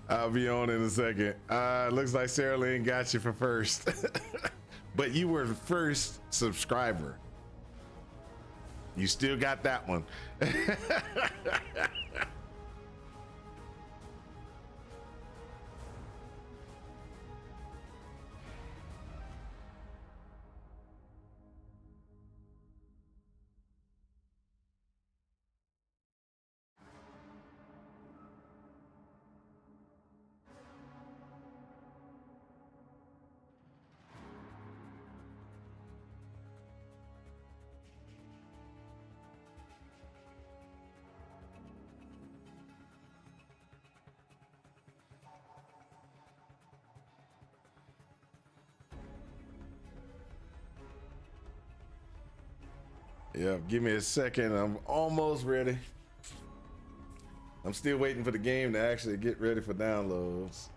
I'll be on in a second. Looks like Sarah Lynn got you for first. But you were the first subscriber. You still got that one. Yeah, give me a second. I'm almost ready. I'm still waiting for the game to actually get ready for downloads.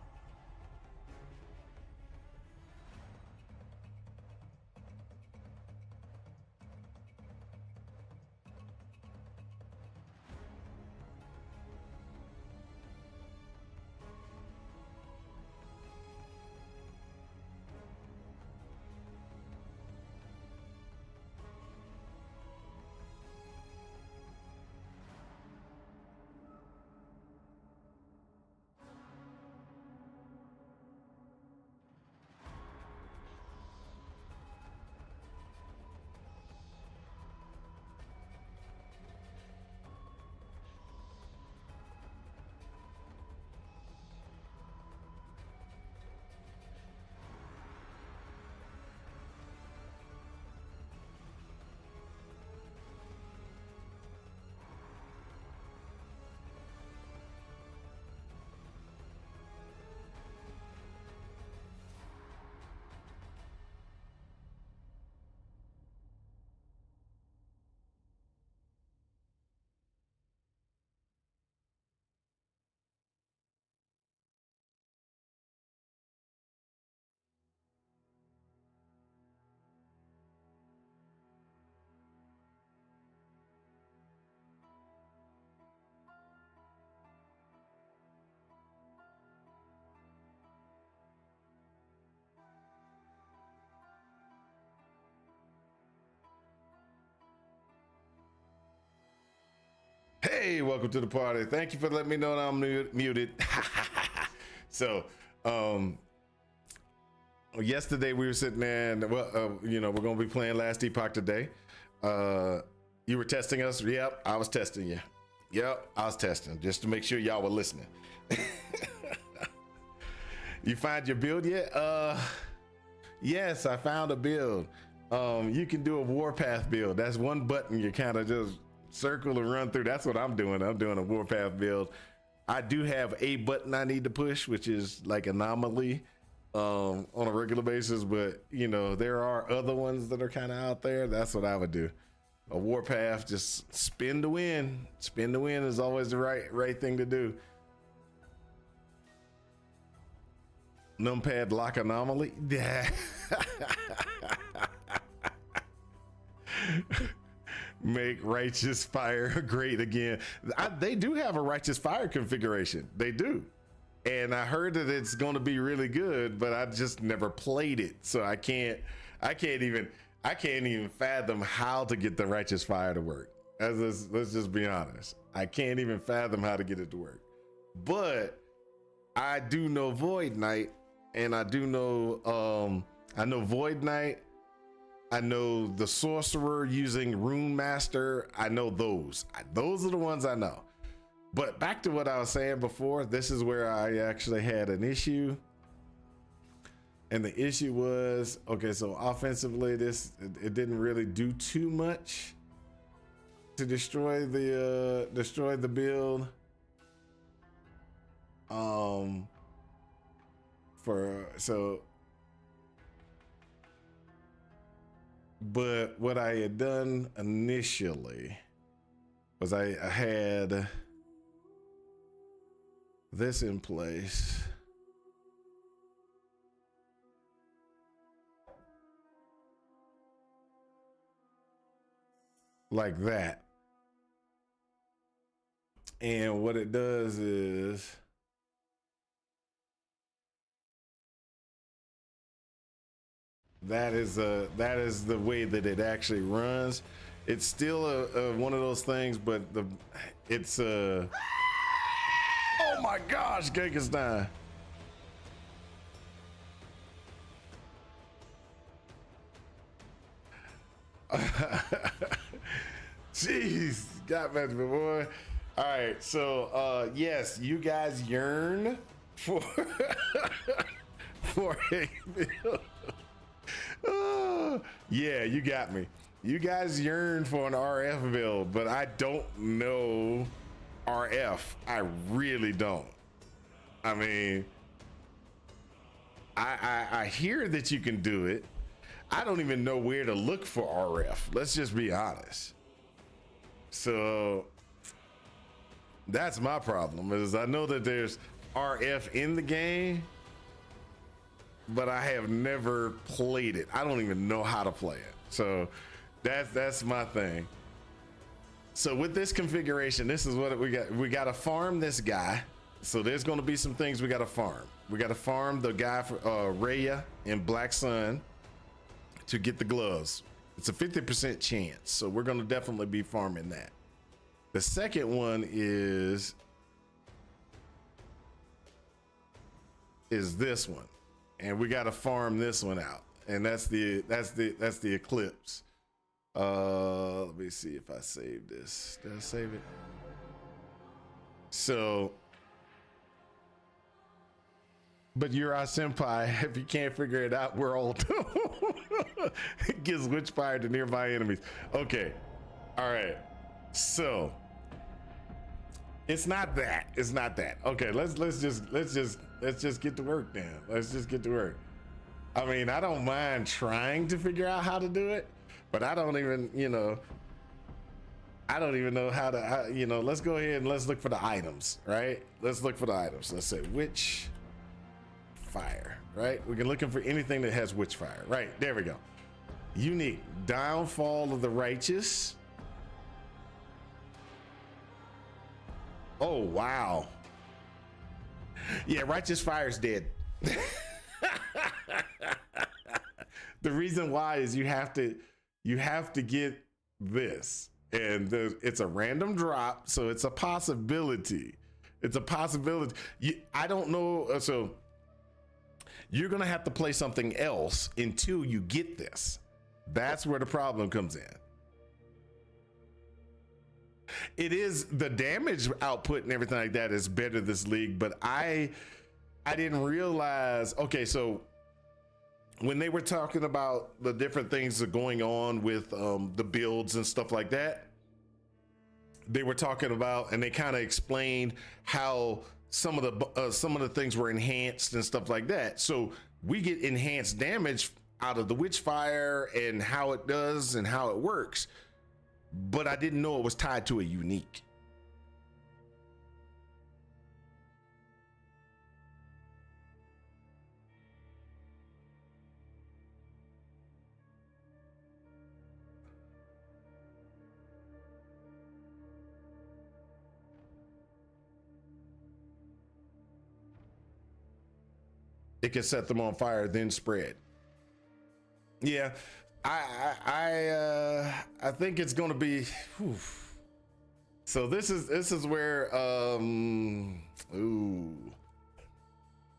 Hey, welcome to the party. Thank you for letting me know that I'm muted. So, yesterday we were sitting there and, we're going to be playing Last Epoch today. You were testing us? Yep, I was testing you. Yep, I was testing just to make sure y'all were listening. You find your build yet? Yes, I found a build. You can do a warpath build. That's one button you kind of just circle and run through. That's what I'm doing. I'm doing a warpath build. I do have a button I need to push, which is like anomaly on a regular basis, but there are other ones that are kind of out there. That's what I would do. A warpath, just spin to win. Spin to win is always the right thing to do. Numpad lock anomaly. Yeah. Make righteous fire great again. They do have a righteous fire configuration. They do. And I heard that it's going to be really good, but I just never played it. So I can't even fathom how to get the righteous fire to work. Let's just be honest. I can't even fathom how to get it to work. But I do know Void Knight, and I do know I know Void Knight. I know the sorcerer using Rune Master. I know those. Those are the ones I know. But back to what I was saying before, this is where I actually had an issue. And the issue was, okay, so offensively, it didn't really do too much to destroy the build. But what I had done initially was I had this in place. Like that. And what it does is that is the way that it actually runs. It's still a one of those things, but it's oh my gosh, Genghis-Khan. Jeez, got me, boy. All right, so yes, you guys yearn for for a yeah, you got me. You guys yearn for an RF build, but I don't know RF. I really don't. I mean, I hear that you can do it. I don't even know where to look for RF. Let's just be honest. So that's my problem, is I know that there's RF in the game, but I have never played it. I don't even know how to play it. So that's my thing. So with this configuration, this is what we got. We got to farm this guy. So there's going to be some things we got to farm. We got to farm the guy for Raya in Black Sun to get the gloves. It's a 50% chance. So we're going to definitely be farming that. The second one is this one. And we got to farm this one out. And that's the Eclipse. Let me see if I saved this. Did I save it? So, but you're our senpai. If you can't figure it out, we're old. It gives witchfire to nearby enemies. Okay. All right. So it's not that. It's not that. Okay. Let's just get to work then. Let's just get to work. I mean, I don't mind trying to figure out how to do it, but I don't even, I don't even know how to, let's go ahead and let's look for the items, right? Let's look for the items. Let's say witch fire, right? We're looking for anything that has witch fire, right? There we go. Unique, downfall of the righteous. Oh, wow. Yeah, righteous fire is dead. The reason why is you have to get this, and it's a random drop, so it's a possibility. It's a possibility. I don't know. So you're gonna have to play something else until you get this. That's where the problem comes in. It is the damage output and everything like that is better this league, but I didn't realize. Okay, so when they were talking about the different things that are going on with the builds and stuff like that, they were talking about, and they kind of explained how some of the things were enhanced and stuff like that. So we get enhanced damage out of the witchfire and how it does and how it works, but I didn't know it was tied to a unique. It can set them on fire, then spread. Yeah, I think it's going to be. Whew. So this is where ooh,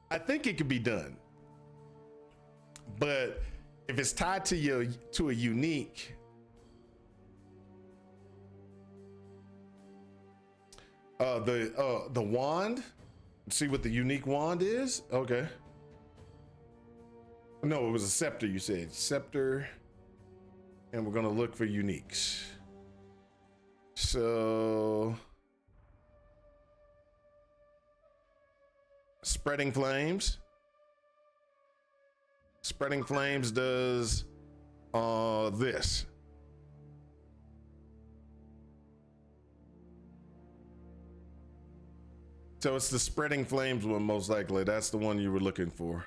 I think it could be done, but if it's tied to a unique, the wand. See what the unique wand is? Okay. No, it was a scepter, you said. Scepter. And we're going to look for uniques. So. Spreading Flames. Spreading Flames does this. So it's the Spreading Flames one, most likely. That's the one you were looking for.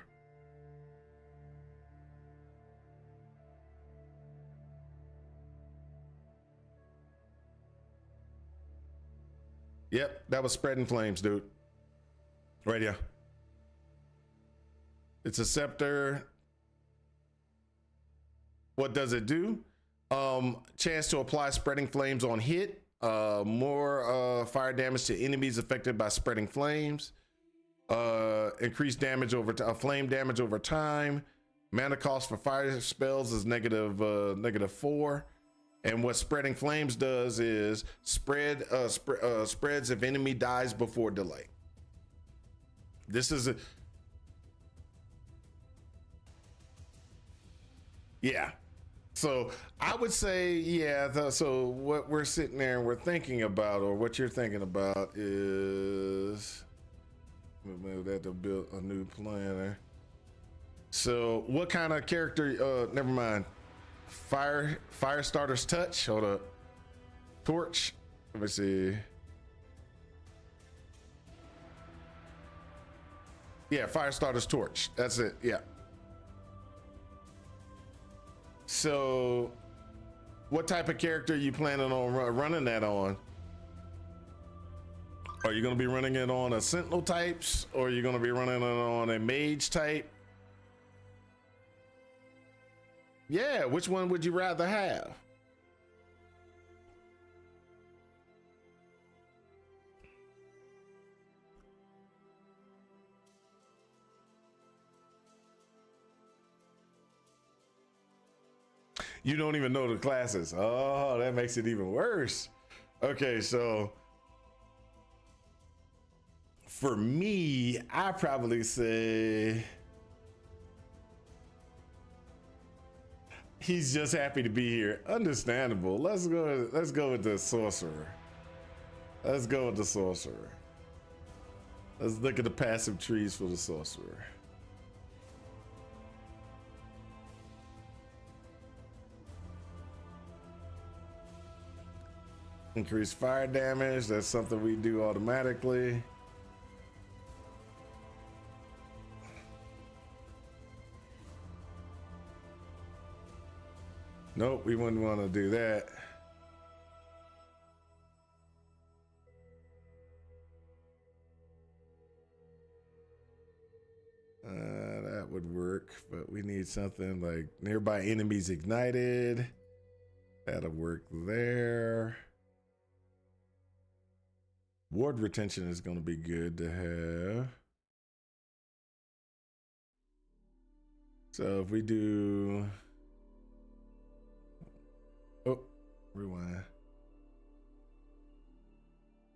Yep, that was Spreading Flames, dude. Right here. It's a scepter. What does it do? Chance to apply spreading flames on hit. More fire damage to enemies affected by spreading flames. Increased damage over flame damage over time. Mana cost for fire spells is -4. And what spreading flames does is spreads if enemy dies before delay. This is a, yeah. So I would say, yeah. So what we're sitting there and we're thinking about, or what you're thinking about, is move that to build a new planner. So what kind of character? Never mind. Fire starter's touch. Hold up. Torch. Let me see. Yeah, fire starter's torch. That's it. Yeah. So, what type of character are you planning on running that on? Are you going to be running it on a sentinel types, or are you going to be running it on a mage type? Yeah, which one would you rather have? You don't even know the classes. Oh, that makes it even worse. Okay, so for me, I probably say he's just happy to be here. Understandable. Let's go with the sorcerer. Let's go with the sorcerer. Let's look at the passive trees for the sorcerer. Increase fire damage. That's something we do automatically. Nope, we wouldn't want to do that. That would work, but we need something like nearby enemies ignited. That'll work there. Ward retention is going to be good to have. So if we do, oh, rewind.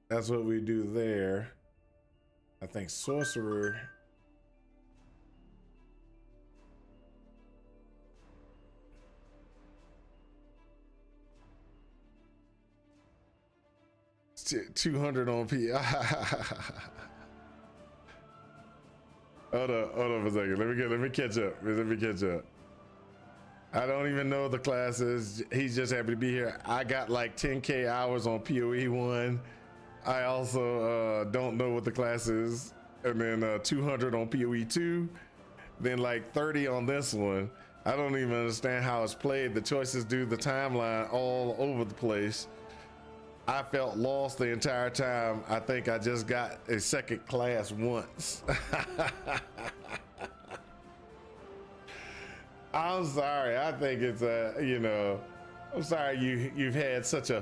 That's what we do there. I think sorcerer. It's 200 on P. Hold up a second. Let me catch up. I don't even know the classes. He's just happy to be here. I got like 10K hours on PoE 1. I also don't know what the class is. And then 200 on PoE 2. Then like 30 on this one. I don't even understand how it's played. The choices do the timeline all over the place. I felt lost the entire time. I think I just got a second class once. I'm sorry. I think it's I'm sorry you've had such a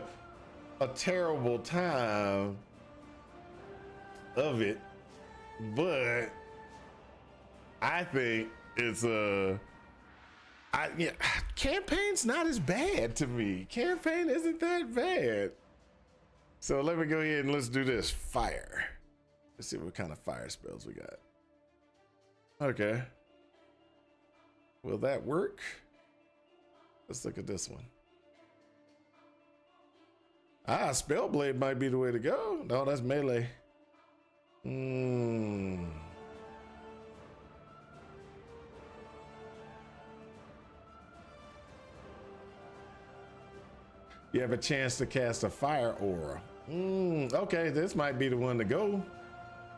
terrible time of it, but I think it's campaign's not as bad to me. Campaign isn't that bad. So let me go ahead and let's do this. Fire. Let's see what kind of fire spells we got. Okay. Will that work? Let's look at this one. Spellblade might be the way to go. No, that's melee. You have a chance to cast a fire aura. Okay, this might be the one to go.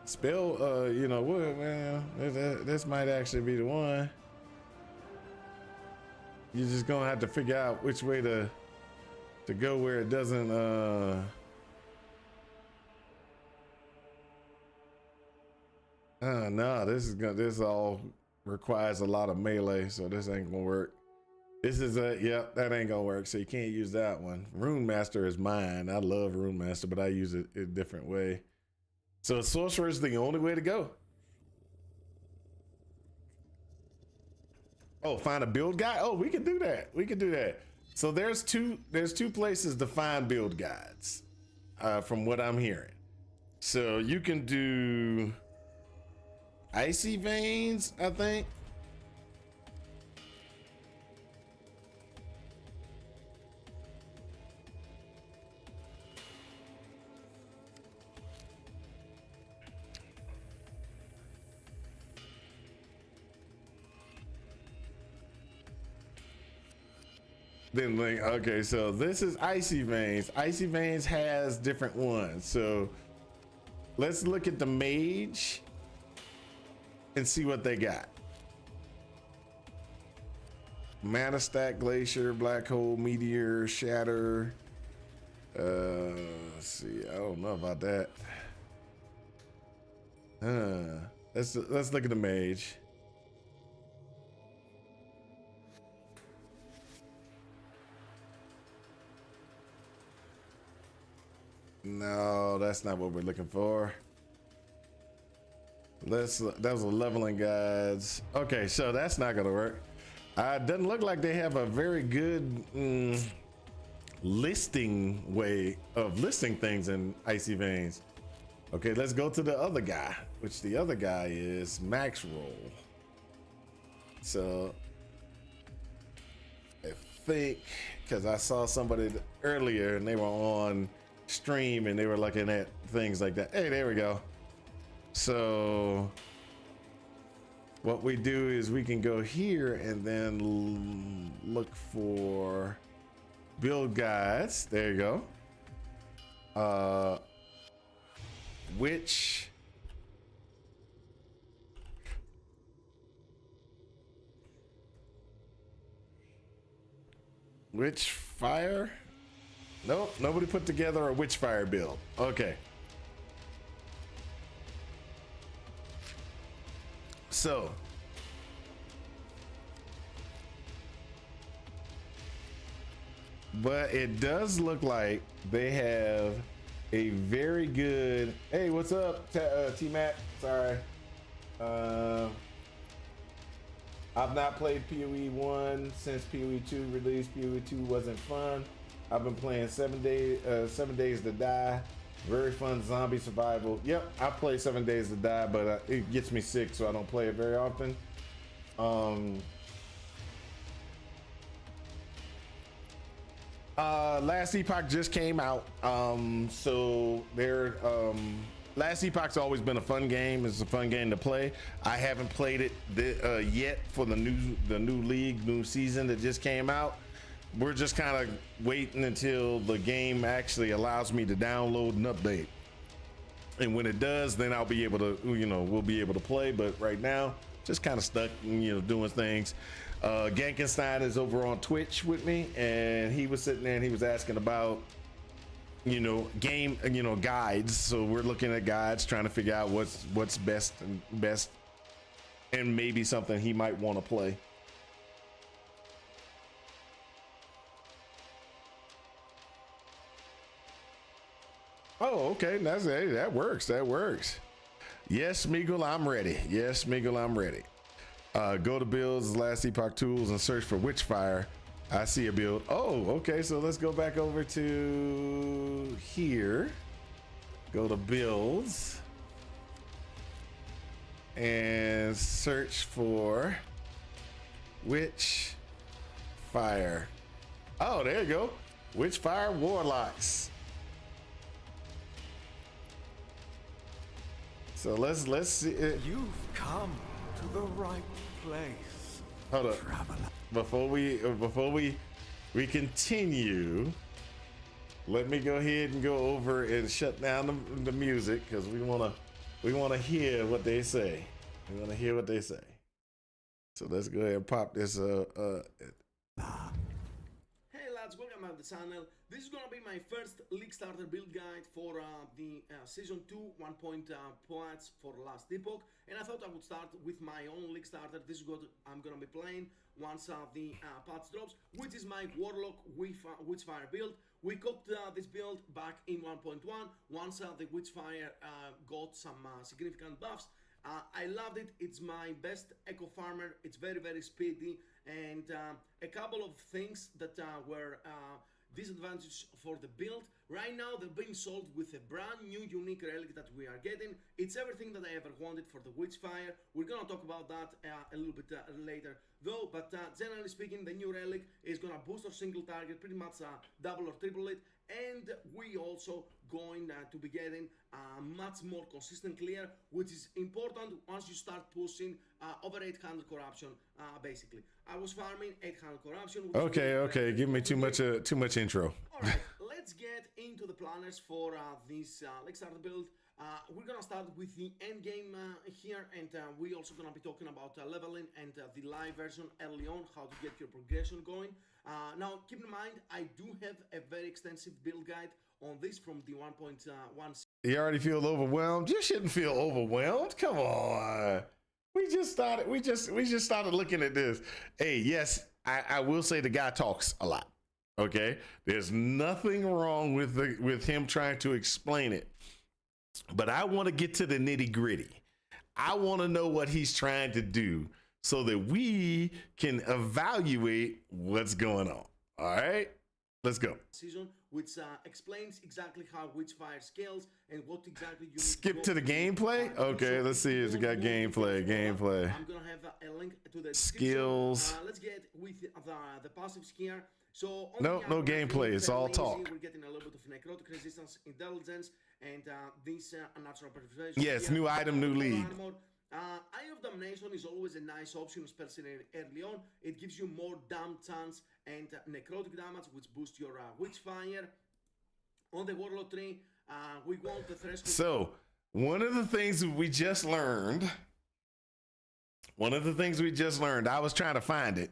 Spell, this might actually be the one. You're just gonna have to figure out which way to go where it doesn't. No, this all requires a lot of melee, so this ain't gonna work. This is a, yep, that ain't gonna work. So you can't use that one. Rune Master is mine. I love Rune Master, but I use it a different way. So Sorcerer is the only way to go. Oh, find a build guide. Oh, we can do that. We can do that. So there's two places to find build guides, from what I'm hearing. So you can do Icy Veins, I think. Then like, okay, so this is Icy Veins. Icy Veins has different ones. So let's look at the mage and see what they got. Mana Stack, Glacier, Black Hole, Meteor, Shatter. Let's see, I don't know about that. Let's look at the mage. No, that's not what we're looking for. That was a leveling guides. Okay, so that's not gonna work. Doesn't look like they have a very good listing way of listing things in Icy Veins. Okay, let's go to the other guy, which the other guy is Max Roll. So I think, because I saw somebody earlier and they were on stream and they were looking at things like that. Hey, there we go. So what we do is we can go here and then look for build guides. There you go. Which fire? Nope, nobody put together a Witchfire build. Okay. So but it does look like they have a very good, hey, what's up, T-Mac? Sorry. I've not played PoE 1 since PoE 2 released. PoE 2 wasn't fun. I've been playing 7 Days to Die. Very fun zombie survival. Yep, I play 7 Days to Die, but it gets me sick, so I don't play it very often. Last Epoch just came out. So there, Last Epoch's always been a fun game. It's a fun game to play. I haven't played it yet for the new league, new season that just came out. We're just kind of waiting until the game actually allows me to download and update. And when it does, then I'll be able to, we'll be able to play. But right now, just kind of stuck, doing things. Gankenstein is over on Twitch with me, and he was sitting there and he was asking about, game, guides. So we're looking at guides, trying to figure out what's best, and maybe something he might want to play. Oh, okay. That works. That works. Yes, Meagle, I'm ready. Yes, Meagle, I'm ready. Go to builds, Last Epoch tools, and search for Witchfire. I see a build. Oh, okay. So let's go back over to here. Go to builds and search for Witchfire. Oh, there you go. Witchfire Warlocks. So let's see it. You've come to the right place. Hold up. Traveler. Before we continue, let me go ahead and go over and shut down the music, because we wanna hear what they say. We wanna hear what they say. So let's go ahead and pop this Hey lads, welcome back to the channel. This is gonna be my first League Starter build guide for the Season 2 1 point points for last Epoch, and I thought I would start with my own League Starter. This is what I'm gonna be playing once the patch drops, which is my Warlock Witchfire build. We cooked this build back in 1.1 once the Witchfire got some significant buffs. I loved it. It's my best eco farmer. It's very, very speedy, and a couple of things that were disadvantages for the build. Right now they're being sold with a brand new unique relic that we are getting. It's everything that I ever wanted for the Witchfire. We're gonna talk about that a little bit later though, but generally speaking, the new relic is gonna boost our single target, pretty much double or triple it, and we also going to be getting much more consistent clear, which is important once you start pushing over 800 corruption. Basically, I was farming 800 corruption. Okay, give me too much intro. All right, let's get into the planners for this League Starter build. We're gonna start with the end game here, and we're also gonna be talking about leveling and the live version early on, how to get your progression going. Now, keep in mind, I do have a very extensive build guide on this from the 1.1. You already feel overwhelmed? You shouldn't feel overwhelmed. Come on. We just started looking at this. Hey, yes, I will say the guy talks a lot. Okay, there's nothing wrong with him trying to explain it, but I want to get to the nitty gritty. I want to know what he's trying to do so that we can evaluate what's going on. All right, let's go. Season, which explains exactly how Witchfire scales and what exactly you skip to the gameplay. Okay, let's see if we got gameplay. I'm gonna have a link to the skills. Let's get with the passives here. So no gameplay. It's all talk. We're getting a little bit of necrotic resistance, intelligence, and this unnatural preservation. Yes, new item, new league. Eye of Damnation is always a nice option, especially early on. It gives you more damn chance and necrotic damage, which boosts your Witchfire. On the Warlock tree, we want the threshold. So, one of the things we just learned, I was trying to find it,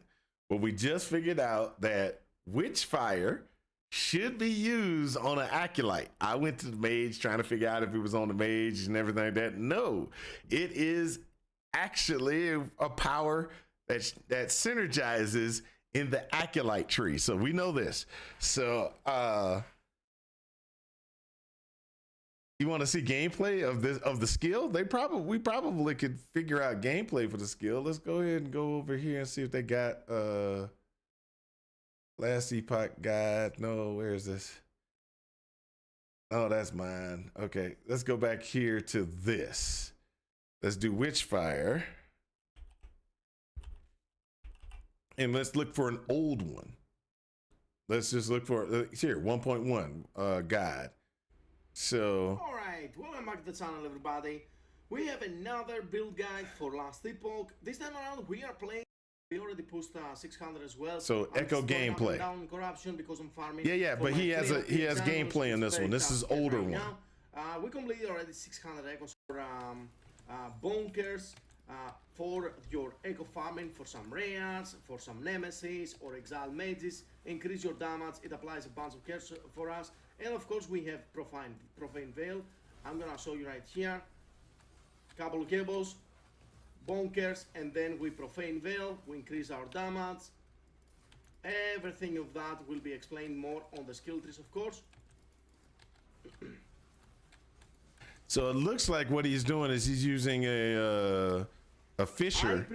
but we just figured out that Witchfire should be used on an Acolyte. I went to the mage trying to figure out if it was on the mage and everything like that. No, it is actually a power that synergizes in the Acolyte tree. So we know this. So you want to see gameplay of the skill? We probably could figure out gameplay for the skill. Let's go ahead and go over here and see if they got last Epoch guide. No, where is this? Oh, that's mine. Okay, let's go back here to this. Let's do Witchfire. And let's look for an old one. Let's just look for here, 1.1 guide. So, all right, welcome back to the channel, everybody. We have another build guide for last Epoch. This time around, we are playing. We already pushed 600 as well. So echo gameplay. Down corruption because I'm farming. Yeah, but he has gameplay in this one. This is older one. We completed already 600 echoes for bunkers, for your echo farming, for some rares, for some nemesis or exile mages. Increase your damage. It applies a bunch of cares for us, and of course we have profane veil. I'm gonna show you right here. Couple of cables. Bunkers, and then we profane veil, we increase our damage. Everything of that will be explained more on the skill trees, of course. So it looks like what he's doing is he's using a fisher,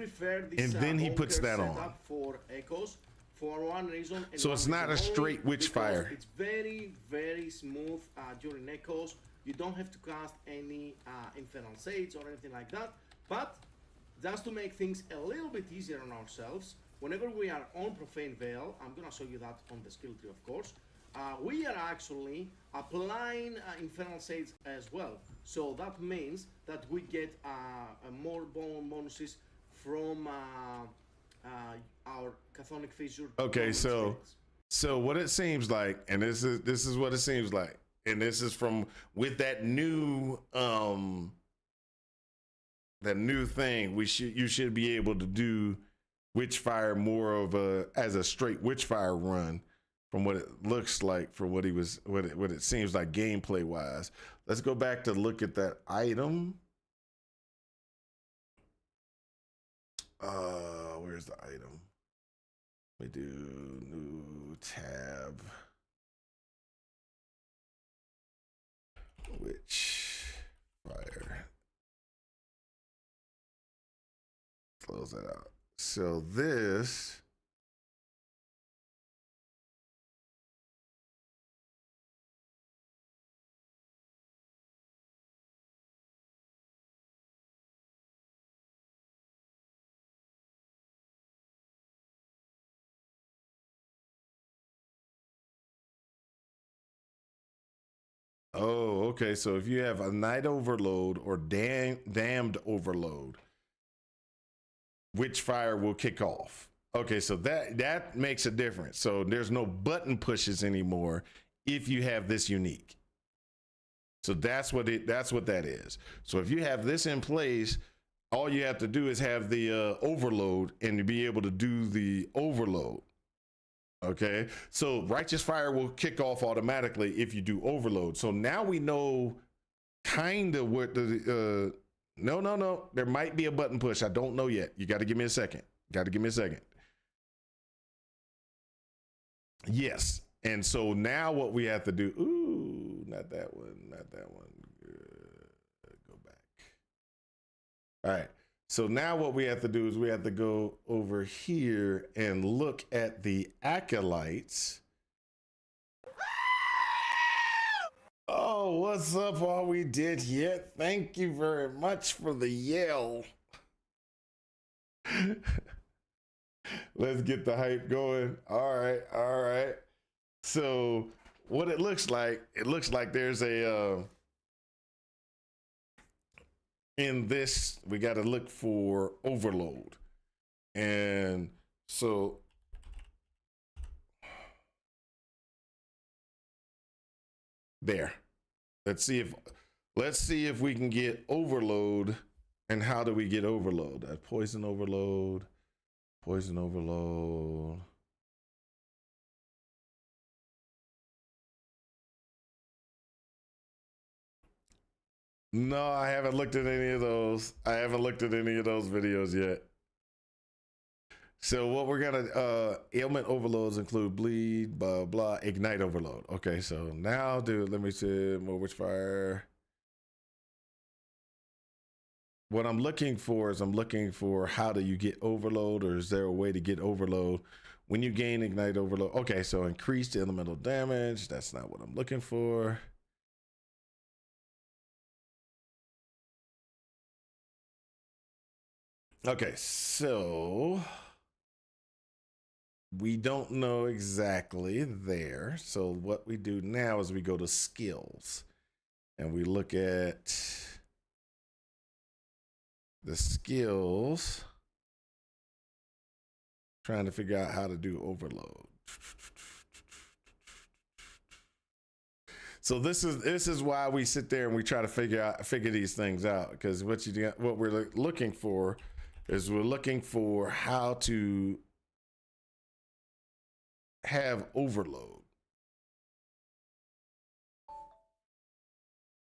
and then he puts that on. For echoes, for one reason. So it's not a straight Witchfire. It's very, very smooth during echoes. You don't have to cast any Infernal Sage or anything like that, but just to make things a little bit easier on ourselves, whenever we are on Profane Veil, I'm gonna show you that on the skill tree, of course, we are actually applying Infernal Sage as well. So that means that we get more bone bonuses from our Chthonic Fissure. Okay, so what it seems like, and this is what it seems like, and this is from with that new thing, you should be able to do Witchfire more of as a straight Witchfire run from what it looks like, from what he was, what it seems like gameplay wise. Let's go back to look at that item. Where's the item? We do new tab. Which fire? Close that out. So this. Oh, okay. So if you have a night overload or damned overload, which fire will kick off? Okay, so that makes a difference. So there's no button pushes anymore if you have this unique. So that's what that is. So if you have this in place, all you have to do is have the overload and to be able to do the overload. Okay, so righteous fire will kick off automatically if you do overload. So now we know kind of what the no, there might be a button push. I don't know yet. You got to give me a second. Yes. And so now what we have to do, ooh, not that one. Go back. All right. So now what we have to do is we have to go over here and look at the acolytes. Oh, what's up, all we did here? Thank you very much for the yell. Let's get the hype going. All right. So what it looks like there's a in this, we got to look for overload. And so there. Let's see if we can get overload. And how do we get overload? Poison overload. No, I haven't looked at any of those. Videos yet. So what we're gonna ailment overloads include bleed, blah blah, ignite overload. Okay, so now let me see more witchfire. What I'm looking for is how do you get overload, or is there a way to get overload when you gain ignite overload? Okay, so increased elemental damage. That's not what I'm looking for. Okay, so we don't know exactly there. So what we do now is we go to skills and we look at the skills, trying to figure out how to do overload. So this is why we sit there and we try to figure these things out, because what we're looking for is we're looking for how to have overload.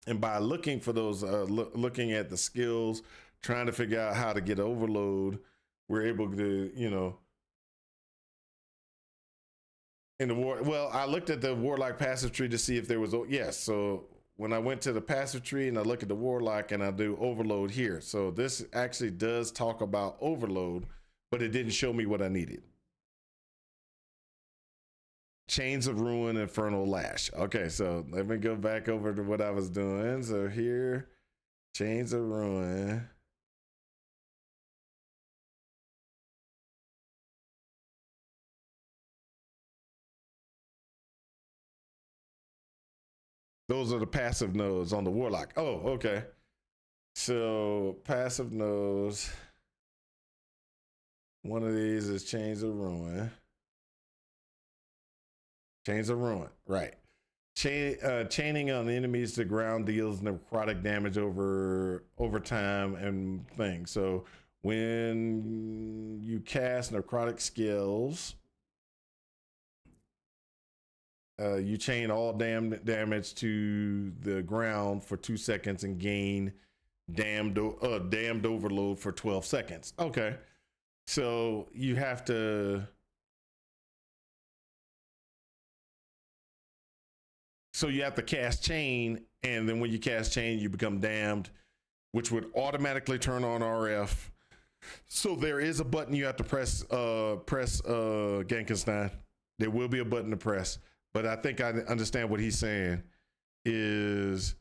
And by looking for those, looking at the skills, trying to figure out how to get overload, we're able to, in the war. Well, I looked at the warlock passive tree to see if there was, yes. So when I went to the passive tree and I look at the warlock and I do overload here. So this actually does talk about overload, but it didn't show me what I needed. Chains of Ruin, Infernal Lash. Okay, so let me go back over to what I was doing. So here, Chains of Ruin. Those are the passive nodes on the warlock. Oh, okay. So passive nodes. One of these is Chains of Ruin. Chains of Ruin, right. Chaining on enemies to ground deals necrotic damage over time and things. So when you cast necrotic skills, You chain all damage to the ground for 2 seconds and gain damned overload for 12 seconds. Okay. So you have to. So you have to cast chain, and then when you cast chain, you become damned, which would automatically turn on RF. So there is a button you have to press. Genkenstein. There will be a button to press, but I think I understand what he's saying. Is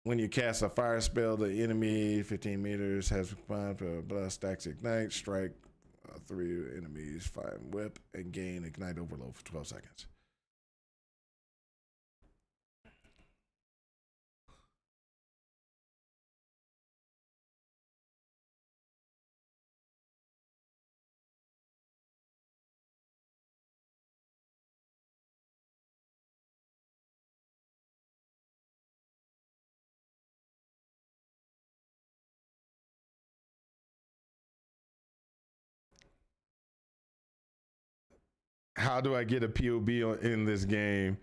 when you cast a fire spell, the enemy 15 meters has stacks ignite, strike 3 enemies, fire and whip, and gain ignite overload for 12 seconds. How do I get a POB in this game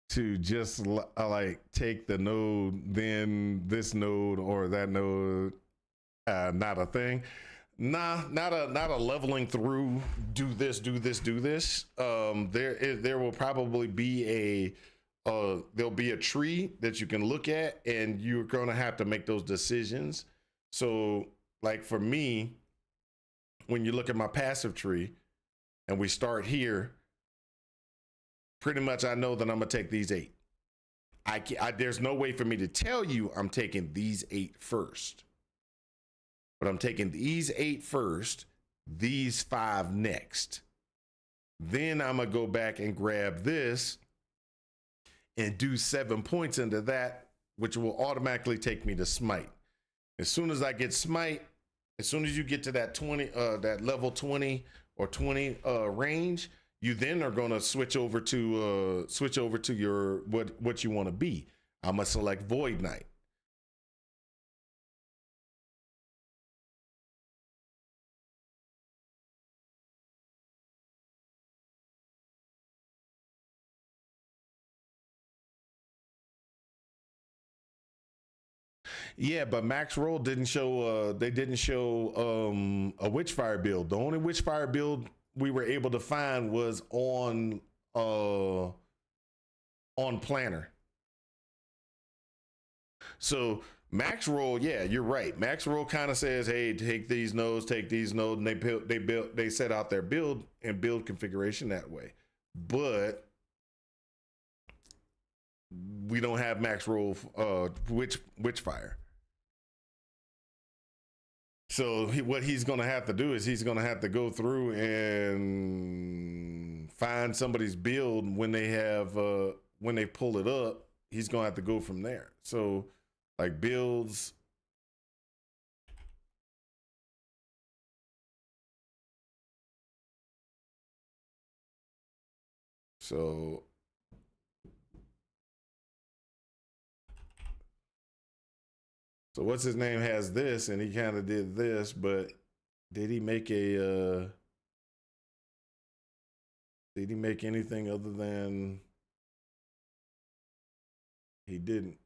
to just like take the node, then this node or that node? Not a thing. Nah, not a leveling through. Do this. There will probably be there'll be a tree that you can look at, and you're gonna have to make those decisions. So, like for me, when you look at my passive tree, and we start here, pretty much I know that I'm gonna take these 8. There's no way for me to tell you I'm taking these 8 first, but I'm taking these 8 first, these 5 next. Then I'm gonna go back and grab this and do 7 points into that, which will automatically take me to smite. As soon as I get smite, as soon as you get to that 20, that level 20 or 20 range, you then are gonna switch over to your what you want to be. I'm gonna select Void Knight. Yeah, but Max Roll didn't show. They didn't show a Witchfire build. The only Witchfire build we were able to find was on Planner. So Max Roll, yeah, you're right. Max Roll kind of says, "Hey, take these nodes, and they set out their build and build configuration that way." But we don't have Max Roll Witchfire. So what he's going to have to do is he's going to have to go through and find somebody's build when they have when they pull it up. He's going to have to go from there. So like builds. So what's his name has this, and he kind of did this, but did he make a did he make anything other than he didn't?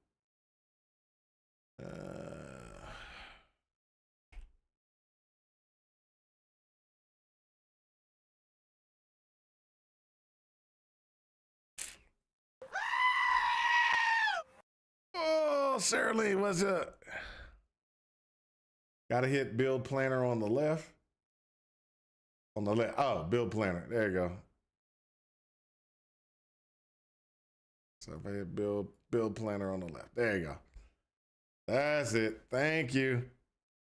Oh, Sarah Lee, what's up? Gotta hit build planner on the left. On the left. Oh, build planner. There you go. So if I hit build planner on the left. There you go. That's it. Thank you.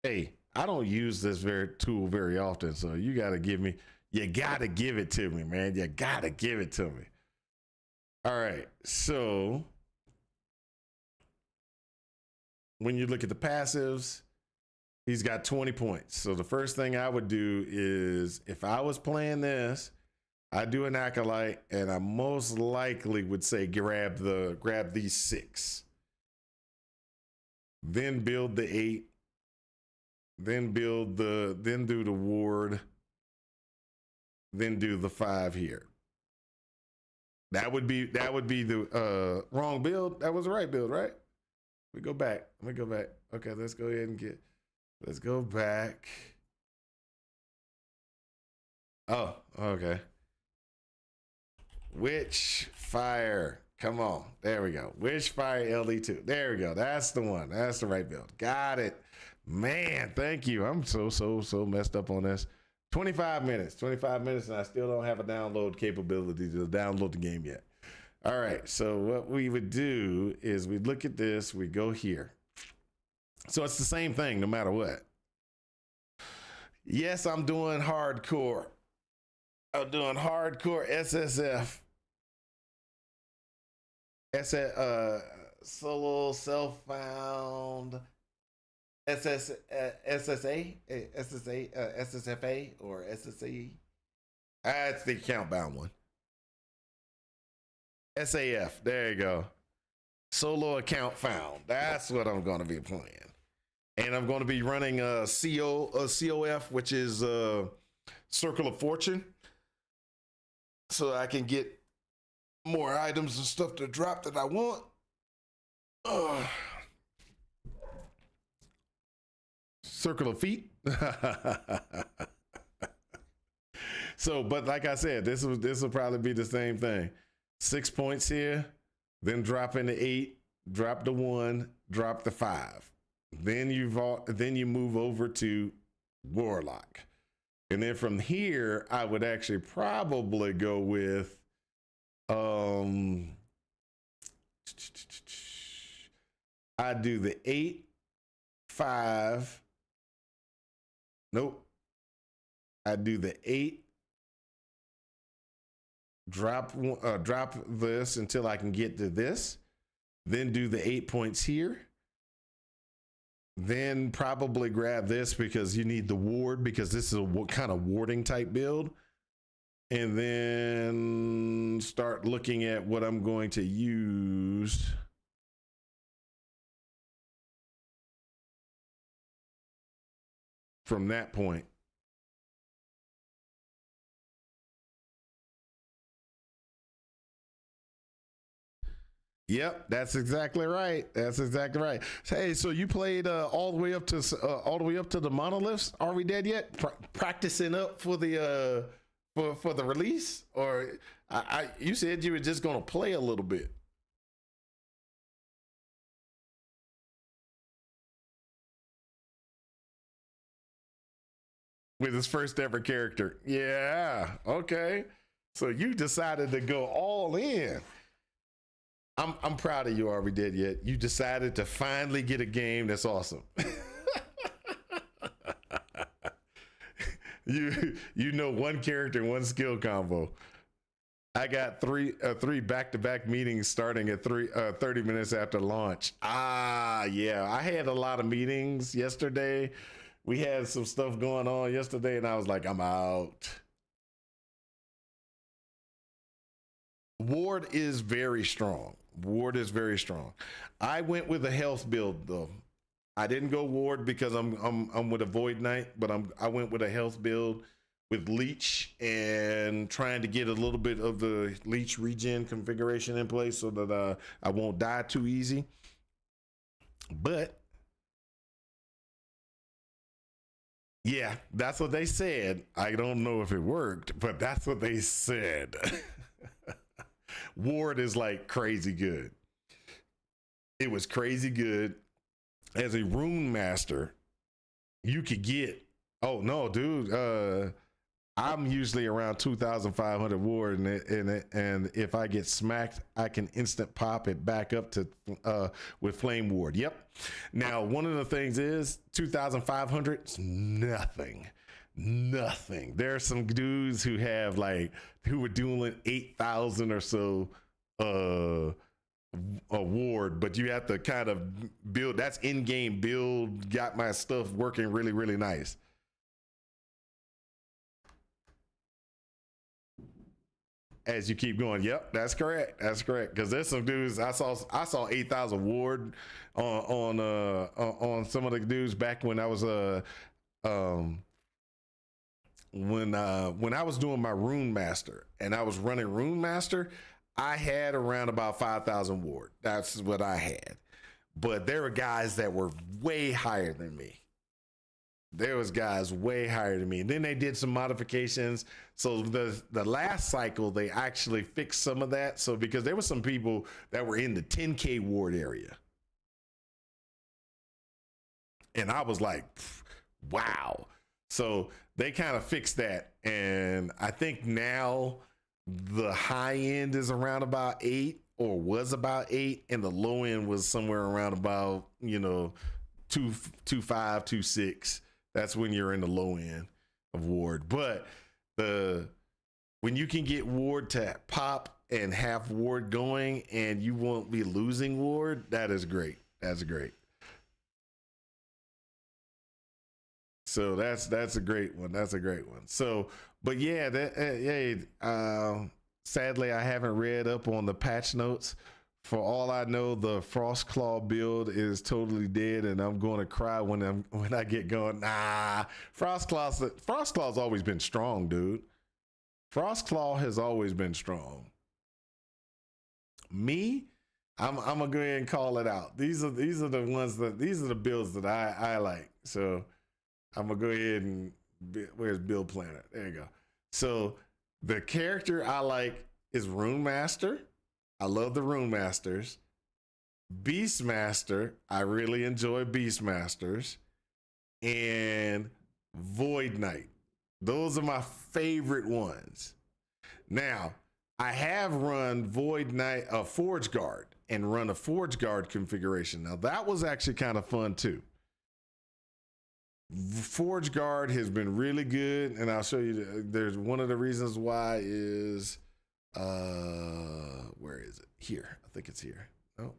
Hey, I don't use this tool very often, so you gotta give it to me, man. You gotta give it to me. All right, so when you look at the passives, he's got 20 points. So the first thing I would do is, if I was playing this, I'd do an Acolyte, and I most likely would say grab these 6. Then build the 8. Then do the ward. then do the 5 here. That would be the wrong build. That was the right build, right? Let me go back. Okay, let's go ahead and let's go back. Oh, okay. Witchfire. Come on. There we go. Witchfire LD2. There we go. That's the one. That's the right build. Got it. Man, thank you. I'm so messed up on this. 25 minutes, and I still don't have a download capability to download the game yet. All right, so what we would do is we look at this, we go here. So it's the same thing no matter what. Yes, I'm doing hardcore. I'm doing hardcore SSF. Solo self-found SSFA or SSE. That's the account bound one. SAF. There you go. Solo account found. That's what I'm going to be playing. And I'm going to be running a COF, which is Circle of Fortune. So I can get more items and stuff to drop that I want. Circle of feet. So, but like I said, this will probably be the same thing. 6 points here, then drop into 8, drop the 1, drop the 5. Then you move over to Warlock. And then from here, I would actually probably go with I'd do the 8, 5. Nope. I'd do the 8. Drop this until I can get to this. Then do the 8 points here. Then probably grab this because you need the ward, because this is a kind of warding type build. And then start looking at what I'm going to use. From that point. Yep, that's exactly right. Hey, so you played all the way up to the monoliths? Are we dead yet? Practicing up for the for the release, or you said you were just gonna play a little bit. With his first ever character. Yeah. Okay. So you decided to go all in. I'm proud of you. Are we dead yet? You decided to finally get a game that's awesome. you know one character, one skill combo. I got three back-to-back meetings starting at 30 minutes after launch. Yeah. I had a lot of meetings yesterday. We had some stuff going on yesterday, and I was like, I'm out. Ward is very strong. I went with a health build though. I didn't go ward because I'm with a void knight, but I went with a health build with leech and trying to get a little bit of the leech regen configuration in place so that I won't die too easy. But yeah, that's what they said. I don't know if it worked, but that's what they said. Ward is like crazy good. It was crazy good. As a rune master, you could get, oh no, dude, I'm usually around 2,500 ward, and if I get smacked, I can instant pop it back up to with flame ward. Yep. Now, one of the things is 2,500 is nothing. There are some dudes who have who were doing 8,000 or so a ward, but you have to kind of build. That's in-game build. Got my stuff working really, really nice. As you keep going, yep, that's correct. Because there's some dudes I saw 8,000 ward on some of the dudes back when I was when I was doing my Rune Master and I was running Rune Master, I had around about 5,000 ward. That's what I had. But there were guys that were way higher than me. There was guys way higher than me. And then they did some modifications. So the last cycle, they actually fixed some of that. So because there were some people that were in the 10K ward area. And I was like, wow. So they kind of fixed that. And I think now the high end is around about 8, or was about 8. And the low end was somewhere around about, 2.5, 2.6. That's when you're in the low end of ward. But when you can get ward to pop and have ward going and you won't be losing ward, that is great. That's great. So that's a great one. That's a great one. So, but yeah, sadly I haven't read up on the patch notes. For all I know, the Frostclaw build is totally dead, and I'm going to cry when I get going. Nah, Frostclaw's always been strong, dude. Frostclaw has always been strong. Me, I'm gonna go ahead and call it out. These are the builds that I like. So I'm gonna go ahead and where's Build Planner? There you go. So the character I like is Rune Master. I love the Rune Masters. Beastmaster, I really enjoy Beastmasters. And Void Knight. Those are my favorite ones. Now, I have run Void Knight, Forge Guard, and run a Forge Guard configuration. Now, that was actually kind of fun too. Forge Guard has been really good, and I'll show you. There's one of the reasons why is where is it? Here. I think it's here. No.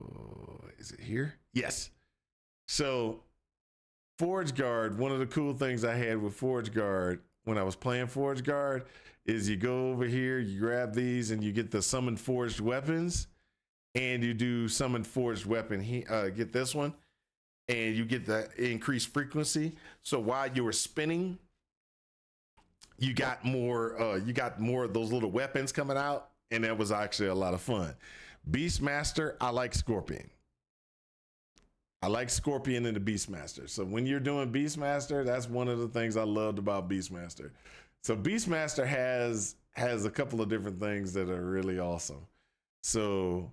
Oh, is it here? Yes. So Forge Guard, one of the cool things I had with Forge Guard when I was playing Forge Guard is you go over here, you grab these, and you get the Summon Forged Weapons, and you do Summon Forged Weapon. Get this one, and you get the increased frequency. So while you were spinning, you got more of those little weapons coming out, and that was actually a lot of fun. Beastmaster, I like Scorpion. I like Scorpion and the Beastmaster. So when you're doing Beastmaster, that's one of the things I loved about Beastmaster. So Beastmaster has a couple of different things that are really awesome. So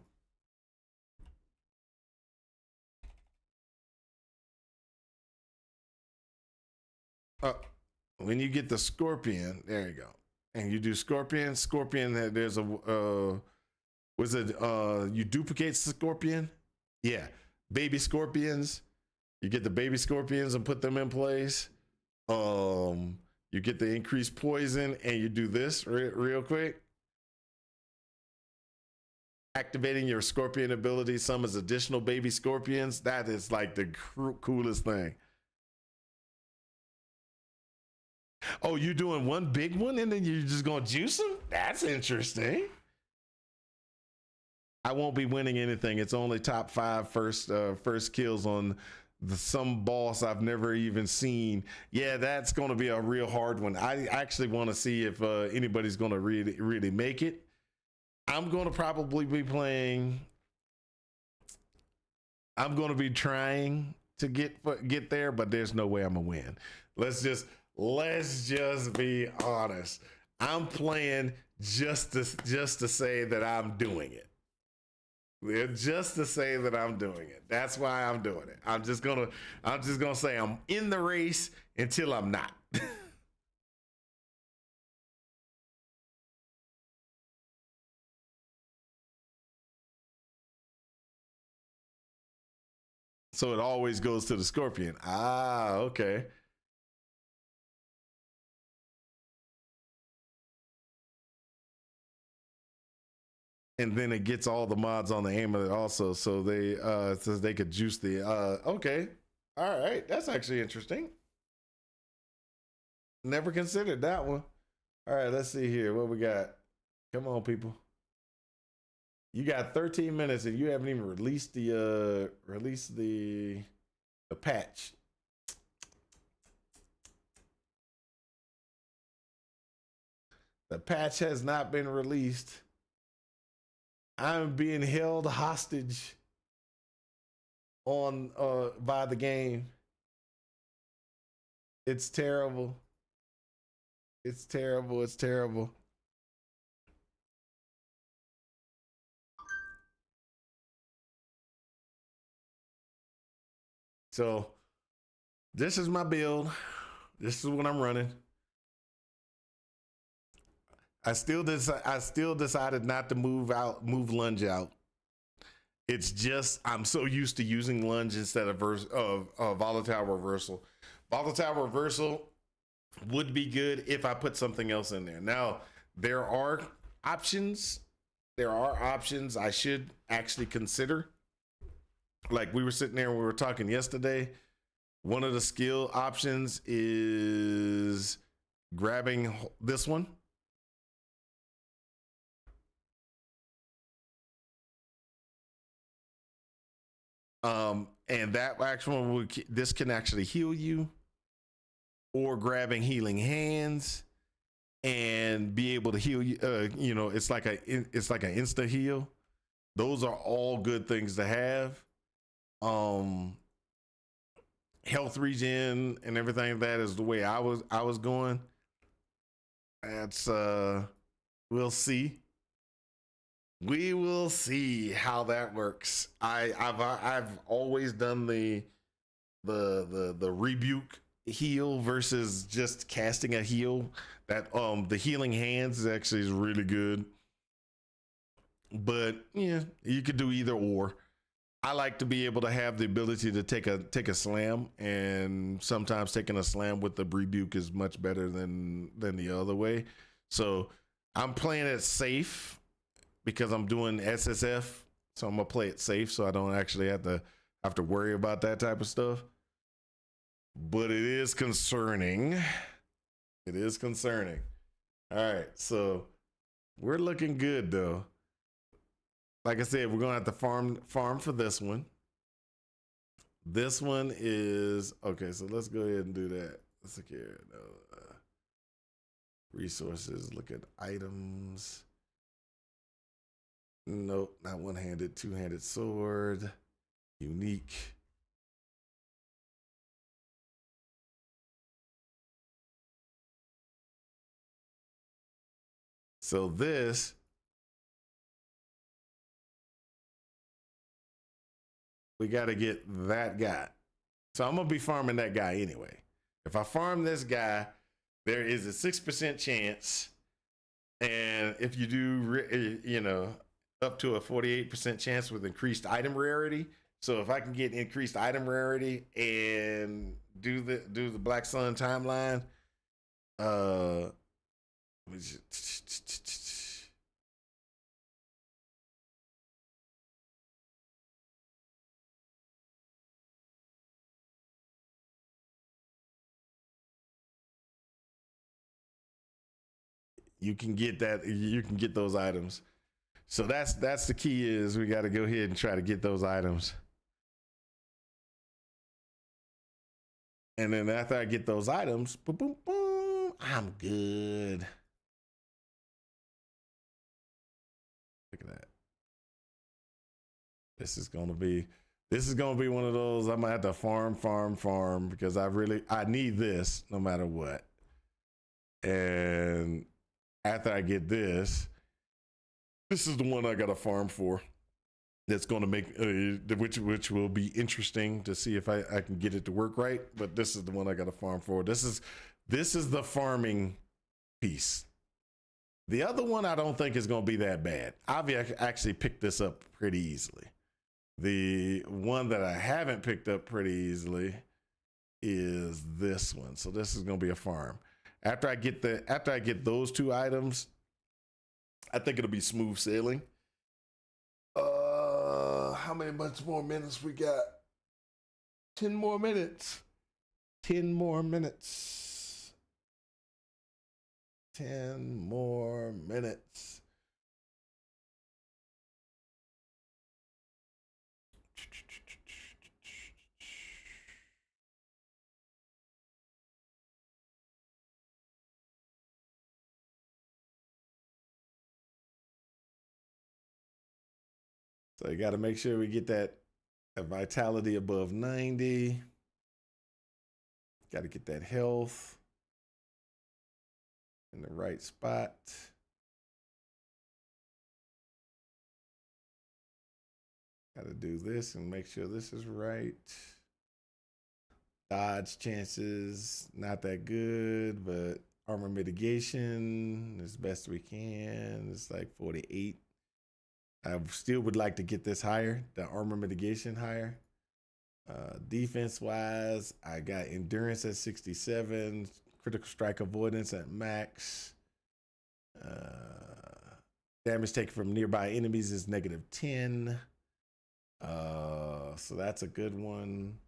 when you get the Scorpion, there you go. And you do Scorpion, there's a, you duplicate Scorpion? Yeah, baby Scorpions. You get the baby Scorpions and put them in place. You get the increased poison, and you do this real quick. Activating your Scorpion ability summons additional baby Scorpions. That is like the coolest thing. Oh, you're doing one big one and then you're just gonna juice them? That's interesting. I won't be winning anything. It's only top 5 first kills on some boss I've never even seen. Yeah, that's gonna be a real hard one. I actually want to see if anybody's gonna really make it. I'm gonna probably be playing. I'm gonna be trying to get there, but there's no way I'm gonna win. Let's just be honest. I'm playing just to say that I'm doing it. Just to say that I'm doing it. That's why I'm doing it. I'm just gonna say I'm in the race until I'm not. So it always goes to the Scorpion. Ah, okay. And then it gets all the mods on the amulet also, so they could juice the okay. All right, that's actually interesting. Never considered that one. All right, let's see here what we got. Come on, people. You got 13 minutes and you haven't even released the patch. The patch has not been released. I'm being held hostage on by the game. It's terrible. It's terrible. It's terrible. So this is my build. This is what I'm running. I still decided not to move lunge out. It's just I'm so used to using lunge instead of volatile reversal. Volatile reversal would be good if I put something else in there. Now there are options. There are options I should actually consider. Like we were sitting there and we were talking yesterday. One of the skill options is grabbing this one. And that actual this can actually heal you, or grabbing healing hands and be able to heal you. It's like an insta heal. Those are all good things to have. Health regen and everything. That is the way I was going. That's we'll see. We will see how that works. I've always done the rebuke heal versus just casting a heal. That the healing hands is actually is really good. But yeah, you could do either or. I like to be able to have the ability to take a slam, and sometimes taking a slam with the rebuke is much better than the other way. So I'm playing it safe because I'm doing SSF, so I'm gonna play it safe so I don't actually have to worry about that type of stuff. But it is concerning. It is concerning. All right, so we're looking good though. Like I said, we're gonna have to farm for this one. This one is okay. So let's go ahead and do that. Let's look here. Resources. Look at items. Nope, not one-handed. Two-handed sword. Unique. So this. We got to get that guy. So I'm going to be farming that guy anyway. If I farm this guy, there is a 6% chance. And if you do, up to a 48% chance with increased item rarity. So if I can get increased item rarity and do the Black Sun timeline, you can get that. You can get those items. So that's the key. Is we got to go ahead and try to get those items. And then after I get those items, boom, boom, boom, I'm good. Look at that. This is gonna be one of those I'm gonna have to farm because I need this no matter what. And after I get this is the one I gotta farm for. That's gonna make which will be interesting to see if I can get it to work right. But this is the one I gotta farm for. This is the farming piece. The other one I don't think is gonna be that bad. I've actually picked this up pretty easily. The one that I haven't picked up pretty easily is this one. So this is gonna be a farm. After I get those two items, I think it'll be smooth sailing. How many more minutes we got? 10 more minutes. 10 more minutes. 10 more minutes. So you got to make sure we get that vitality above 90. Got to get that health in the right spot. Got to do this and make sure this is right. Dodge chances, not that good, but armor mitigation as best we can. It's like 48. I still would like to get this higher, the armor mitigation higher. Defense wise, I got endurance at 67, critical strike avoidance at max. Damage taken from nearby enemies is -10. So that's a good one.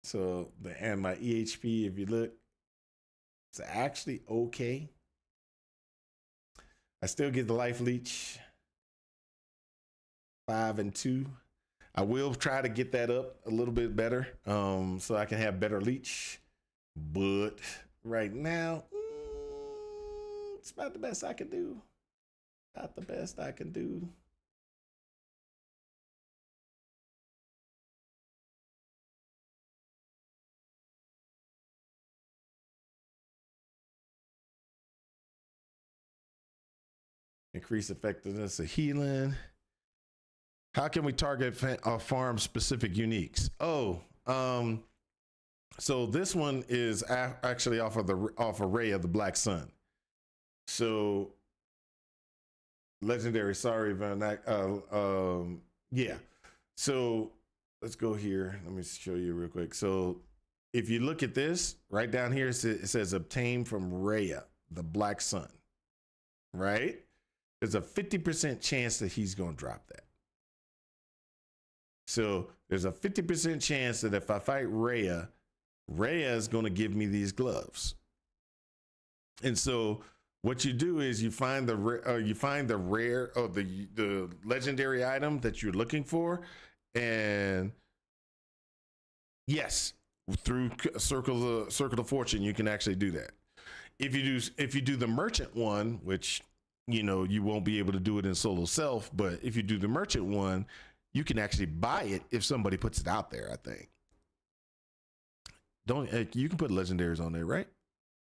So and my EHP, if you look, it's actually okay. I still get the life leech 5 and 2. I will try to get that up a little bit better, so I can have better leech. But right now, it's about the best I can do. About the best I can do. Increase effectiveness of healing. How can we target farm specific uniques? So this one is actually off of Raya of the Black Sun. So legendary. Sorry, Van. Yeah. So let's go here. Let me show you real quick. So if you look at this right down here, it says obtain from Raya, the Black Sun. Right? There's a 50% chance that he's going to drop that. So there's a 50% chance that if I fight Raya is going to give me these gloves. And so what you do is you find the rare or the legendary item that you're looking for, and yes, through circle of fortune you can actually do that. If you do the merchant one, which you won't be able to do it in solo self, but if you do the merchant one, you can actually buy it if somebody puts it out there. I think you can put legendaries on there, right?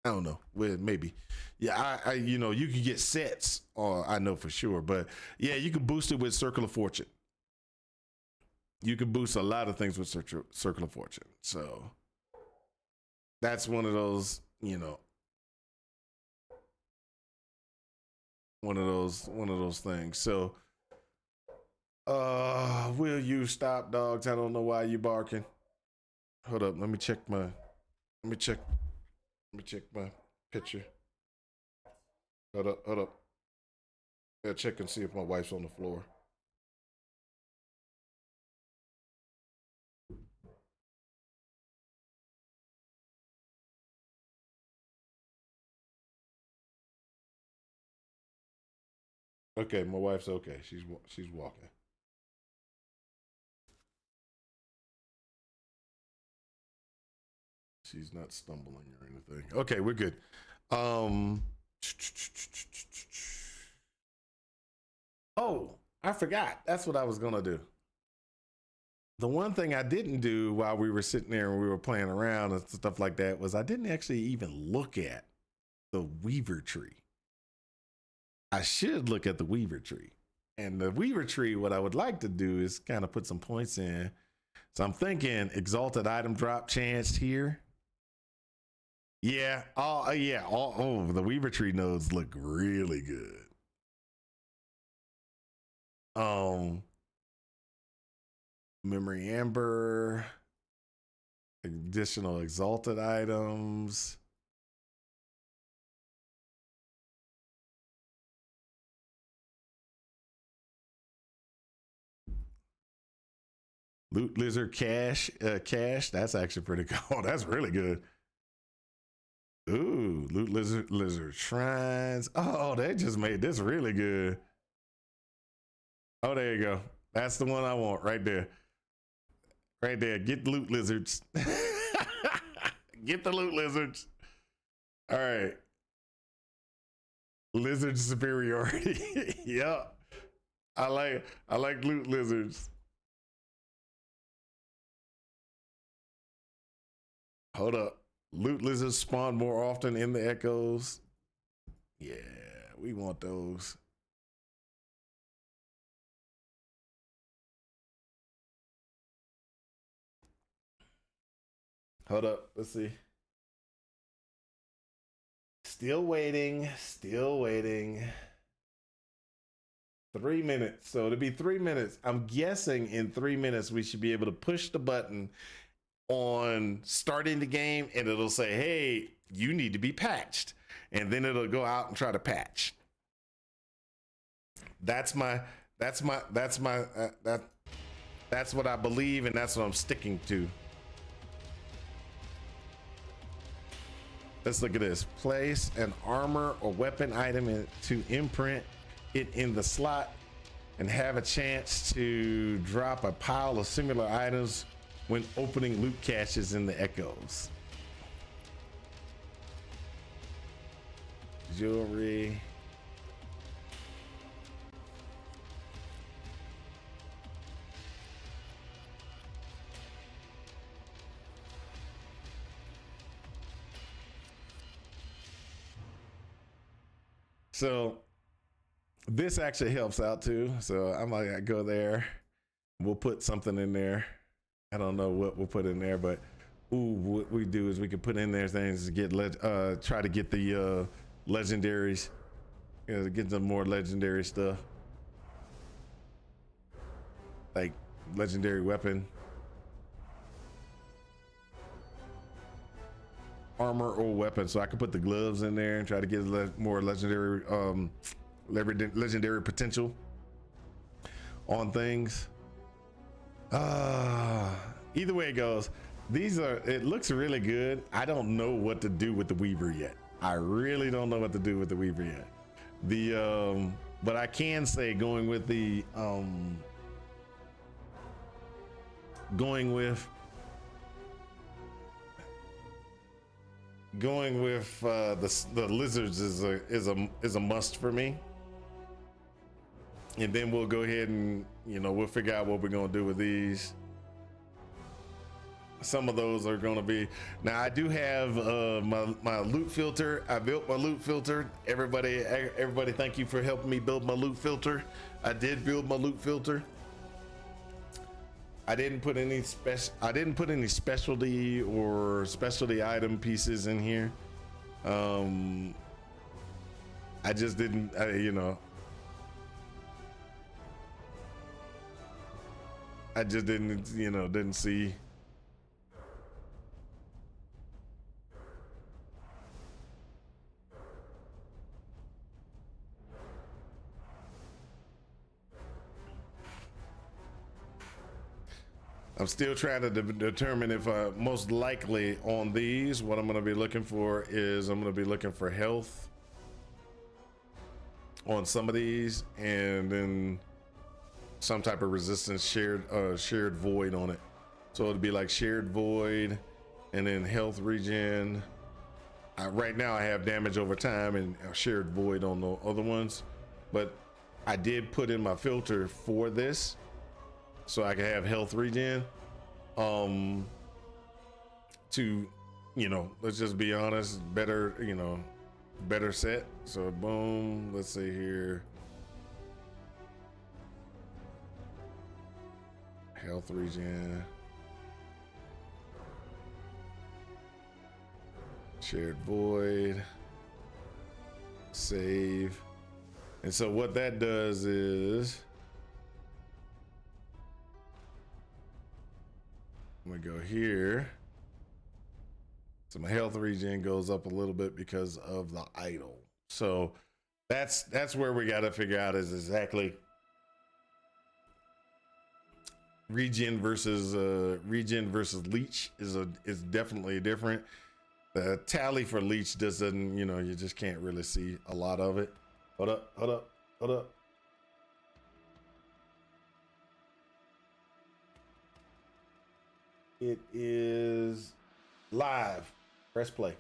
I don't know. Well, maybe. Yeah, I you can get sets, I know for sure, but yeah, you can boost it with Circle of Fortune. You can boost a lot of things with Circle of Fortune. So that's one of those, one of those things. So will you stop, dogs? I don't know why you barking. Hold up, let me check my picture. Hold up. Gotta check and see if my wife's on the floor. Okay, my wife's okay. She's walking. She's not stumbling or anything. Okay, we're good. Oh, I forgot. That's what I was gonna do. The one thing I didn't do while we were sitting there and we were playing around and stuff like that was I didn't actually even look at the Weaver tree. I should look at the Weaver tree. And the Weaver tree, what I would like to do is kind of put some points in. So I'm thinking exalted item drop chance here. Yeah. The Weaver tree nodes look really good. Memory Amber, additional exalted items. Loot Lizard cash, that's actually pretty cool. That's really good. Ooh, Loot Lizard shrines. Oh, they just made this really good. Oh, there you go. That's the one I want right there. Right there. Get loot lizards. Get the loot lizards. All right. Lizard superiority. Yep. I like loot lizards. Hold up. Loot lizards spawn more often in the echoes. Yeah, we want those. Hold up. Let's see. Still waiting. Still waiting. 3 minutes. So it'll be 3 minutes. I'm guessing in 3 minutes we should be able to push the button on starting the game and it'll say, hey, you need to be patched. And then it'll go out and try to patch. That's what I believe, and that's what I'm sticking to. Let's look at this. Place an armor or weapon item to imprint it in the slot and have a chance to drop a pile of similar items when opening loot caches in the echoes. Jewelry. So this actually helps out too. So I'm like, go there. We'll put something in there. I don't know what we'll put in there, but what we do is we can put in there things to get try to get the legendaries, get some more legendary stuff, like legendary weapon, armor or weapon. So I can put the gloves in there and try to get more legendary legendary potential on things. Either way it goes, it looks really good. I don't know what to do with the Weaver yet. I really don't know what to do with the Weaver yet. But I can say going with the the lizards is a must for me. And then we'll go ahead and we'll figure out what we're gonna do with these. Some of those are gonna be, now I do have my loot filter. I built my loot filter. Everybody thank you for helping me build my loot filter. I did build my loot filter. I didn't put any specialty or specialty item pieces in here. I just didn't I just didn't see. I'm still trying to determine if most likely on these, what I'm going to be looking for is I'm going to be looking for health on some of these, and then some type of resistance shared void on it. So it'd be like shared void and then health regen. Right now I have damage over time and shared void on the other ones, but I did put in my filter for this so I can have health regen. To let's just be honest, better set. So boom, let's see here. Health regen, shared void, save. And so what that does is, I'm gonna go here. So my health regen goes up a little bit because of the idol. So that's where we got to figure out is exactly regen versus leech is definitely different. The tally for leech doesn't, you just can't really see a lot of it. Hold up. It is live. Press play.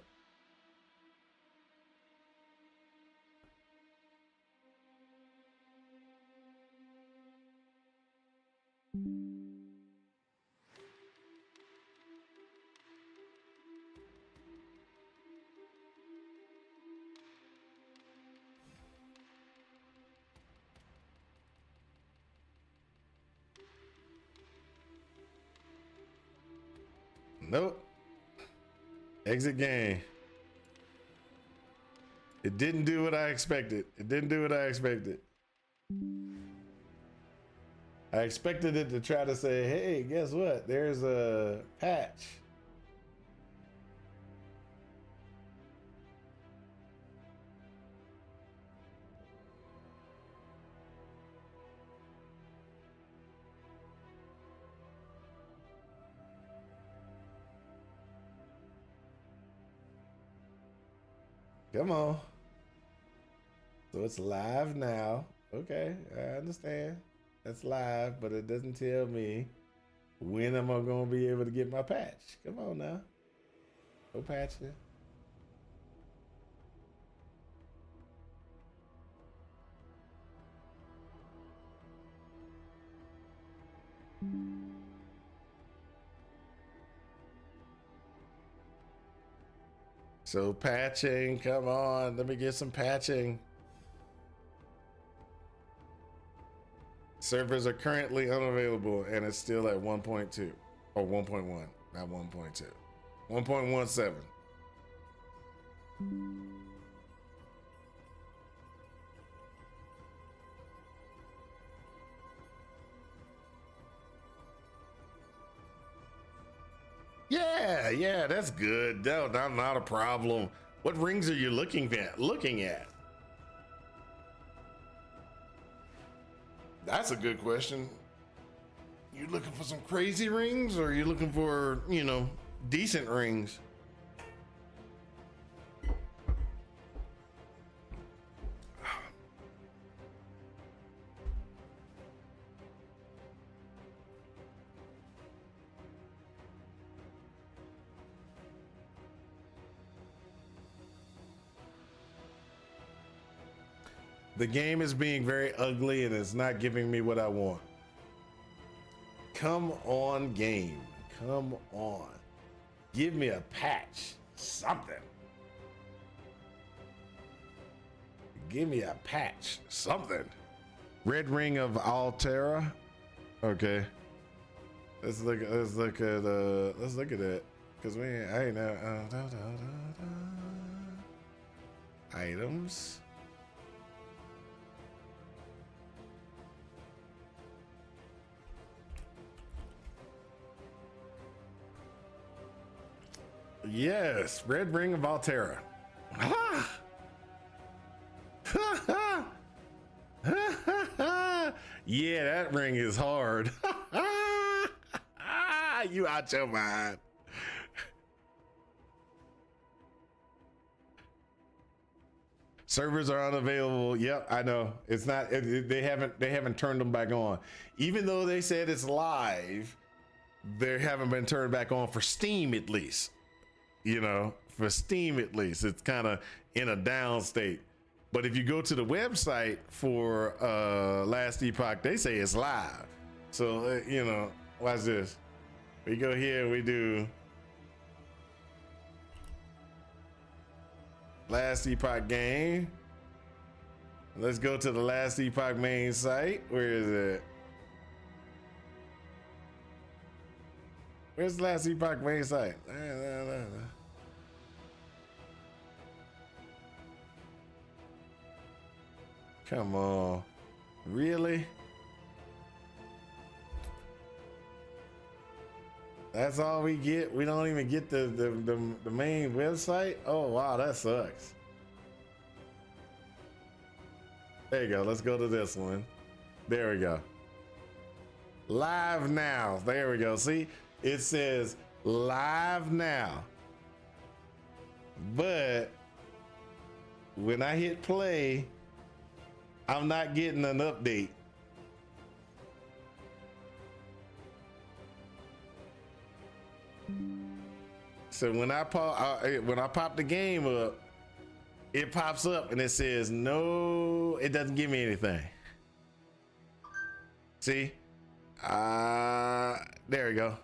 Nope. Exit game. It didn't do what I expected. It didn't do what I expected. I expected it to try to say, hey, guess what? There's a patch. Come on. So it's live now. Okay, I understand. That's live, but it doesn't tell me when am I gonna be able to get my patch. Come on now. Go patching. So patching, come on, let me get some patching. Servers are currently unavailable and it's still at 1.2 or 1.1, not 1.2. 1.17. Yeah, that's good. No, not a problem. What rings are you looking at? That's a good question. You looking for some crazy rings, or are you looking for, decent rings? The game is being very ugly and it's not giving me what I want. Come on, game. Come on. Give me a patch. Something. Give me a patch. Something. Red Ring of Altera. Okay. Let's look at that. Cause I ain't know. Items. Yes, Red Ring of Altera. Ah! Yeah, that ring is hard. You out your mind. Servers are unavailable. Yep, I know. It's not. They haven't turned them back on, even though they said it's live. They haven't been turned back on for Steam, at least. For Steam at least, it's kind of in a down state. But if you go to the website for Last Epoch, they say it's live. So, watch this. We go here, we do Last Epoch game. Let's go to the Last Epoch main site. Where is it? Where's the Last Epoch main site? Come on. Really? That's all we get? We don't even get the main website? Oh, wow, that sucks. There you go. Let's go to this one. There we go. Live now. There we go. See, it says live now. But when I hit play, I'm not getting an update. So when I pop the game up, it pops up and it says no. It doesn't give me anything. See? There we go.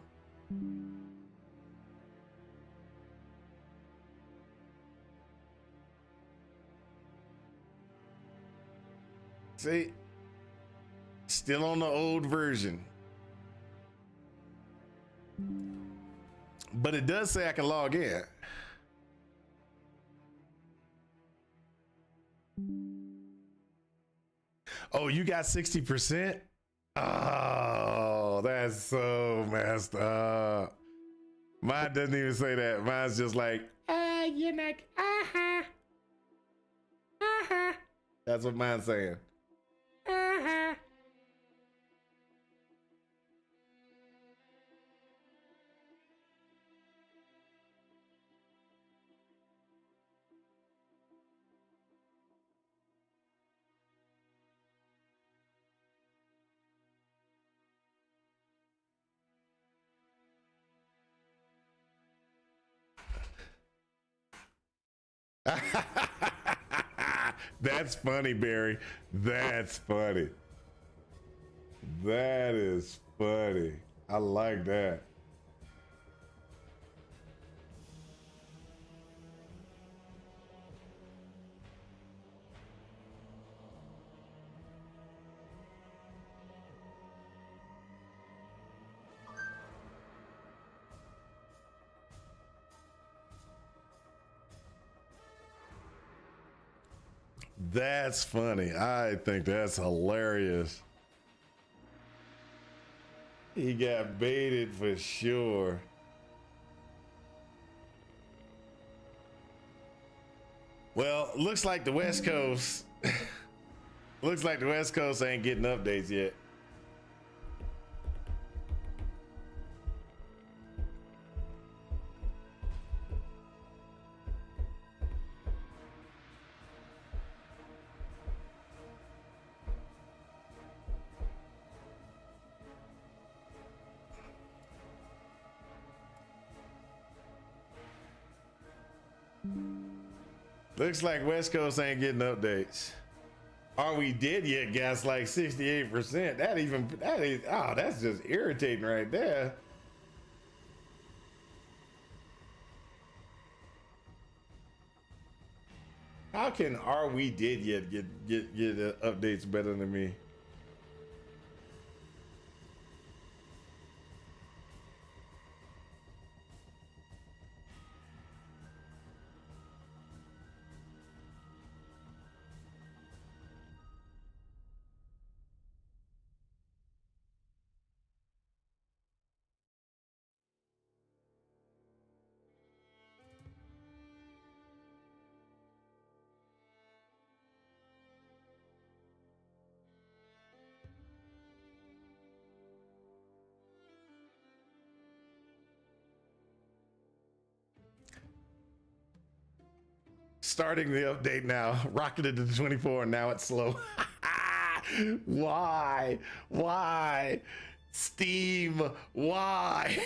See? Still on the old version. But it does say I can log in. Oh, you got 60%? Oh, that's so messed up. Mine doesn't even say that. Mine's just like, you're not, That's what mine's saying. That's funny, Barry. That's funny. That is funny. I like that. That's funny. I think that's hilarious. He got baited for sure. Well, looks like the West Coast looks like the West Coast ain't getting updates yet. Looks like West Coast ain't getting updates. Are we dead yet? Gas like 68%. That is, oh, that's just irritating right there. How can Are We Dead Yet get updates better than me? Starting the update now. Rocketed to 24 and now it's slow. Why? Why? Steam, why?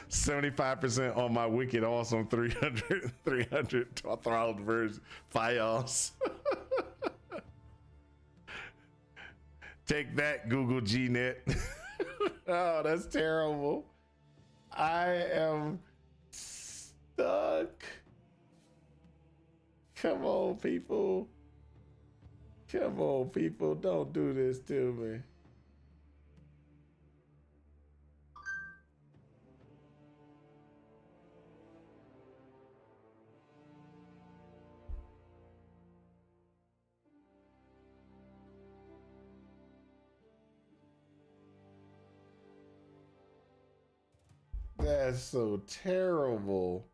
75% on my wicked awesome 300 throttled version FiOS. Take that, Google GNet. Oh, that's terrible. I am stuck. Come on, people. Come on, people. Don't do this to me. That's so terrible.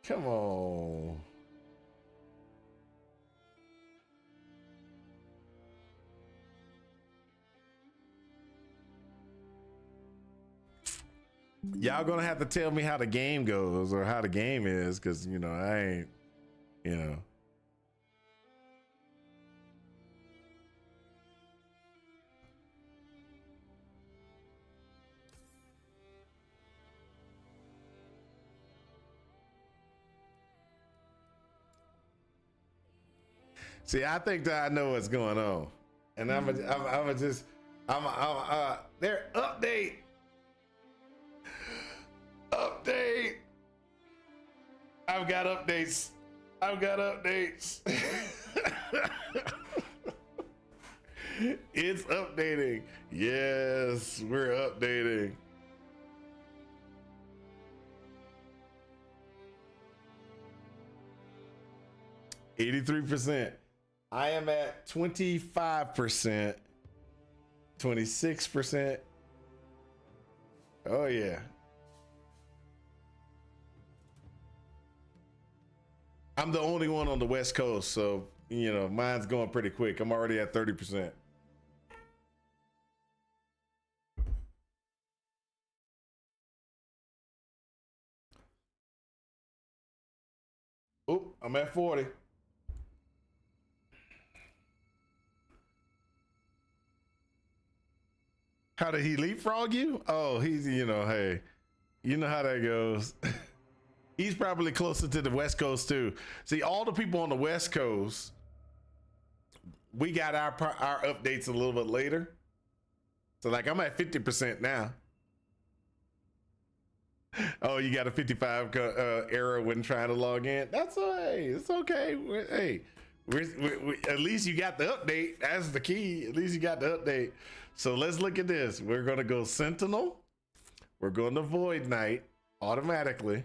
Come on. Y'all gonna have to tell me how the game goes or how the game is, because you know I ain't, you know. See, I think that I know what's going on, and I'm there. Update. I've got updates. It's updating. Yes, we're updating. 83%. I am at 25%, 26%. Oh yeah. I'm the only one on the West Coast, so you know mine's going pretty quick. I'm already at 30%. Oh, I'm at 40. How did he leapfrog you? Oh, he's, you know, hey, you know how that goes. He's probably closer to the West Coast too. See, all the people on the West Coast, we got our updates a little bit later. So like I'm at 50% now. Oh, you got a 55 error when trying to log in. That's hey, it's okay. We at least you got the update. That's the key. At least you got the update. So let's look at this. We're gonna go Sentinel. We're going to Void Knight automatically.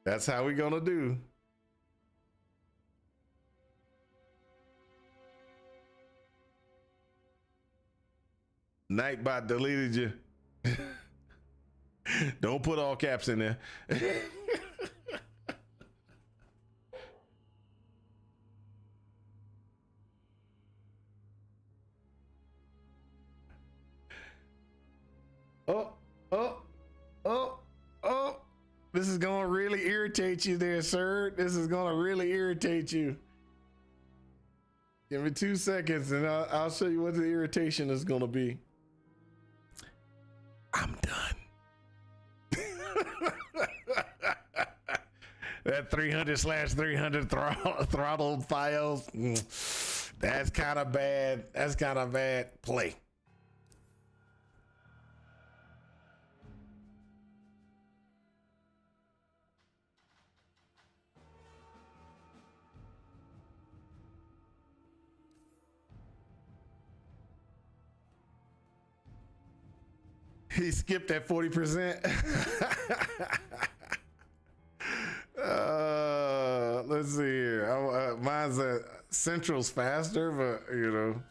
That's how we're gonna do. Nightbot deleted you. Don't put all caps in there. Oh, oh, oh, oh. This is gonna really irritate you there, sir. This is gonna really irritate you. Give me 2 seconds and I'll show you what the irritation is gonna be. I'm done. That 300/300 throttled files. That's kind of bad. That's kind of bad play. He skipped at 40%. Let's see here. Mine's Central's faster, but you know,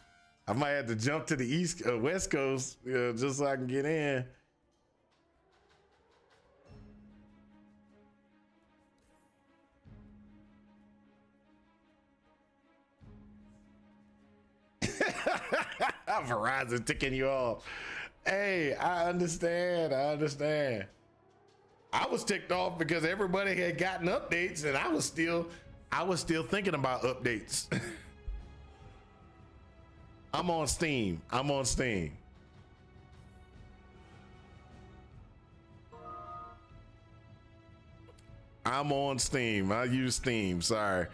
I might have to jump to the West Coast, just so I can get in. Verizon ticking you off. Hey, I understand. I was ticked off because everybody had gotten updates and I was still thinking about updates. I'm on Steam. I use Steam. Sorry.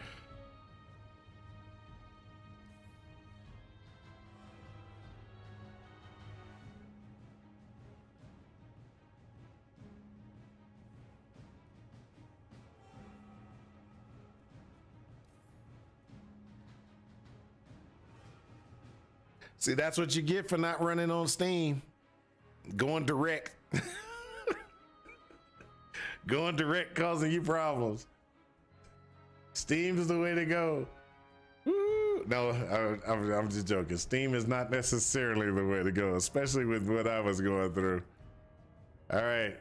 See, that's what you get for not running on Steam. Going direct. Going direct causing you problems. Steam is the way to go. Woo. No, I'm just joking. Steam is not necessarily the way to go, especially with what I was going through. All right.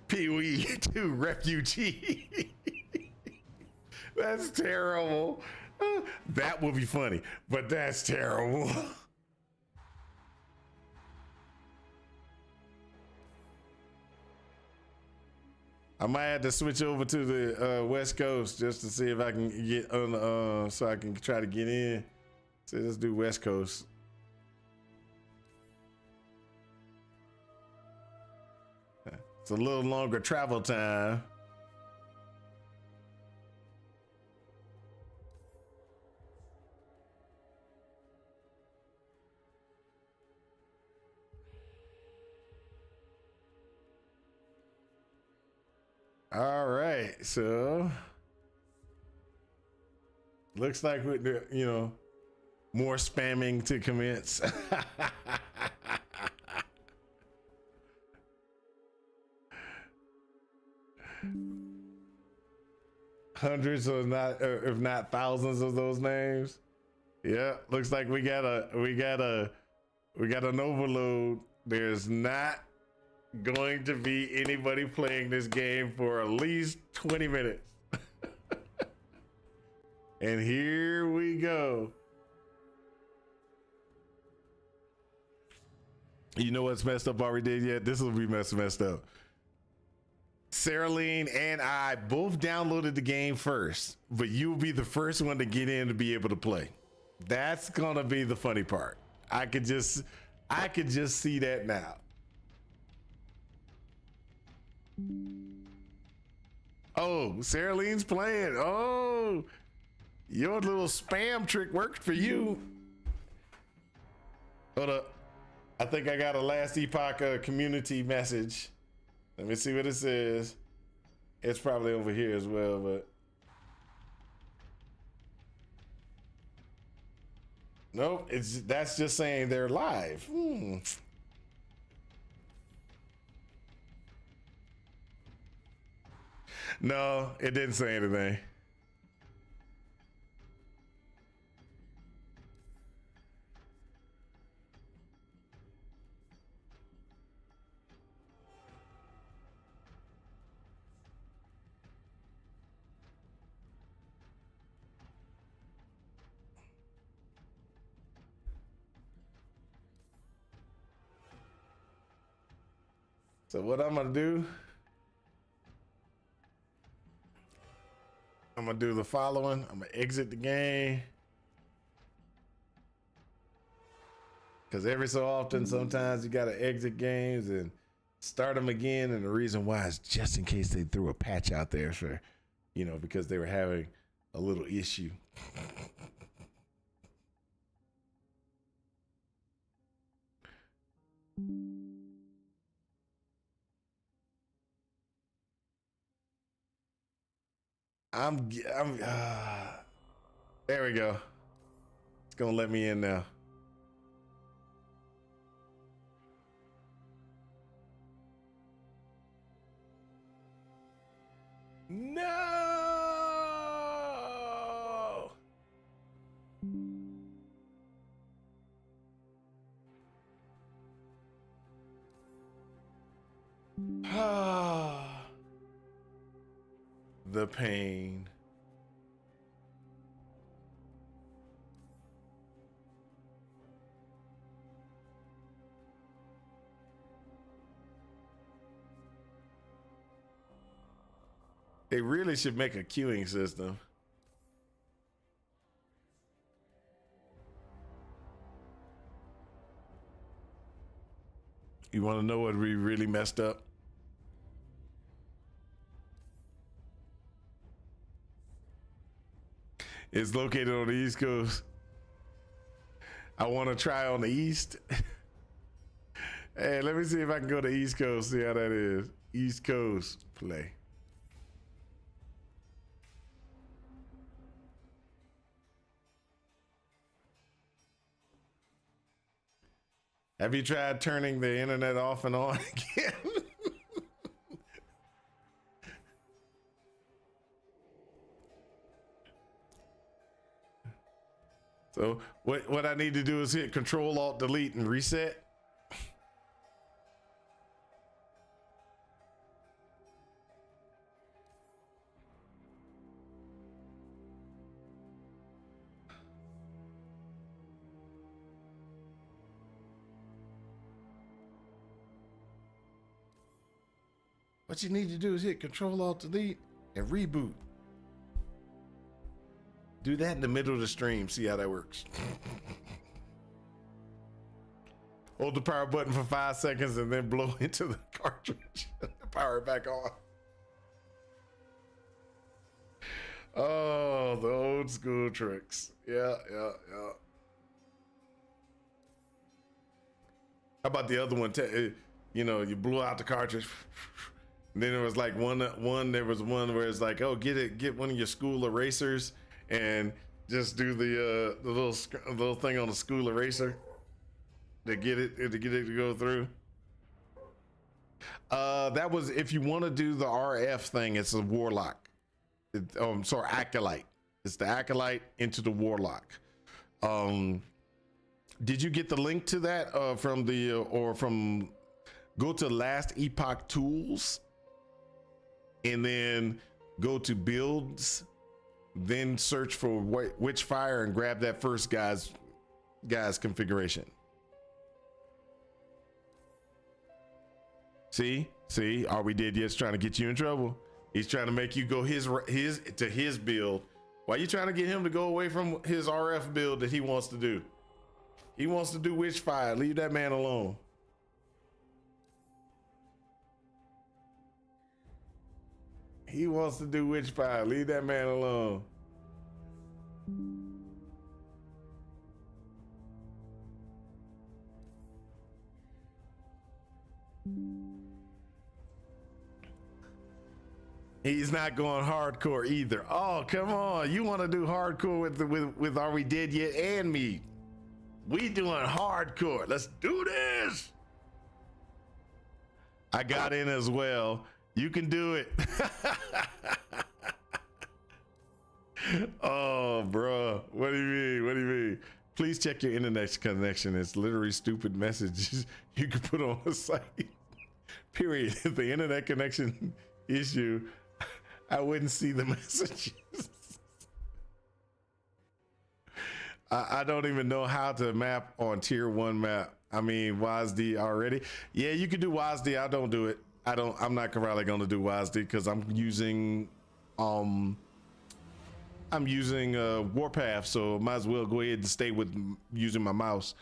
Pee-wee to refugee. That's terrible. That would be funny, but that's terrible. I might have to switch over to the West Coast just to see if I can get on, so I can try to get in. So let's do West Coast. It's a little longer travel time. All right, so looks like with the, you know, More spamming to commence. Hundreds of not, if not thousands of those names. Yeah, looks like we got an overload. There's not going to be anybody playing this game for at least 20 minutes. And here we go. You know what's messed up already yet? This will be messed up. Saraline and I both downloaded the game first, but you'll be the first one to get in to be able to play. That's gonna be the funny part. I could just see that now. Oh, Saraline's playing. Oh, your little spam trick worked for you. Hold up. I think I got a last Epoch community message. Let me see what it says. It's probably over here as well, but nope, that's just saying they're live. No, it didn't say anything. So what I'm gonna do, I'm gonna do the following. I'm gonna exit the game. Because every so often, sometimes you gotta exit games and start them again. And the reason why is just in case they threw a patch out there for, because they were having a little issue. There we go. It's gonna let me in now. No! The pain. They really should make a queuing system. You want to know what we really messed up? It's located on the East Coast. I want to try on the East. Hey, let me see if I can go to East Coast, see how that is. East Coast play. Have you tried turning the internet off and on again? So what I need to do is hit Control Alt Delete and reset. What you need to do is hit Control Alt Delete and reboot. Do that in the middle of the stream. See how that works. Hold the power button for 5 seconds and then blow into the cartridge. Power it back on. Oh, the old school tricks. Yeah. How about the other one? You blew out the cartridge. And then there was one. There was one where it's like, oh, get one of your school erasers and Just do the little thing on the school eraser to get it to go through. That was if you want to do the RF thing. It's a warlock. I'm sorry, acolyte. It's the acolyte into the warlock. Did you get the link to that from the or from? Go to last Epoch tools, and then go to builds. Then search for Witchfire and grab that first guy's configuration. See, all we did is trying to get you in trouble. He's trying to make you go his build. Why are you trying to get him to go away from his RF build that he wants to do? He wants to do Witchfire. Leave that man alone. He wants to do Witchfire. Leave that man alone. He's not going hardcore either. Oh, come on. You want to do hardcore with Are We Dead Yet and me. We doing hardcore. Let's do this. I got in as well. You can do it. Oh, bro. What do you mean? Please check your internet connection. It's literally stupid messages you can put on the site. Period. If the internet connection issue, I wouldn't see the messages. I don't even know how to map on tier 1 map. I mean, WASD already. Yeah, you can do WASD. I don't do it. I'm not probably gonna do WASD because I'm using Warpath, so might as well go ahead and stay with using my mouse.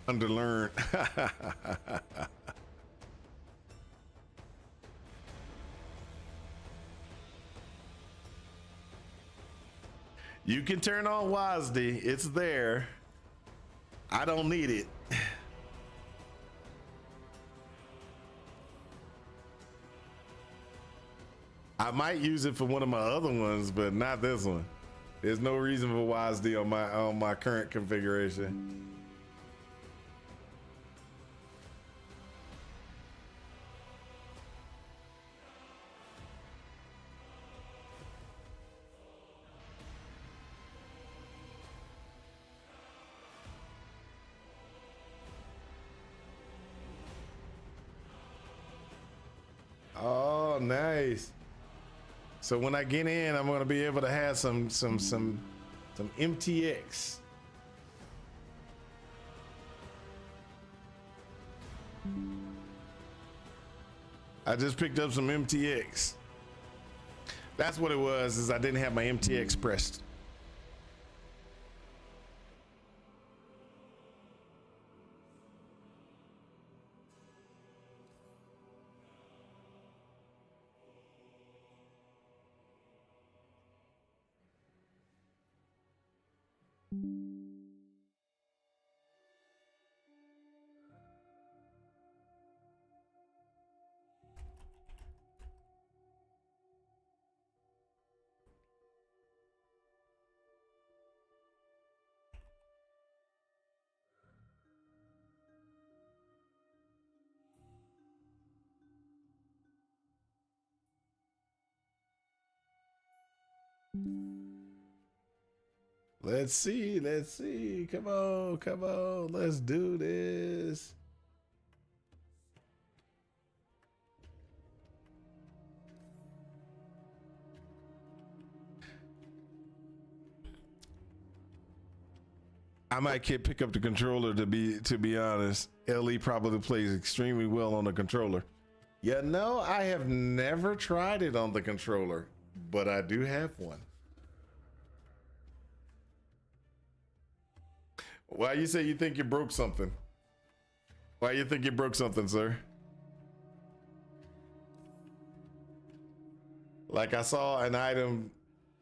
Underlearn. You can turn on WASD. It's there. I don't need it. I might use it for one of my other ones, but not this one. There's no reason for WASD on my current configuration. Oh, nice. So when I get in, I'm gonna be able to have some MTX. I just picked up some MTX. That's what it was, is I didn't have my MTX pressed. Let's see. Come on. Let's do this. I might pick up the controller to be honest. LE probably plays extremely well on the controller. You know, I have never tried it on the controller, but I do have one. Why you say you think you broke something? Why you think you broke something, sir? Like I saw an item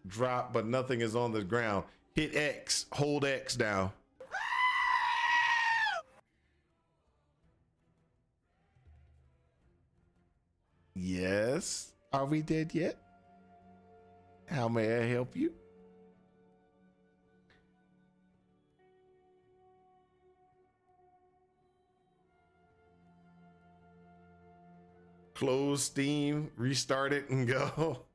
drop, but nothing is on the ground. Hit X, hold X down. Yes. Are we dead yet? How may I help you? Close Steam, restart it, and go. All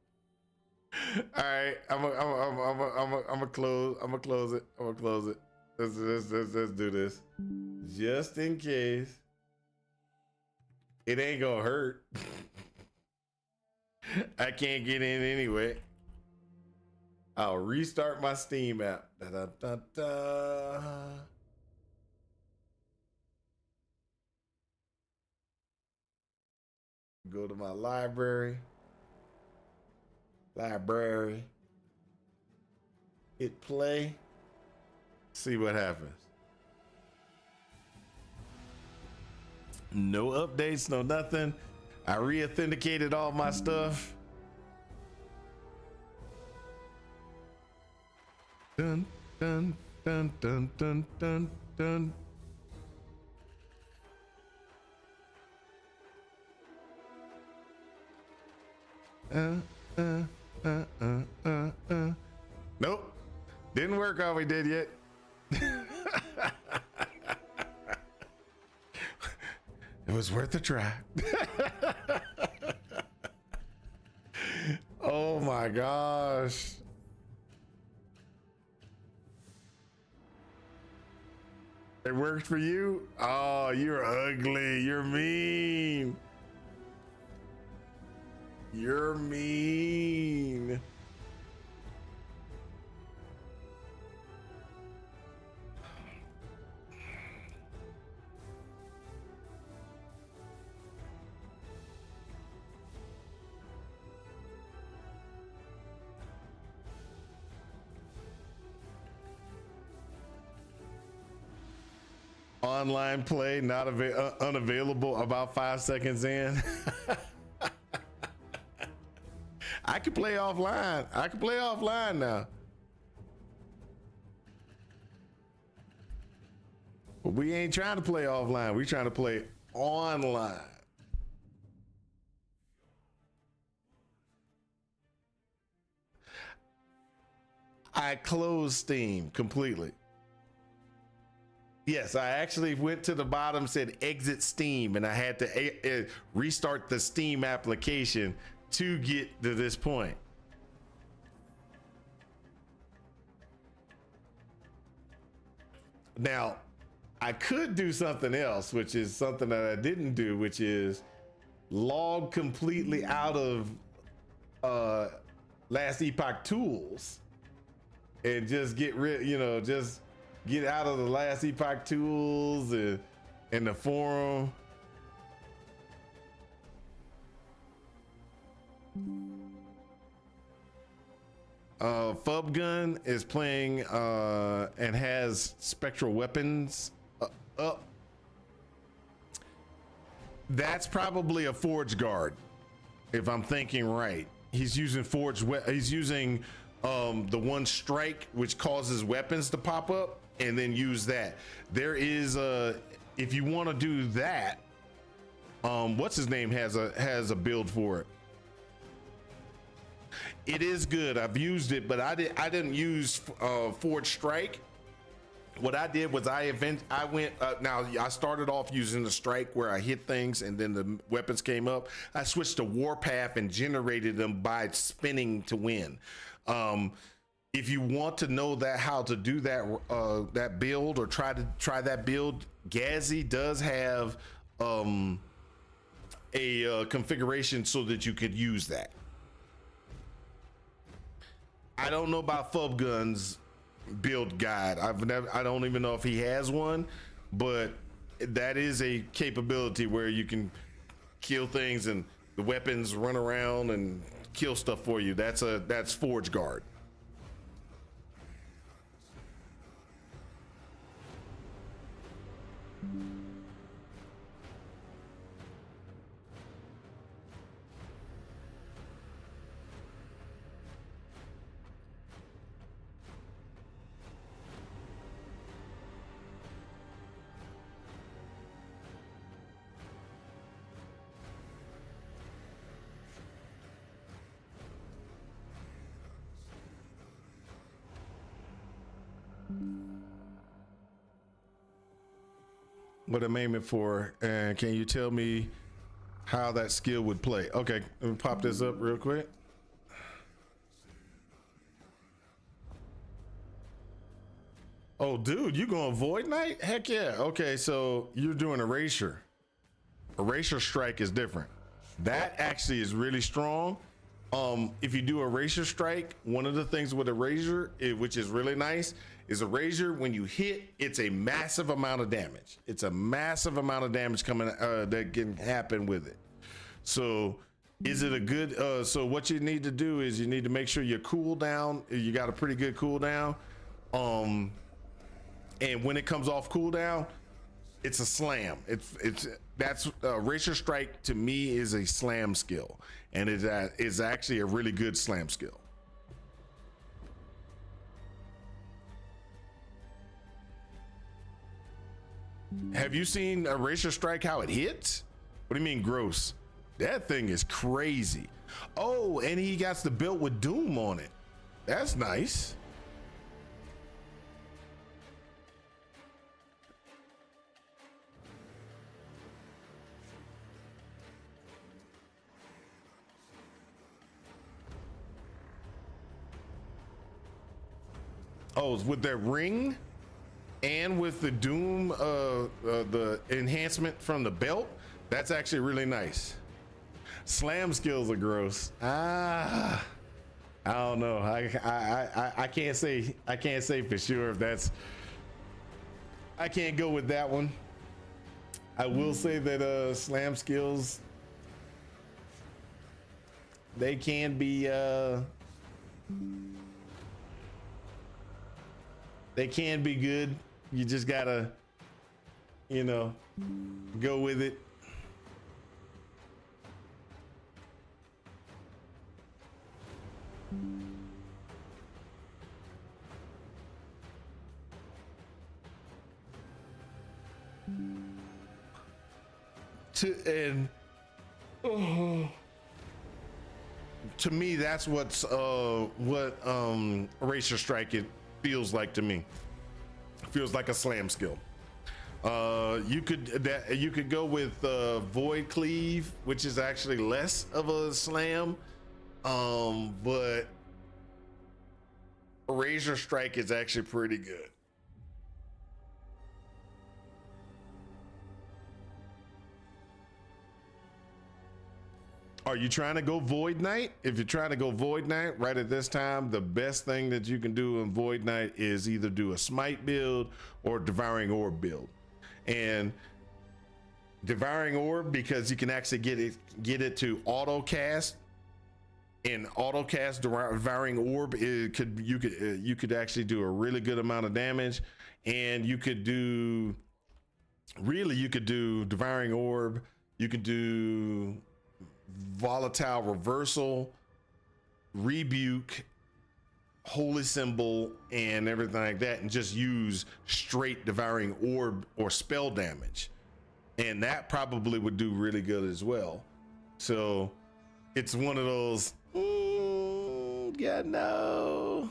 right, I'm gonna close it. I'm gonna close it. Let's do this, just in case. It ain't gonna hurt. I can't get in anyway. I'll restart my Steam app. Da, da, da, da. Go to my library. Hit play. See what happens. No updates, no nothing. I re-authenticated all my stuff. Dun, dun, dun, dun, dun, dun, dun. Nope. Didn't work all we did yet. It was worth a try. Oh my gosh. It worked for you? Oh, you're ugly. You're mean. You're mean. Online play not unavailable about 5 seconds in. I can play offline. I can play offline now. But we ain't trying to play offline. We trying to play online. I closed Steam completely. Yes, I actually went to the bottom, said exit Steam, and I had to restart the Steam application to get to this point. Now, I could do something else, which is something that I didn't do, which is log completely out of Last Epoch tools and just get rid, just get out of the Last Epoch tools and the forum. Fubgun is playing and has spectral weapons up. That's probably a Forge Guard, if I'm thinking right. He's using he's using the one strike, which causes weapons to pop up, and then use that. There is if you want to do that, what's his name has a build for it. It is good. I've used it, but I didn't use Forge Strike. What I did was I started off using the strike where I hit things and then the weapons came up. I switched to Warpath and generated them by spinning to win. If you want to know how to do that build or try that build, Gazzy does have a configuration so that you could use that. I don't know about Fubgun's build guide. I don't even know if he has one, but that is a capability where you can kill things and the weapons run around and kill stuff for you. That's Forge Guard. what I'm aiming for, and can you tell me how that skill would play? Okay, let me pop this up real quick. Oh, dude, you going Void Knight? Heck yeah. Okay, so you're doing Erasure. Erasure Strike is different. That actually is really strong. If you do Erasure Strike, one of the things with Erasure, which is really nice, is Erasure, when you hit, it's a massive amount of damage. It's a massive amount of damage coming that can happen with it. So is it a good, so what you need to do is you need to make sure your cooldown, you got a pretty good cooldown. And when it comes off cooldown, it's a slam. That's Erasure Strike to me is a slam skill, and it is actually a really good slam skill. Have you seen Erasure Strike how it hits? What do you mean gross? That thing is crazy. Oh, and he got the belt with Doom on it. That's nice. Oh, it's with that ring and with the Doom, the enhancement from the belt. That's actually really nice. Slam skills are gross. I don't know. I can't say for sure if that's. I can't go with that one. I will say that slam skills, they can be good. You just gotta, go with it. To me, that's what Erasure Strike it feels like to me. It feels like a slam skill. You could go with Void Cleave, which is actually less of a slam, but Erasure Strike is actually pretty good. Are you trying to go Void Knight? If you're trying to go Void Knight right at this time, the best thing that you can do in Void Knight is either do a Smite build or Devouring Orb build. And Devouring Orb, because you can actually get it to auto cast, and auto cast Devouring Orb, you could actually do a really good amount of damage, and you could do Devouring Orb, you could do Volatile Reversal, Rebuke, Holy Symbol, and everything like that, and just use straight Devouring Orb or spell damage, and that probably would do really good as well. So it's one of those, yeah, no.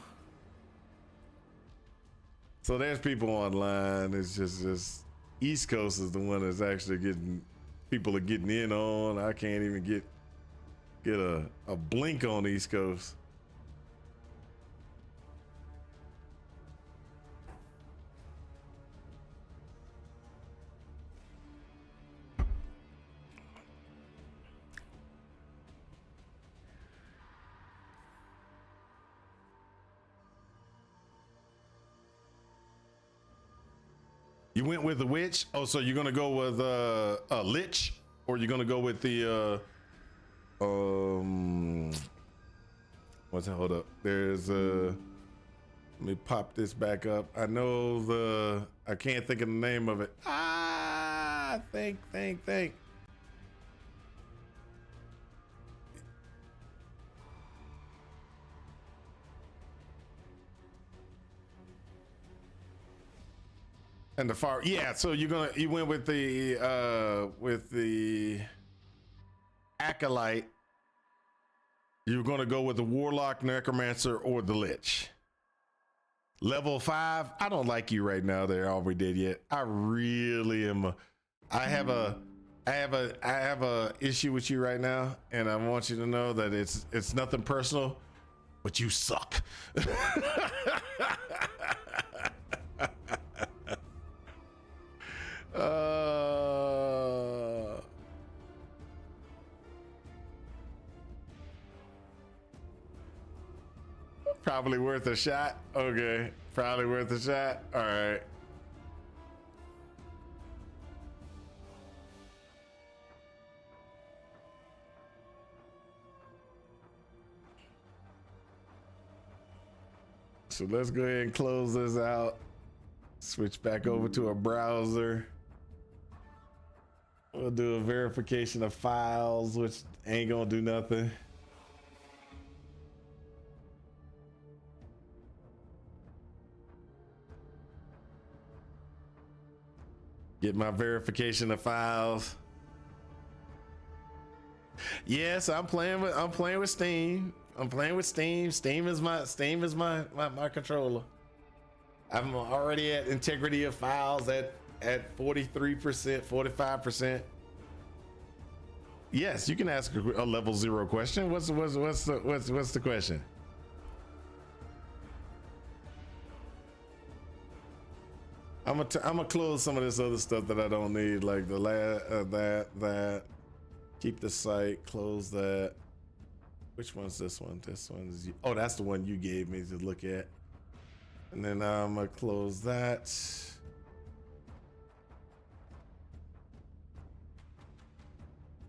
So there's people online. It's just East Coast is the one that's actually people are getting in on. I can't even get a blink on East Coast. You went with the witch. Oh, so you're gonna go with a lich, or you're gonna go with the what's that? Hold up. There's let me pop this back up. I know I can't think of the name of it. Think. And the far, yeah. So you went with the acolyte. You're gonna go with the warlock, necromancer, or the lich. Level 5, I don't like you right now there, all we did yet. I really am. I have a issue with you right now, and I want you to know that it's nothing personal, but you suck. Probably worth a shot. Okay, probably worth a shot. All right. So let's go ahead and close this out. Switch back over to a browser. We'll do a verification of files, which ain't gonna do nothing. Get my verification of files. Yes, I'm playing with Steam. I'm playing with Steam. Steam is my controller. I'm already at integrity of files at 43%, 45%. Yes, you can ask a level 0 question. What's the question? I'm gonna close some of this other stuff that I don't need, like the that. Keep the site, close that. Which one's this one? This one's, oh, that's the one you gave me to look at. And then I'm gonna close that.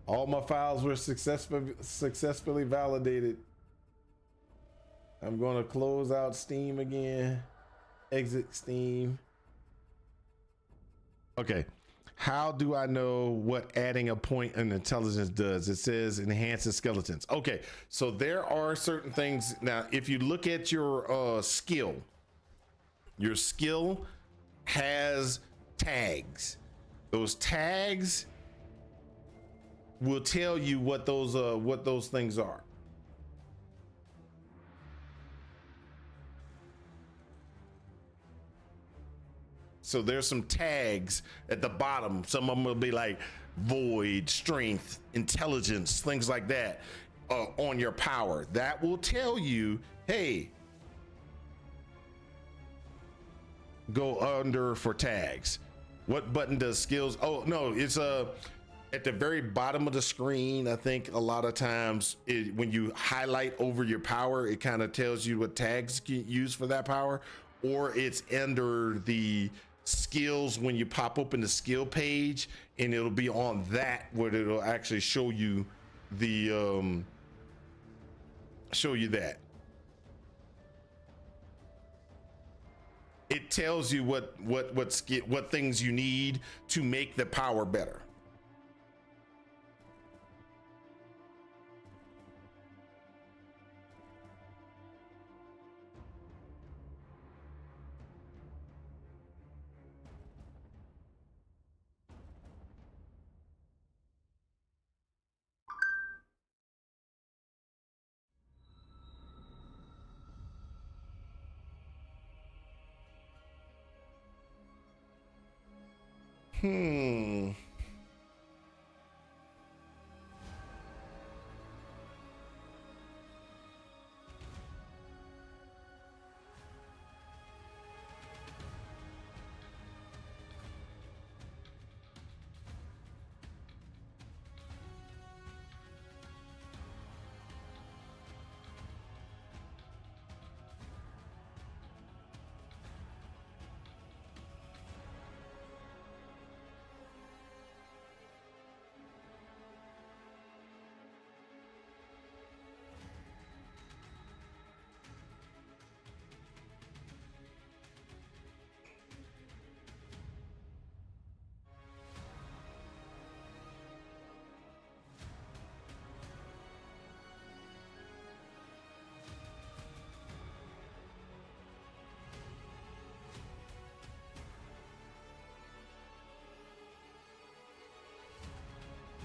All my files were successfully validated. I'm gonna close out Steam again. Exit Steam. Okay. How do I know what adding a point in intelligence does? It says enhances skeletons. Okay, so there are certain things. Now, if you look at your skill has tags. Those tags will tell you what those things are. So there's some tags at the bottom. Some of them will be like void, strength, intelligence, things like that on your power. That will tell you, hey, go under for tags. What button does skills? Oh no, it's at the very bottom of the screen. I think a lot of times when you highlight over your power, it kind of tells you what tags you can use for that power, or it's under the skills when you pop open the skill page, and it'll be on that where it'll actually show you the that. It tells you what things you need to make the power better.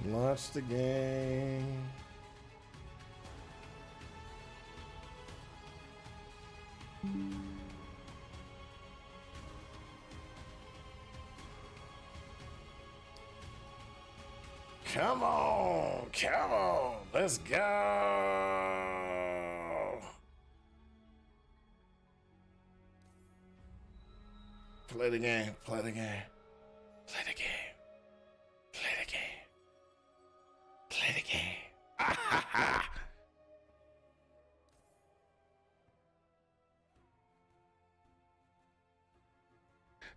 Launch the game. Come on, come on, let's go. Play the game, play the game, play the game, play the game, play the game.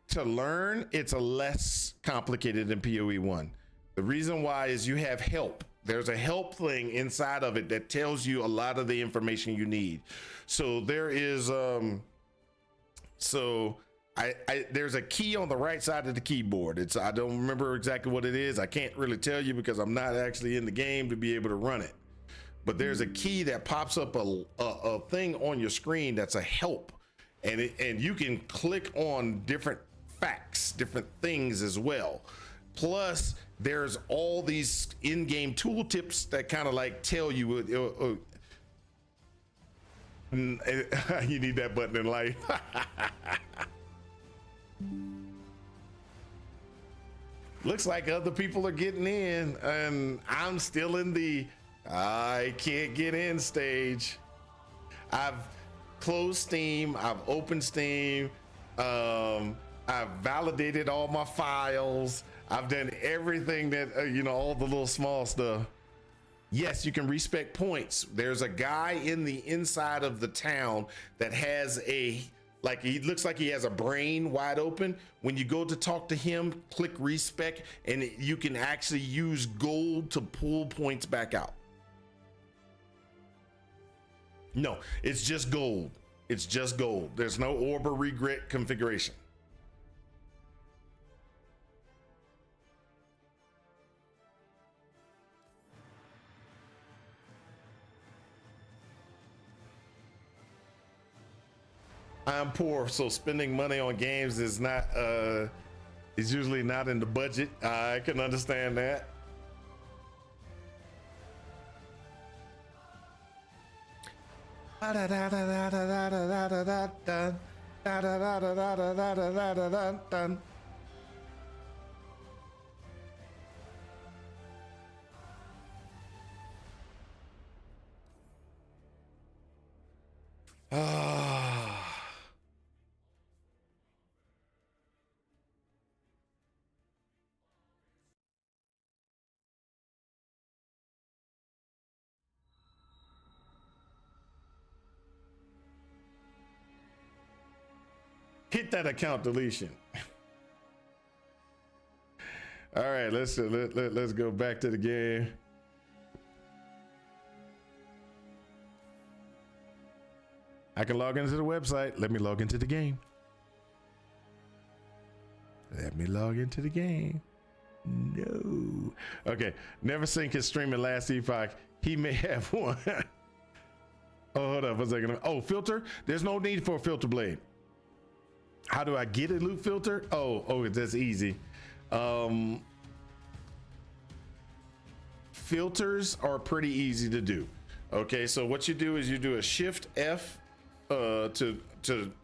To learn, it's a less complicated than PoE 1. The reason why is you have help. There's a help thing inside of it that tells you a lot of the information you need. So there is there's a key on the right side of the keyboard. I don't remember exactly what it is. I can't really tell you because I'm not actually in the game to be able to run it. But there's a key that pops up a thing on your screen that's a help, and you can click on different facts, different things as well. Plus, there's all these in-game tooltips that kind of like tell you you need that button in life. Looks like other people are getting in, and I'm still in the I can't get in stage. I've closed Steam, I've opened Steam, I've validated all my files, I've done everything that all the little small stuff. Yes, you can respec points. There's a guy in the inside of the town that has he looks like he has a brain wide open. When you go to talk to him, click respec, and you can actually use gold to pull points back out. No, it's just gold. It's just gold. There's no orb or regret configuration. I'm poor, so spending money on games is not is usually not in the budget. I can understand that. Hit that account deletion. All right, let's go back to the game. I can log into the website. Let me log into the game. Let me log into the game. No. Okay. Never sync his stream in last Epoch. He may have one. Oh, hold up a second. Oh, filter. There's no need for a filter blade. How do I get a loot filter? Oh, that's easy. Filters are pretty easy to do. Okay, so what you do is you do a Shift F to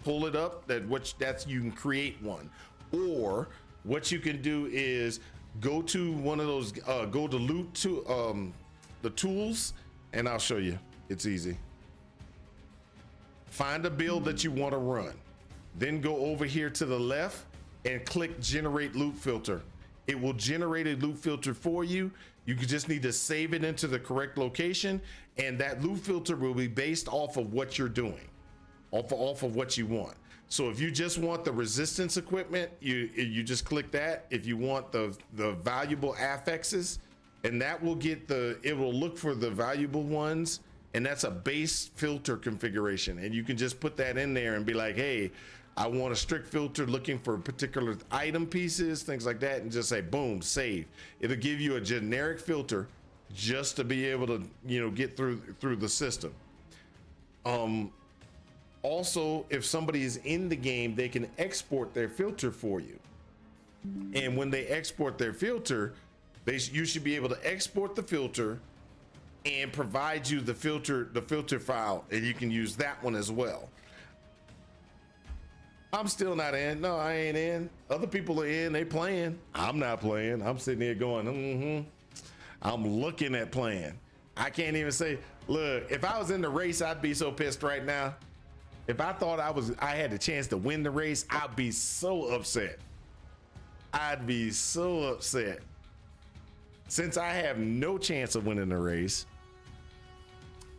pull it up. That's you can create one. Or what you can do is go to one of those. Go to loot to the tools, and I'll show you. It's easy. Find a build that you want to run. Then go over here to the left and click generate loot filter. It will generate a loot filter for you. You just need to save it into the correct location, and that loot filter will be based off of what you're doing, off of what you want. So if you just want the resistance equipment, you just click that. If you want the valuable affixes, and that will it will look for the valuable ones, and that's a base filter configuration. And you can just put that in there and be like, hey, I want a strict filter looking for particular item pieces, things like that, and just say, boom, save. It'll give you a generic filter just to be able to, get through the system. Also, if somebody is in the game, they can export their filter for you. And when they export their filter, you should be able to export the filter and provide you the filter file, and you can use that one as well. I'm still not in. No, I ain't in. Other people are in. They playing. I'm not playing. I'm sitting here going, I'm looking at playing. I can't even say, look, if I was in the race, I'd be so pissed right now. If I thought I had the chance to win the race, I'd be so upset. I'd be so upset. Since I have no chance of winning the race,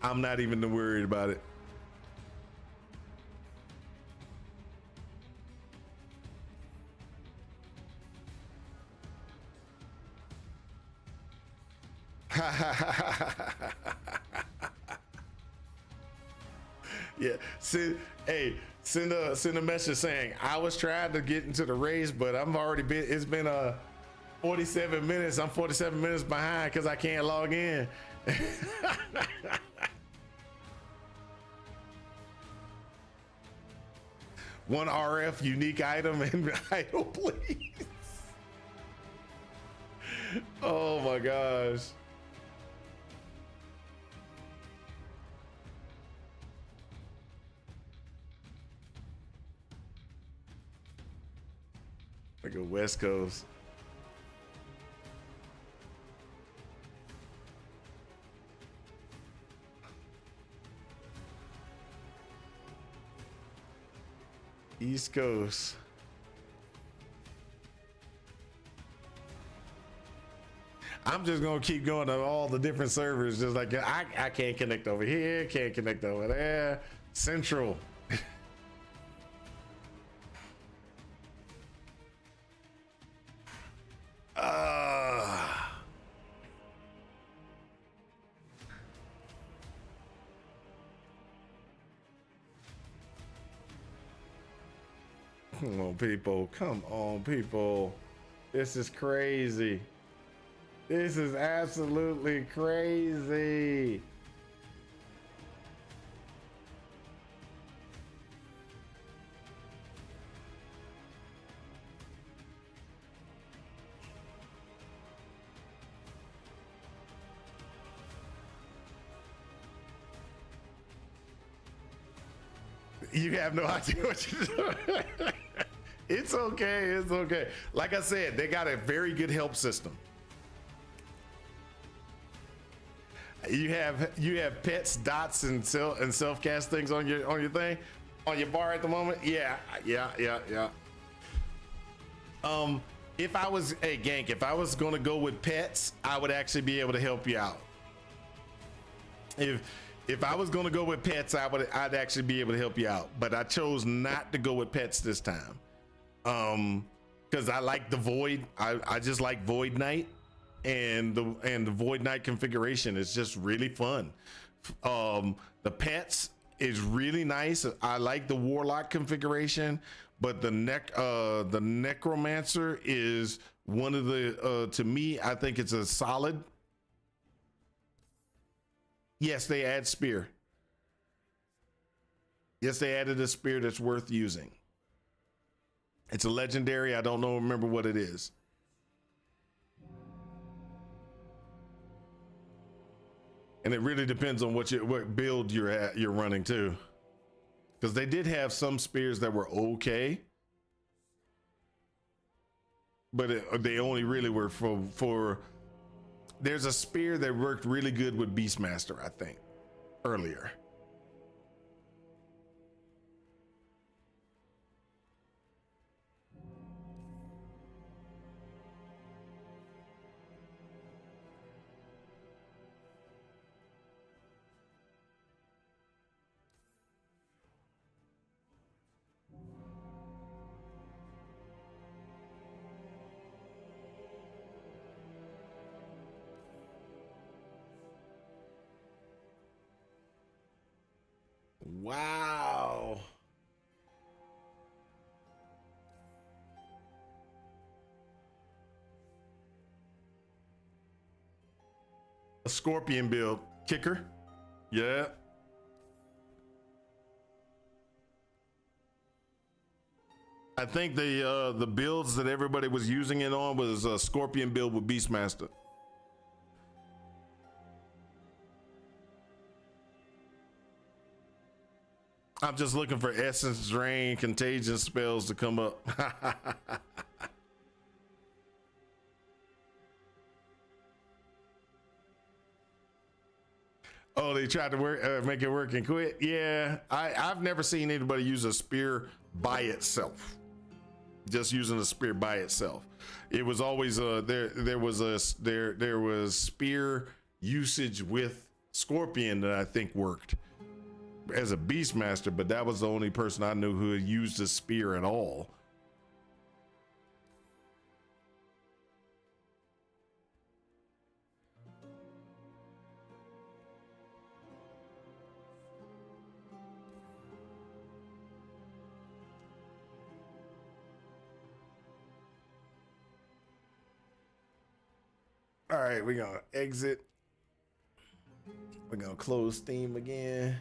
I'm not even worried about it. Yeah, send a message saying I was trying to get into the race, but it's been 47 minutes. I'm 47 minutes behind because I can't log in. One RF unique item and idle, please. Oh my gosh. Like a West Coast. East Coast. I'm just gonna keep going to all the different servers. Just like I can't connect over here, can't connect over there. Central. Come on, people. Come on, people. This is crazy. This is absolutely crazy. You have no idea what you're doing. It's okay. It's okay. Like I said, they got a very good help system. You have pets, dots, and self cast things on your thing, on your bar at the moment. Yeah. If I was a gank, if I was gonna go with pets, I would actually be able to help you out. If I was gonna go with pets, I'd actually be able to help you out. But I chose not to go with pets this time. Because I like the Void. I just like Void Knight, and the Void Knight configuration is just really fun. The pets is really nice. I like the Warlock configuration, but the Necromancer is one of the to me, I think it's a solid. Yes, they add spear. Yes, they added a spear that's worth using. It's a legendary. I don't remember what it is. And it really depends on what build you're running too. Because they did have some spears that were okay, but they only really were for. There's a spear that worked really good with Beastmaster, I think, earlier. Wow. A Scorpion build. Kicker. Yeah. I think the builds that everybody was using it on was a Scorpion build with Beastmaster. I'm just looking for Essence Drain Contagion spells to come up. Oh, they tried to work, make it work and quit. Yeah, I've never seen anybody use a spear by itself. Just using a spear by itself. It was always there was spear usage with Scorpion that I think worked as a Beastmaster, but that was the only person I knew who had used a spear at all. All right, we're gonna exit. We're gonna close Steam again.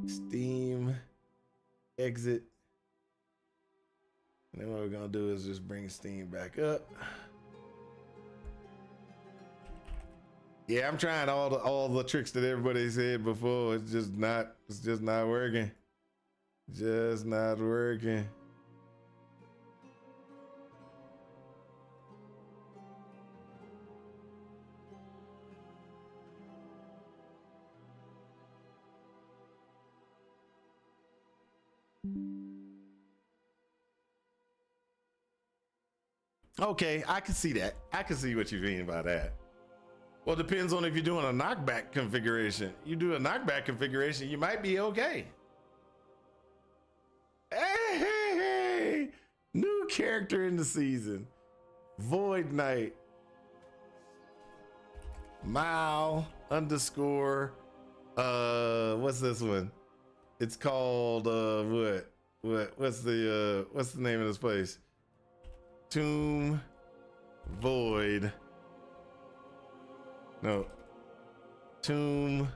Steam, exit. And then what we're gonna do is just bring Steam back up. Yeah, I'm trying all the tricks that everybody said before. It's just not working. Just not working. Okay, I can see that. I can see what you mean by that. Well, it depends on if you're doing a knockback configuration. You do a knockback configuration, you might be okay. Hey, new character in the season. Void Knight. Mal underscore. What's this one? It's called what's the name of this place? Tomb Void. No. Tomb.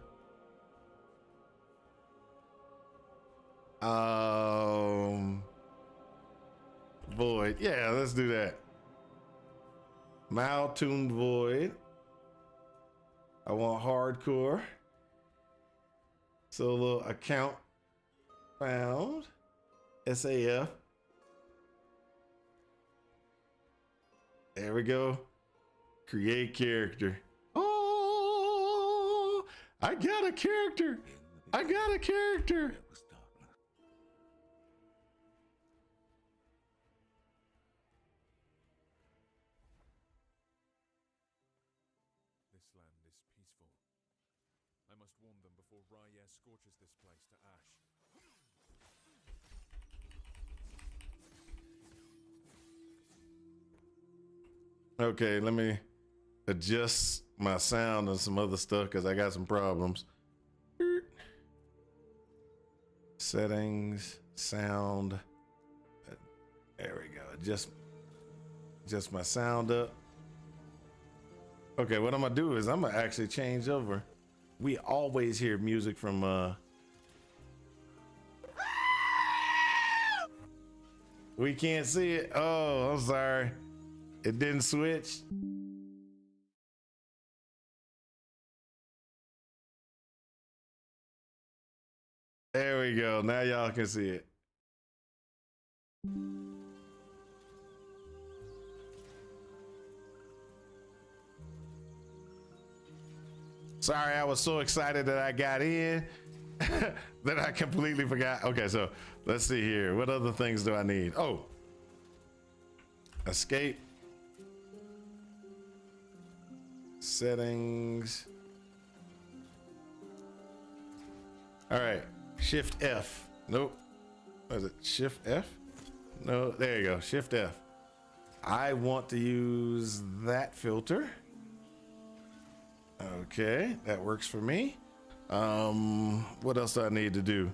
Void. Yeah, let's do that. Mal Tomb Void. I want hardcore. Solo account found. SAF. There we go. Create character. Oh, I got a character. I got a character. This land is peaceful. I must warn them before Raya scorches this place to ash. Okay, let me adjust my sound and some other stuff because I got some problems. Settings, sound. There we go. Adjust my sound up. Okay, what I'm gonna do is I'm gonna actually change over. We always hear music from we can't see it. Oh, I'm sorry. It didn't switch. There we go. Now y'all can see it. Sorry, I was so excited that I got in that I completely forgot. Okay, so let's see here. What other things do I need? Oh, escape. Settings. All right, Shift F. Nope. What is it? Shift F? No, there you go. Shift F. I want to use that filter. Okay, that works for me. What else do I need to do?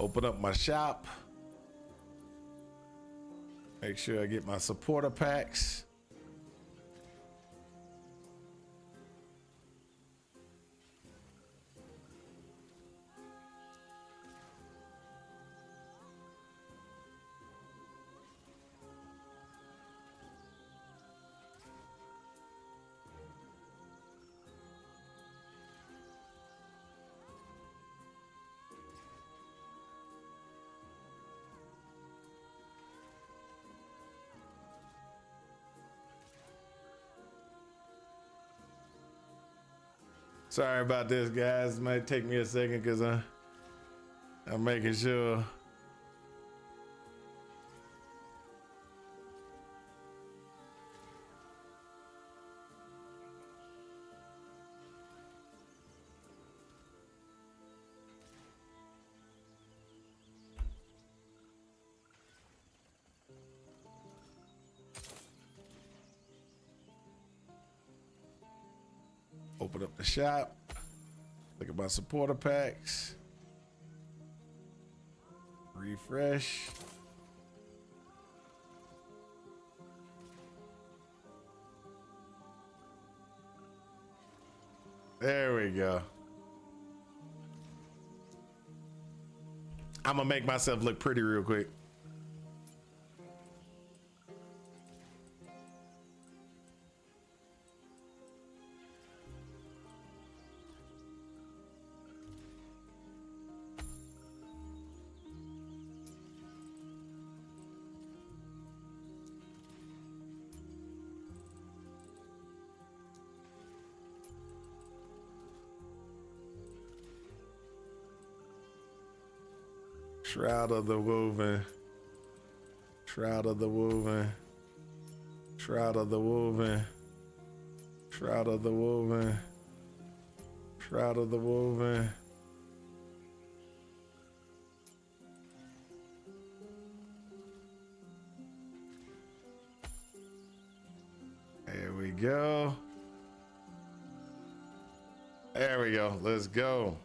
Open up my shop. Make sure I get my supporter packs. Sorry about this, guys. It might take me a second because I'm making sure. Open up the shop. Look at my supporter packs. Refresh. There we go. I'm gonna make myself look pretty real quick. Shroud of the Woven. Shroud of the Woven. Shroud of the Woven. Shroud of the Woven. Shroud of the Woven. There we go. There we go. Let's go.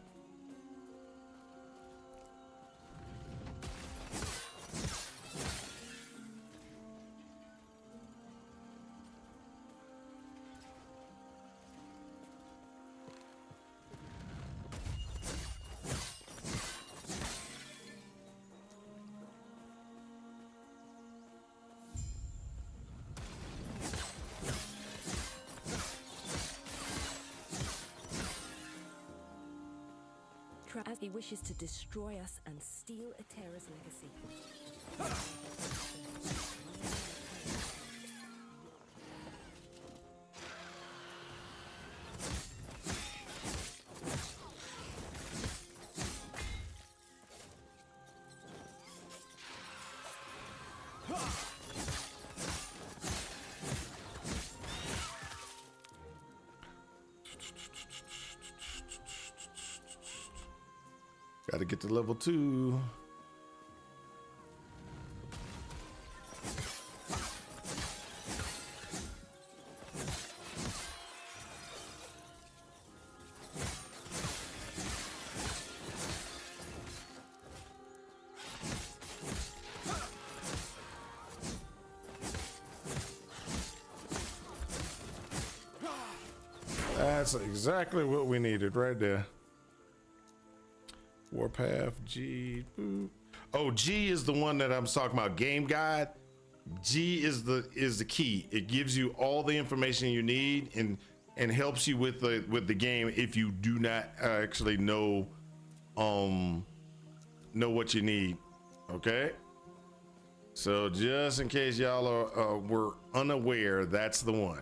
As he wishes to destroy us and steal Atera's legacy. Got to get to level 2. That's exactly what we needed right there. Warpath, G, boop. Oh, G is the one that I'm talking about. Game guide. G is the key. It gives you all the information you need and helps you with the game if you do not actually know what you need. Okay. So just in case y'all were unaware, that's the one.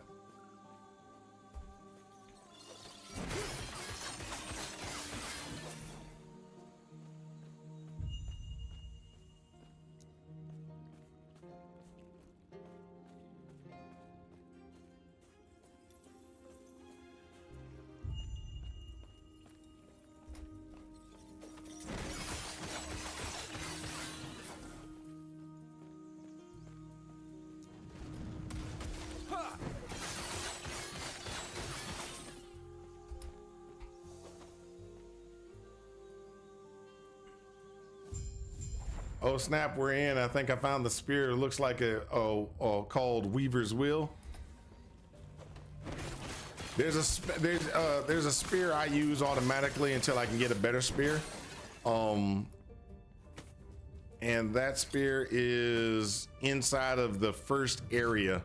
Oh snap, we're in. I think I found the spear. It looks like a called Weaver's Wheel. There's a spear I use automatically until I can get a better spear. And that spear is inside of the first area.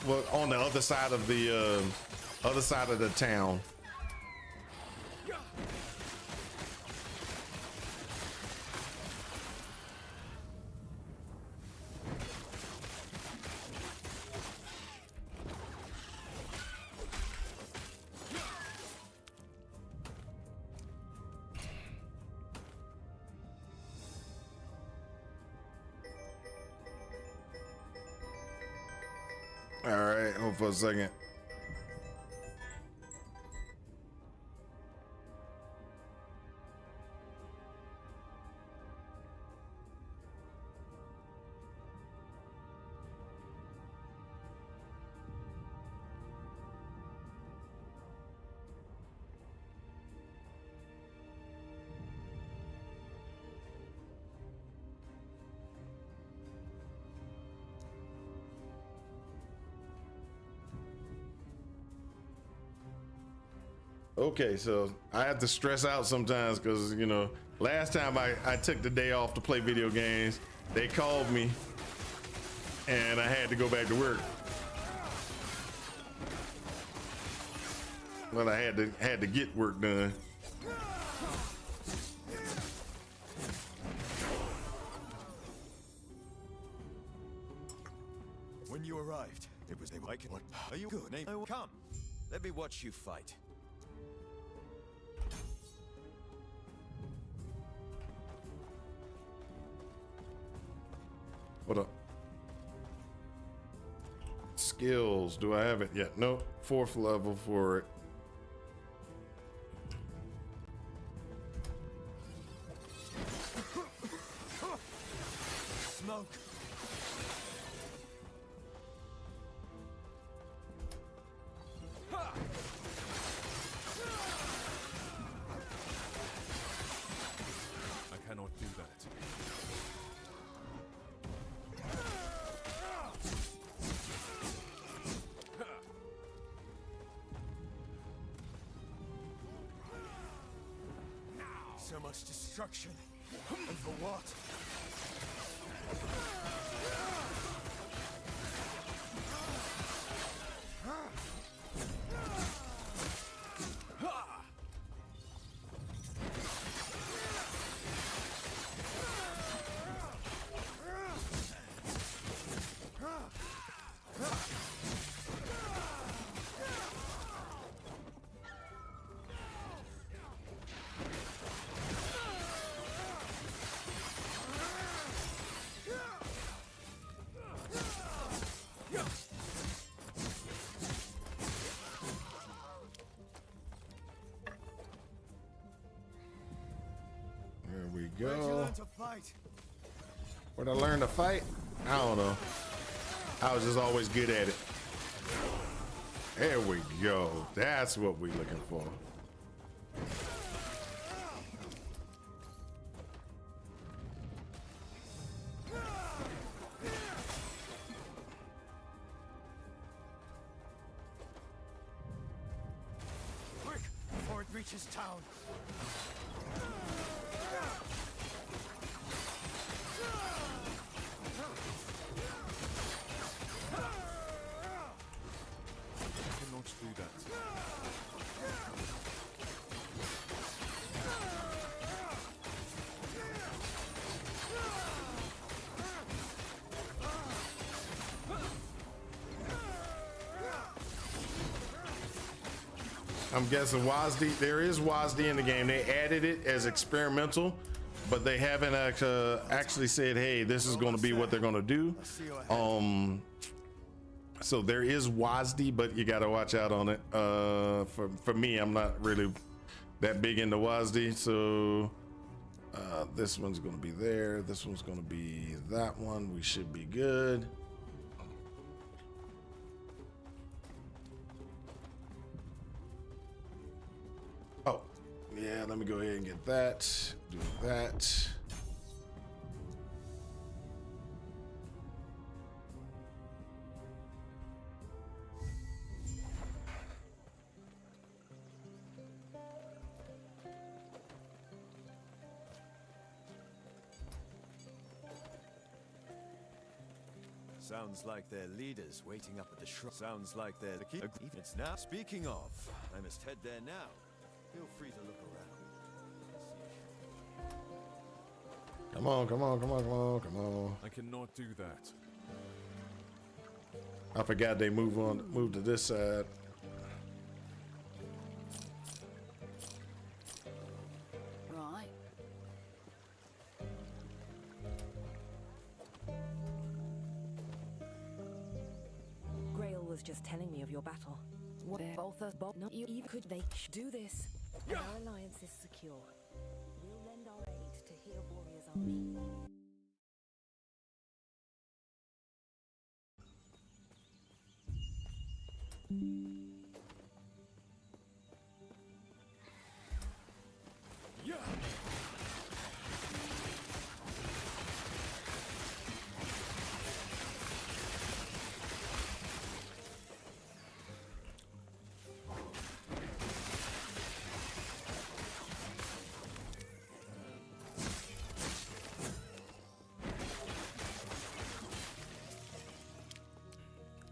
Well, on the other side of the town. All right, hold for a second. Okay, so I have to stress out sometimes because, you know, last time I took the day off to play video games, they called me and I had to go back to work. Well, I had to get work done. When you arrived, it was like, what? Are you good? No, come. Let me watch you fight. Hold up. Skills. Do I have it yet? Nope. 4th level for it. Smoke. I cannot do that. So much destruction. And for what? There we Where'd you go. learn to fight? Where'd I learn to fight? I don't know. I was just always good at it. There we go. That's what we're looking for. Quick, before it reaches town. I cannot do that. I'm guessing WASD. There is WASD in the game. They added it as experimental, but they haven't actually said, "Hey, this is going to be what they're going to do." So there is WASD, but you got to watch out on it. For me, I'm not really that big into WASD, so this one's going to be there. This one's going to be that one. We should be good. Oh, yeah, let me go ahead and get that. Do that. Sounds like their leaders waiting up at the shrine. Sounds like they're the key. It's now. Speaking of, I must head there now. Feel free to look around. Come on, come on, come on, come on, come on. I cannot do that. I forgot they move to this side. Right. Grail was just telling me of your battle. What both us, not you even could they do this. And our alliance is secure. We'll lend our aid to heal Warrior's army.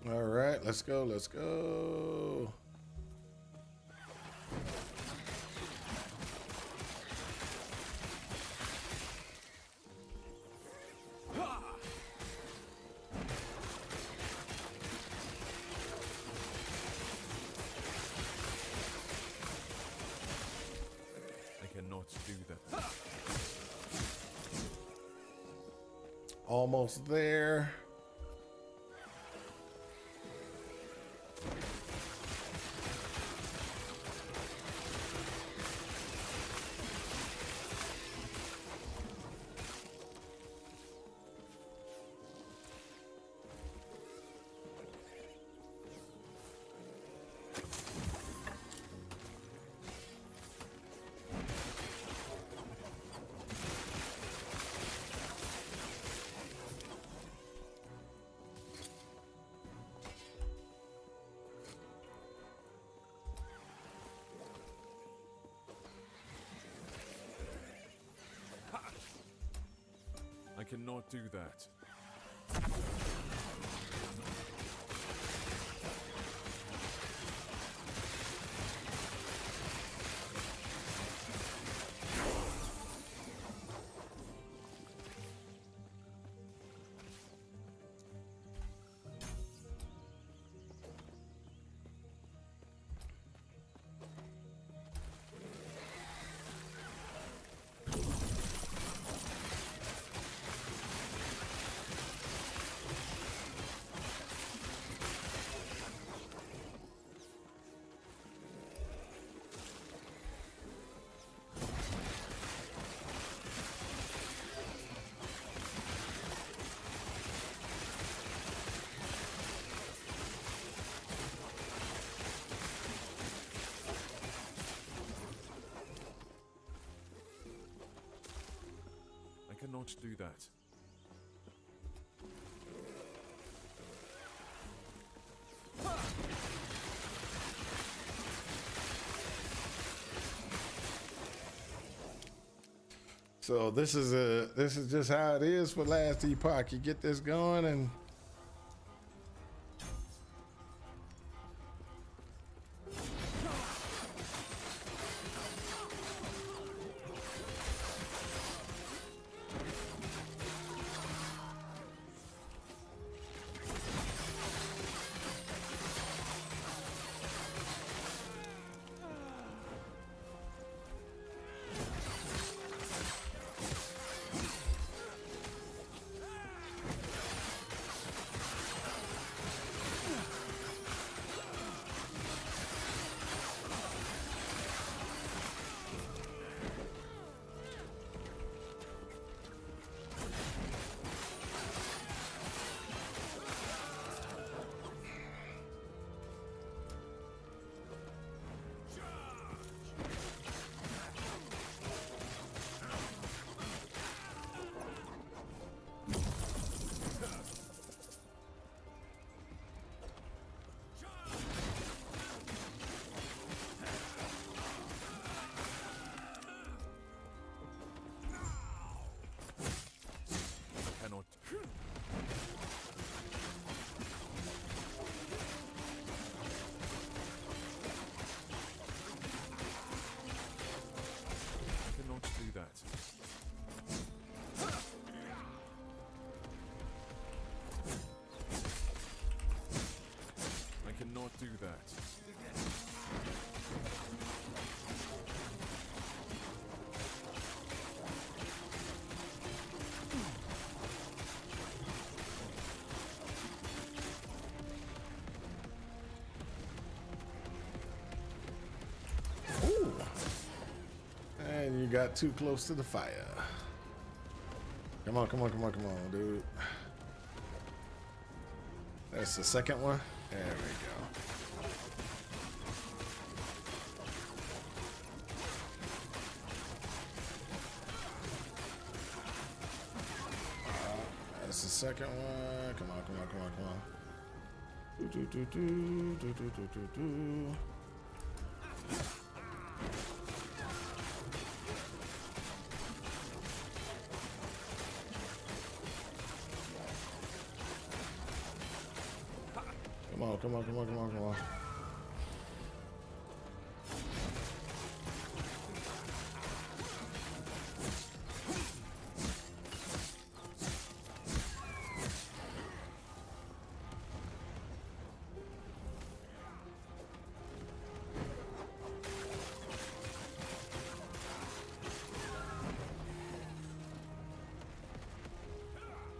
All right, let's go. Let's go. I cannot do that. Almost there. I cannot do that. I cannot do that. So this is just how it is for last Epoch. You get this going and Cannot. I cannot do that. I cannot do that. got too close to the fire. Come on, come on, come on, come on, dude. That's the second one. There we go. That's the second one. Come on, come on, come on, come on. Do, do, do, do, do, do, do, do, do. Come on, come on, come on, come on, come on.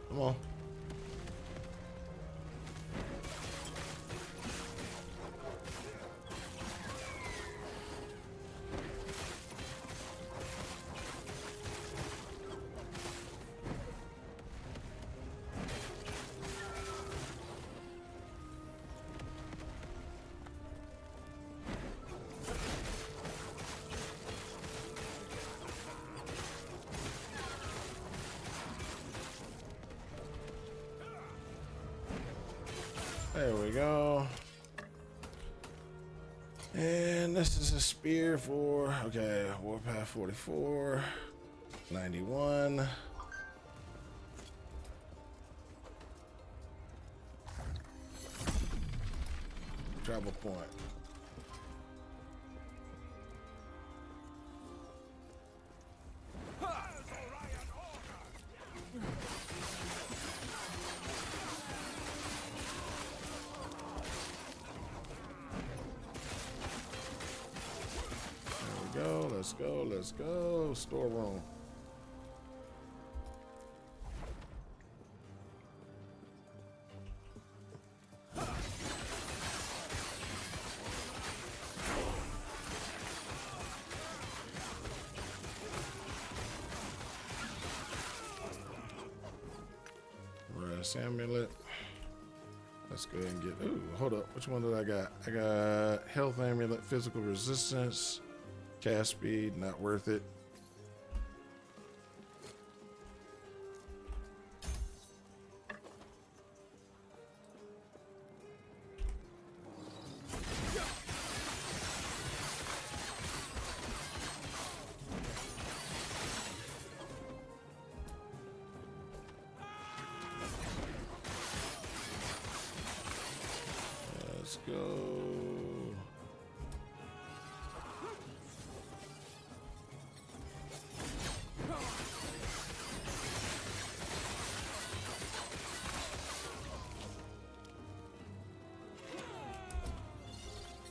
Come on. There we go. And this is a spear for, okay, Warpath 44, 91. Travel point. Let's go, let's go. Storeroom. Brass amulet. Let's go ahead and get, ooh, hold up. Which one did I got? I got health amulet, physical resistance. Cast speed, not worth it. Let's go.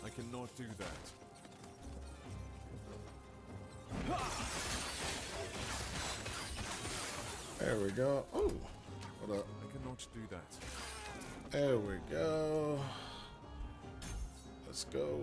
I cannot do that. There we go. Oh, what up? I cannot do that. There we go. Let's go.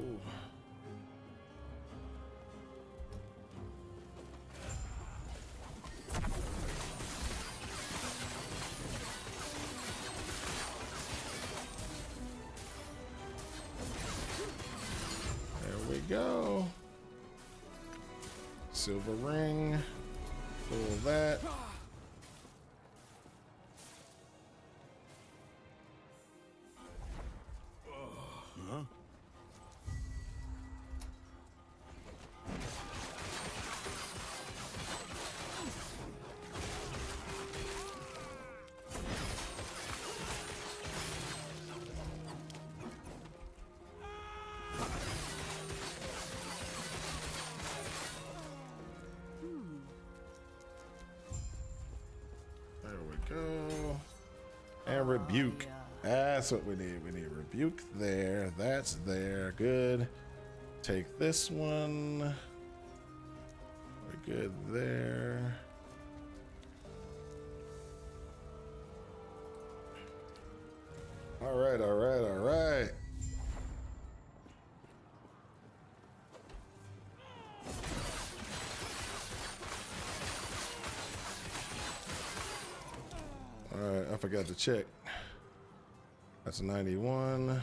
There we go. Silver ring. Pull that. Go. And rebuke. That's what we need. We need rebuke there. That's there. Good. Take this one. We're good there. All right, all right, all right. forgot to check. That's 91.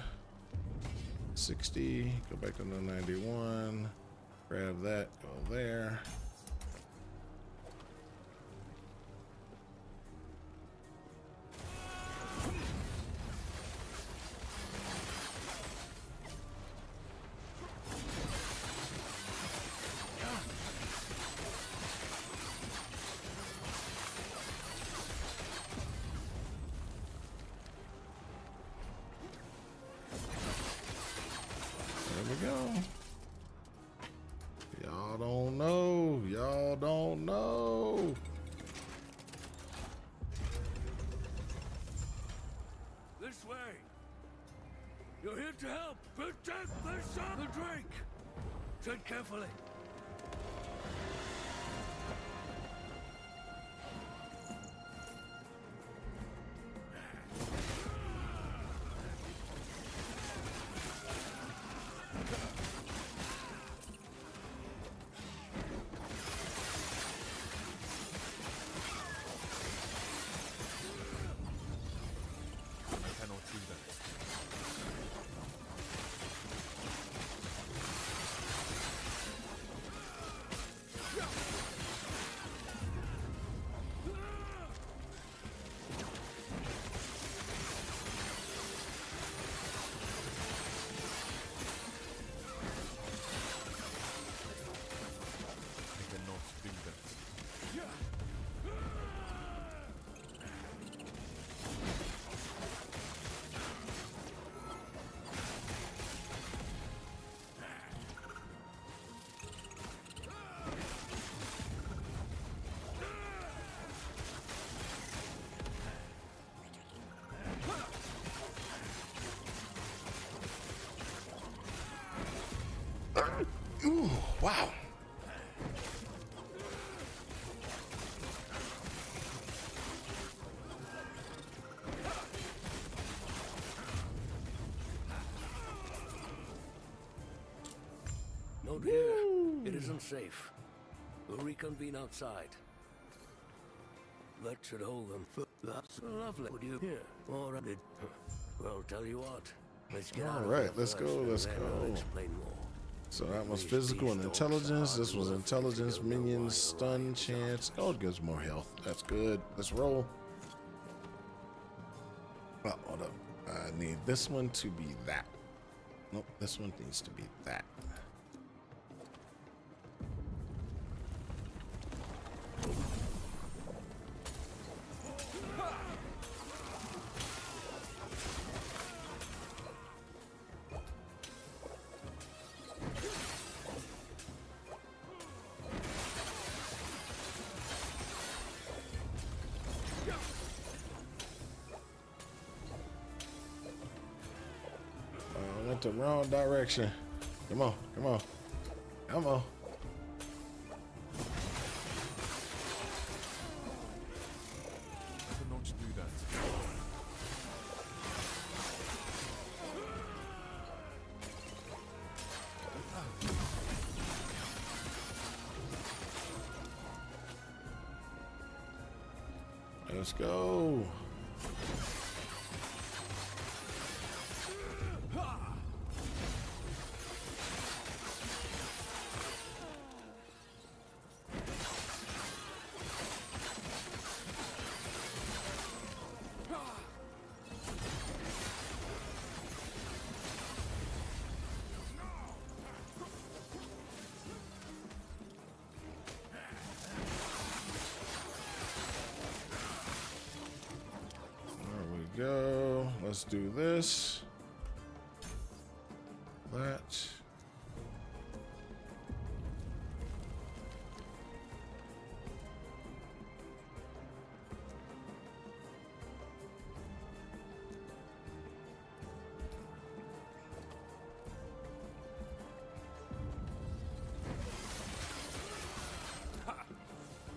60. Go back to the 91. Grab that. Go there. There we go. Y'all don't know. Y'all don't know. This way. You're here to help. Protect the son, the drink. Tread carefully. I cannot do that. I cannot do that. Ooh, wow. Note here. It isn't safe. We'll reconvene outside. That should hold them. That's lovely. Would you here? Or did? Well, tell you what. Let's get out of All right, here let's first, go, and let's then go. I'll explain more. So that was physical and intelligence. This was intelligence, minions, stun, chance. Oh, it gives more health. That's good. Let's roll. Oh, hold up. I need this one to be that. Nope, this one needs to be that. I went the wrong direction. Come on, come on, come on. I cannot do that. Let's go. Go. Let's do this. That.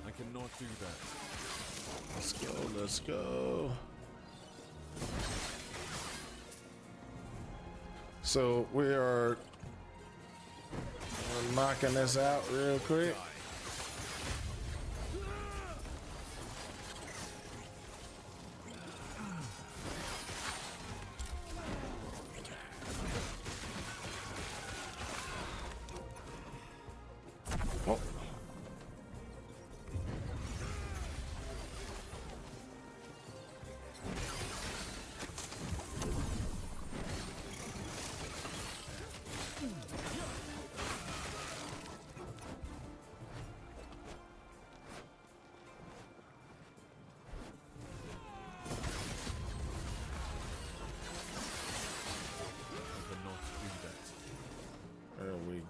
I cannot do that. Let's go. Let's go. So we are knocking this out real quick.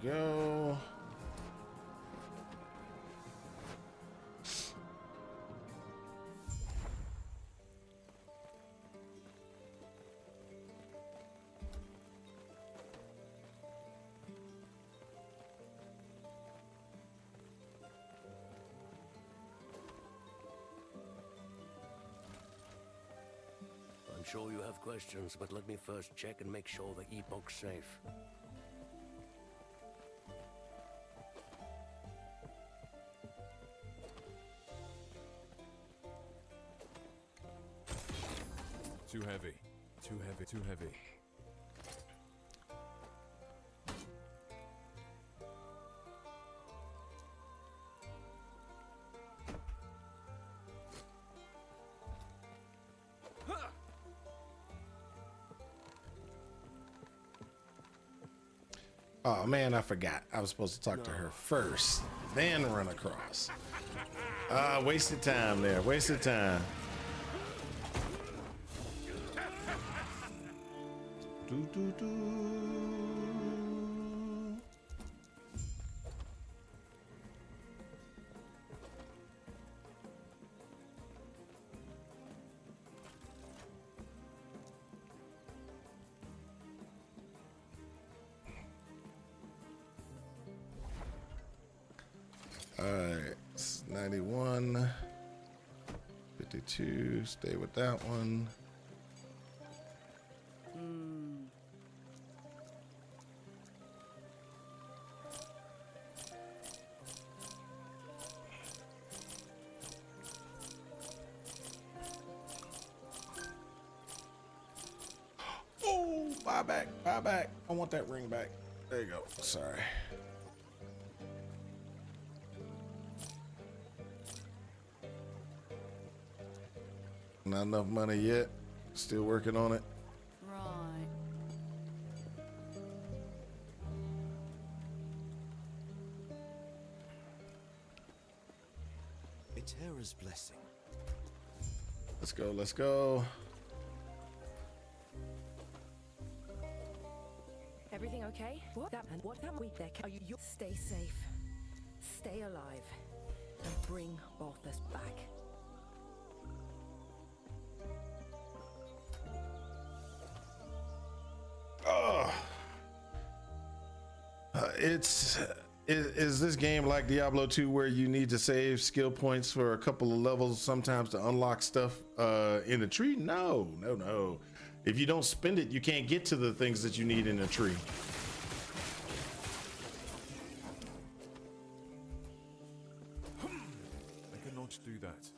go. I'm sure you have questions, but let me first check and make sure the Epoch's safe. Too heavy. Too heavy. Too heavy. Oh man, I forgot. I was supposed to talk to her first, then run across. Wasted time there. Wasted time. Do, do, do. All right, it's 91, 52, stay with that one. Oh, buy back, buy back. I want that ring back. There you go, sorry. Not enough money yet. Still working on it. Right. A terror's blessing. Let's go, let's go. Everything okay? What that and what that week there? Are you stay safe, stay alive, and bring Balthus back. Is this game like Diablo 2 where you need to save skill points for a couple of levels sometimes to unlock stuff in the tree? No. If you don't spend it, you can't get to the things that you need in a tree. I cannot do that.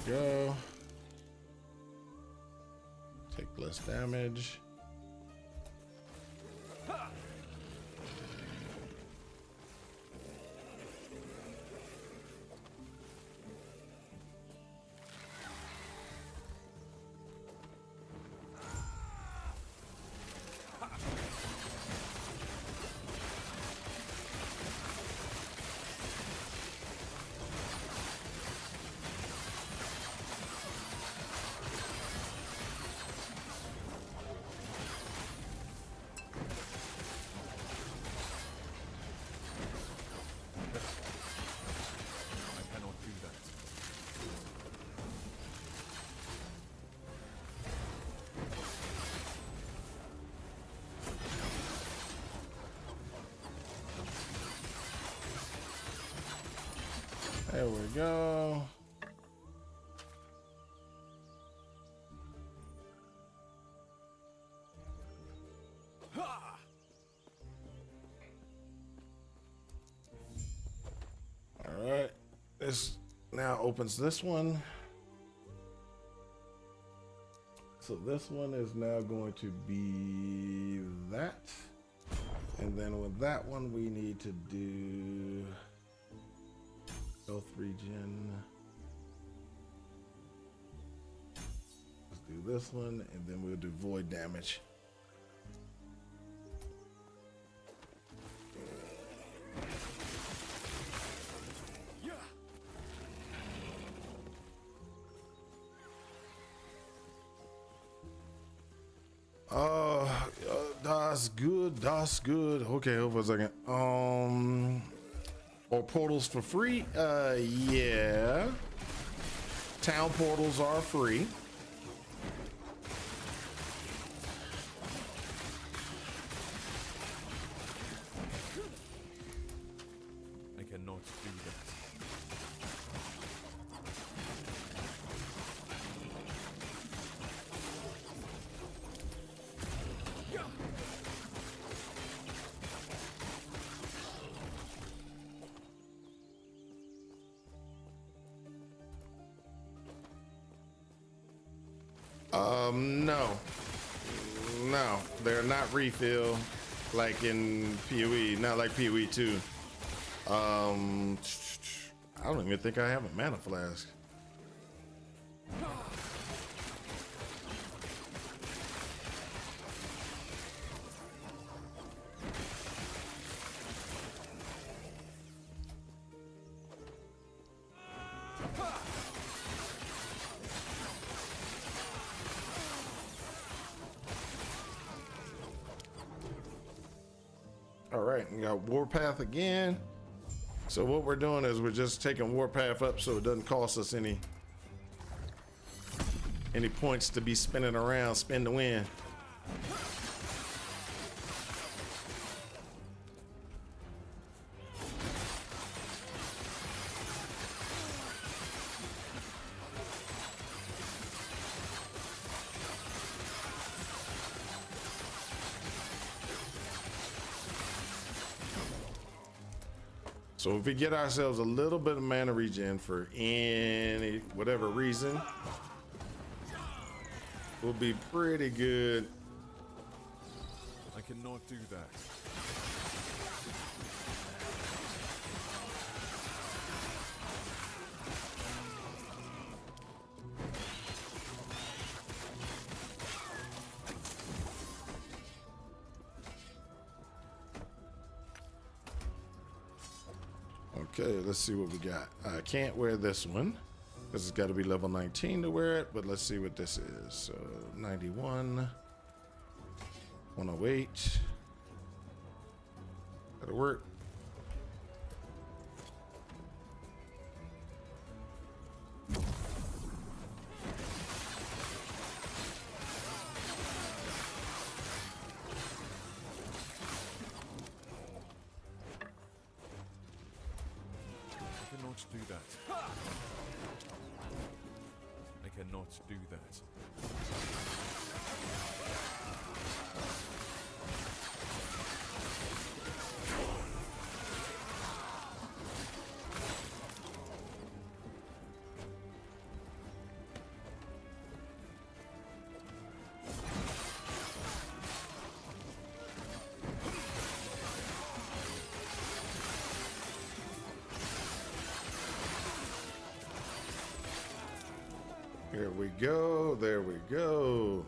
Go. Take less damage. I cannot do that. There we go. All right, this now opens this one. So this one is now going to be that. And then with that one, we need to do health regen. this one, and then we'll do void damage. That's good. That's good. Okay, hold for a second. Or portals for free? Yeah. Town portals are free. I cannot do that. No, they're not refill like in PoE, not like PoE 2. I don't even think I have a mana flask. All right, we got Warpath again. So what we're doing is we're just taking Warpath up so it doesn't cost us any points to be spinning around, spin to win. So if we get ourselves a little bit of mana regen for any whatever reason, we'll be pretty good. I cannot do that. Okay, let's see what we got. I can't wear this one because it's got to be level 19 to wear it, but let's see what this is. So 91, 108. That'll work. I cannot do that. I cannot do that. Here we go. There we go.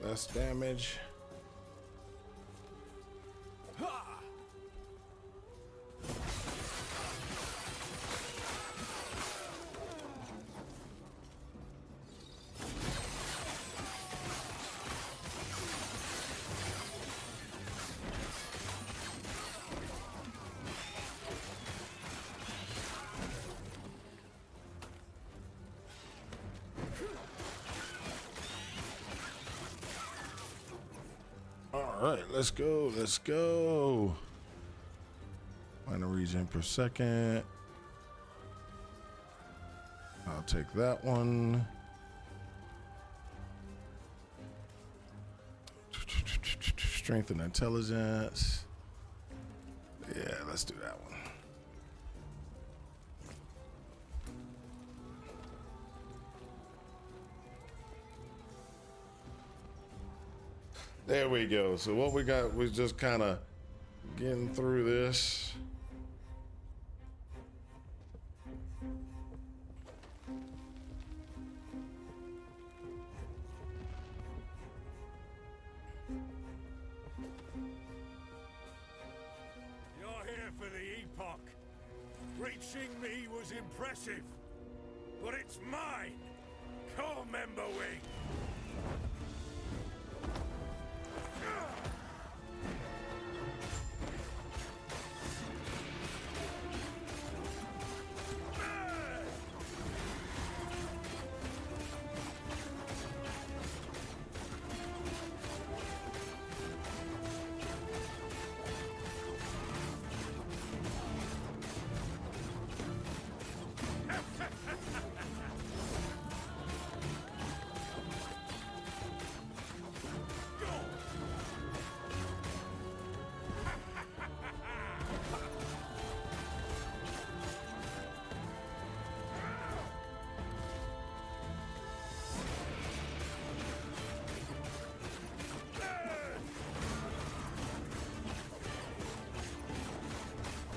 Less damage. All right, let's go. Let's go. Minor region per second. I'll take that one. Strength and intelligence. Yeah, let's do that one. There we go. So what we got was just kind of getting through this. You're here for the Epoch. Reaching me was impressive, but it's mine. Core member wing.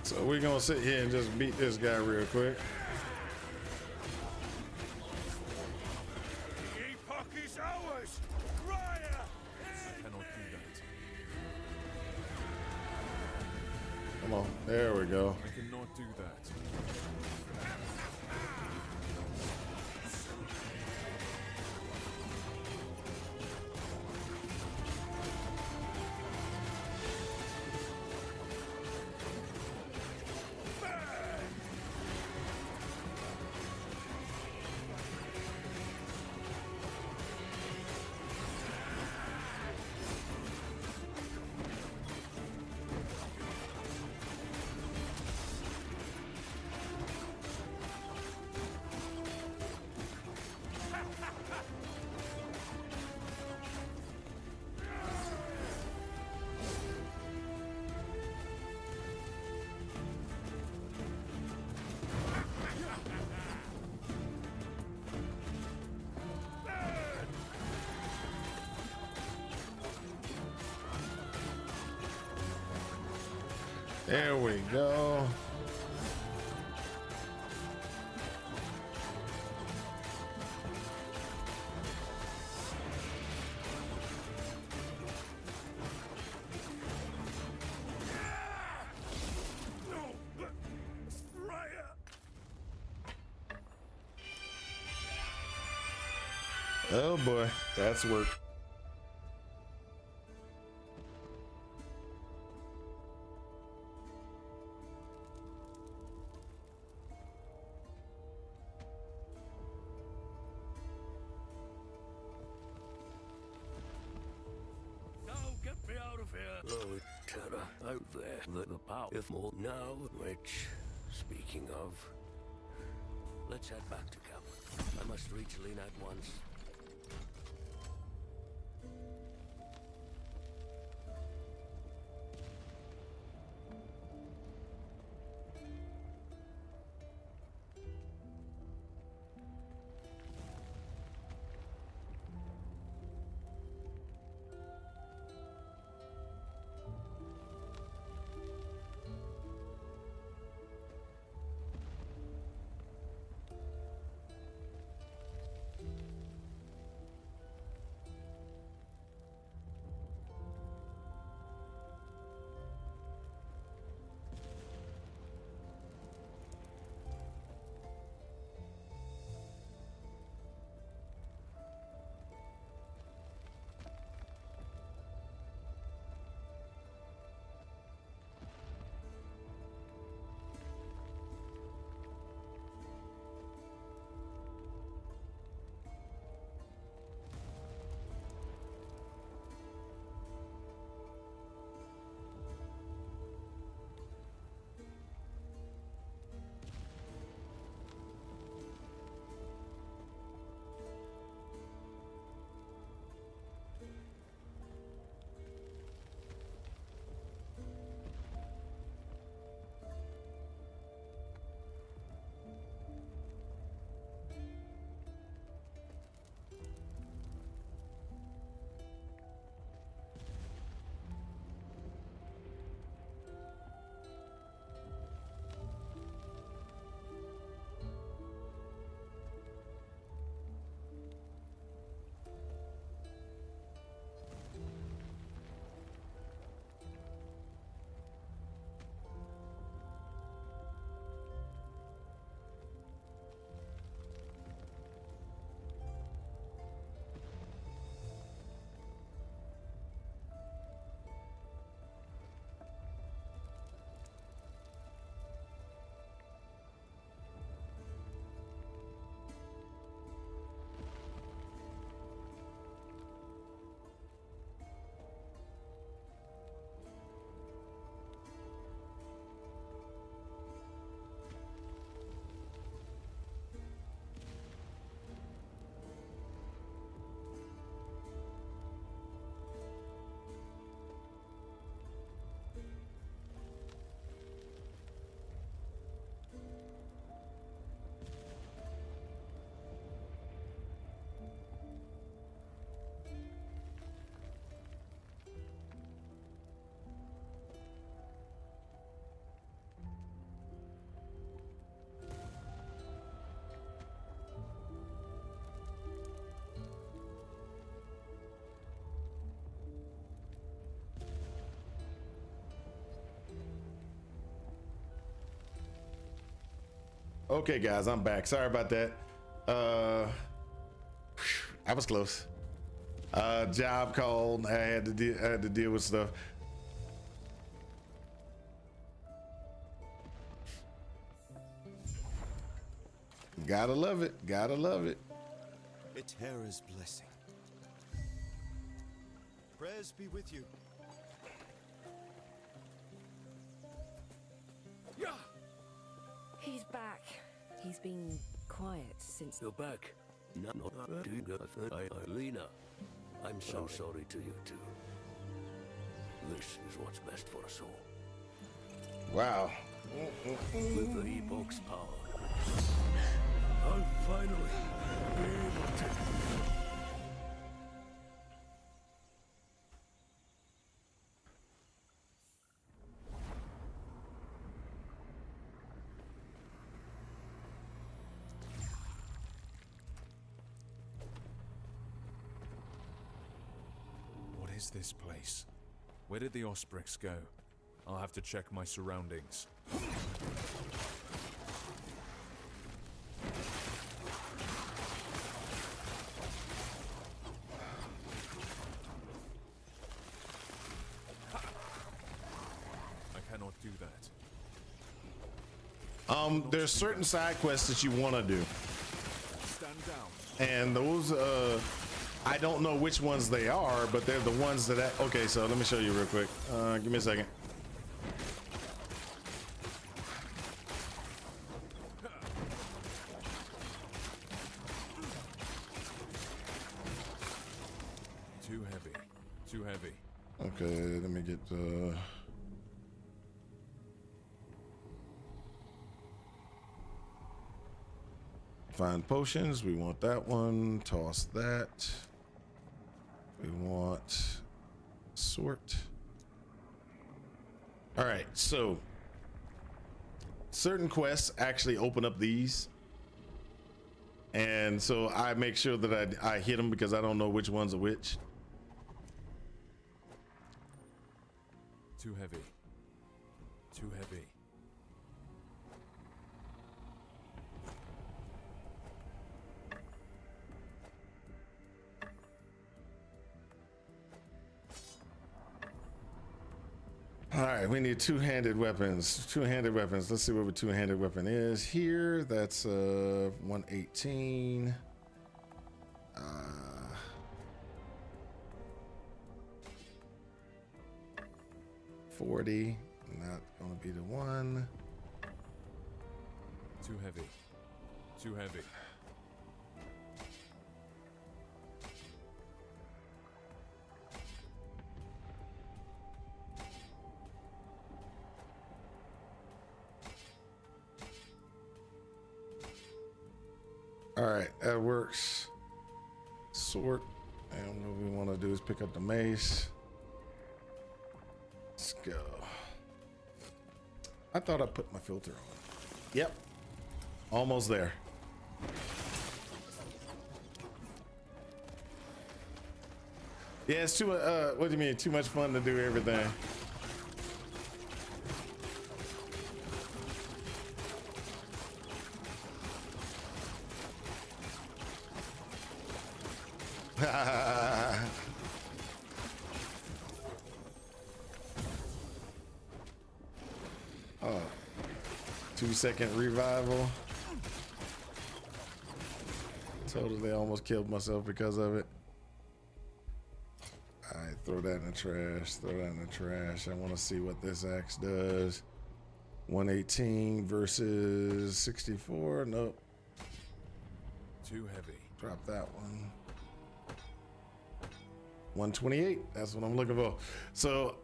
So we're gonna sit here and just beat this guy real quick. The Epoch is ours. Raya! I cannot do that. Come on, there we go. I cannot do that. There we go. Raya! Oh boy, that's work. Now get me out of here. Oh, Terra, out there. The power, if more now, which, speaking of, let's head back to camp. I must reach Lena at once. Okay, guys, I'm back. Sorry about that. I was close. Job called. I had to deal with stuff. Gotta love it. Gotta love it. A Terra's blessing. Prayers be with you. Yeah. He's back. He's been quiet since. You're back. No, Lena. I'm so sorry to you too. This is what's best for us all. Wow. With the Epoch's power, I'll finally be able to. What is this place? Where did the Osprix go? I'll have to check my surroundings. I cannot do that. There's certain side quests that you want to do, Stand down. and those I don't know which ones they are, but they're the ones that okay, so let me show you real quick. Give me a second. Too heavy. Too heavy. Okay, let me get find potions. We want that one. Toss that. We want sort. All right, so certain quests actually open up these, and so I make sure that I hit them because I don't know which ones are which. Too heavy. Too heavy. All right, we need two-handed weapons. Two-handed weapons. Let's see what a two-handed weapon is here. That's 118. 40. Not gonna be the one. Too heavy. Too heavy. All right, that works. Sort. And what we want to do is pick up the mace. Let's go. I thought I put my filter on. Yep. Almost there. Yeah, it's too what do you mean? Too much fun to do everything. Oh, 2-second revival. Totally almost killed myself because of it. All right, throw that in the trash. Throw that in the trash. I want to see what this axe does. 118 versus 64. Nope. Too heavy. Drop that one. 128. That's what I'm looking for. So,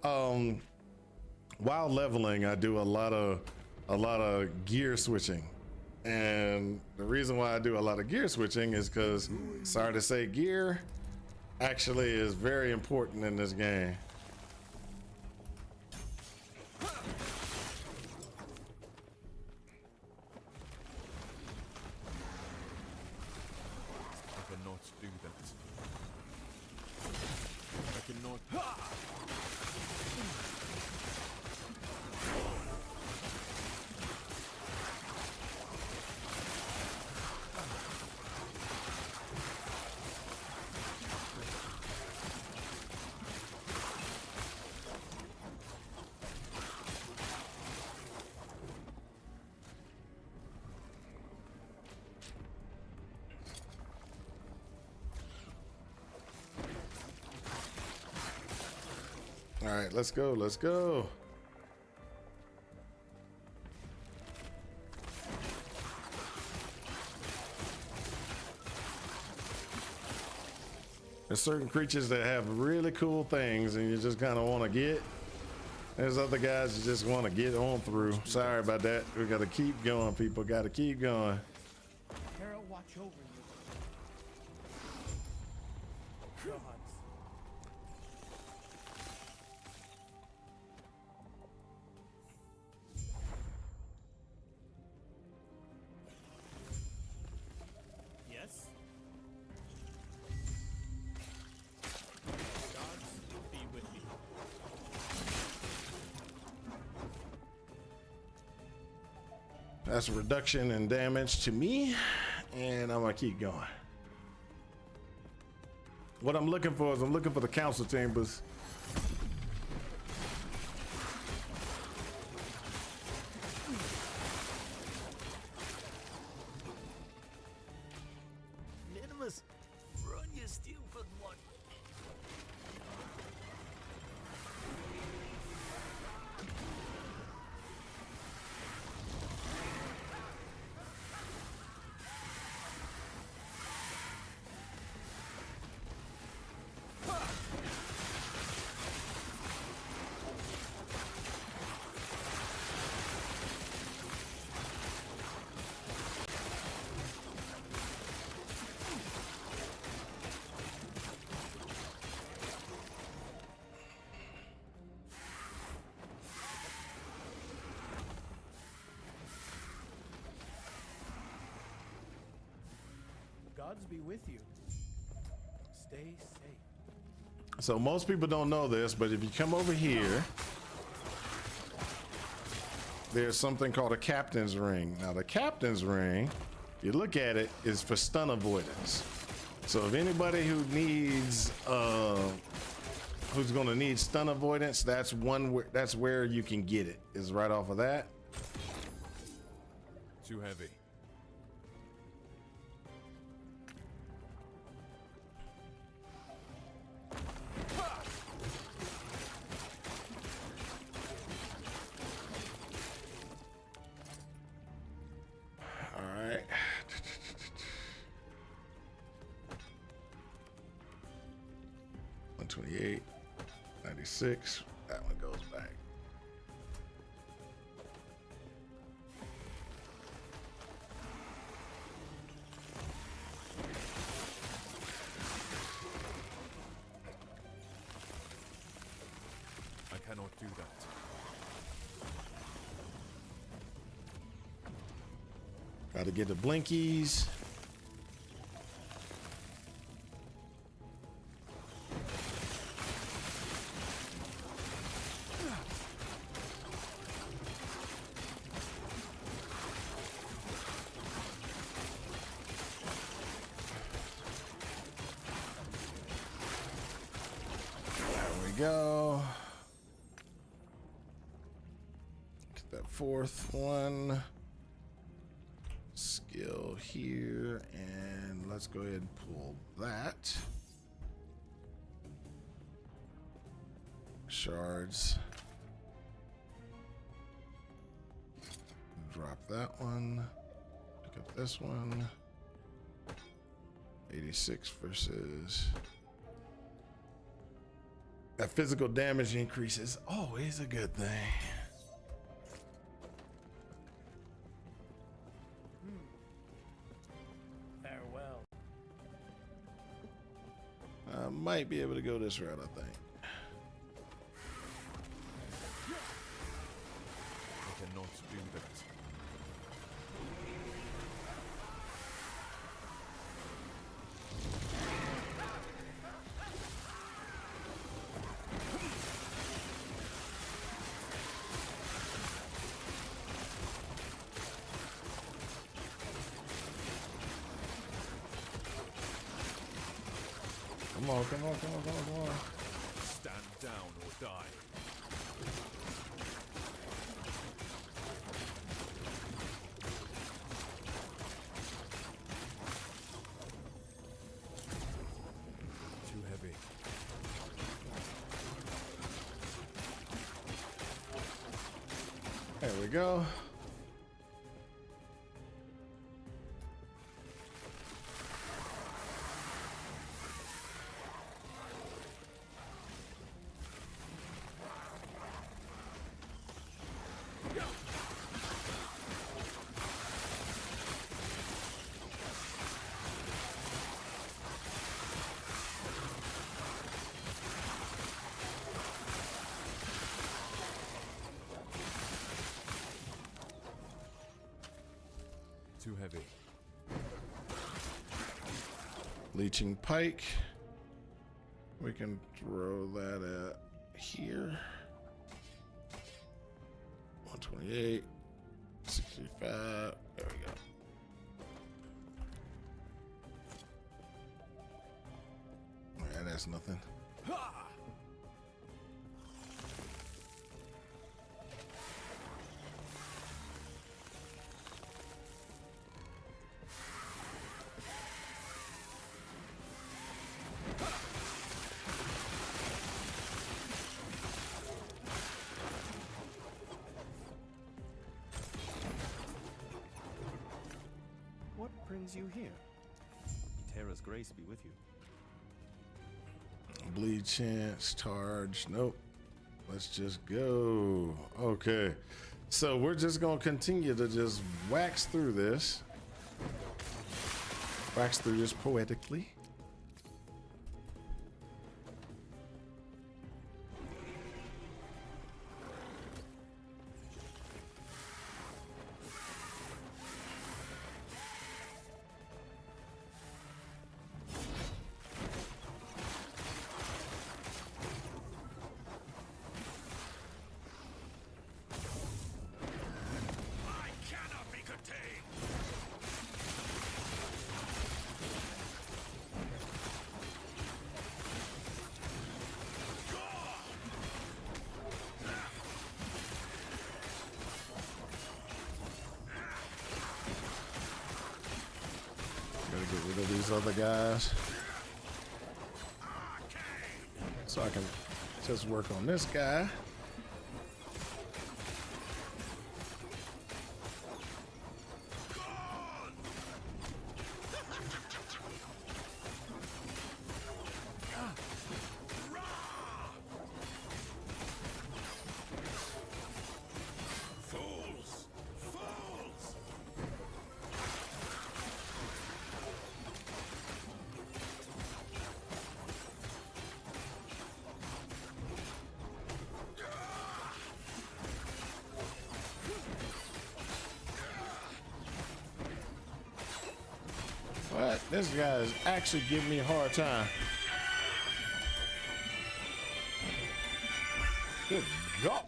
while leveling, I do a lot of gear switching, and the reason why I do a lot of gear switching is because, sorry to say, gear actually is very important in this game. I cannot do that. I cannot. right, let's go. Let's go. There's certain creatures that have really cool things and you just kind of want to get. There's other guys you just want to get on through. Sorry about that. We got to keep going, people. Got to keep going. Terra, watch over you. Gods. Yes? Gods be with you. That's a reduction in damage to me, and I'm gonna keep going. What I'm looking for is I'm looking for the council chambers. Minimus, run your steel for one. Gods be with you. Stay safe. So most people don't know this, but if you come over here, there's something called a captain's ring. Now the captain's ring, if you look at it, is for stun avoidance. So if anybody who needs, who's gonna need stun avoidance, that's where you can get it, is right off of that. Too heavy. All right. 128, 96. That one goes back. I cannot do that. Got to get the blinkies. There we go. Get that fourth one. Skill here, and let's go ahead and pull that. Shards. Drop that one. Pick up this one. 86 versus. That physical damage increase is always a good thing. Farewell. I might be able to go this route, I think. I cannot do that. Come on, come on, come on, come on, come on. Stand down or die. Too heavy. There we go. Too heavy. Leeching pike. We can throw that at here. 128, 65. There we go. Yeah, that's nothing. What brings you here? Terra's grace be with you. Bleed chance, charge. Nope. Let's just go. Okay. So we're just going to continue to just wax through this. Wax through this poetically. I cannot be contained. Gotta get rid of these other guys. So I can just work on this guy. Fools! Fools! What? This guy is actually giving me a hard time. Good God.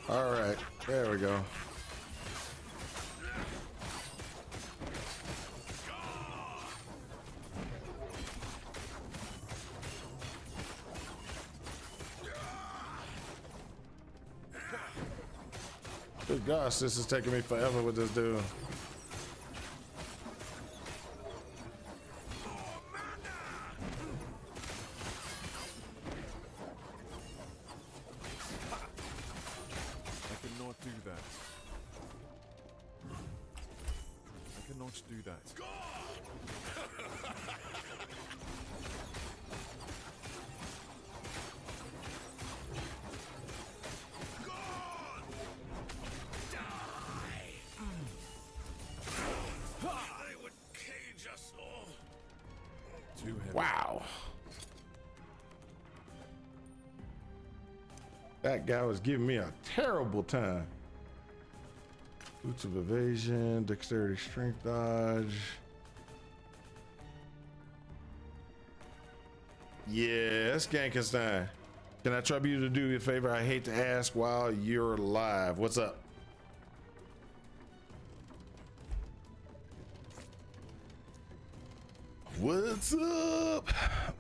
All right, there we go. Good gosh, this is taking me forever with this dude. I cannot do that. I cannot do that. They would cage us all. Too heavy. Wow. That guy was giving me a terrible time. Boots of evasion, dexterity, strength, dodge. Yes, Gankenstein. Can I trouble you to do me a favor? I hate to ask while you're alive. What's up? What's up?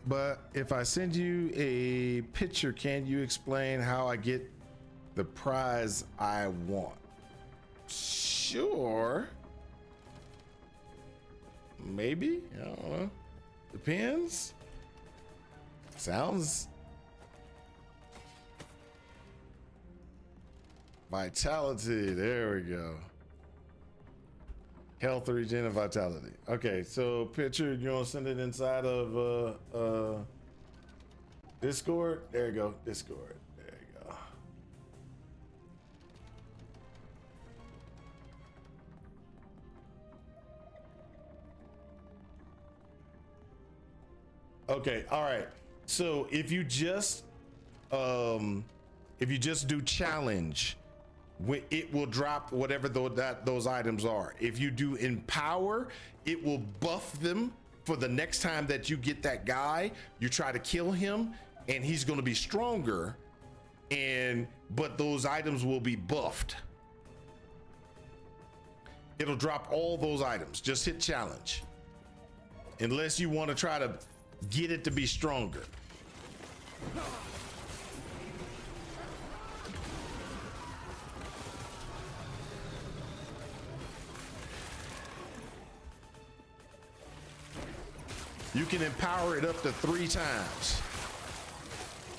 But if I send you a picture, can you explain how I get the prize I want? Sure. Maybe. I don't know. Depends. Sounds. Vitality. There we go. Health, regen, and vitality. Okay, so picture, you want to send it inside of Discord? There you go, Discord. There you go. Okay, all right. So if you just do challenge, it will drop whatever those items are. If you do empower, it will buff them for the next time that you get that guy. You try to kill him, and he's going to be stronger. But those items will be buffed. It'll drop all those items. Just hit challenge, unless you want to try to get it to be stronger. You can empower it up to 3 times.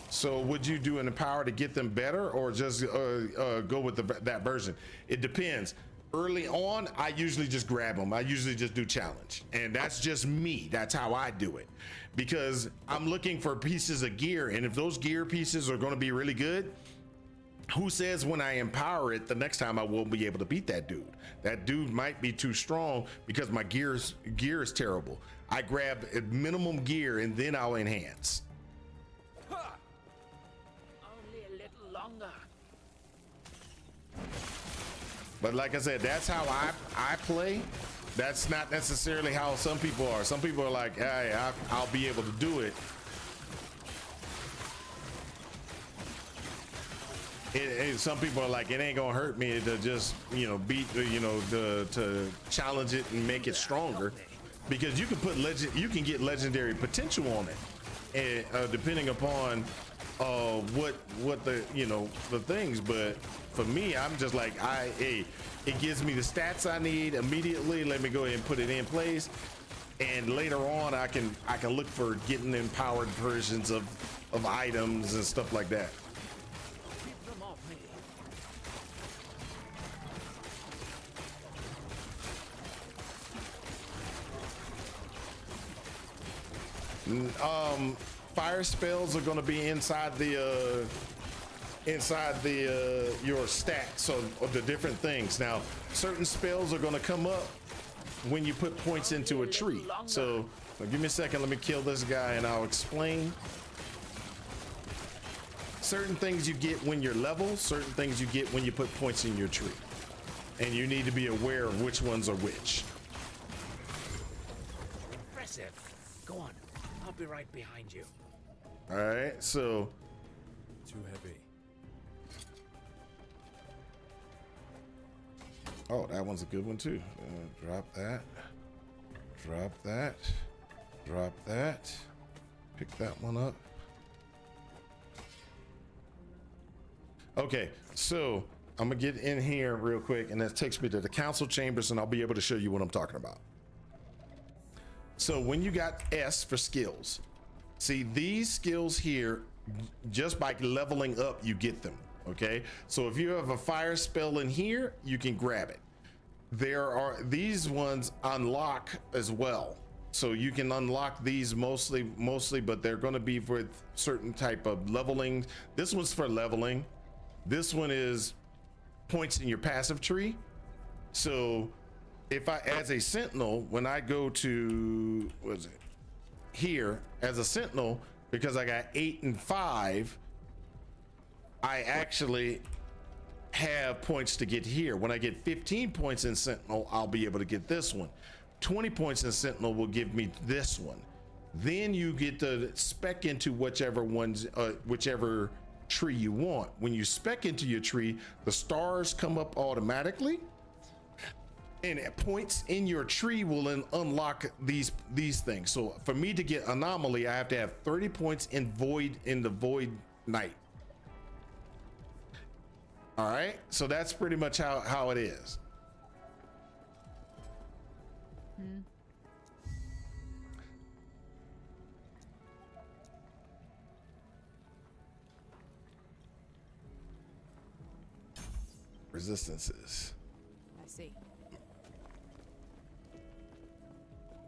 So would you do an empower to get them better, or just go with that version? It depends. Early on, I usually just grab them. I usually just do challenge, and that's just me. That's how I do it, because I'm looking for pieces of gear, and if those gear pieces are going to be really good, who says when I empower it, the next time I won't be able to beat that dude? That dude might be too strong because my gear is terrible. I grab minimum gear and then I'll enhance. Only a little longer. But like I said, that's how I play. That's not necessarily how some people are. Some people are like, hey, I'll be able to do it. Some people are like, it ain't gonna hurt me to just, beat, to challenge it and make it stronger, because you can you can get legendary potential on it, and depending upon what the the things. But for me, I'm just like, it gives me the stats I need immediately. Let me go ahead and put it in place, and later on I can look for getting empowered versions of items and stuff like that. Fire spells are going to be inside the your stats, so the different things. Now, certain spells are going to come up when you put points into a tree. So give me a second. Let me kill this guy, and I'll explain. Certain things you get when you're level. Certain things you get when you put points in your tree, and you need to be aware of which ones are which. Impressive. Go on. I'll be right behind you. All right, so Too heavy. oh, that one's a good one too. Drop that, drop that, drop that, pick that one up. Okay, so I'm gonna get in here real quick, and that takes me to the council chambers, and I'll be able to show you what I'm talking about. So when you got S for skills, see these skills here, just by leveling up, you get them. Okay, so if you have a fire spell in here, you can grab it. There are these ones unlock as well, so you can unlock these mostly, but they're going to be for certain type of leveling. This one's for leveling. This one is points in your passive tree. So if I, as a sentinel, when I go to, what is it here, as a sentinel, because I got 8 and 5, I actually have points to get here. When I get 15 points in sentinel, I'll be able to get this one. 20 points in sentinel will give me this one. Then you get to spec into whichever ones, whichever tree you want. When you spec into your tree, the stars come up automatically, and points in your tree will unlock these things. So for me to get anomaly, I have to have 30 points in the void night. All right, so that's pretty much how it is. Resistances. I see.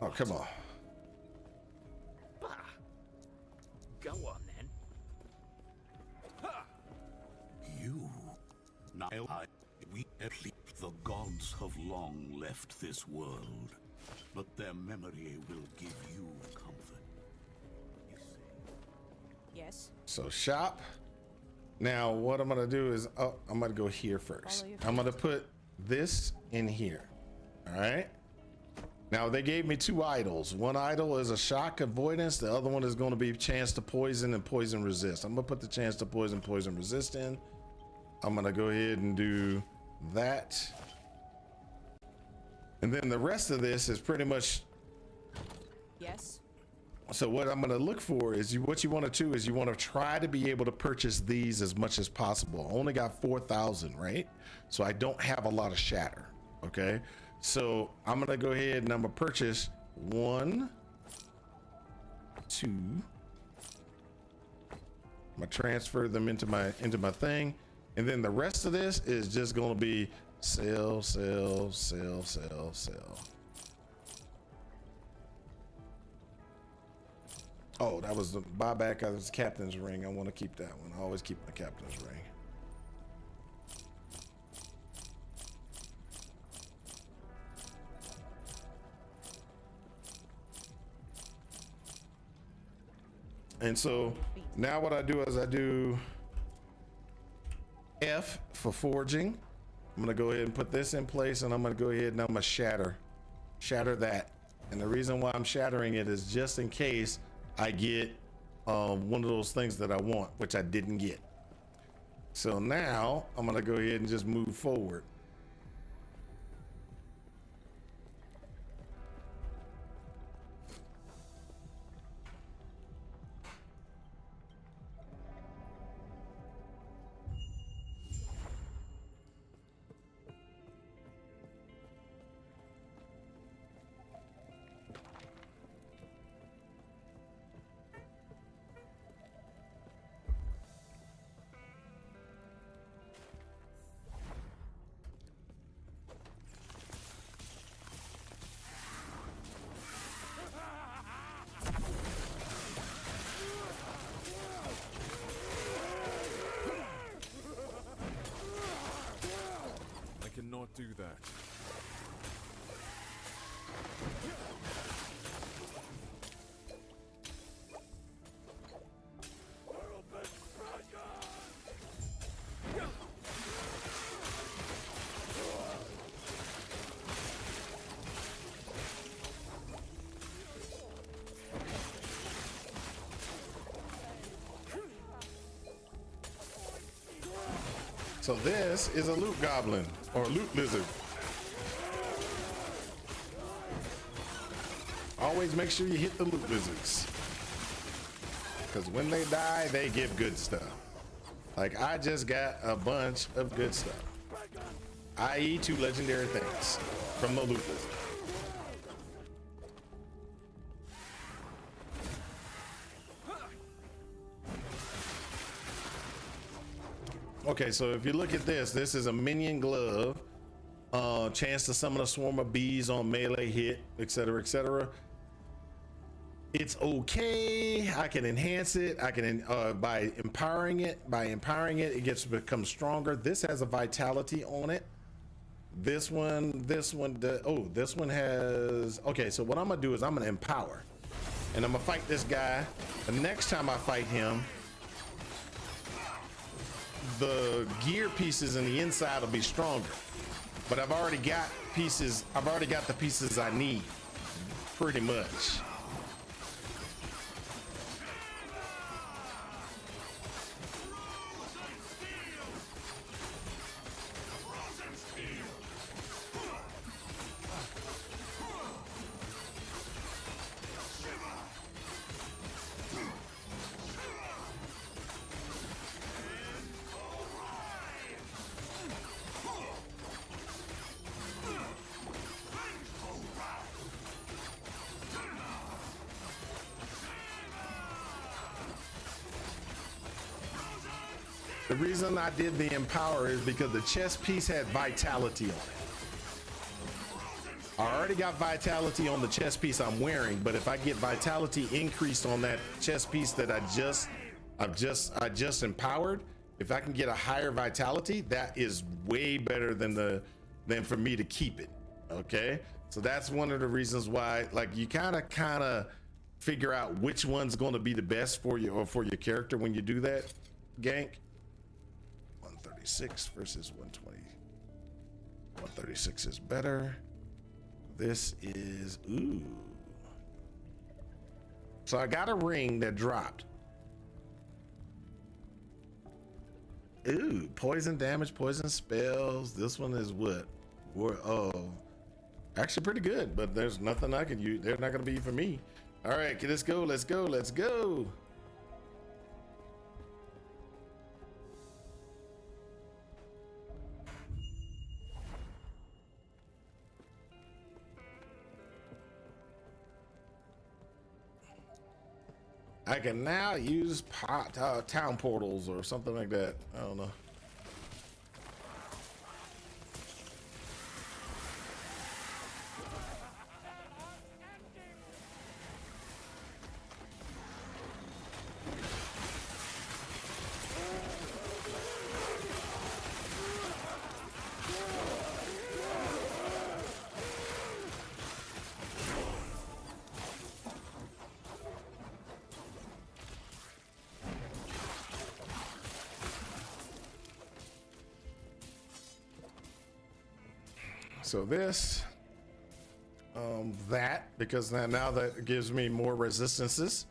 Oh, come on. Bah. Go on then. You. Now we at least the gods have long left this world, but their memory will give you comfort. You see. Yes. So shop. Now what I'm gonna do is, I'm gonna go here first. I'm gonna put this in here. All right. Now they gave me 2 idols. One idol is a shock avoidance. The other one is going to be chance to poison and poison resist. I'm gonna put the chance to poison resist in. I'm gonna go ahead and do that. And then the rest of this is pretty much. Yes. So what I'm gonna look for is what you want to do is you want to try to be able to purchase these as much as possible. I only got 4,000, right? So I don't have a lot of shatter. Okay. So I'm gonna go ahead and I'm gonna purchase 1, 2. I'm gonna transfer them into my thing, and then the rest of this is just gonna be sell. Oh, that was the buyback. That was captain's ring. I want to keep that one. I always keep my captain's ring. And so now what I do is I do F for forging. I'm gonna go ahead and put this in place, and I'm gonna go ahead and I'm gonna shatter that. And the reason why I'm shattering it is just in case I get one of those things that I want, which I didn't get. So now I'm gonna go ahead and just move forward. Cannot do that. So this is a loot goblin or loot lizard. Always make sure you hit the loot lizards, because when they die, they give good stuff. Like I just got a bunch of good stuff, i.e. 2 legendary things from the loot lizard. Okay, so if you look at this is a minion glove, chance to summon a swarm of bees on melee hit, etc., etc. It's okay. I can enhance it. I can by empowering it. It becomes stronger. This has a vitality on it. This one has. Okay, so what I'm gonna do is I'm gonna empower, and I'm gonna fight this guy. The next time I fight him, the gear pieces in the inside will be stronger, but I've already got pieces. I've already got the pieces I need, pretty much. The reason I did the empower is because the chest piece had vitality on it. I already got vitality on the chest piece I'm wearing, but if I get vitality increased on that chest piece that I just empowered, if I can get a higher vitality, that is way better than for me to keep it. Okay, so that's one of the reasons why, like, you kind of figure out which one's going to be the best for you or for your character when you do that. Gank. 136 versus 120. 136 is better. This is, ooh. So I got a ring that dropped. Ooh, poison damage, poison spells. This one is what? Oh, actually pretty good, but there's nothing I can use. They're not gonna be for me. All right, let's go, let's go, let's go. I can now use town portals or something like that. I don't know. So this, that, because now that gives me more resistances,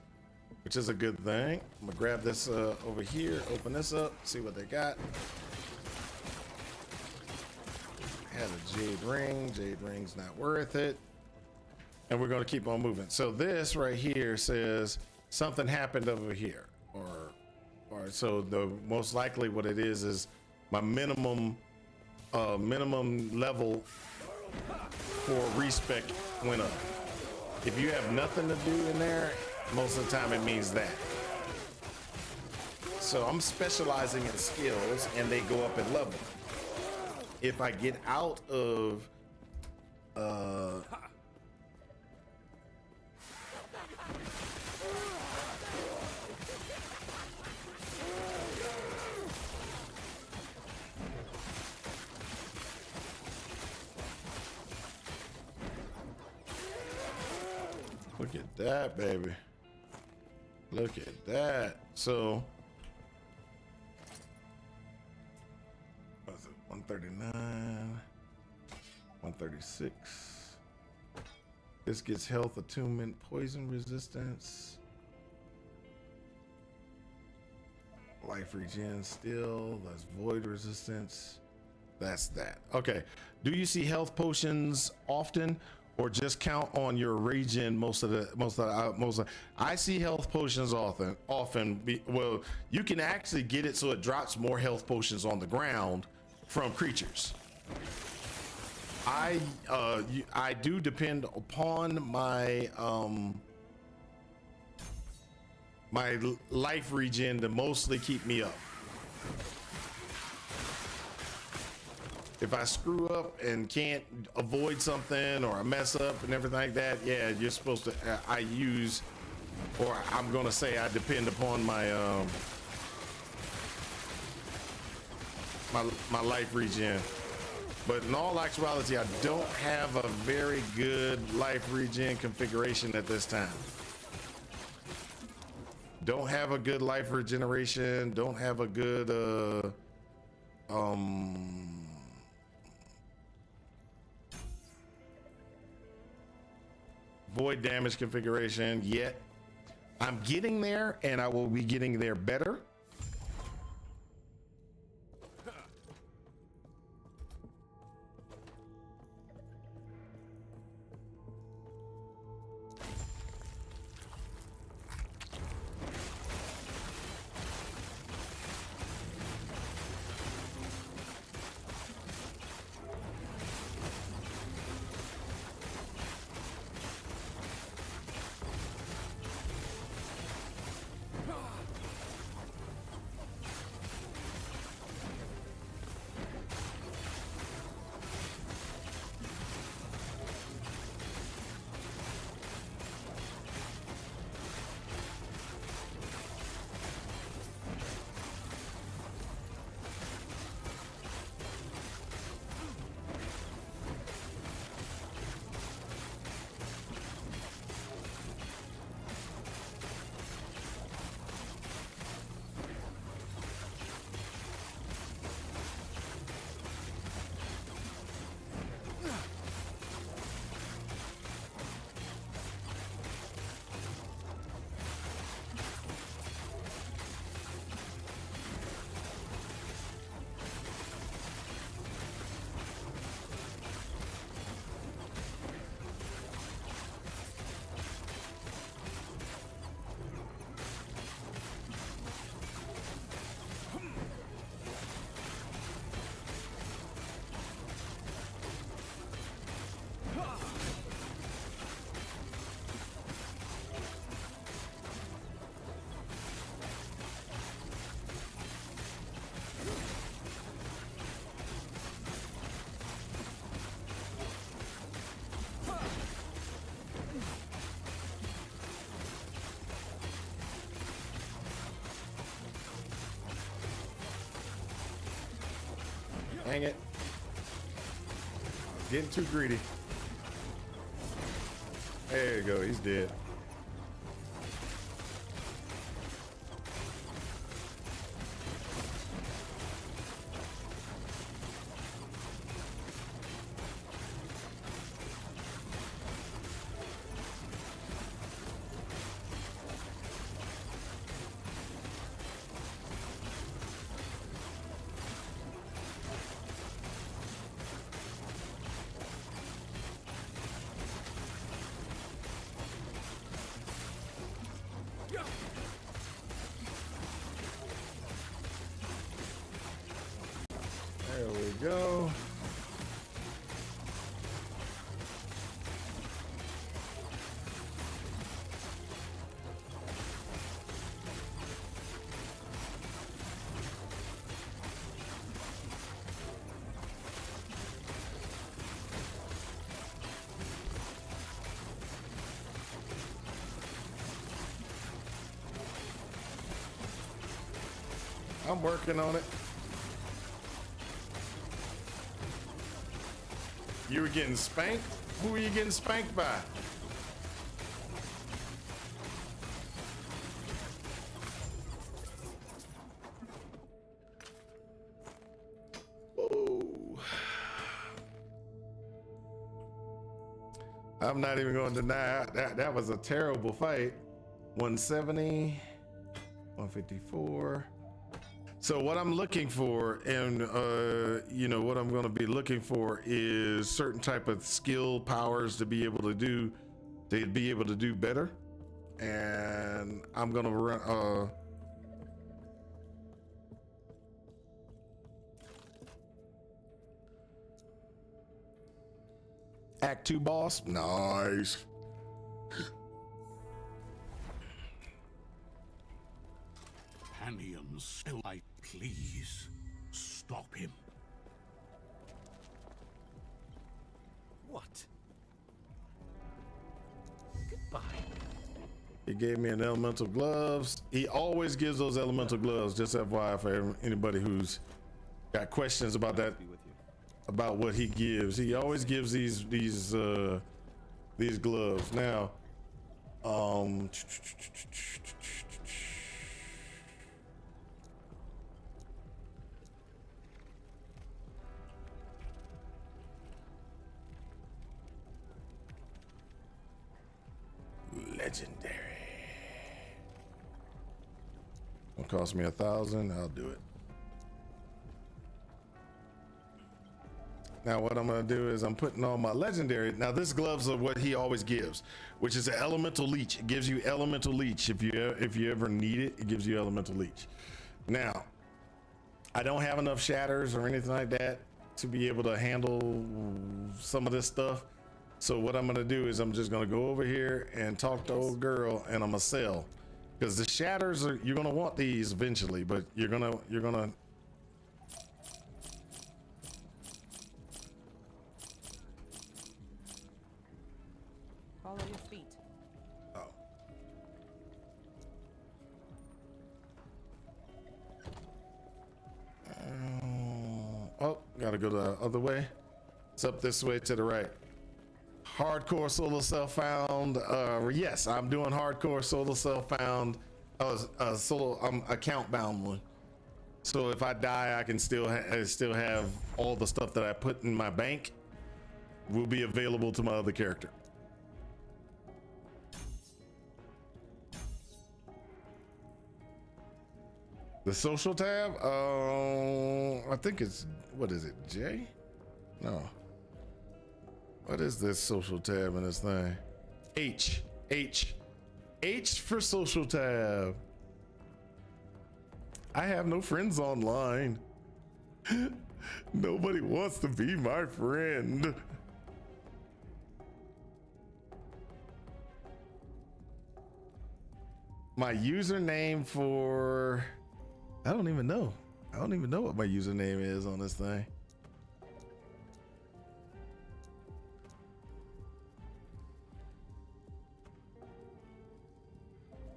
which is a good thing. I'm gonna grab this over here, open this up, see what they got. Had a jade ring. Jade ring's not worth it. And we're gonna keep on moving. So this right here says something happened over here, or so the most likely what it is my minimum level for respec went up. If you have nothing to do in there, most of the time it means that. So I'm specializing in skills and they go up in level. If I get out of look at that, baby. Look at that. So, what's it? 139, 136. This gets health, attunement, poison resistance, life regen still. That's void resistance. That's that. Okay. Do you see health potions often? Or just count on your regen I see health potions often. Well, you can actually get it so it drops more health potions on the ground from creatures. I do depend upon my my life regen to mostly keep me up. If I screw up and can't avoid something or I mess up and everything like that, yeah, you're supposed to, I use, or I'm gonna say I depend upon my my life regen. But in all actuality, I don't have a very good life regen configuration at this time. Don't have a good life regeneration, don't have a good void damage configuration yet. I'm getting there and I will be getting there better. Dang it. Getting too greedy. There you go, he's dead. There we go. I'm working on it. You were getting spanked? Who were you getting spanked by? Oh. I'm not even going to deny that was a terrible fight. 170, 154. So what I'm looking for, and you know what I'm going to be looking for, is certain type of skill powers to be able to do, better. And I'm going to run. Act 2 boss, nice. Hanium, still I please stop him. What? Goodbye. He gave me an elemental gloves. He always gives those elemental gloves, just FYI for anybody who's got questions about that, about what he gives. He always gives these gloves. Now, legendary. It'll cost me 1,000. I'll do it. Now what I'm gonna do is I'm putting on my legendary. Now this gloves are what he always gives, which is an elemental leech. It gives you elemental leech if you ever need it. It gives you elemental leech. Now I don't have enough shatters or anything like that to be able to handle some of this stuff. So what I'm gonna do is I'm just gonna go over here and talk to old girl, and I'm gonna sell, because the shatters are, you're gonna want these eventually, but you're gonna Follow your feet. Oh, gotta go the other way. It's up this way to the right. Hardcore solo self found. Yes, I'm doing hardcore solo self found. Solo account bound one. So if I die, I can still have all the stuff that I put in my bank will be available to my other character. The social tab, I think it's, what is it, J? No. What is this social tab in this thing? H for social tab. I have no friends online. Nobody wants to be my friend. My username for, I don't even know what my username is on this thing.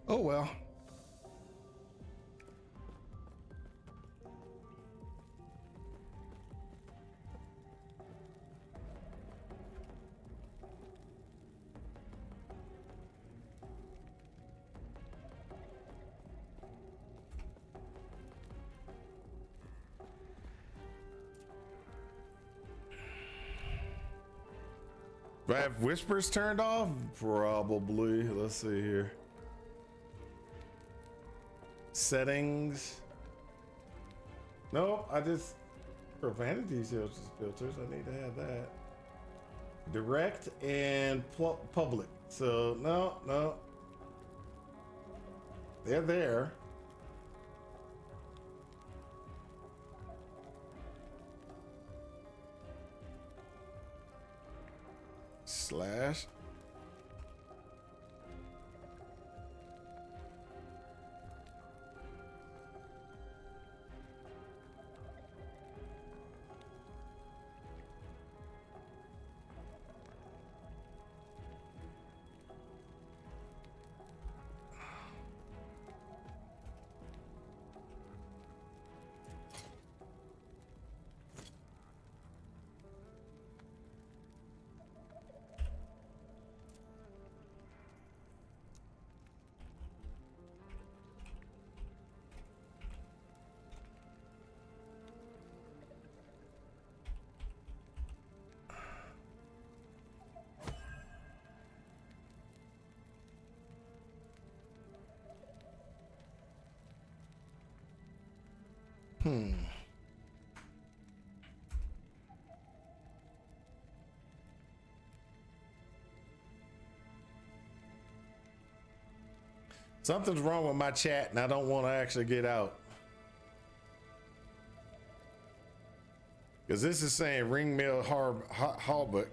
Oh well. Do I have whispers turned off? Probably. Let's see here. Settings. Nope, I just profanity filters. I need to have that. Direct and public. So no. They're there. Slash. Something's wrong with my chat and I don't want to actually get out. Because this is saying Ringmail Hallbuck.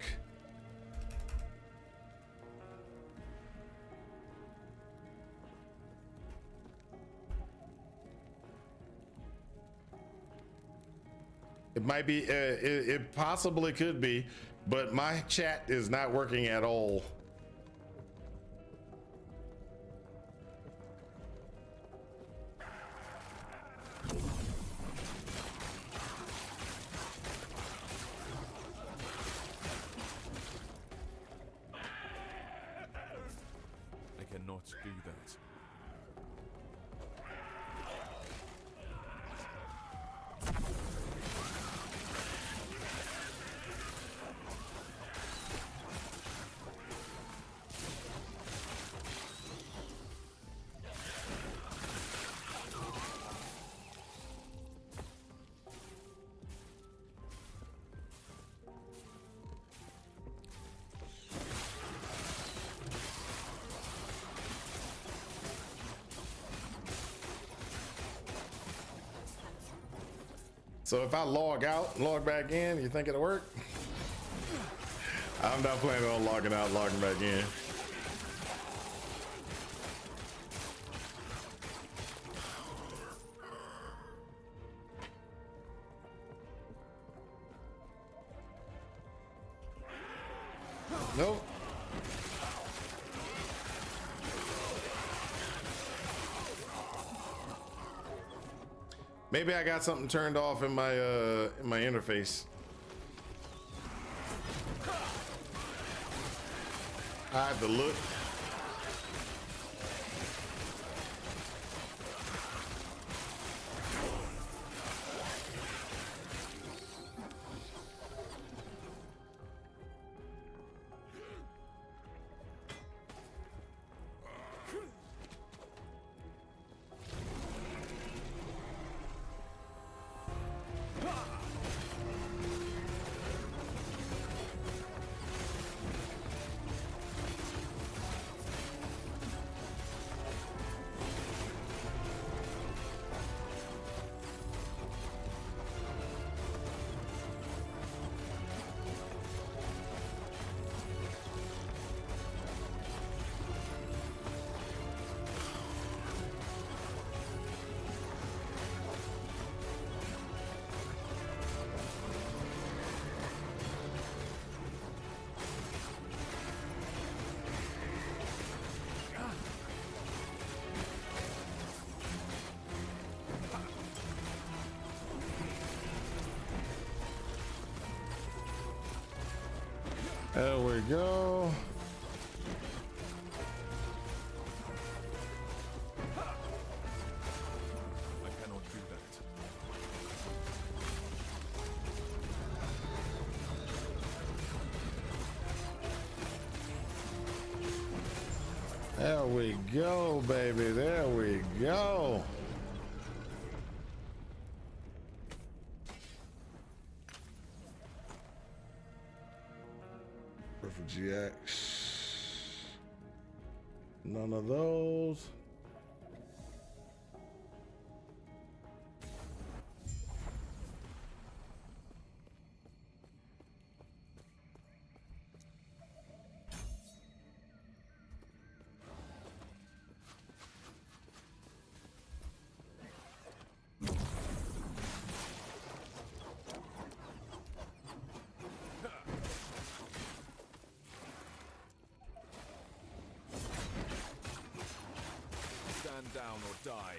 It might be, it possibly could be, but my chat is not working at all. I cannot do that. So if I log out and log back in, you think it'll work? I'm not planning on logging out, logging back in. Nope. Maybe I got something turned off in my interface. I have to look. There we go. I cannot do that. There we go, baby. There we go. Refugee X. None of those. Stand down or die.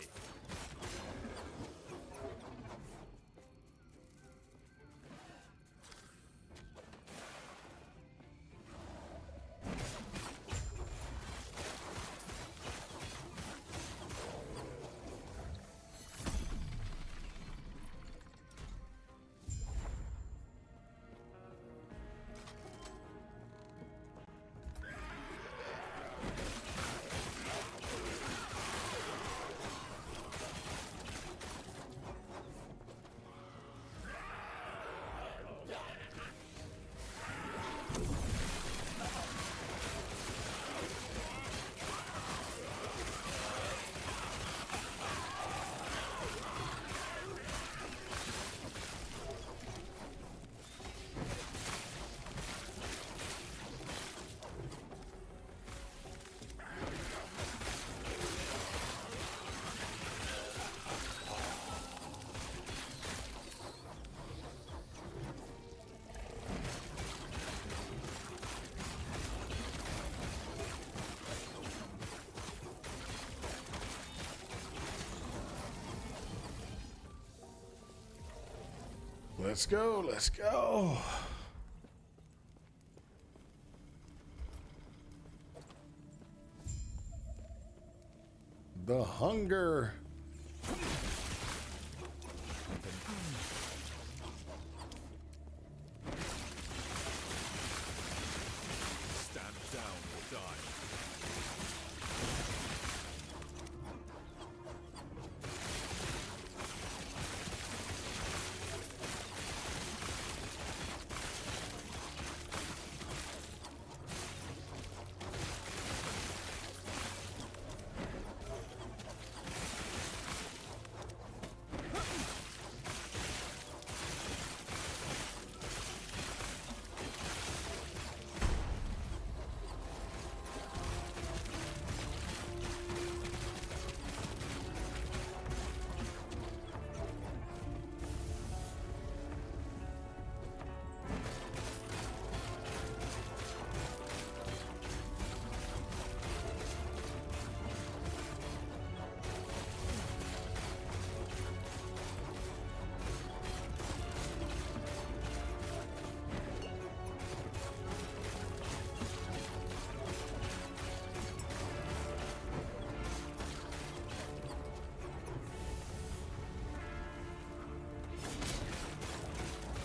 Let's go, let's go. The hunger. Stand down or die.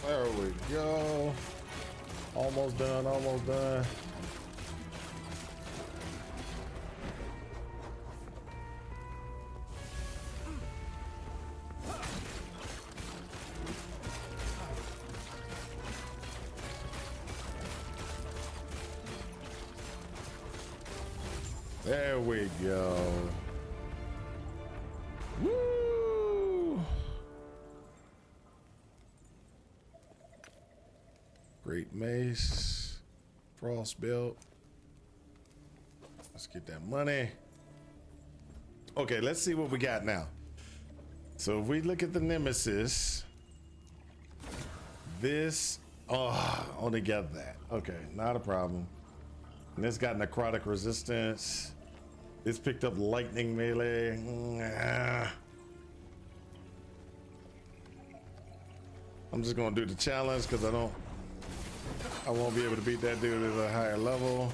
There we go. Almost done, almost done. There we go. Woo! Great mace, frost belt. Let's get that money. Okay, let's see what we got now. So if we look at the nemesis, this, oh, only got that. Okay, not a problem. And this got necrotic resistance. This picked up lightning melee. I'm just gonna do the challenge because I won't be able to beat that dude at a higher level.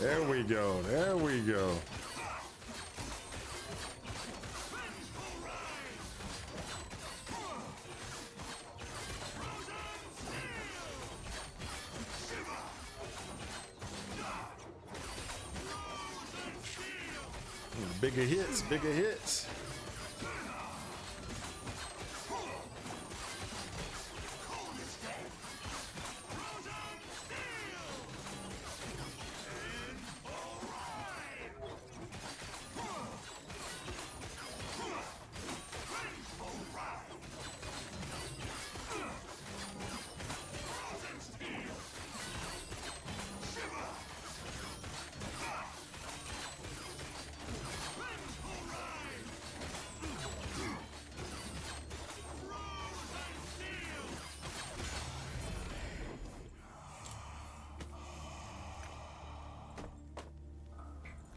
There we go. There we go. Bigger hits, bigger hits.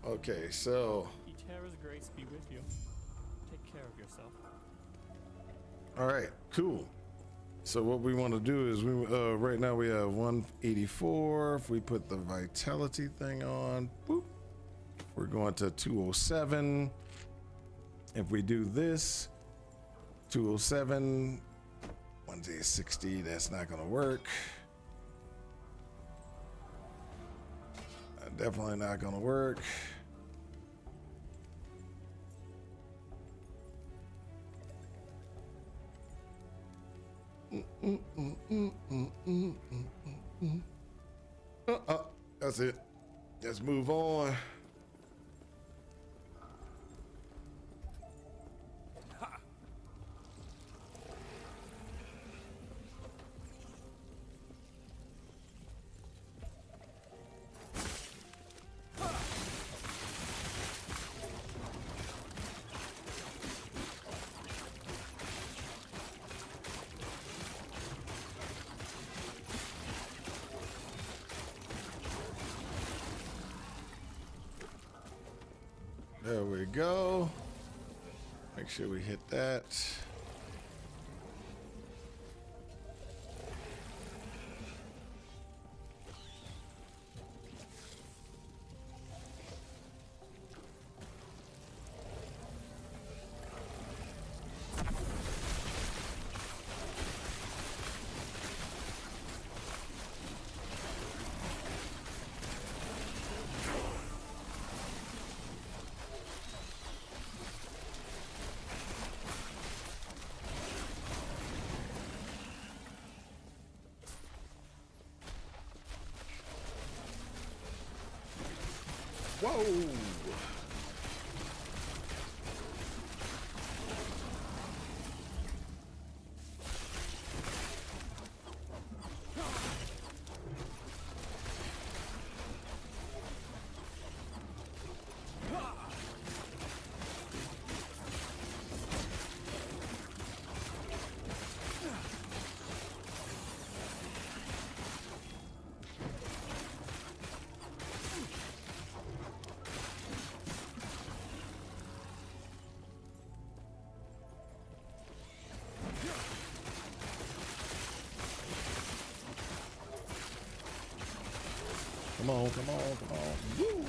Okay, so Etera's grace be with you. Take care of yourself. all right, cool. So what we want to do is we right now we have 184. If we put the vitality thing on, boop, we're going to 207. If we do this, 207, 160, that's not gonna work. Definitely not gonna work. That's it. Let's move on. There we go. Make sure we hit that. Whoa! Come on, come on, come on. Woo!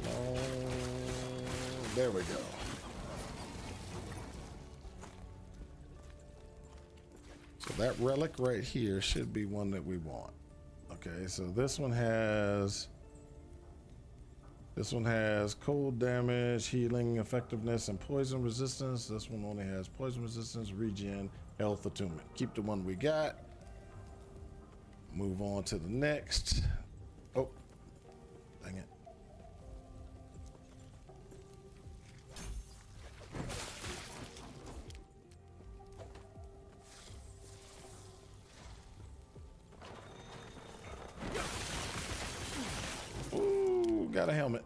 Come on. There we go. So that relic right here should be one that we want. Okay, so this one has cold damage, healing, effectiveness, and poison resistance. This one only has poison resistance, regen, health, attunement. Keep the one we got. Move on to the next. Oh, dang it. Ooh, got a helmet.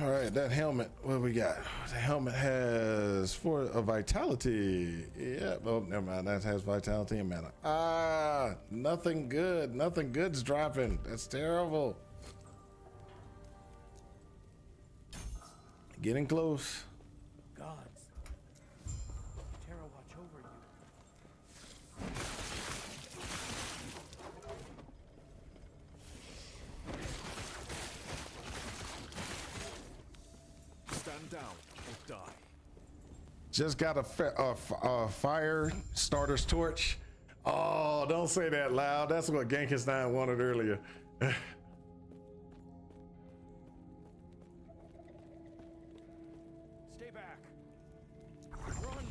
All right, that helmet, what do we got? The helmet has a vitality. Yeah, oh, never mind. That has vitality and mana. Ah, nothing good. Nothing good's dropping. That's terrible. Getting close. Gods. die. Just got a fire starter's torch. Oh, don't say that loud. That's what Genkenstein wanted earlier. Stay back. Run.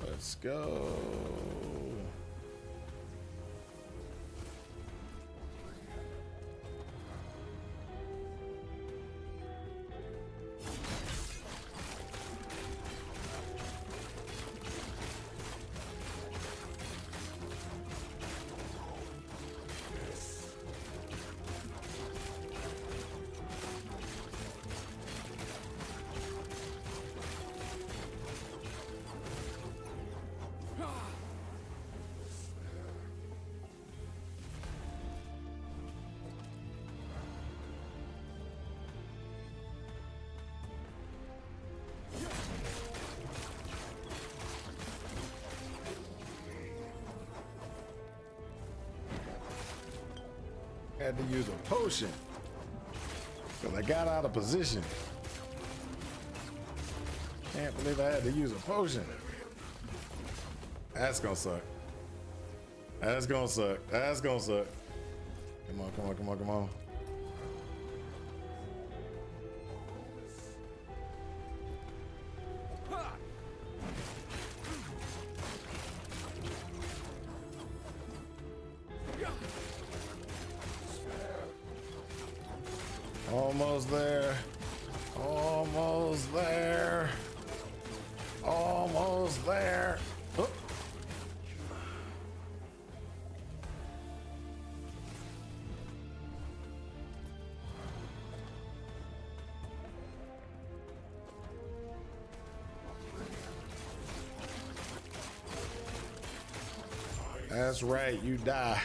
Let's go. Had to use a potion because I got out of position. Can't believe I had to use a potion. That's gonna suck. That's gonna suck. That's gonna suck. Come on, come on, come on, come on. Almost there. Almost there. Almost there. Oh. That's right, you die.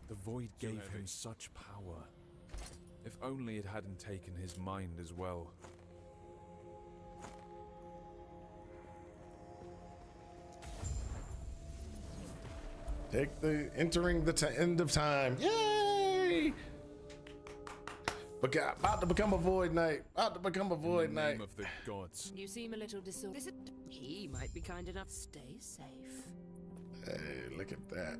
The void gave him such power. If only it hadn't taken his mind as well. Take the entering the end of time. Yay! About to become a void knight. About to become a void In the knight. name of the gods. You seem a little disorganized. He might be kind enough. Stay safe. Hey, look at that.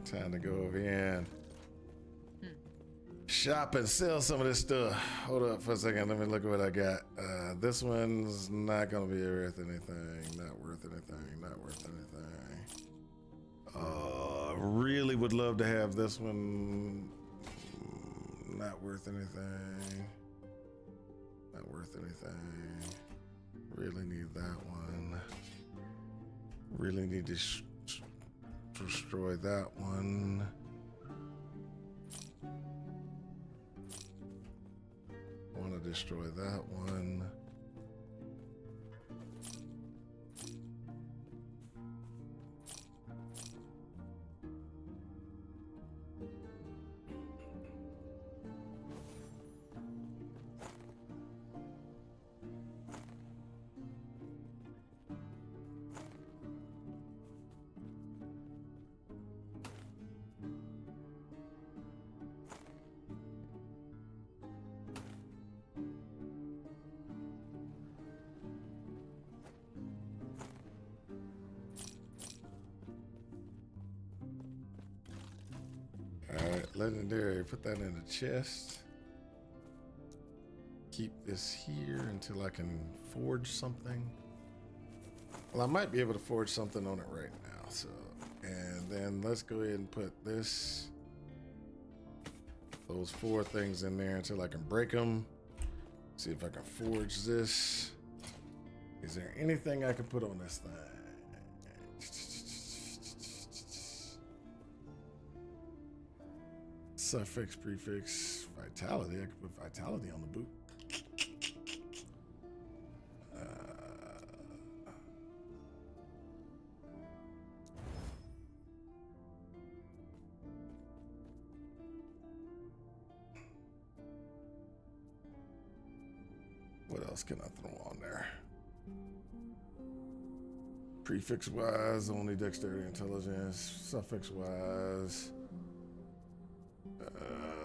Time to go over here and shop and sell some of this stuff. Hold up for a second. Let me look at what I got. This one's not gonna be worth anything. Not worth anything. Not worth anything. Really would love to have this one. Not worth anything. Not worth anything. Really need that one. Really need to destroy that one. Want to destroy that one. legendary. Put that in the chest. Keep this here until I can forge something. Well, I might be able to forge something on it right now. So, and then let's go ahead and put those 4 things in there until I can break them. See if I can forge this. Is there anything I can put on this thing? Suffix, prefix, vitality. I can put vitality on the boot. What else can I throw on there? Prefix wise, only dexterity, intelligence. Suffix wise,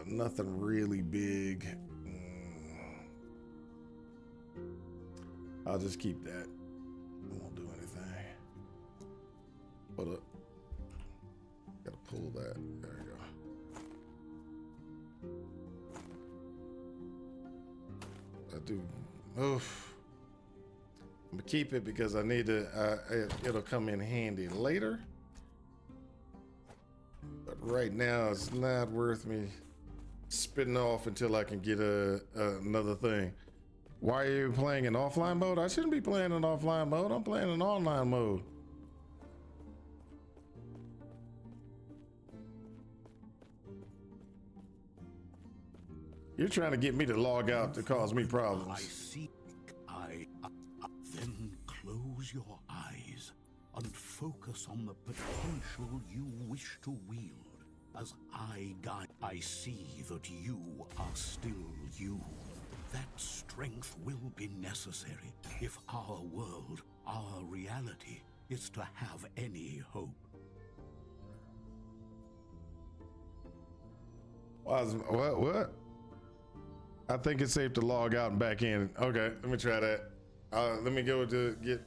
nothing really big. I'll just keep that. I won't do anything. Hold up. Gotta pull that. There you go. I do. Oof. I'm gonna keep it because I need to. It'll come in handy later. But right now, it's not worth me spitting off until I can get another thing. Why are you playing in offline mode? I shouldn't be playing in offline mode. I'm playing in online mode. You're trying to get me to log out to cause me problems. I see. Then close your eyes and focus on the potential you wish to wield. As I guide, I see that you are still you. That strength will be necessary if our world, our reality, is to have any hope. What? I think it's safe to log out and back in. Okay, let me try that. Let me go to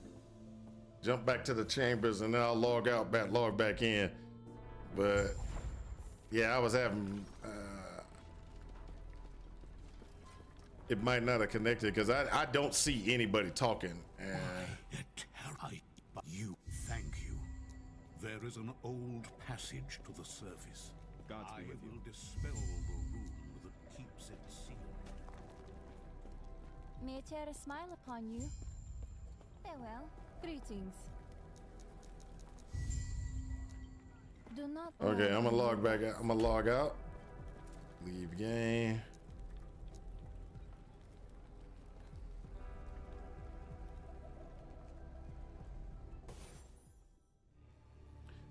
jump back to the chambers and then I'll log out, log back in. But yeah, I was having, it might not have connected because I don't see anybody talking. And You, thank you. There is an old passage to the surface. I will dispel the room that keeps it sealed. May I tear a smile upon you? Farewell. Greetings. Do not. Okay, I'm gonna log back out. I'm gonna log out. Leave game.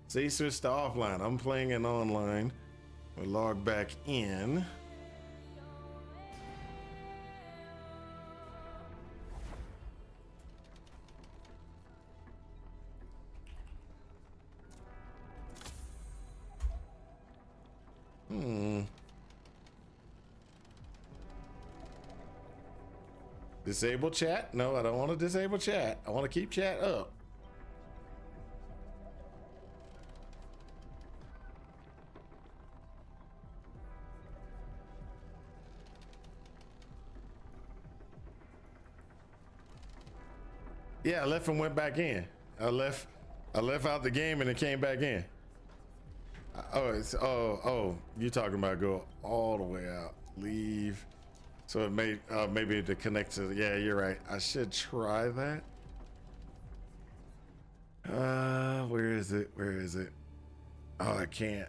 See, switch to offline. I'm playing in online. We'll log back in. Disable chat? No, I don't want to disable chat. I want to keep chat up. Yeah, I left and went back in. I left out the game and it came back in. Oh, you're talking about go all the way out, leave. So it may, maybe to connect to, yeah, you're right. I should try that. Where is it? Oh, I can't.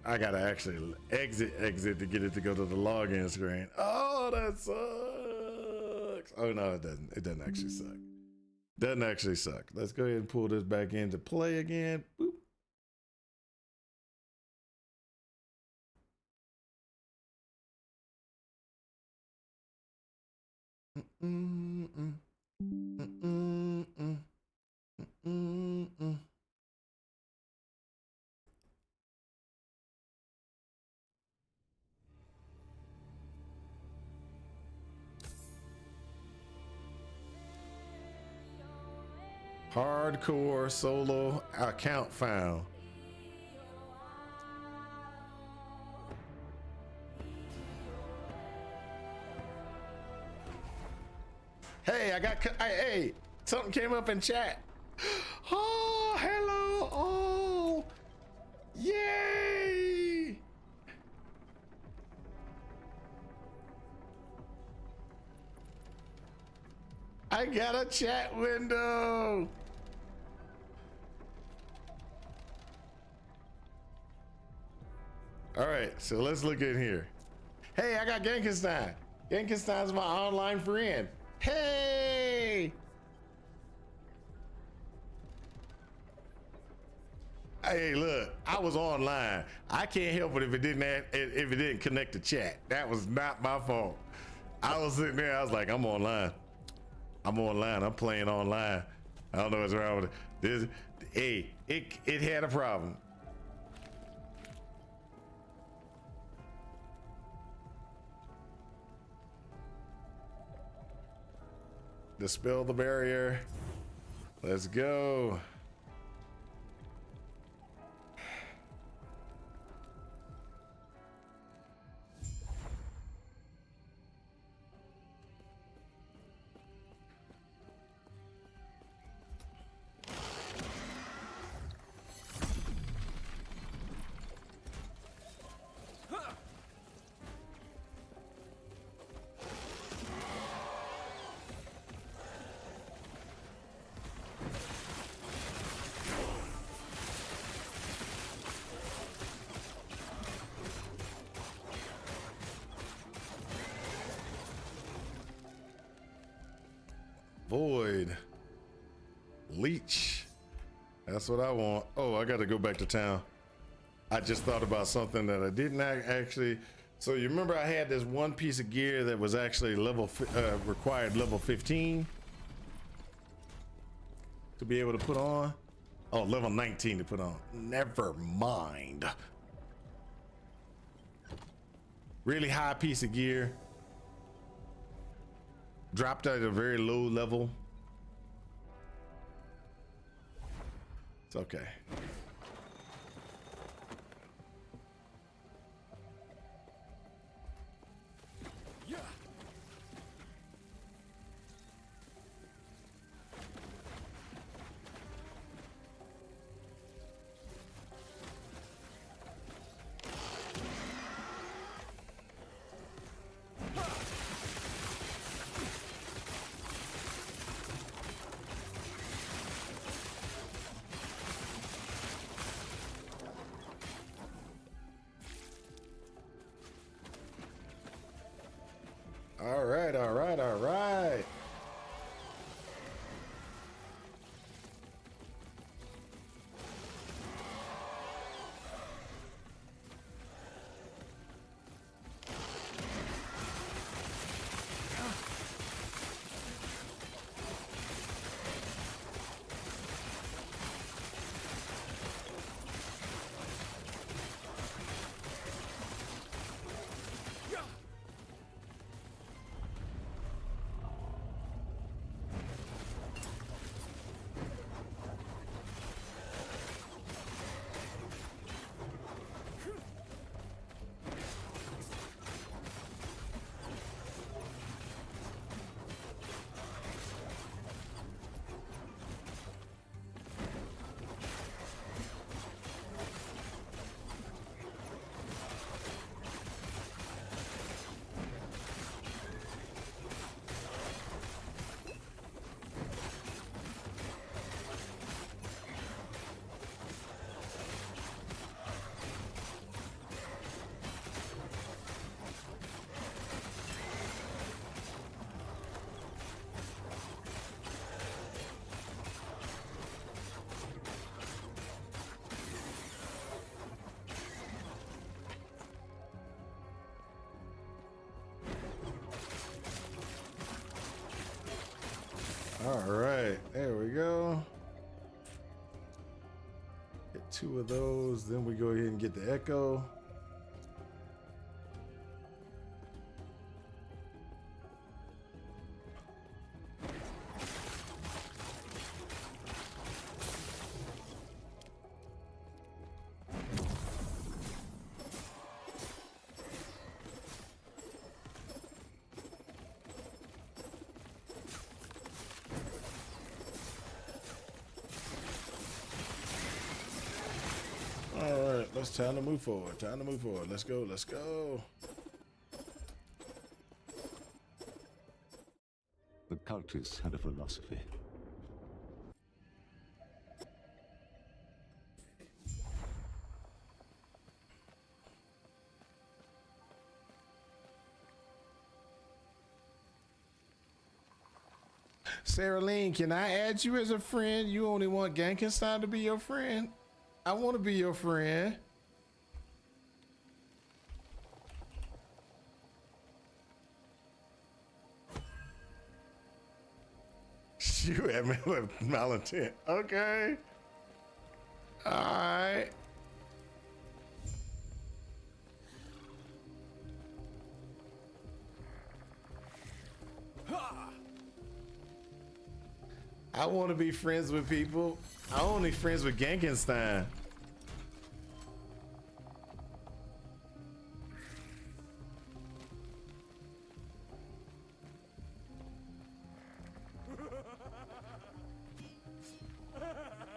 I gotta actually exit to get it to go to the login screen. Oh, that sucks. Oh no, it doesn't. It doesn't actually suck. Doesn't actually suck. Let's go ahead and pull this back into play again. Boop. Hardcore solo account found. Hey, hey, something came up in chat. Oh, hello. Oh, yay. I got a chat window. All right, so let's look in here. Hey, I got Genkenstein. Genkenstein's my online friend. Hey! Hey, look, I was online. I can't help it if it didn't connect to chat. That was not my fault. I was sitting there, I was like, I'm online. I'm playing online. I don't know what's wrong with it. Hey, it had a problem. Dispel the barrier. Let's go. Void. Leech. That's what I want. Oh, I got to go back to town. I just thought about something that I didn't actually. So you remember I had this one piece of gear that was actually required level 15 to be able to put on. Oh, level 19 to put on. Never mind. Really high piece of gear. Dropped at a very low level. It's okay. Yeah. All right, all right, all right. All right, there we go. Get 2 of those, then we go ahead and get the echo. time to move forward. Time to move forward. Let's go. Let's go. The cultists had a philosophy. Sarah Lean, can I add you as a friend? You only want Gankenstein to be your friend? I want to be your friend. Shoot at me with malintent. Okay. All right. I want to be friends with people. I'm only friends with Gankenstein.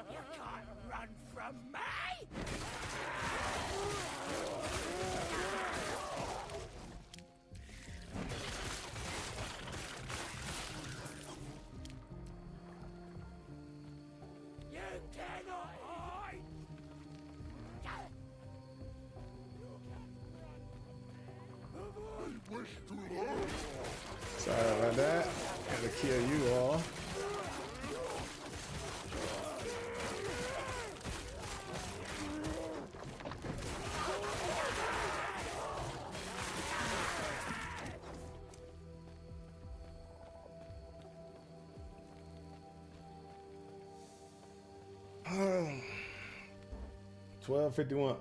You can't run from me! You cannot hide! Sorry about that. Gotta kill you all. Um, 12:51.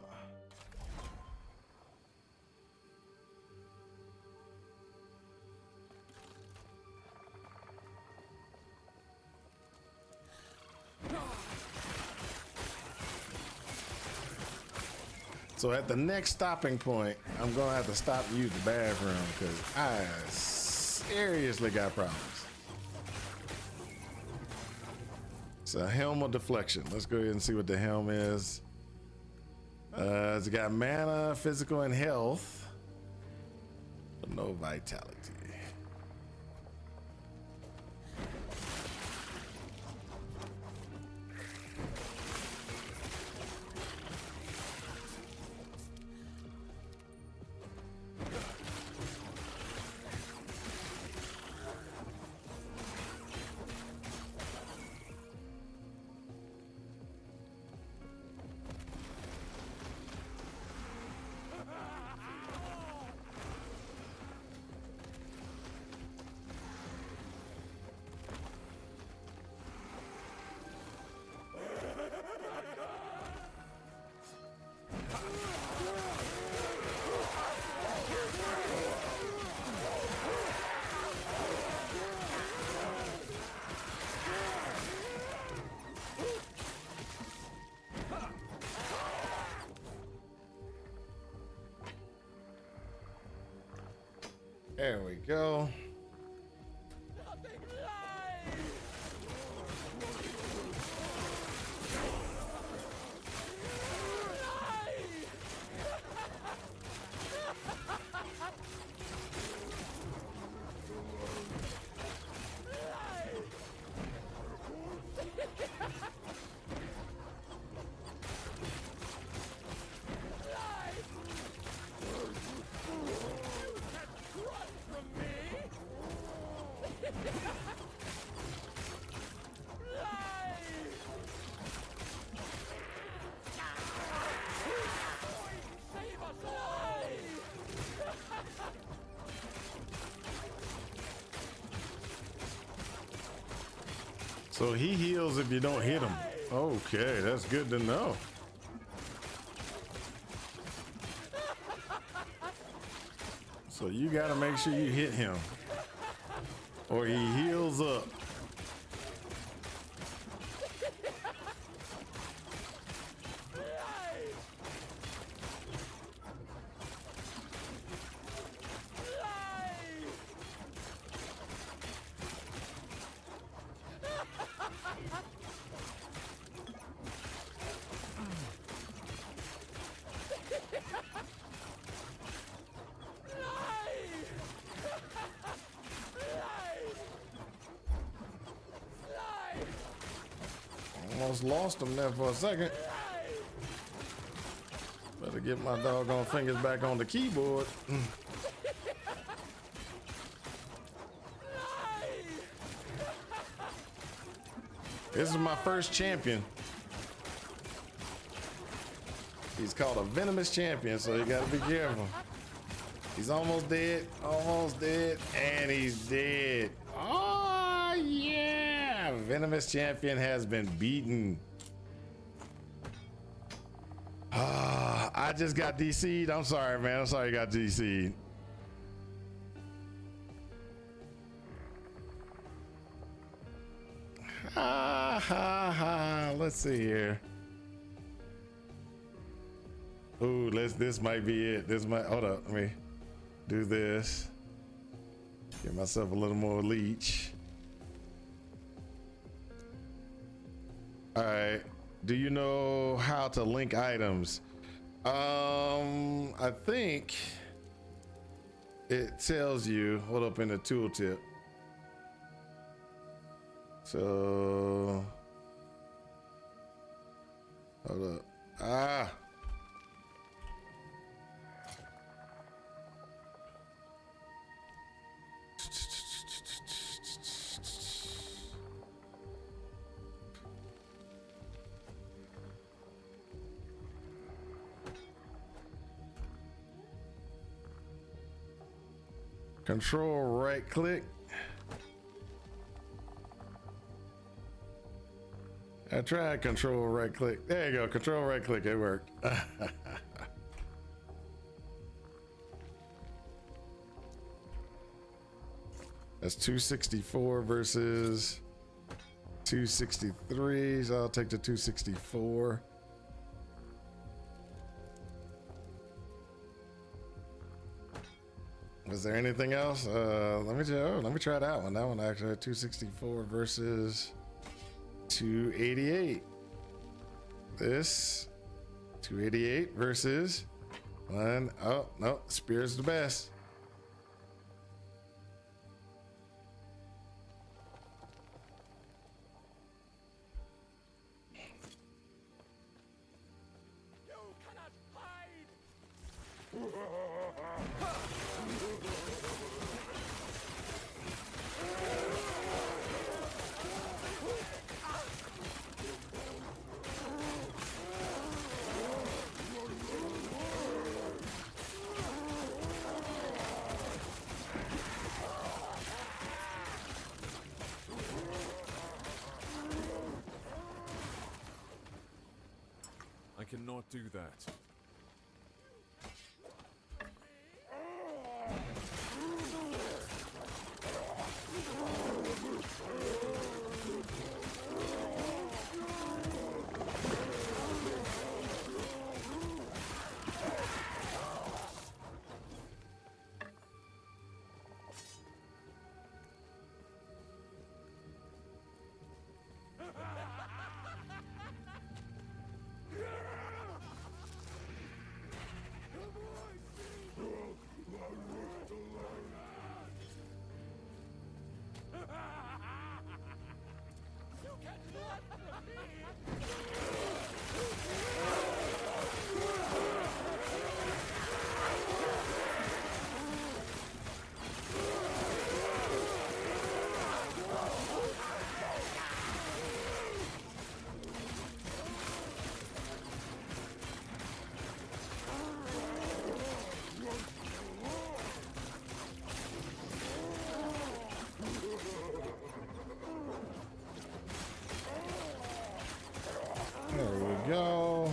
So at the next stopping point, I'm gonna have to stop to use the bathroom because I seriously got problems. It's a helm of deflection. Let's go ahead and see what the helm is. It's got mana, physical, and health, but no vitality. There we go. So he heals if you don't hit him. Okay, that's good to know. So you got to make sure you hit him, or he heals up. Almost lost him there for a second. Better get my doggone fingers back on the keyboard. This is my first champion. He's called a venomous champion, so you gotta be careful. He's almost dead, and he's dead. Oh yeah! Venomous champion has been beaten. I just got DC'd. I'm sorry, man. I'm sorry you got DC'd. Let's see here. Ooh, this might be it. Hold up, let me do this. Give myself a little more leech. All right, do you know how to link items? I think it tells you, hold up in the tooltip. So, hold up. Control right click. I tried control right click. There you go. Control right click. It worked. That's 264 versus 263. So I'll take the 264. Was there anything else? Let me try that one. That one actually had 264 versus 288. This 288 versus one. Oh no, Spear's the best. I cannot do that. There we go.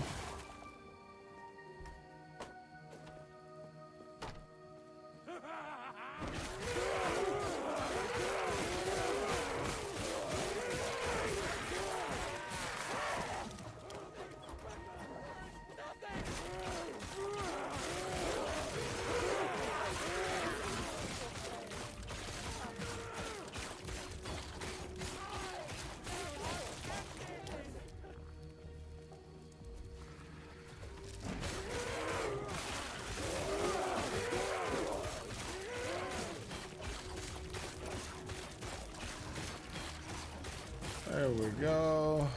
There we go.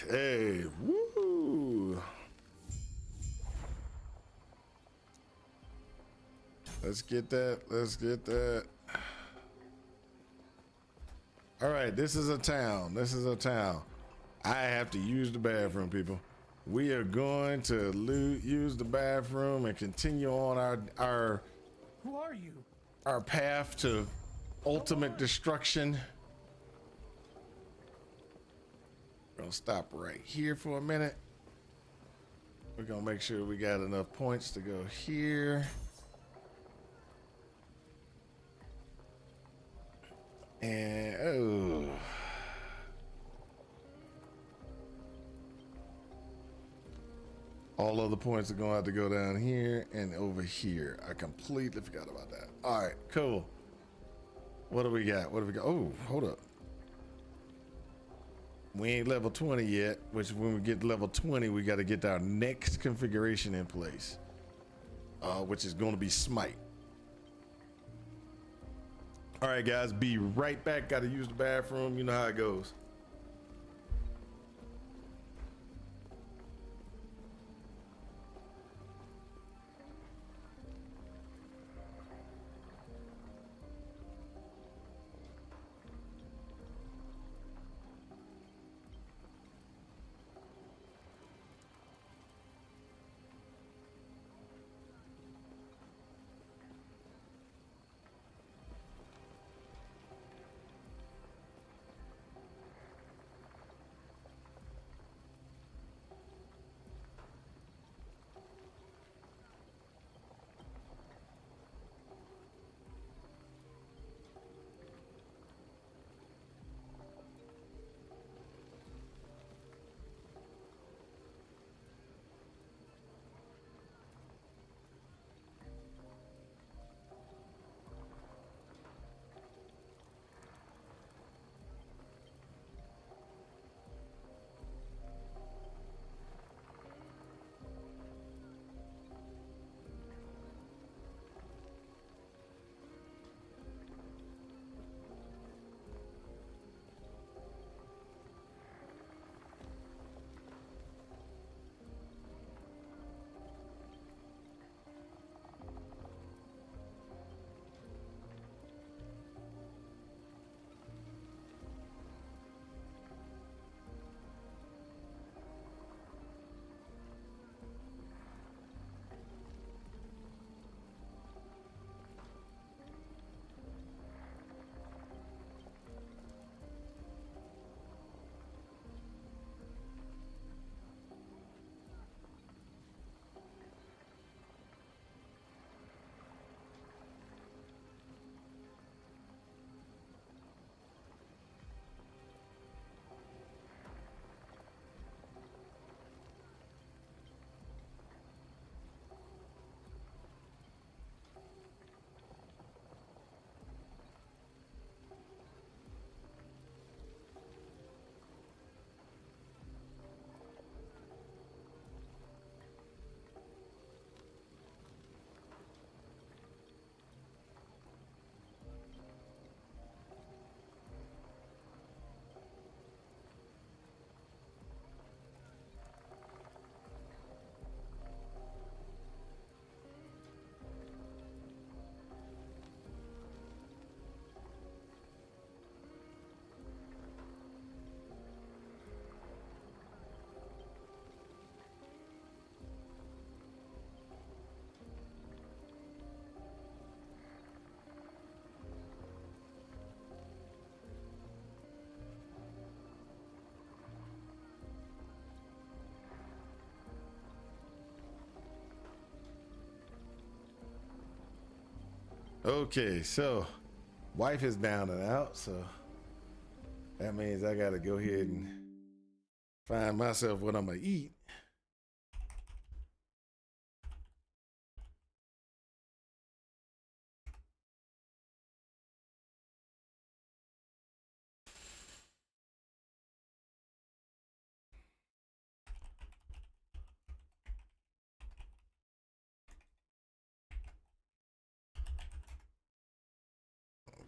Okay. Woo. Let's get that. Let's get that. All right, this is a town. This is a town. I have to use the bathroom, people. We are going to use the bathroom and continue on our Who are you? our path to ultimate destruction. We're gonna stop right here for a minute. We're gonna make sure we got enough points to go here. And oh, all other points are going to have to go down here and over here. I completely forgot about that. All right, cool. What do we got? What do we got? Oh, hold up. We ain't level 20 yet, which when we get to level 20, we got to get our next configuration in place, which is going to be Smite. All right, guys, be right back. Got to use the bathroom. You know how it goes. Okay, so wife is down and out, so that means I gotta go ahead and find myself what I'm gonna eat.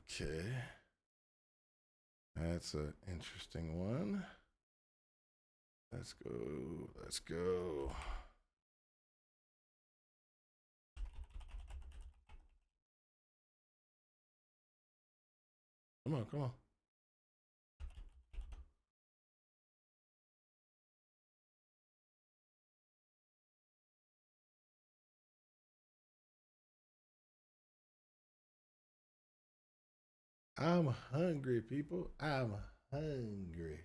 Okay, that's an interesting one. Let's go. Let's go. Come on, come on. I'm hungry, people. I'm hungry.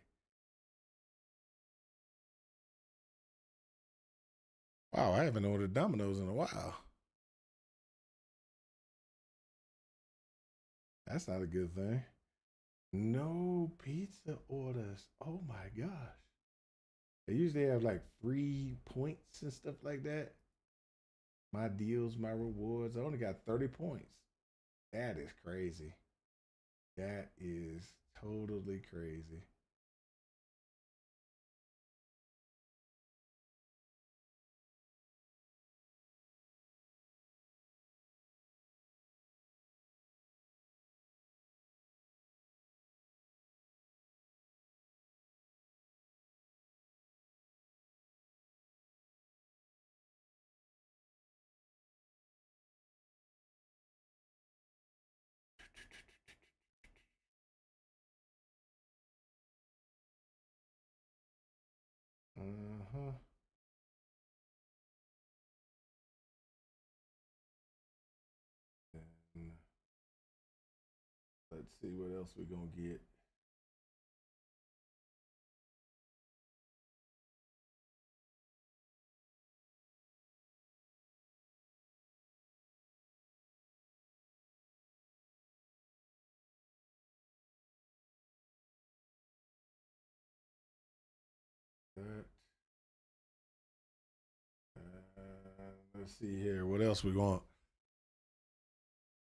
Wow, I haven't ordered Domino's in a while. That's not a good thing. No pizza orders. Oh my gosh. They usually have like free points and stuff like that. My deals, my rewards. I only got 30 points. That is crazy. That is totally crazy. Uh-huh. And let's see what else we're gonna get. That. Let's see here. What else we want?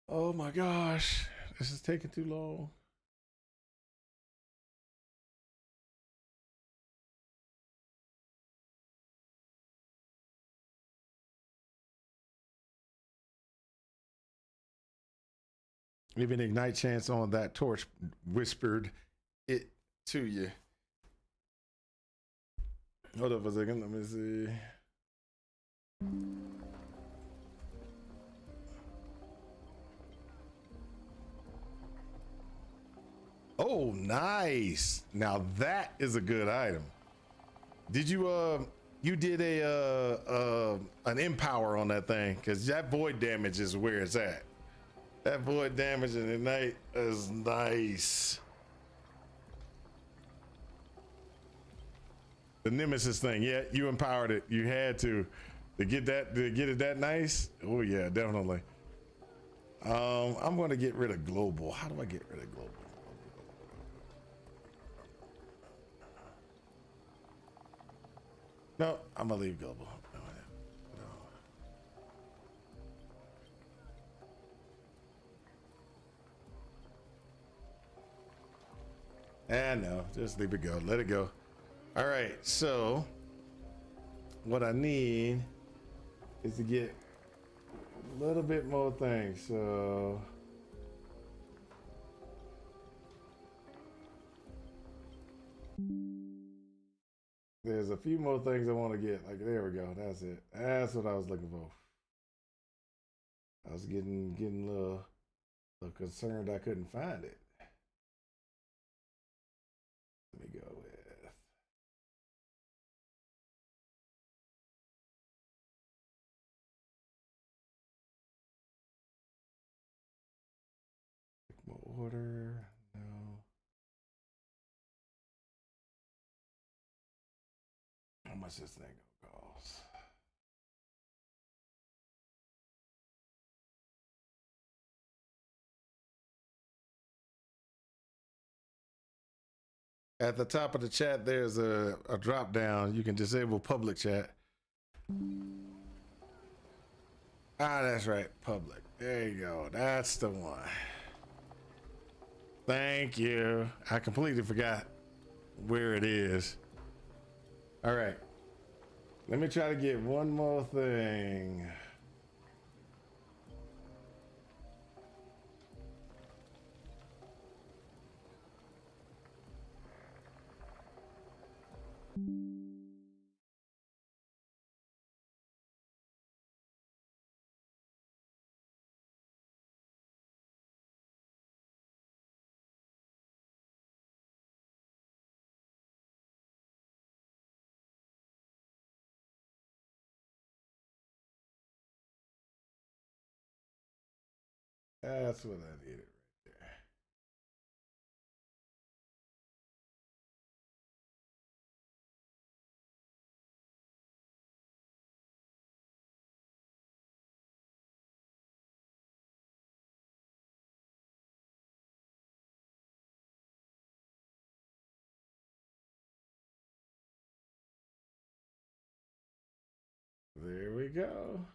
Oh my gosh, this is taking too long. Even Ignite Chance on that torch whispered it to you. Hold up a second. Let me see. Oh, nice. Now that is a good item. Did you you did an empower on that thing? Because that void damage is where it's at. That void damage in Ignite is nice. The Nemesis thing, yeah, you empowered it. You had to get it that nice. Oh yeah, definitely. I'm going to get rid of global. How do I get rid of global? No, I'm gonna leave global. No, just leave it go. Let it go. All right, so what I need is to get a little bit more things. So there's a few more things I want to get. Like, there we go. That's it. That's what I was looking for. I was getting a little concerned I couldn't find it. Let me go with more order. No. How much this thing gonna cost? At the top of the chat, there's a drop down. You can disable public chat. Ah, that's right, public. There you go. That's the one. Thank you. I completely forgot where it is. All right. Let me try to get one more thing. That's what I needed right there. There we go.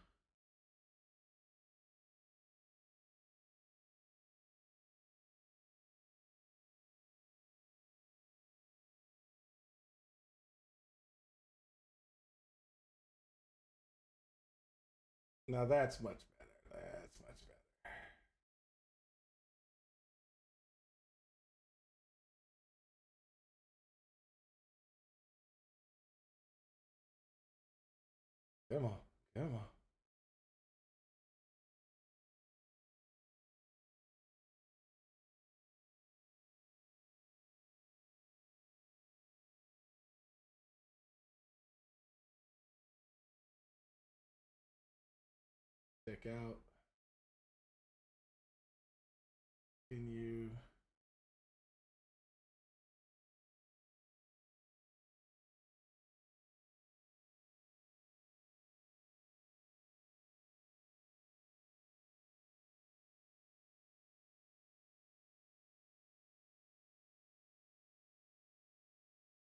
Now that's much better. That's much better. Come on. Come on. Check out. Continue.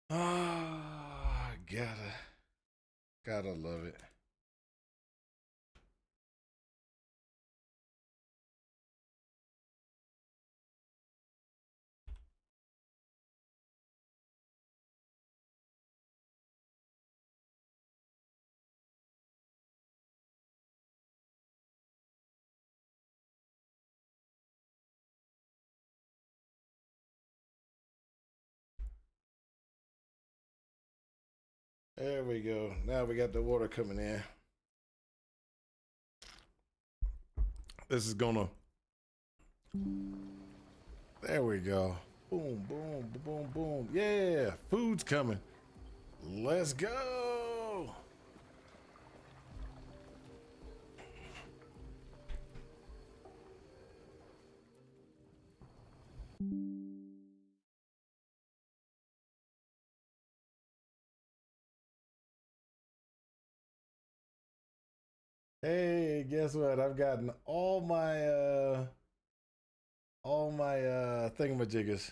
Ah, gotta love it. There we go. Now we got the water coming in. This is gonna. There we go. Boom, boom, boom, boom. Yeah, food's coming. Let's go. Hey, guess what? I've gotten all my thingamajiggers.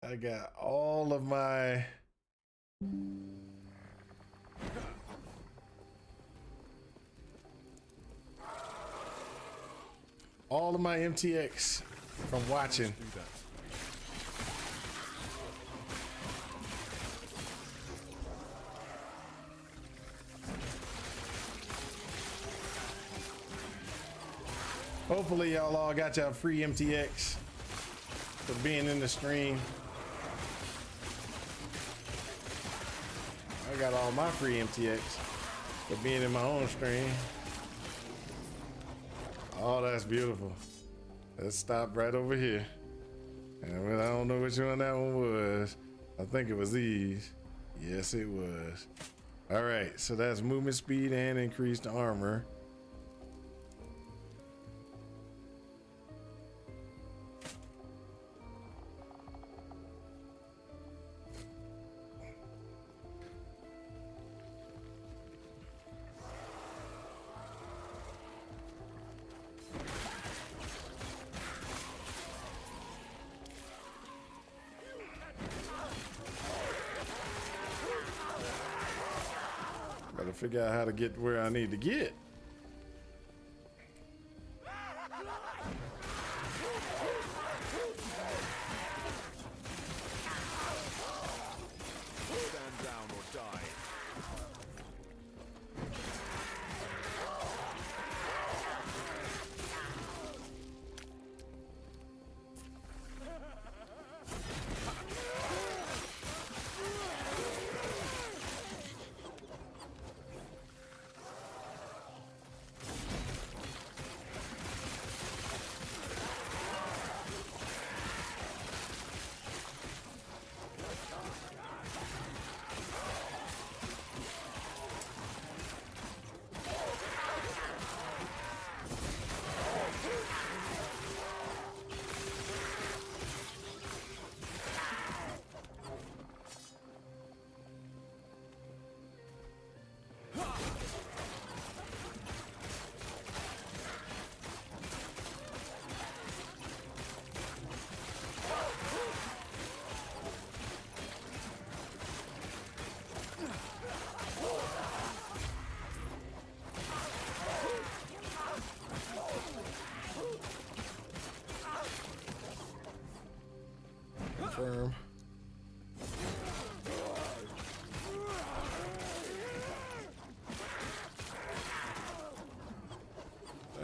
I got all of my MTX from watching. Hopefully y'all all got y'all free MTX for being in the stream. I got all my free MTX for being in my own stream. Oh, that's beautiful. Let's stop right over here. And I don't know which one that one was. I think it was these. Yes, it was. All right, so that's movement speed and increased armor. Gotta figure out how to get where I need to get. Stand down or die.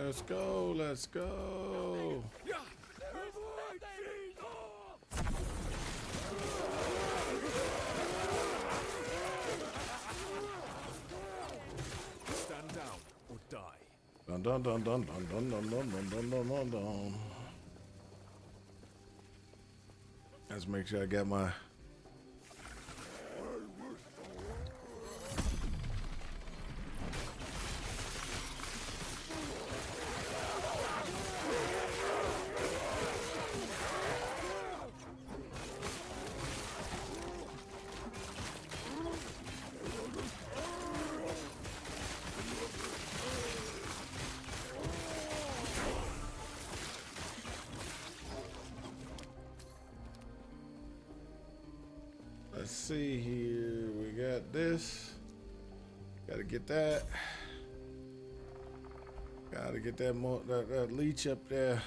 Let's go. Let's go. Stand down or die. Dun dun dun dun dun dun dun dun dun dun dun dun dun. Let's make sure I got my. Let's see here. We got this. Gotta get that. Gotta get that leech up there.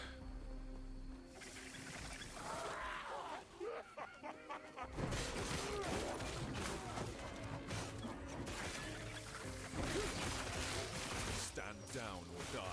Stand down or die.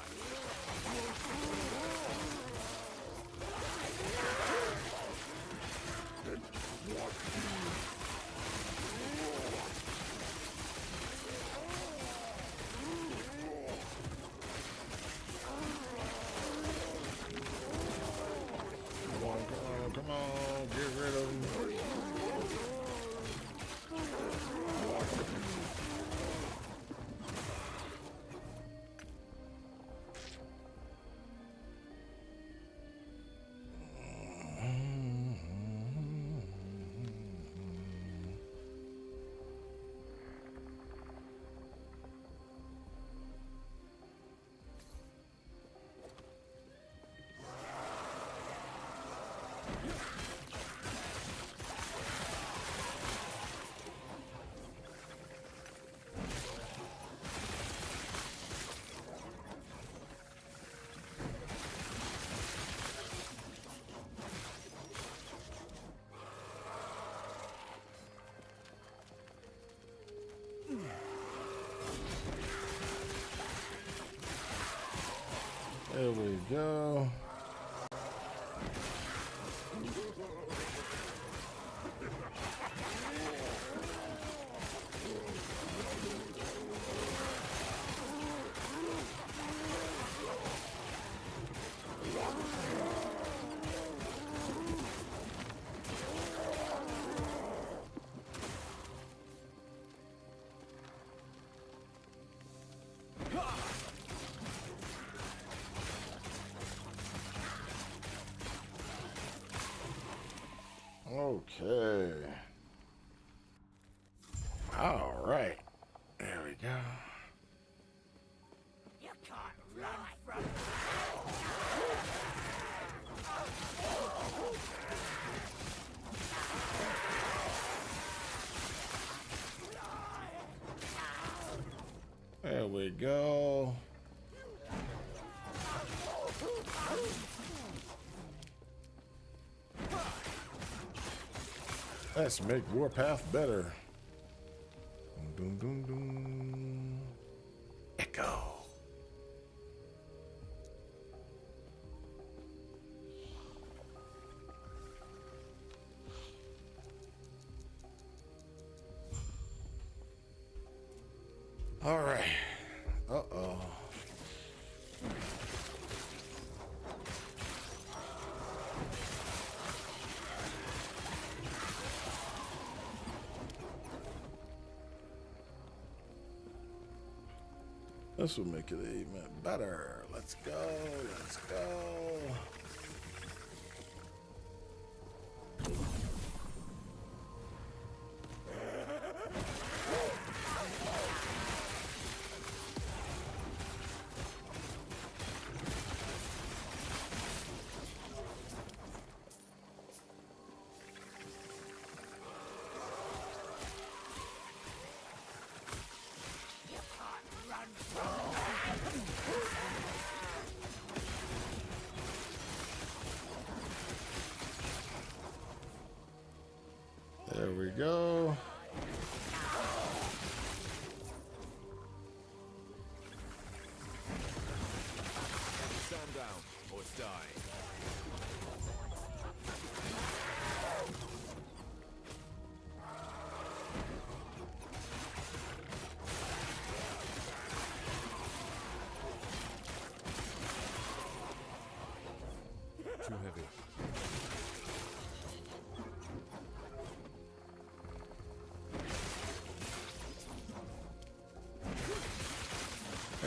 Come on, get rid of them. There we go. Okay. All right. There we go. You can't run from There we go. Let's make Warpath better. Dun, dun, dun. Echo. All right. Uh-oh. This will make it even better. Let's go. Let's go.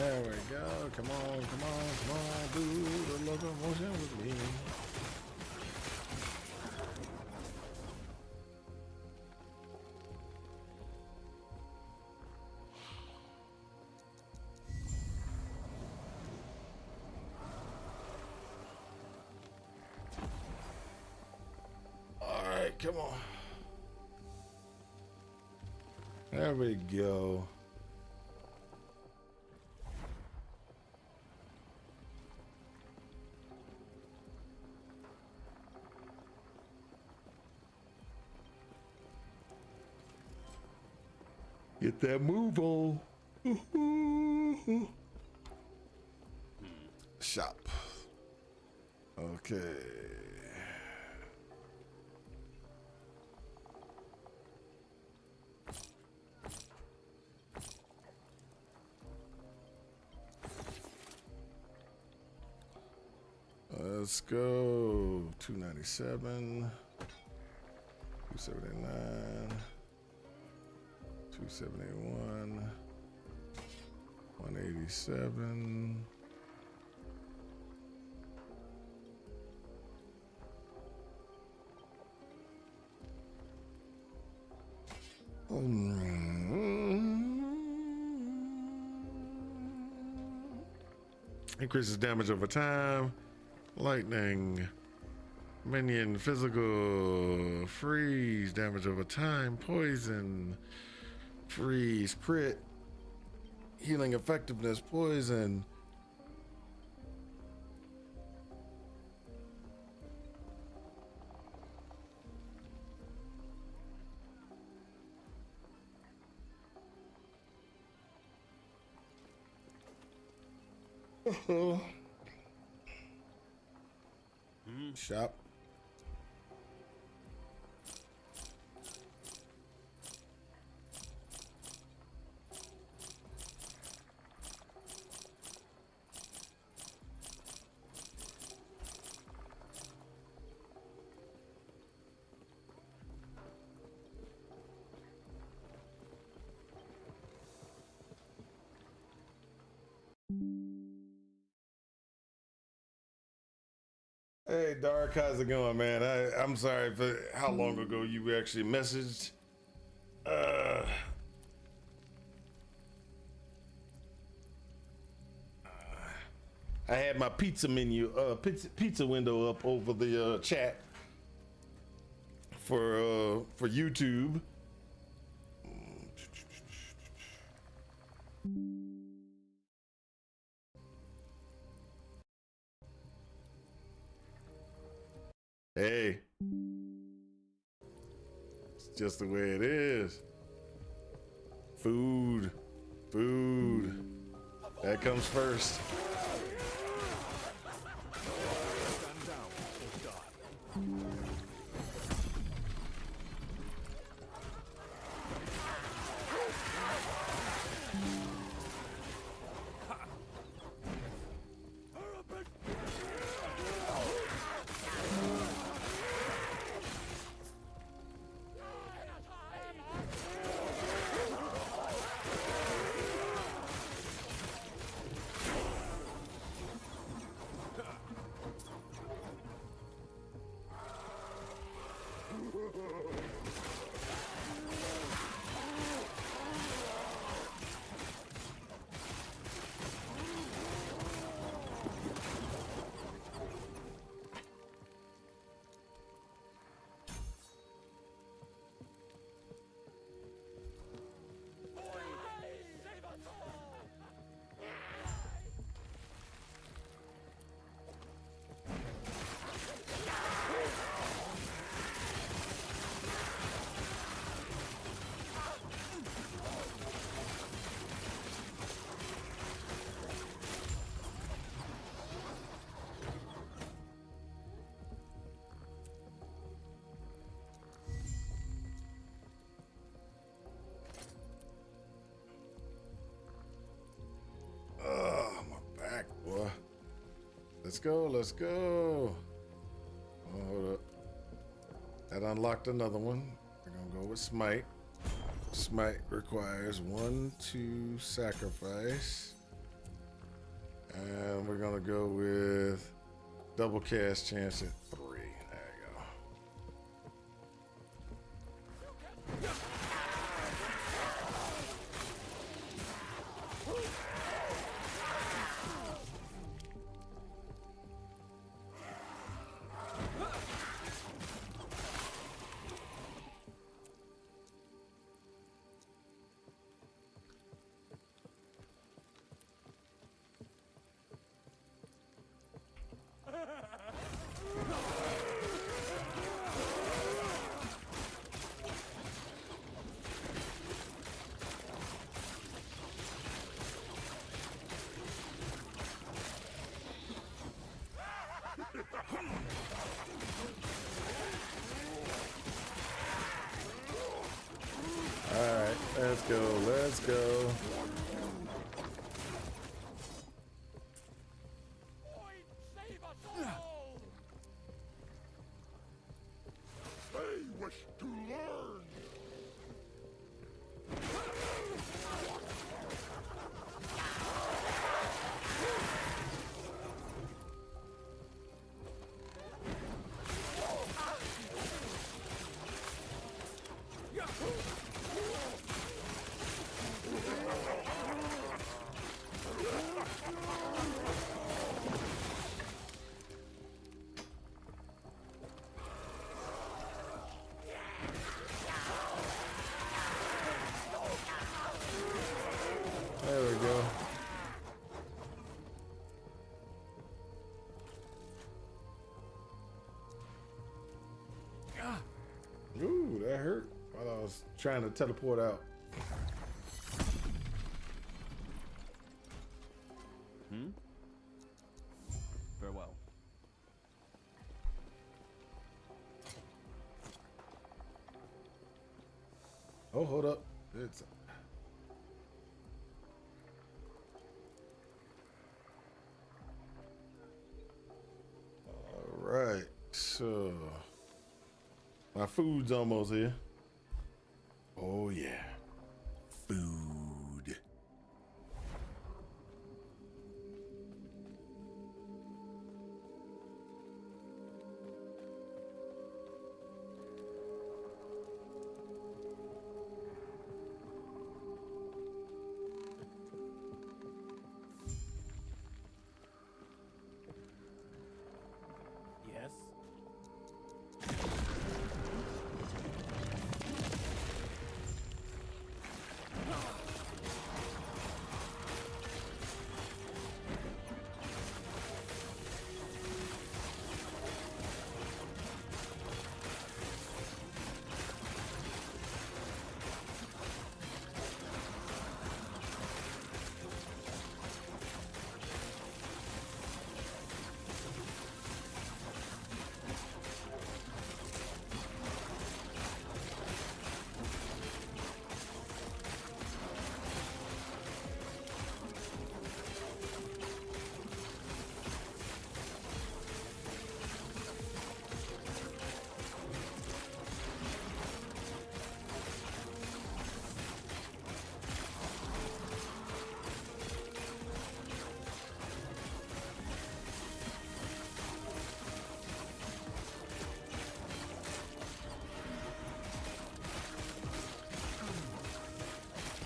There we go. Come on, come on, come on. Do the locomotion with me. All right, come on. There we go. Get that move on. Shop. Okay. Let's go. 297. 279. 271, 187. Increases damage over time. Lightning. Minion physical. Freeze. Damage over time. Poison. Freeze, crit, healing effectiveness, poison. Shop. Hey, Dark, how's it going, man? I'm sorry for how long ago you actually messaged. I had my pizza menu, pizza window up over the chat for YouTube. Hey, it's just the way it is. Food, that comes first. Stand down or die. Let's go. Oh, hold up. That unlocked another one. We're gonna go with Smite. Smite requires 1, 2 sacrifice. And we're gonna go with double cast chance at 3. There you go. All right, let's go. Let's go. They wish to learn. There we go. Ooh, that hurt while I was trying to teleport out. Farewell. Oh, hold up. It's all right. So my food's almost here. Oh yeah, food. Yes.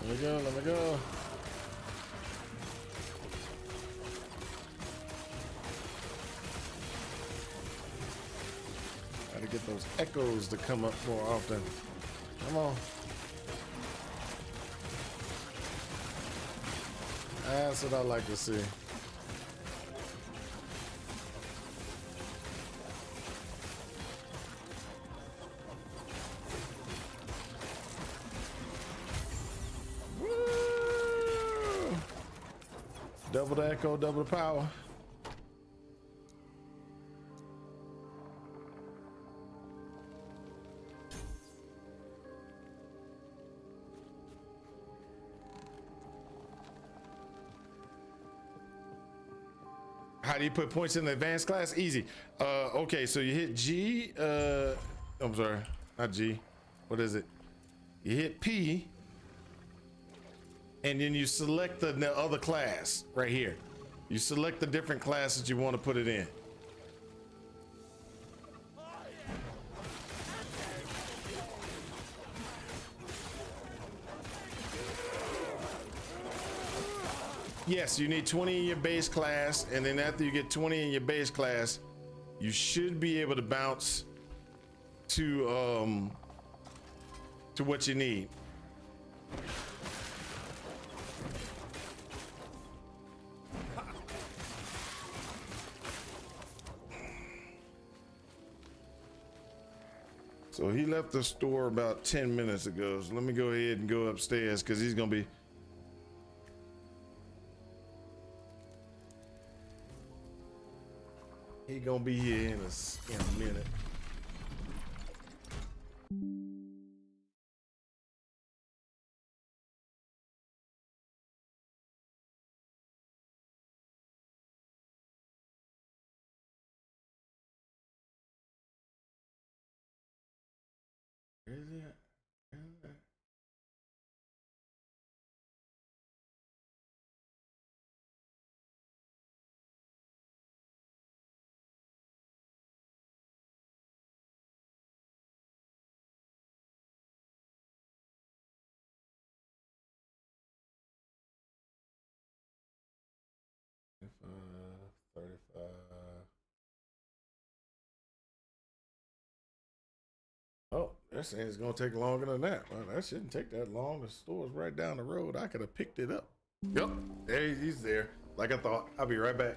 Let me go, let me go. Gotta get those echoes to come up more often. Come on. That's what I like to see. Woo! Double the echo, double the power. How do you put points in the advanced class? Easy. Okay, so you hit G. I'm sorry, not G. What is it? You hit P, and then you select the other class right here. You select the different classes you want to put it in. Yes, you need 20 in your base class, and then after you get 20 in your base class, you should be able to bounce to what you need. So he left the store about 10 minutes ago. So let me go ahead and go upstairs because he's gonna be. He gonna be here in a minute. Where is it? If 35. Oh, they're saying it's gonna take longer than that. Well, that shouldn't take that long. The store's right down the road. I could have picked it up. Yep, there he's there. Like I thought. I'll be right back.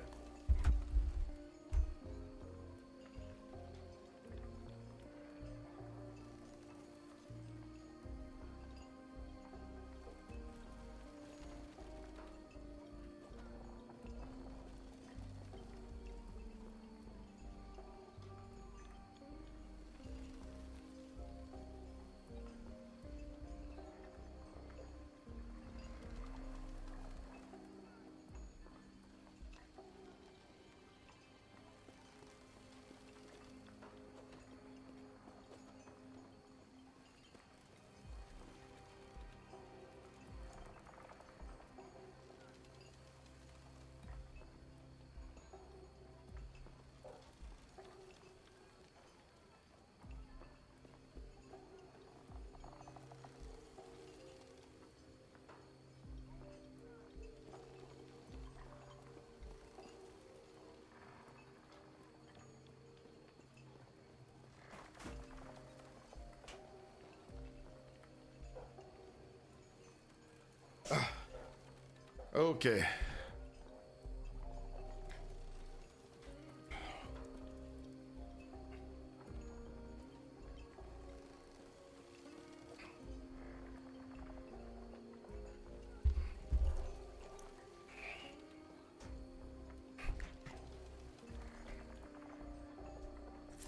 Okay.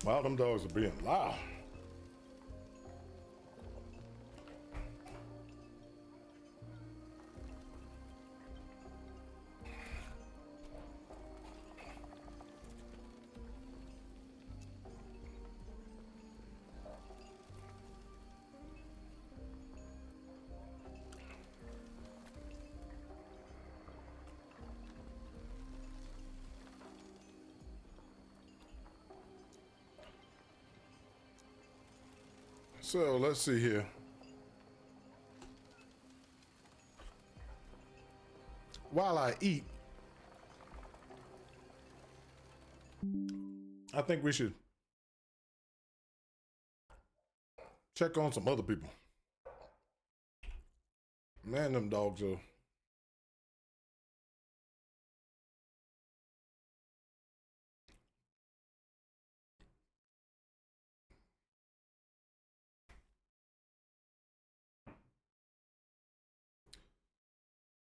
Wow, them dogs are being loud. So let's see here. While I eat, I think we should check on some other people. Man, them dogs are.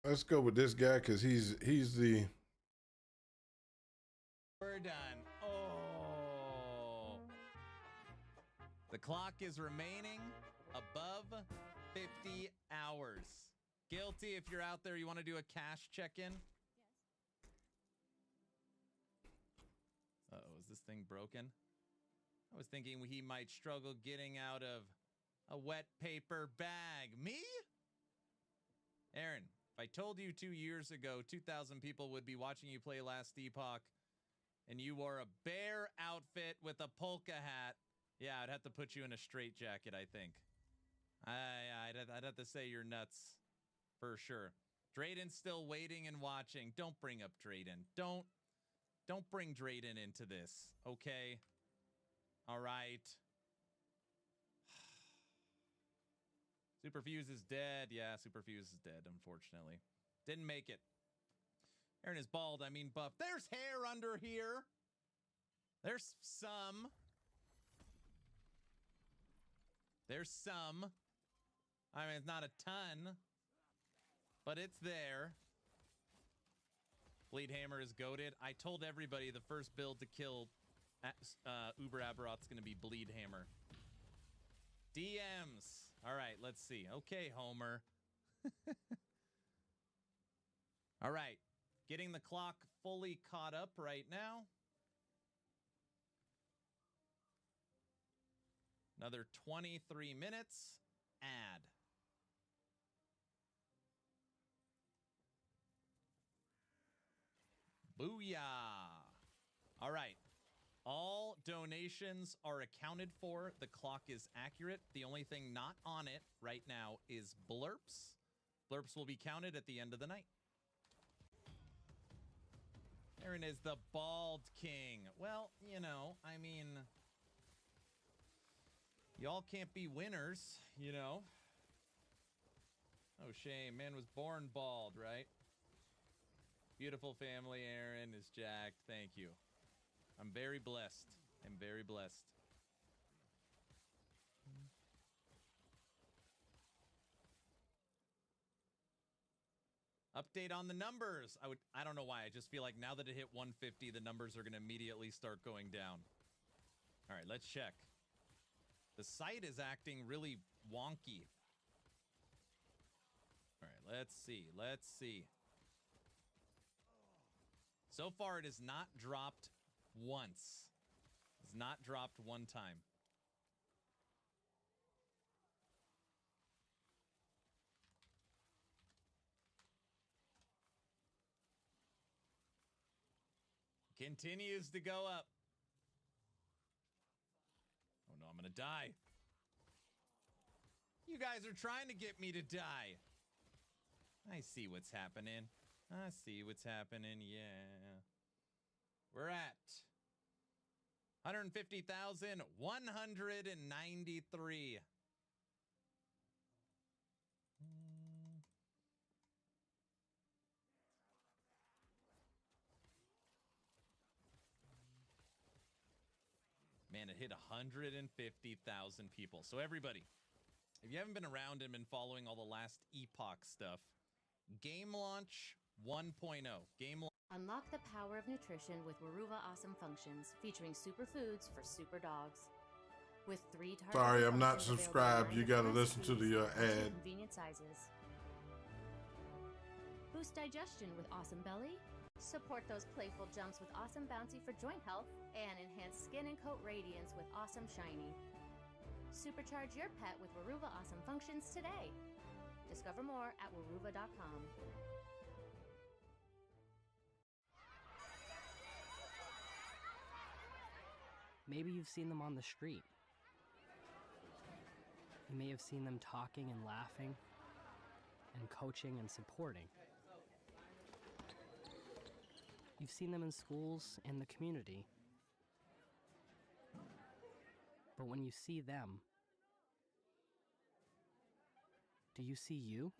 Let's go with this guy because he's the. We're done. Oh. The clock is remaining above 50 hours. Guilty, if you're out there, you want to do a cash check-in? Uh-oh, is this thing broken? I was thinking he might struggle getting out of a wet paper bag. Me? Aaron, if I told you 2 years ago, 2,000 people would be watching you play Last Epoch, and you wore a bear outfit with a polka hat, yeah, I'd have to put you in a straitjacket, I think. I'd have to say you're nuts, for sure. Drayden's still waiting and watching. Don't bring up Drayden. Don't bring Drayden into this, okay? All right. Superfuse is dead. Yeah, Superfuse is dead, unfortunately. Didn't make it. Aaron is bald, I mean buff. There's hair under here. There's some. There's some. I mean, it's not a ton, but it's there. Bleed Hammer is goated. I told everybody the first build to kill Uber Aberoth's going to be Bleed Hammer. DMs. All right, let's see. Okay, Homer. All right. Getting the clock fully caught up right now. Another 23 minutes. Add. Booyah. All right. All donations are accounted for. The clock is accurate. The only thing not on it right now is blurps. Blurps will be counted at the end of the night. Aaron is the Bald King. Well, you know, I mean, y'all can't be winners, you know. Oh, shame. Man was born bald, right? Beautiful family, Aaron is jacked. Thank you. I'm very blessed. I'm very blessed. Update on the numbers. I don't know why. I just feel like now that it hit 150, the numbers are going to immediately start going down. All right, let's check. The site is acting really wonky. All right, let's see. Let's see. So far, it has not dropped once. It's not dropped one time. Continues to go up. Oh no, I'm gonna die. You guys are trying to get me to die. I see what's happening. I see what's happening, yeah. We're at 150,193. Man, it hit 150,000 people. So everybody, if you haven't been around and been following all the last Epoch stuff, Game Launch 1.0. Unlock the power of nutrition with Waruva Awesome Functions, featuring superfoods for super dogs. With 3 targeted Sorry, I'm not functions subscribed. available You in gotta different listen to the recipes and 2 ad. convenient sizes. Boost digestion with Awesome Belly. Support those playful jumps with Awesome Bouncy for joint health, and enhance skin and coat radiance with Awesome Shiny. Supercharge your pet with Waruva Awesome Functions today. Discover more at waruva.com. Maybe you've seen them on the street. You may have seen them talking and laughing, and coaching and supporting. You've seen them in schools and the community. But when you see them, do you see you?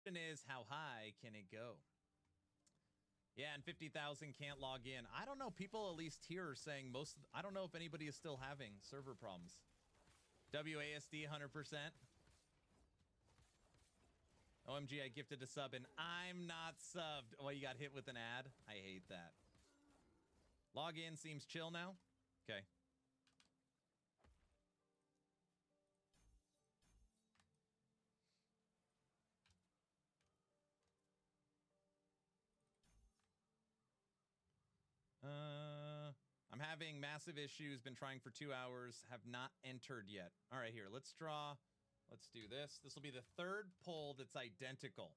Question is, how high can it go? Yeah, and 50,000 can't log in. I don't know. People at least here are saying I don't know if anybody is still having server problems. WASD 100%. OMG, I gifted a sub and I'm not subbed. Oh, you got hit with an ad? I hate that. Login seems chill now. Okay. I'm having massive issues. Been trying for 2 hours. Have not entered yet. All right, here. Let's draw Let's do this. This will be the third poll that's identical.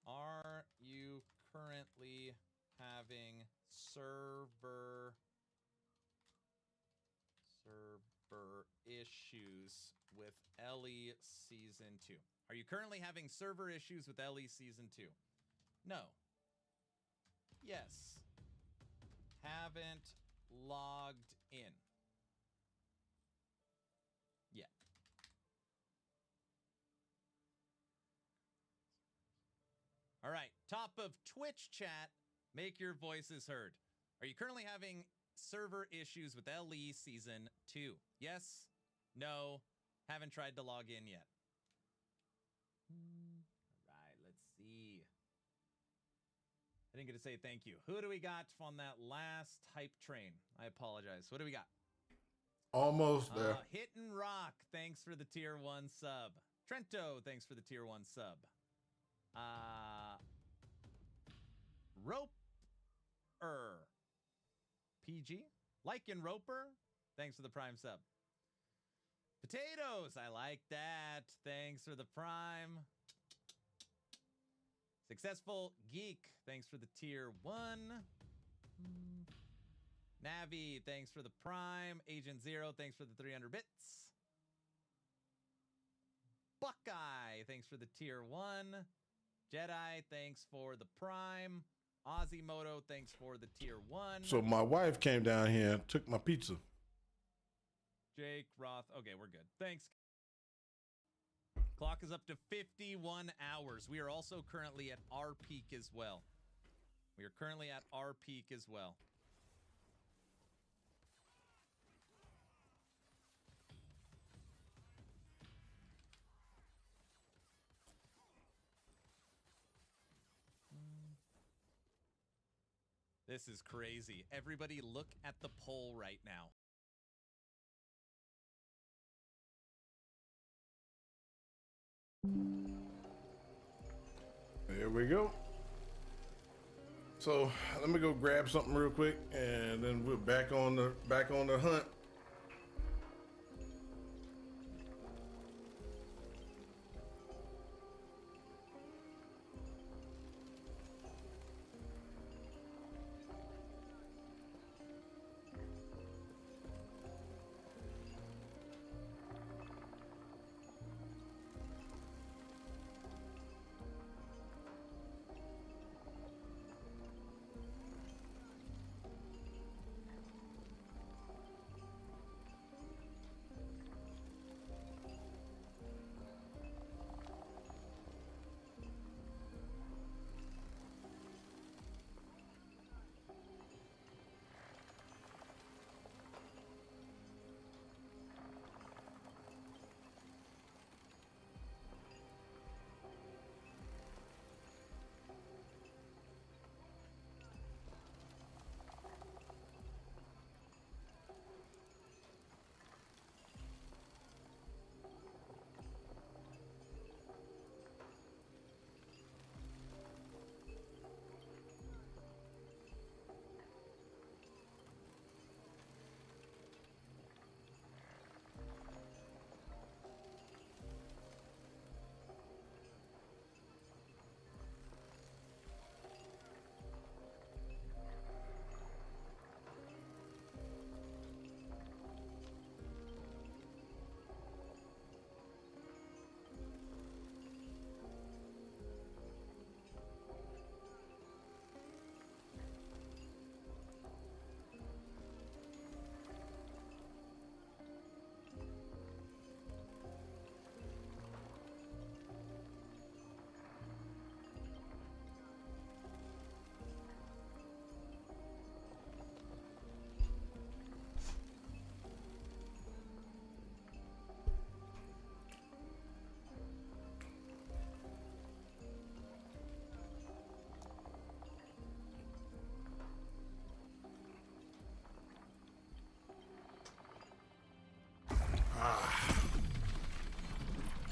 Are you currently having server issues with LE Season 2? Are you currently having server issues with LE Season 2? No. Yes. Haven't logged in yet. All right, top of Twitch chat, make your voices heard. Are you currently having server issues with LE Season 2? Yes, no, haven't tried to log in yet. All right, let's see. I didn't get to say thank you. Who do we got on that last hype train? I apologize. What do we got? Almost there. Hit and Rock, thanks for the tier 1 sub. Trento, thanks for the tier 1 sub. Roper. PG. Lycan Roper, thanks for the prime sub. Potatoes, I like that. Thanks for the prime. Successful Geek, thanks for the tier 1. Navi, thanks for the prime. Agent Zero, thanks for the 300 bits. Buckeye, thanks for the tier 1. Jedi, thanks for the prime. Ozzymoto, thanks for the tier 1. So my wife came down here and took my pizza. Jake Roth, okay, we're good. Thanks. Clock is up to 51 hours. We are also currently at our peak as well. We are currently at our peak as well. This is crazy. Everybody look at the poll right now. There we go. So let me go grab something real quick, and then we're back on the hunt.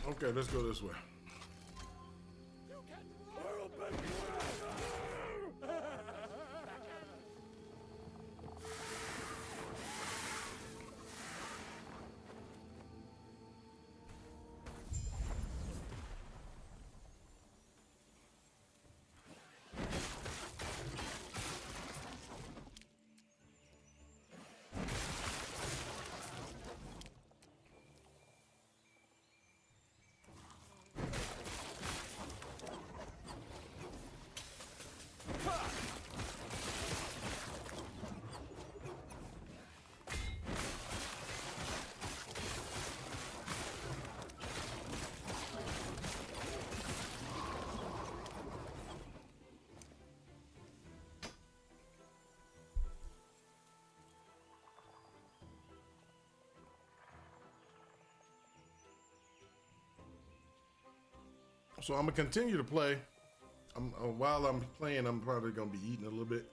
Okay, let's go this way. So I'm gonna continue to play. While I'm playing, I'm probably gonna be eating a little bit.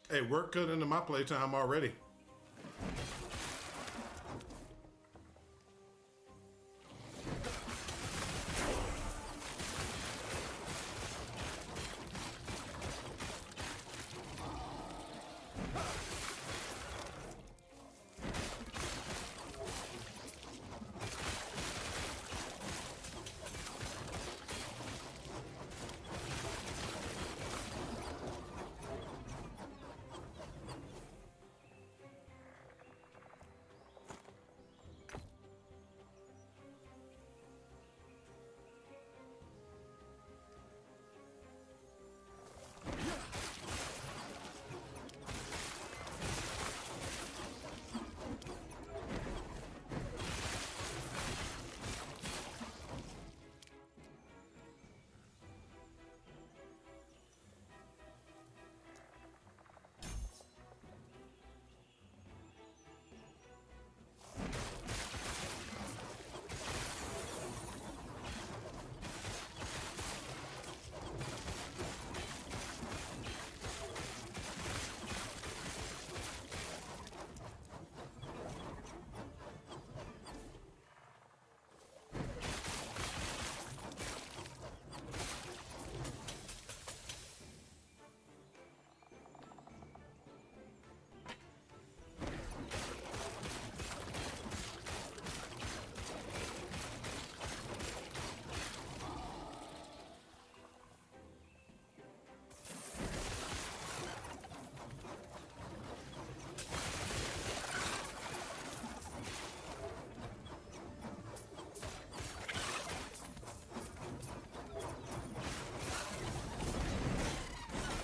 Hey, work cut into my playtime already.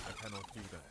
I cannot do that.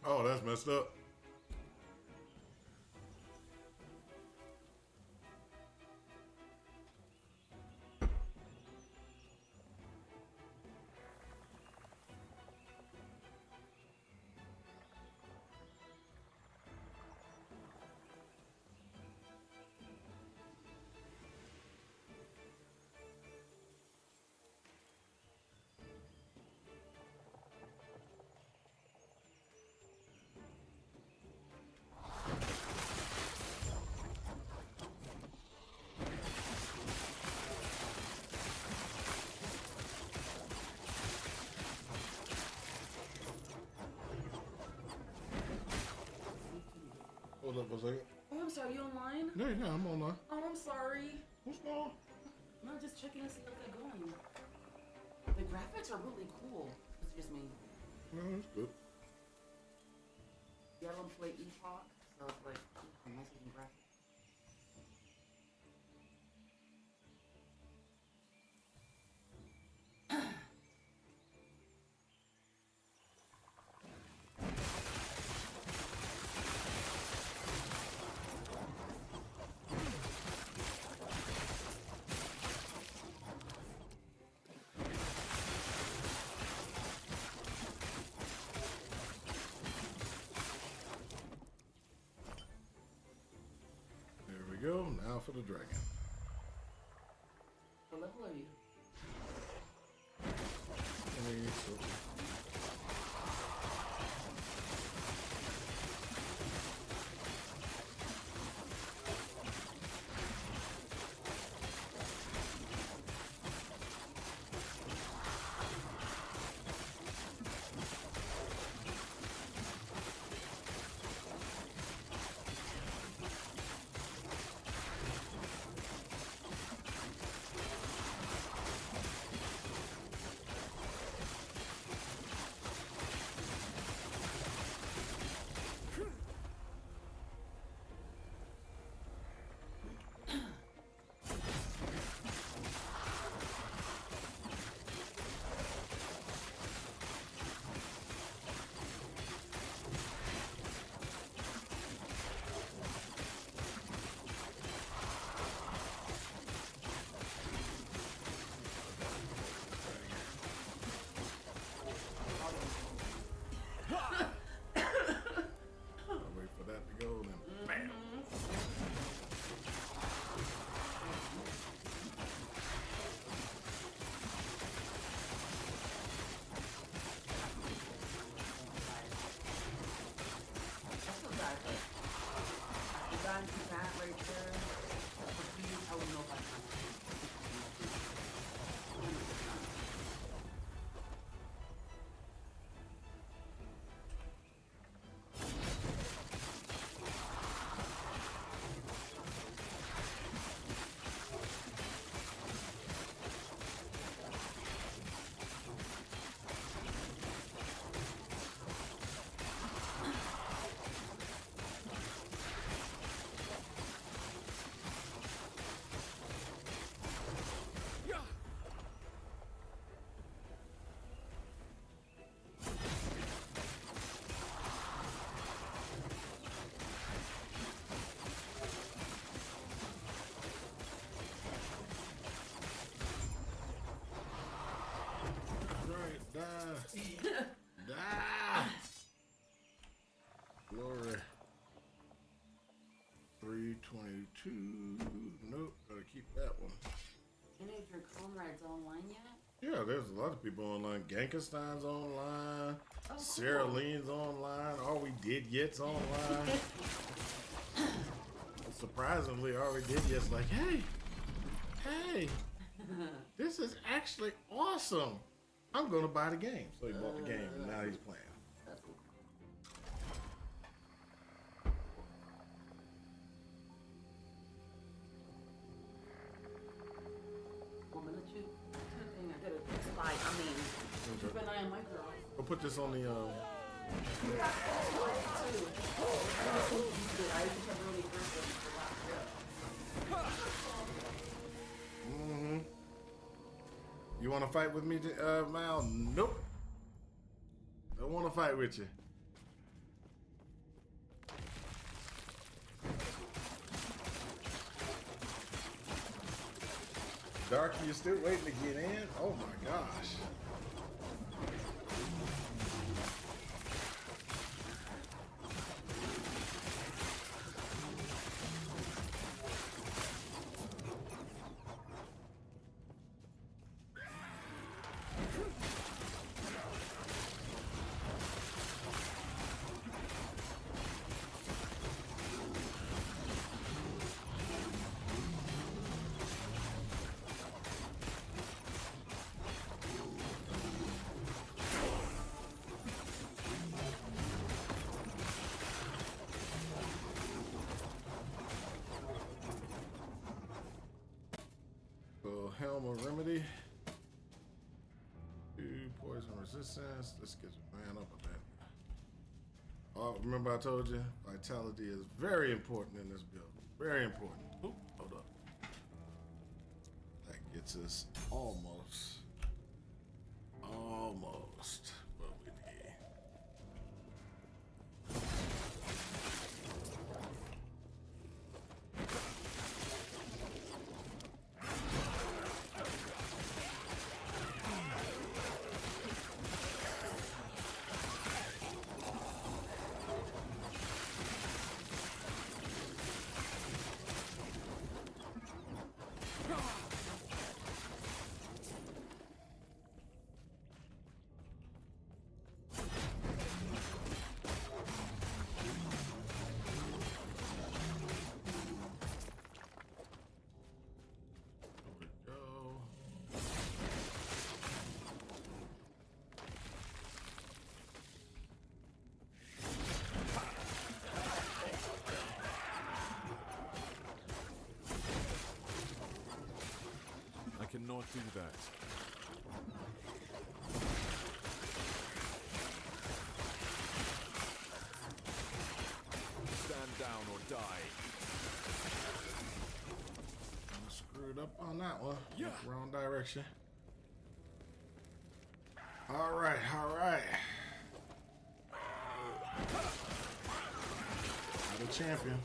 Oh, that's messed up. Hold up a second. Oh, I'm sorry, you online? Yeah, I'm online. Oh, I'm sorry. What's going on? No, just checking to see how they're going. The graphics are really cool. It's just me. No, it's good. Yeah, I don't play Epoch, so it's like nice looking graphics. There we go. Now for the dragon. What level are you? Glory. 322. Nope, gotta keep that one. Any of your comrades online yet? Yeah, there's a lot of people online. Gankenstein's online. Oh, cool. Sarah Lean's online. All We Did Yet's online. Surprisingly, All We Did Yet's like, hey, this is actually awesome. I'm gonna buy the game. So he bought the game and now he's playing. That's cool. One minute, shoot. Dang, I gotta spy. I mean, keep an eye on my girl. We'll put this on the Mm-hmm. You want to fight with me, Mal? Nope. Don't want to fight with you. Dark, you still waiting to get in? Oh my gosh. Helm or Remedy. 2 poison resistance. Let's get the man up a bit. Oh, remember I told you vitality is very important in this build. Very important. Oop, hold up. That gets us almost what we need. I cannot do that. Stand down or die. I'm screwed up on that one. Yeah. Wrong direction. All right, all right. The champion.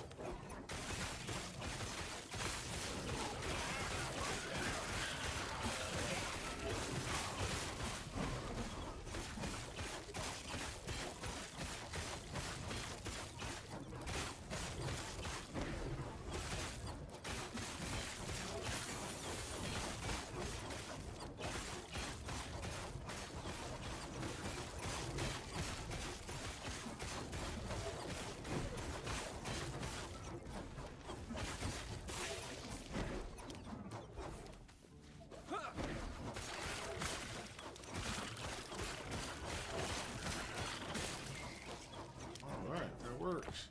Works.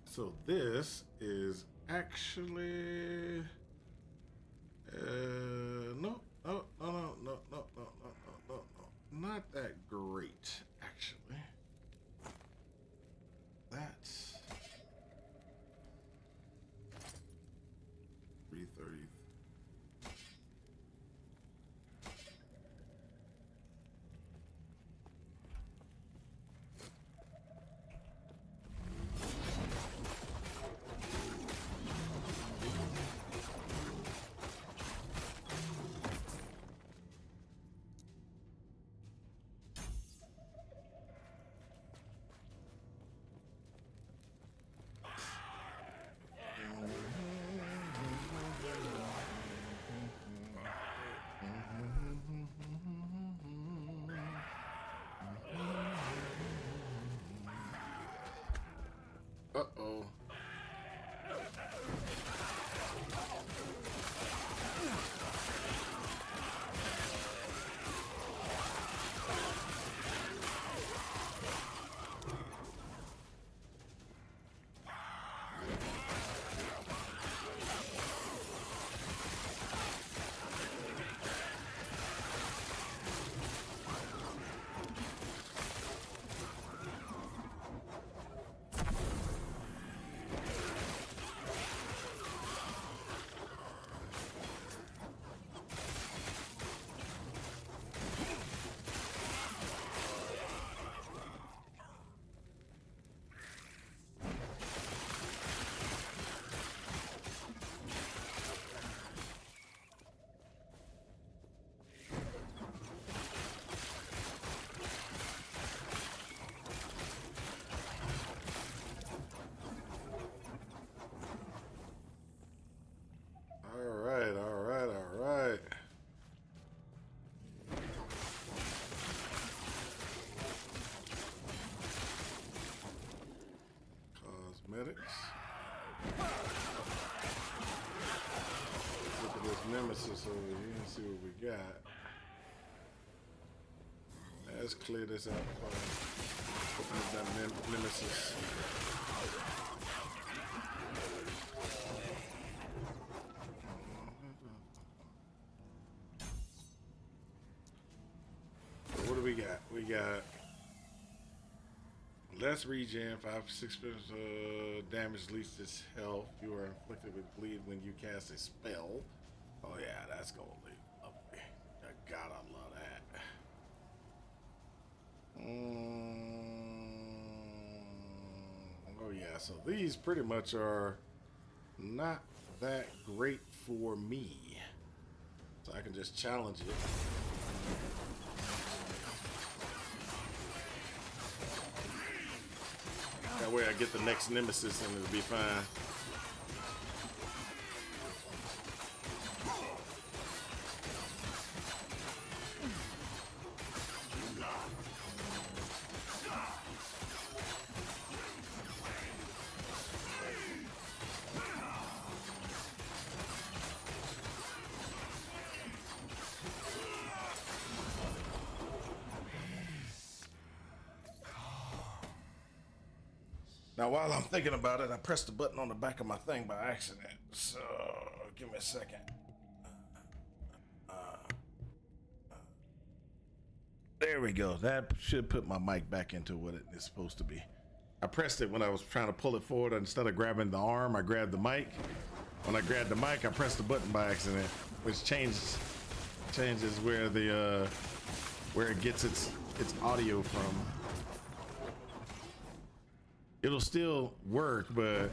So this is actually no, not that great actually. That's 330. Uh-oh. All right. Cosmetics. Look at this nemesis over here and see what we got. Let's clear this out. Open up that nemesis. got less regen, 5-6 damage, least its health. You are inflicted with bleed when you cast a spell. Oh yeah, that's gonna be lovely. God, I love that. Oh yeah, so these pretty much are not that great for me. So I can just challenge it. That way I get the next nemesis and it'll be fine. Now, while I'm thinking about it, I pressed the button on the back of my thing by accident. So, give me a second. There we go. That should put my mic back into what it is supposed to be. I pressed it when I was trying to pull it forward. Instead of grabbing the arm, I grabbed the mic. When I grabbed the mic, I pressed the button by accident, which changes where the where it gets its audio from. It'll still work, but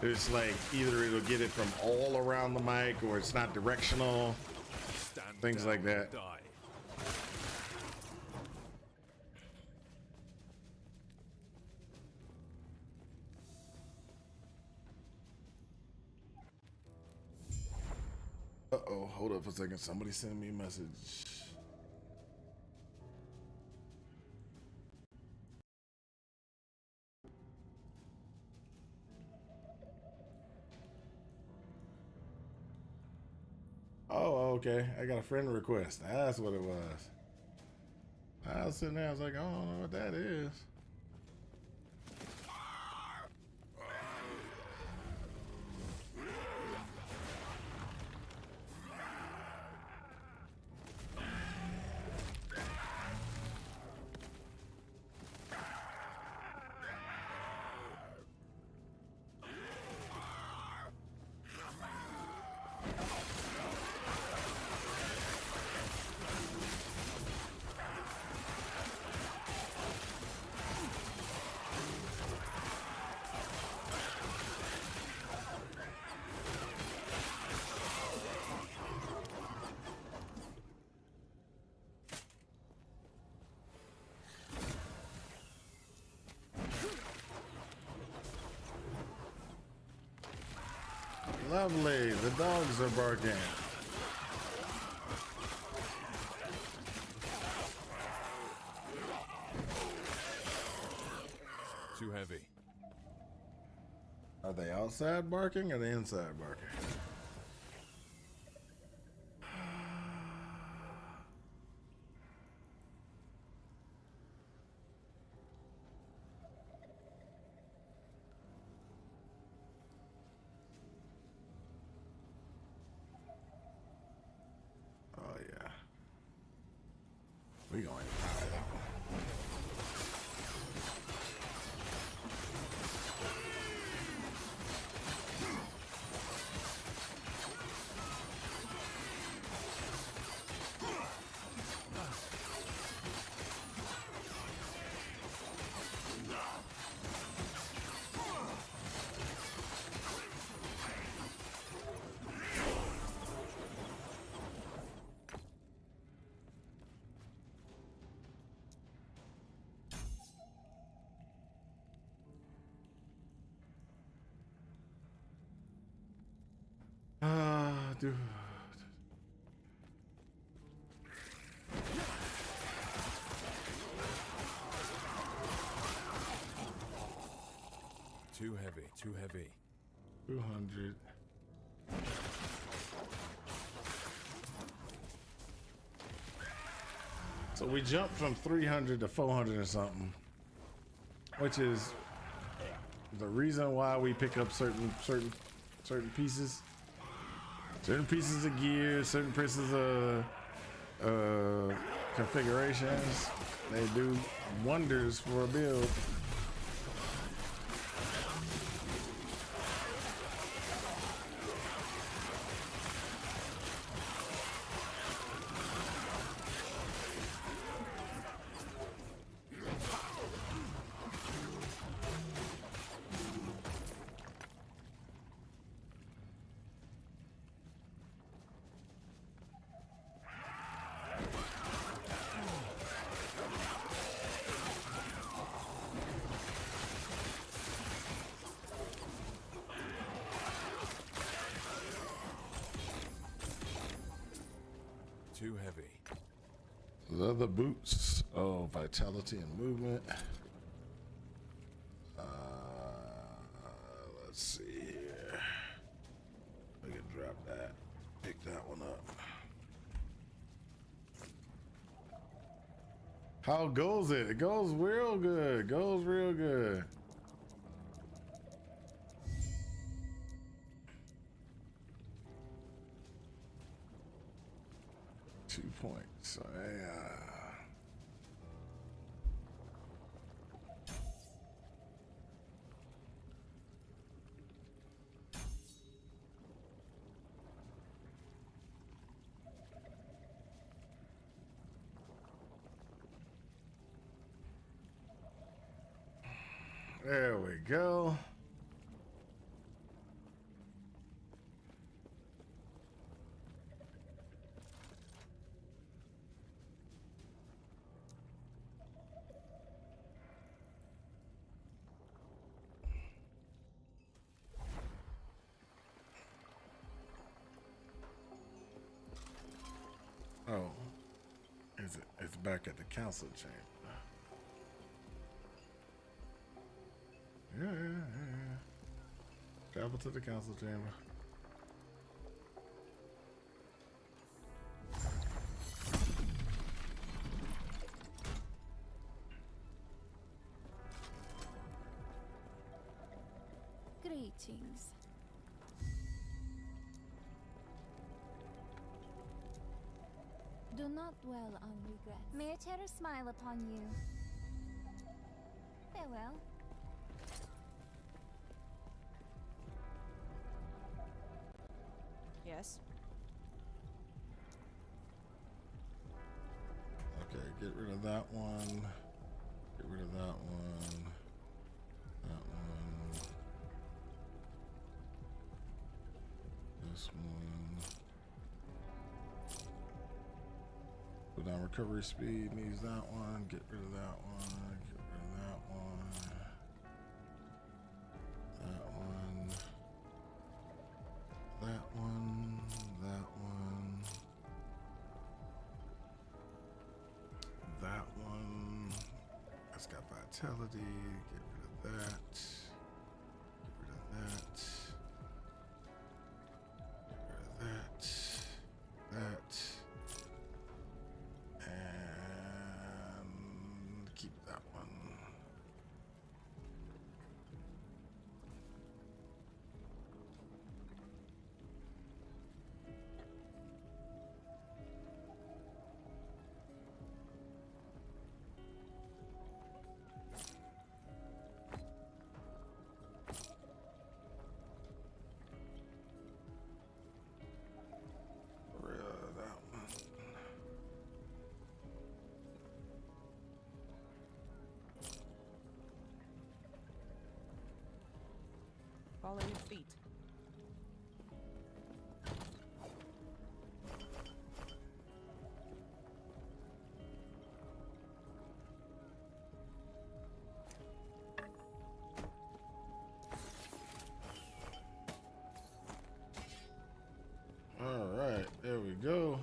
it's like either it'll get it from all around the mic or it's not directional, things like that. Uh-oh, hold up for a second. Somebody send me a message. Oh, okay. I got a friend request. That's what it was. I was sitting there, I was like, I don't know what that is. Lovely, the dogs are barking. Too heavy. Are they outside barking or they inside barking? We going to try that one. Dude. Too heavy, too heavy. 200. So we jumped from 300 to 400 or something, which is the reason why we pick up certain pieces. Certain pieces of gear, certain pieces of configurations. They do wonders for a build. Too heavy. Leather boots. Oh, vitality and movement. Let's see here. We can drop that. Pick that one up. How goes it? It goes real good. Goes real good. Points. There we go. Oh, is it? It's back at the council chamber. Yeah. Travel to the council chamber. Greetings. Do not dwell on regrets. May a terror smile upon you. Farewell. Yes. Okay, get rid of that one. Get rid of that one. That one. This one. Put down recovery speed, needs that one. Get rid of that one. Get rid of that one. That one. That one. That one. That one. That's got vitality. Get rid of that. Get rid of that. Get rid of that. That. And keep that one. Rid of that one. Follow your feet. All right, there we go.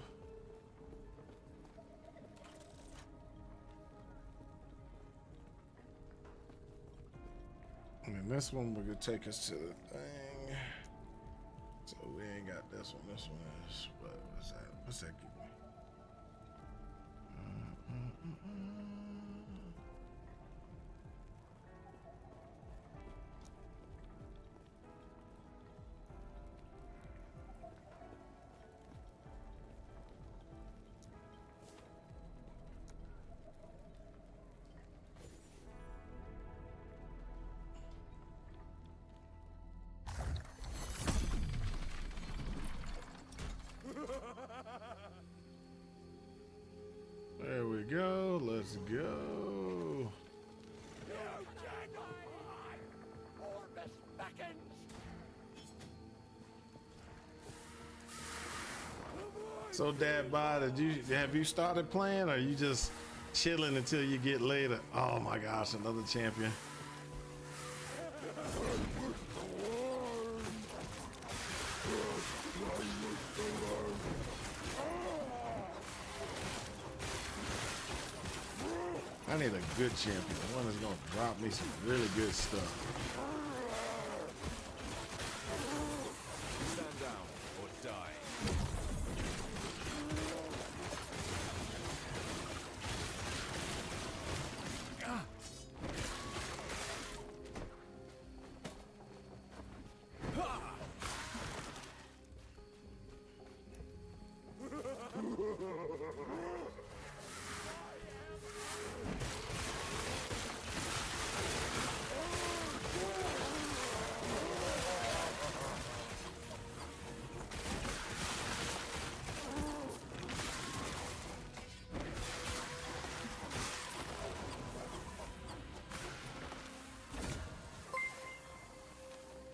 And then this one will take us to the thing. So we ain't got this one. This one is, what's that? What's that give me? So, Dad Bod, have you started playing, or are you just chilling until you get later? Oh my gosh, another champion. I need a good champion, one that's gonna drop me some really good stuff. Stand down or die.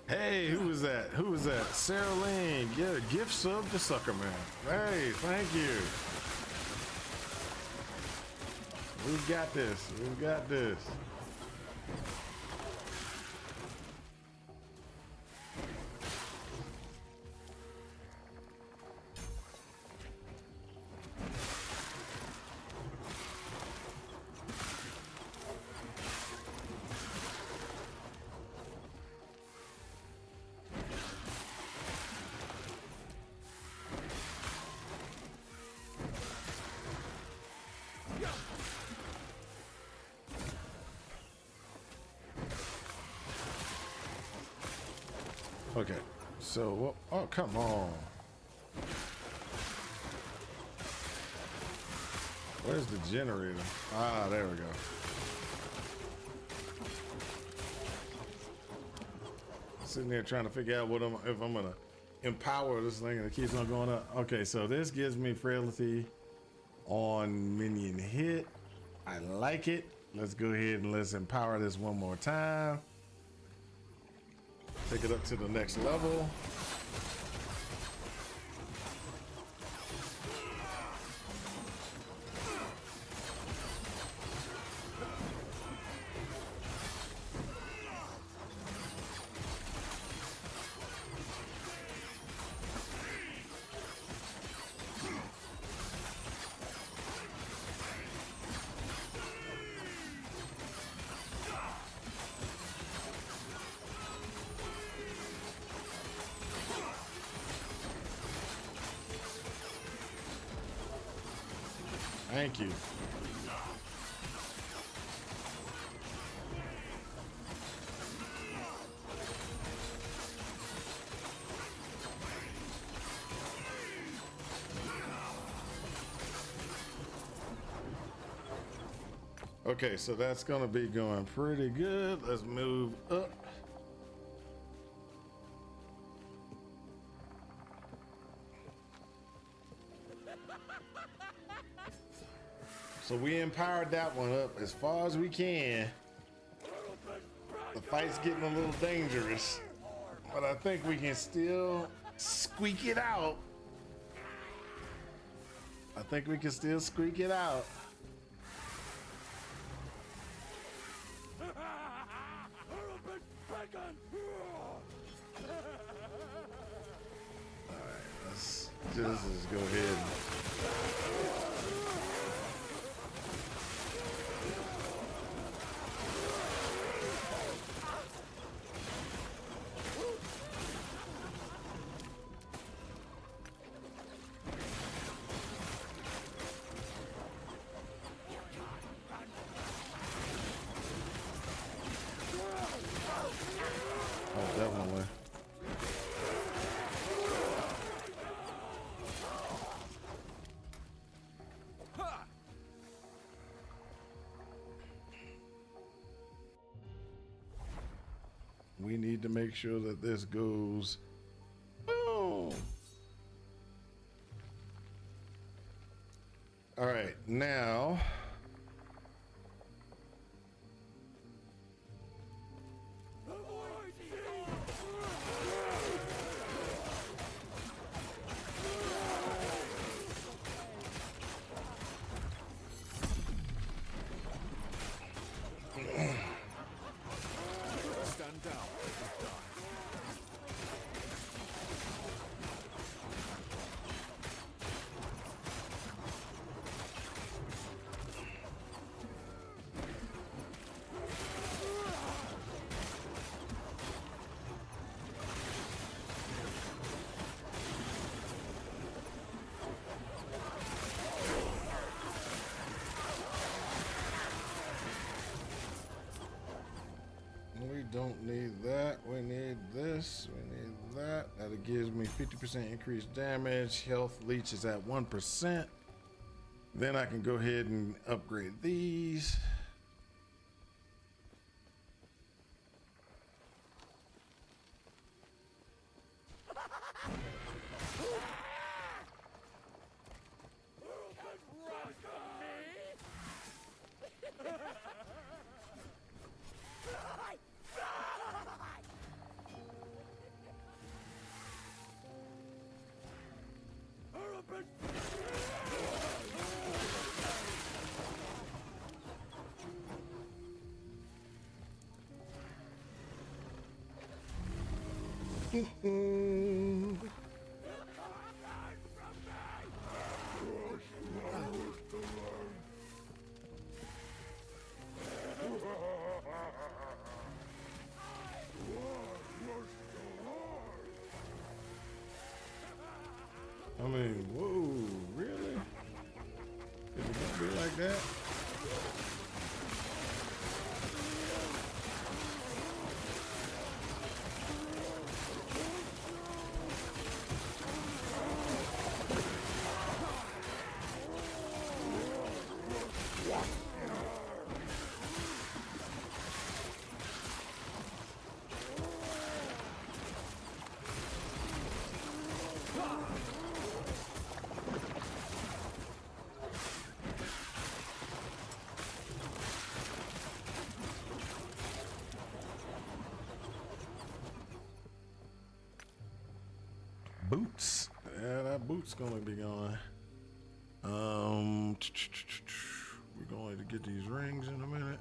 Hey, who was that? Who was that? Sarah Lane, get a gift sub to Sucker Man. Hey, thank you. We've got this. We've got this. Okay, so, oh, come on. Where's the generator? Ah, there we go. Sitting there trying to figure out if I'm gonna empower this thing and it keeps on going up. Okay, so this gives me frailty on minion hit. I like it. Let's go ahead and let's empower this one more time. Take it up to the next level. Thank you. Okay, so that's gonna be going pretty good. Let's move up. So we empowered that one up as far as we can. The fight's getting a little dangerous, but I think we can still squeak it out. I think we can still squeak it out. All right, let's just go ahead and definitely. We need to make sure that this goes boom. All right, now this. We need that. That gives me 50% increased damage. Health leech is at 1%. Then I can go ahead and upgrade these. I mean, whoa, really? Is it gonna be like that? Boots. Yeah, that boot's gonna be gone. We're going to get these rings in a minute.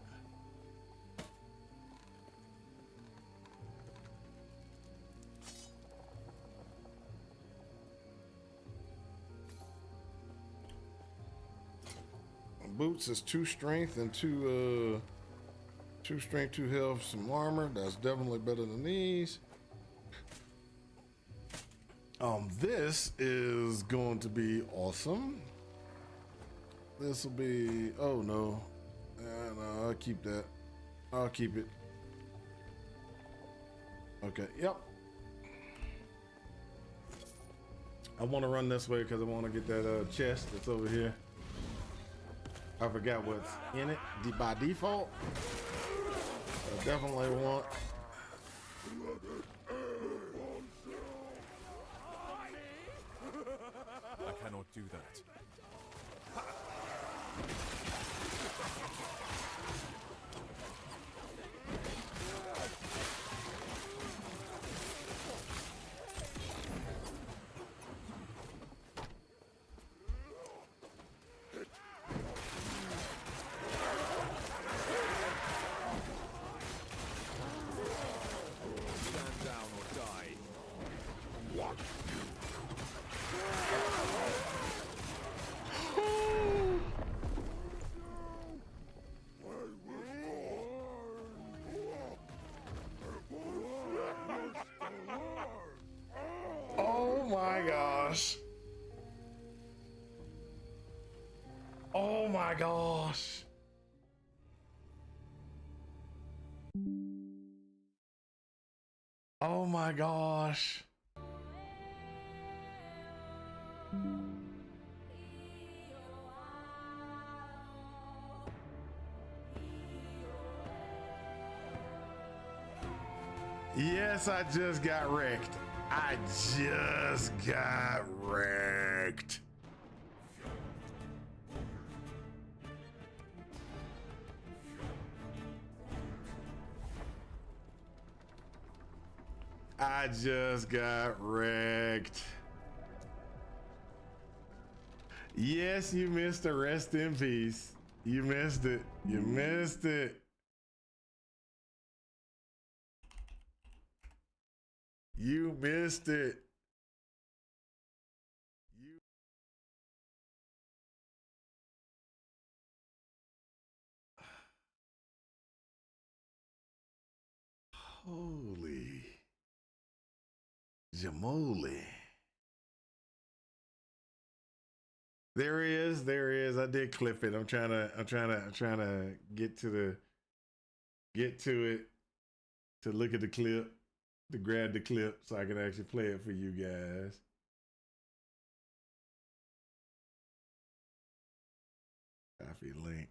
Boots is 2 strength and 2 strength, 2 health, some armor. That's definitely better than these. This is going to be awesome. This will be, oh no. No, I'll keep that. I'll keep it. Okay, yep. I want to run this way because I want to get that chest that's over here. I forgot what's in it by default. I definitely want. I cannot do that. Stand down or die. What? Oh my gosh. Oh my gosh. Oh my gosh. Yes, I just got wrecked. I just got wrecked. I just got wrecked. Yes, you missed a rest in peace. You missed it. You missed it. You missed it. Holy jamoli. There he is. There he is. I did clip it. I'm trying to get to it to look at the clip. to grab the clip so I can actually play it for you guys. Copy link.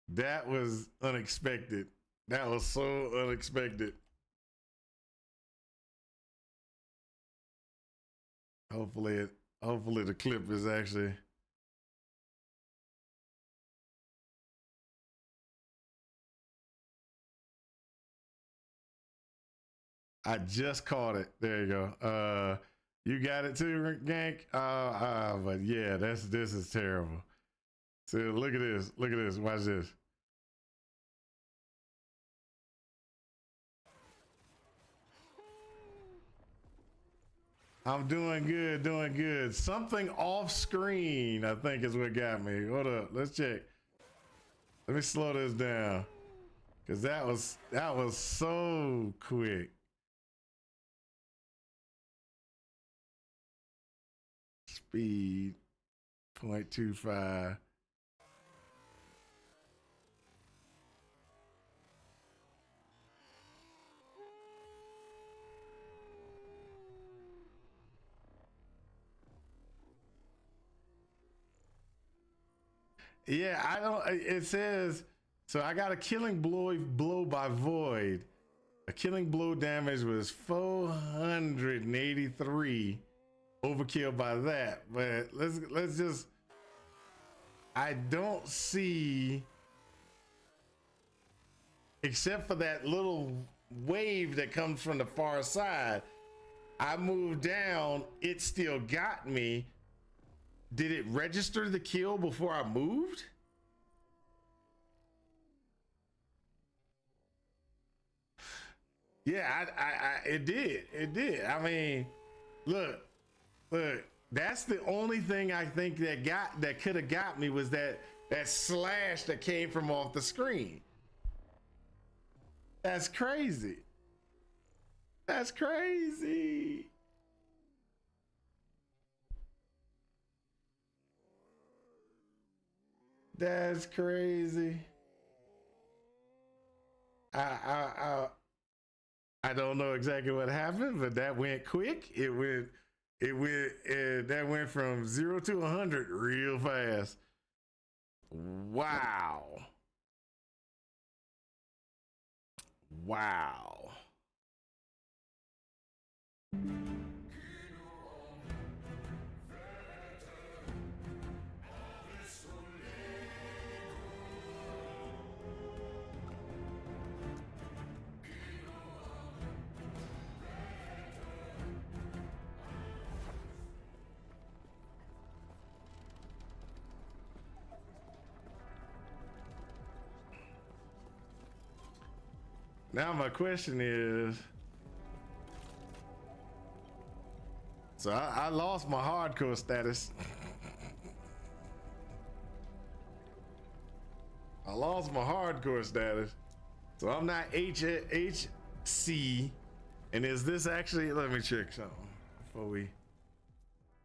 That was unexpected. That was so unexpected. Hopefully the clip is actually. I just caught it. There you go. You got it too, Gank? But yeah, this is terrible. So look at this. Look at this. Watch this. I'm doing good, doing good. Something off screen, I think, is what got me. Hold up, let's check. Let me slow this down, cause that was so quick. Speed 0.25. Yeah, I don't. It says so. I got a killing blow by void. A killing blow damage was 483. Overkill by that, but let's just. I don't see, except for that little wave that comes from the far side. I moved down. It still got me. Did it register the kill before I moved? Yeah, it did. It did. I mean, look, that's the only thing I think that could have got me was that slash that came from off the screen. That's crazy. That's crazy. That's crazy. I don't know exactly what happened, but that went quick. That went from 0 to 100 real fast. Wow. Wow. Now my question is, so I lost my hardcore status. I lost my hardcore status, so I'm not HC. And is this actually? Let me check something before we.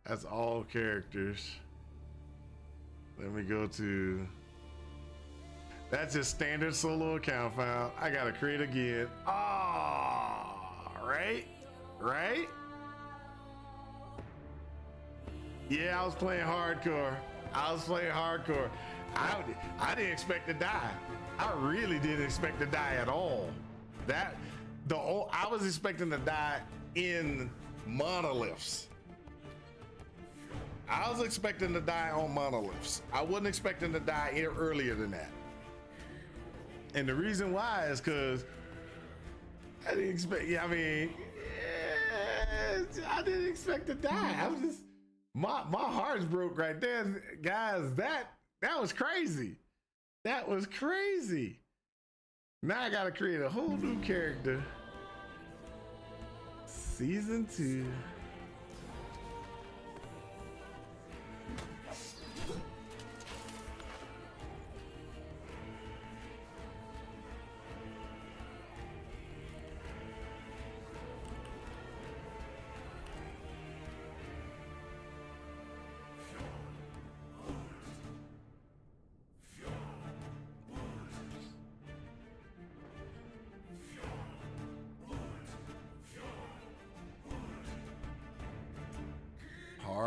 That's all characters. Let me go to. That's just standard solo account file. I gotta create again. Right? Yeah, I was playing hardcore. I didn't expect to die. I really didn't expect to die at all. I was expecting to die in monoliths. I was expecting to die on monoliths. I wasn't expecting to die earlier than that. And the reason why is because I didn't expect. I didn't expect to die. I was just my heart's broke right there, guys. That was crazy. That was crazy. Now I gotta create a whole new character. Season 2.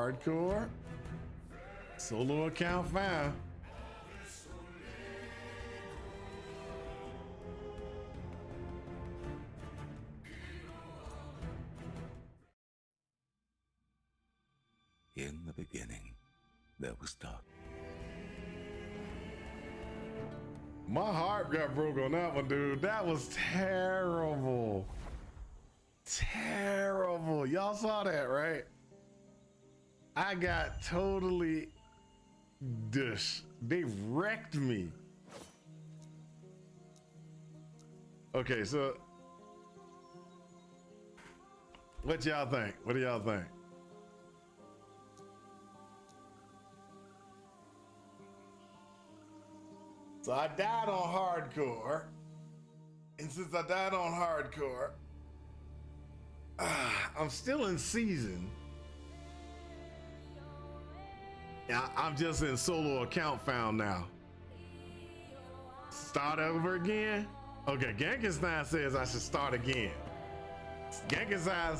Hardcore. Solo account found. In the beginning, there was dark. My heart got broke on that one, dude. That was terrible. Terrible. Y'all saw that, right? I got totally dish. They wrecked me. Okay, so what y'all think? What do y'all think? So I died on hardcore. And since I died on hardcore, I'm still in season. Yeah, I'm just in solo account found now. Start over again? Okay, Genkenstein says I should start again. Genkenstein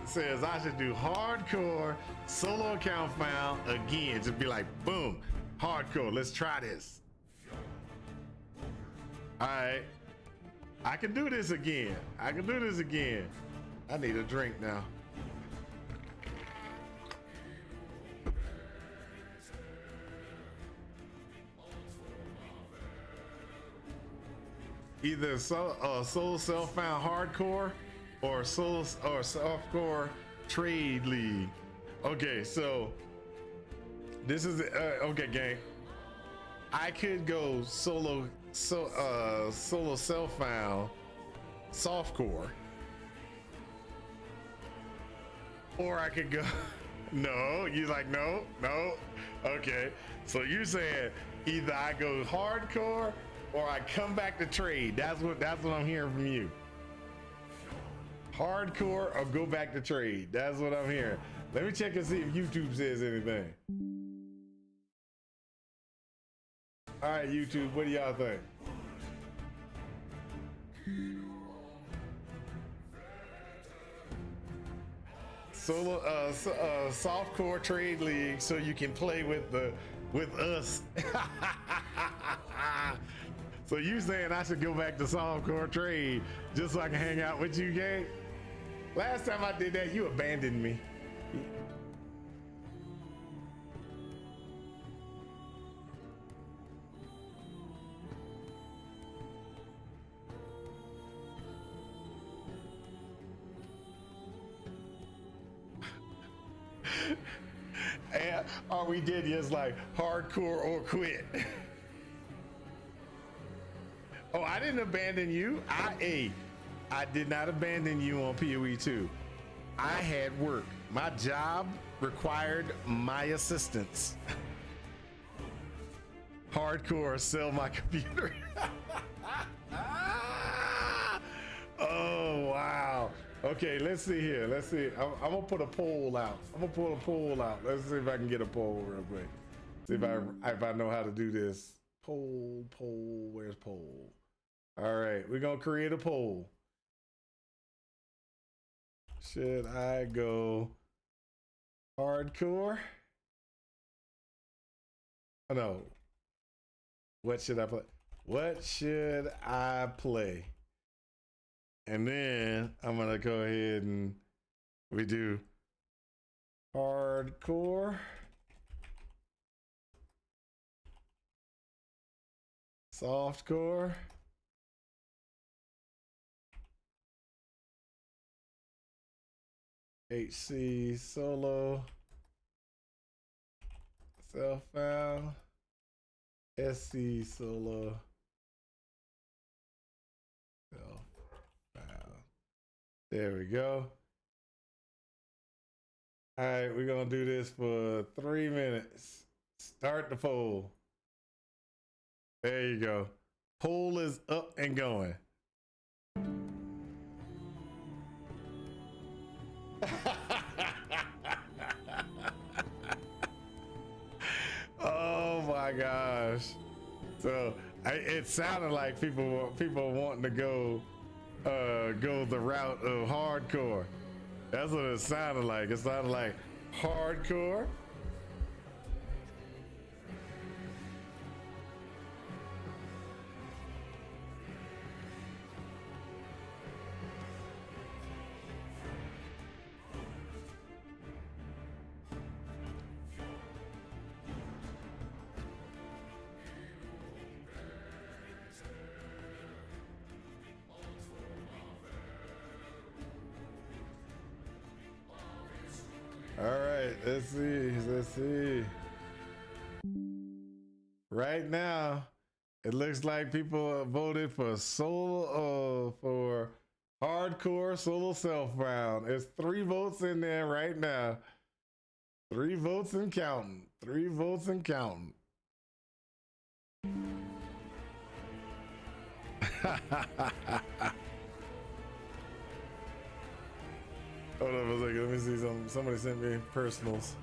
says I should do hardcore solo account found again. Just be like, boom, hardcore, let's try this. All right, I can do this again. I can do this again. I need a drink now. Either solo self-found hardcore or softcore trade league. Okay, so this is okay, gang. I could go solo self-found softcore, or I could go no. You like no. Okay, so you're saying either I go hardcore or I come back to trade. That's what I'm hearing from you. Hardcore or go back to trade. That's what I'm hearing. Let me check and see if YouTube says anything. All right, YouTube, what do y'all think? Solo softcore trade league, so you can play with us. So you saying I should go back to softcore trade just so I can hang out with you, gang? Last time I did that, you abandoned me. Or we did just like hardcore or quit. Oh, I didn't abandon you. I did not abandon you on PoE 2. I had work. My job required my assistance. Hardcore, sell my computer. Oh, wow. Okay, let's see here. Let's see. I'm gonna put a poll out. Let's see if I can get a poll real quick. See if I know how to do this. Poll. Where's poll? All right, we're gonna create a poll. Should I go hardcore? Oh, no. What should I play? What should I play? And then I'm gonna go ahead and we do hardcore, softcore, HC solo, self-found, SC solo, self. There we go. All right, we're gonna do this for 3 minutes. Start the poll. There you go. Poll is up and going. Oh my gosh. So it sounded like people wanting to go the route of hardcore. That's what it sounded like. It sounded like Hardcore. All right, let's see. Right now, it looks like people voted for for hardcore solo self-found. It's 3 votes in there right now. 3 votes and counting. 3 votes and counting. Hold on a second. Let me see something. Somebody sent me personals.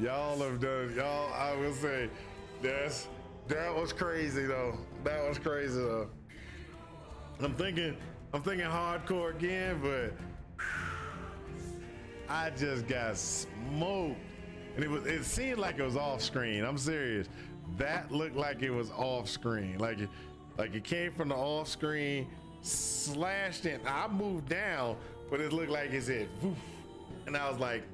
Y'all have done, y'all, I will say, that was crazy though. That was crazy though. I'm thinking hardcore again, but I just got smoked. And it seemed like it was off screen. I'm serious. That looked like it was off screen. Like it came from the off screen, slashed in. I moved down, but it looked like it said, woof. And I was like,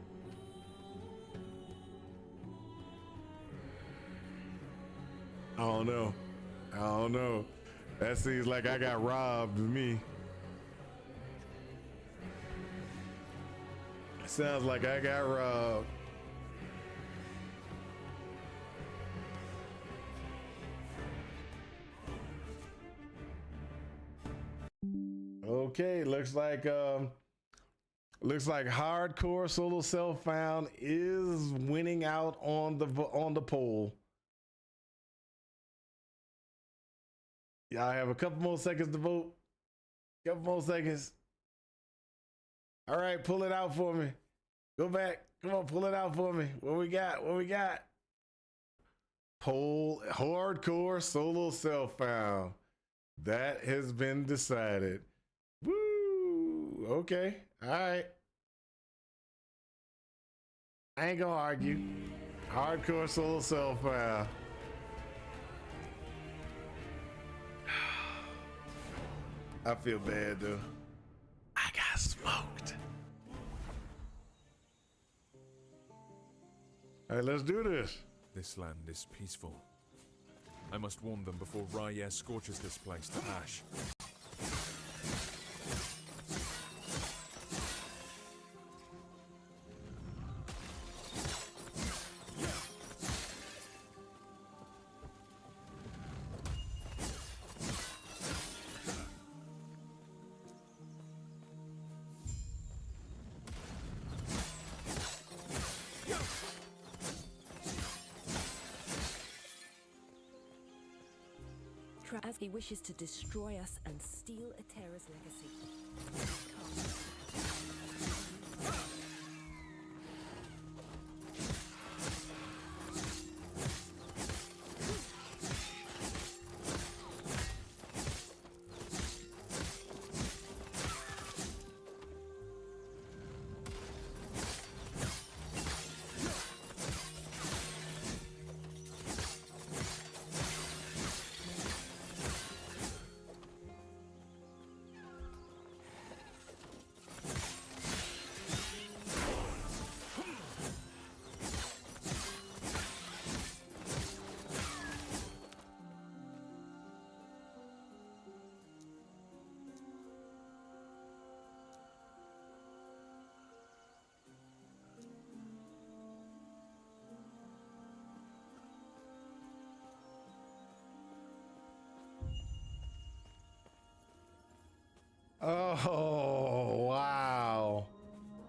I don't know. That seems like I got robbed to me. Sounds like I got robbed. Okay, looks like hardcore solo self-found is winning out on the poll. Y'all have a couple more seconds to vote. Couple more seconds. All right, pull it out for me. Go back. Come on, pull it out for me. What we got? Poll hardcore solo self-found. That has been decided. Woo! Okay. All right. I ain't gonna argue. Hardcore solo self-found. I feel bad though. I got smoked. All right, let's do this. This land is peaceful. I must warn them before Raya scorches this place to ash. As he wishes to destroy us and steal Atera's legacy. Oh, wow.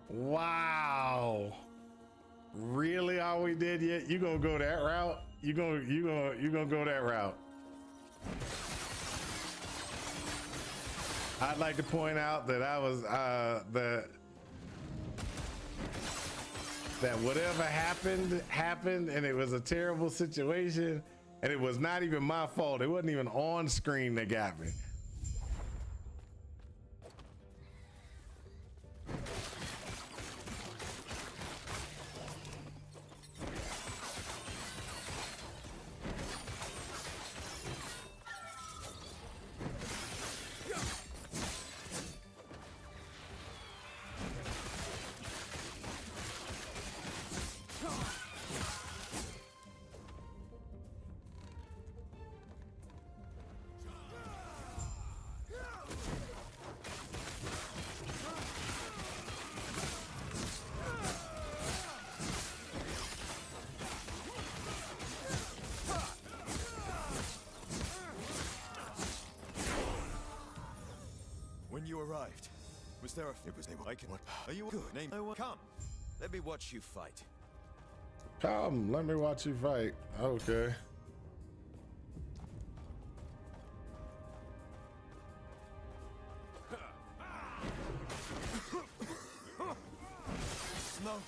Wow. Really? All we did yet? You gonna go that route? You gonna go that route? I'd like to point out that I was that whatever happened, and it was a terrible situation, and it was not even my fault. It wasn't even on screen that got me. When you arrived, was there a... It was... What? Are you good? Name... Come, let me watch you fight. Come, let me watch you fight. Okay. Smoke.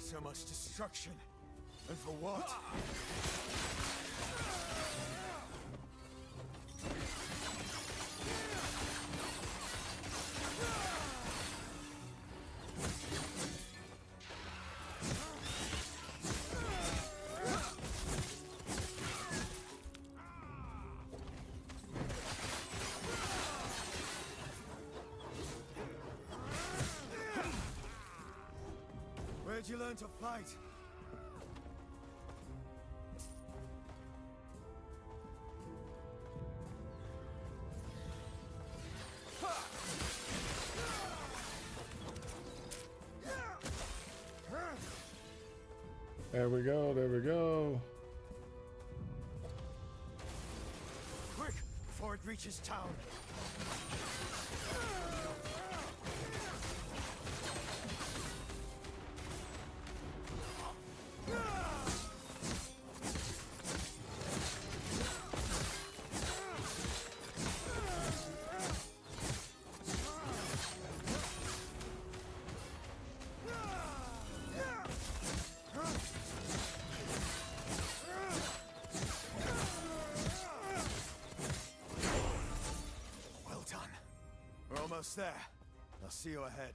So much destruction. And for what? Where'd you learn to fight? There we go, there we go. Quick, before it reaches town. Almost there. I'll see you ahead.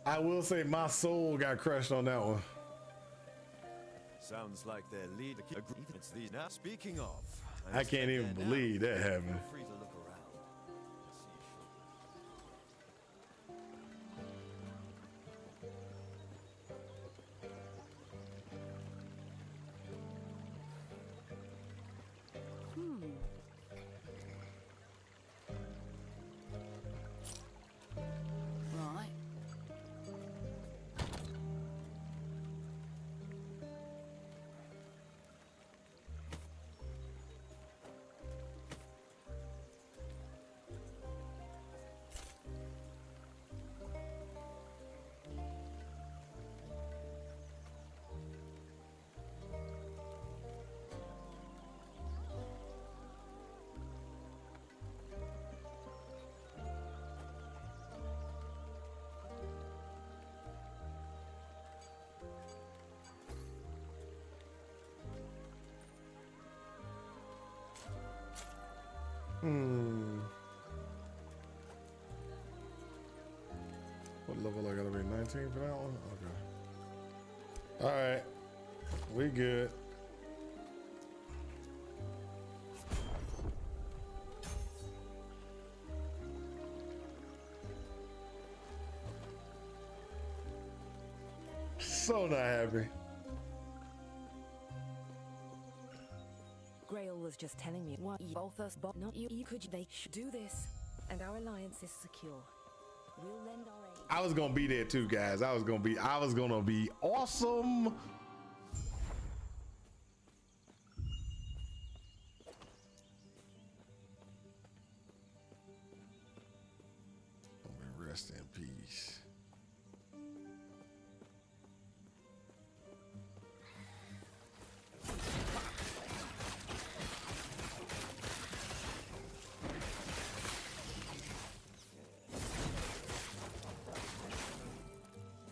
I will say my soul got crushed on that one. Sounds like their leader. It's these now. Speaking of, I can't even believe that happened. Feel free to look around. Right. What level I gotta be? 19 for that one? Okay. Alright. We good. so not happy. Grail was just telling me what you both us, but not you. You could they should do this, and our alliance is secure. We'll lend our aid. I was gonna be there too, guys. I was gonna be awesome. Rest in peace.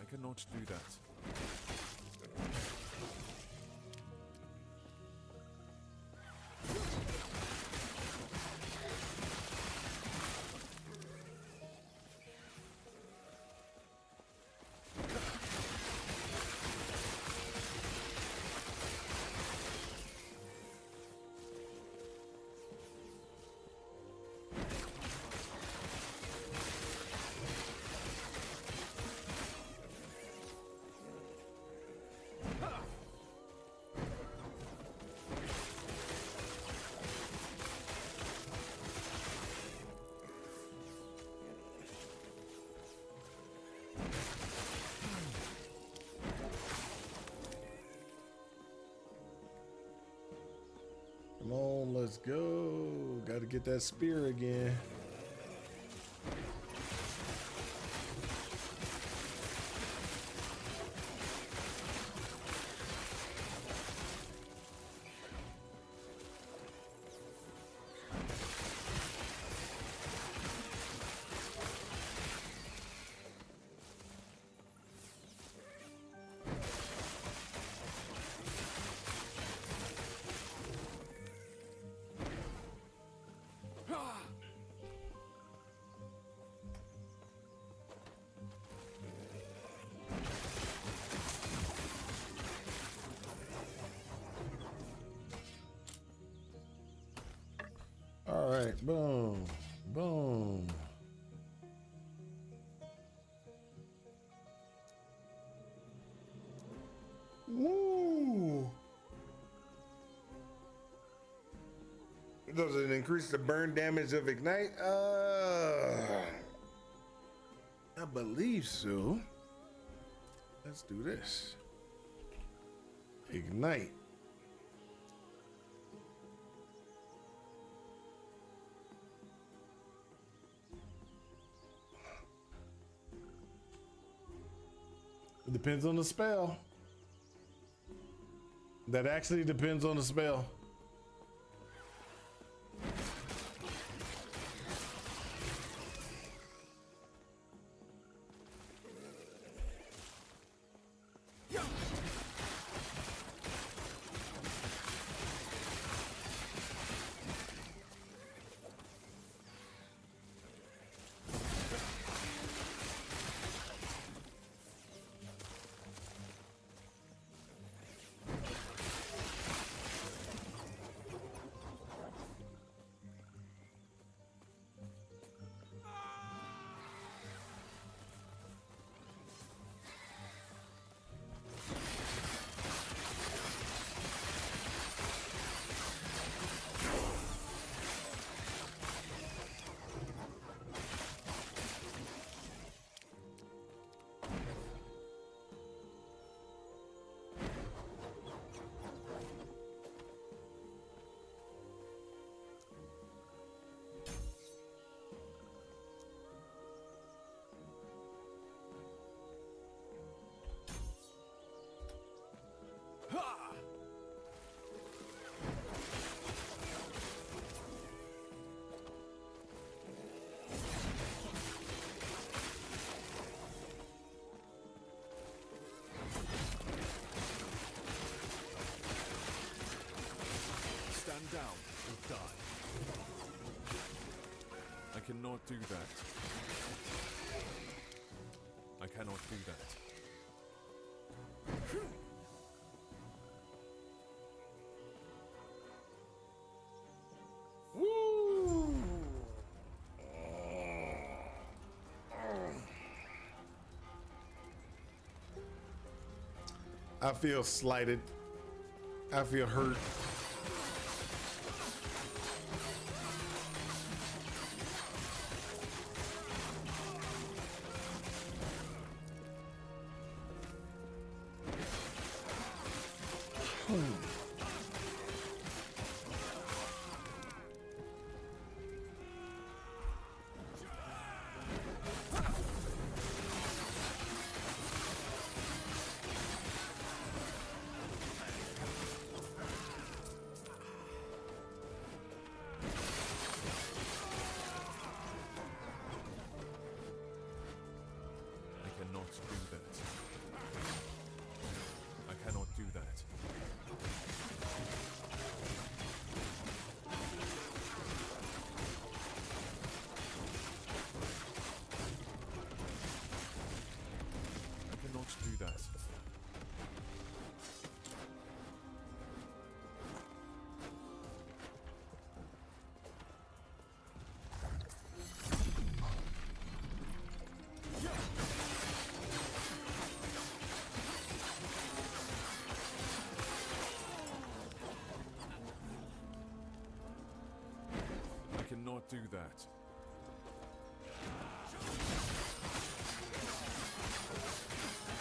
I cannot do that. Come on, let's go. Got to get that spear again. All right, boom, boom. Woo! Does it increase the burn damage of Ignite? I believe so. Let's do this. Ignite. It depends on the spell. That actually depends on the spell. Stand down or die. I cannot do that. I cannot do that. Woo! I feel slighted. I feel hurt. Cannot do that. Do that.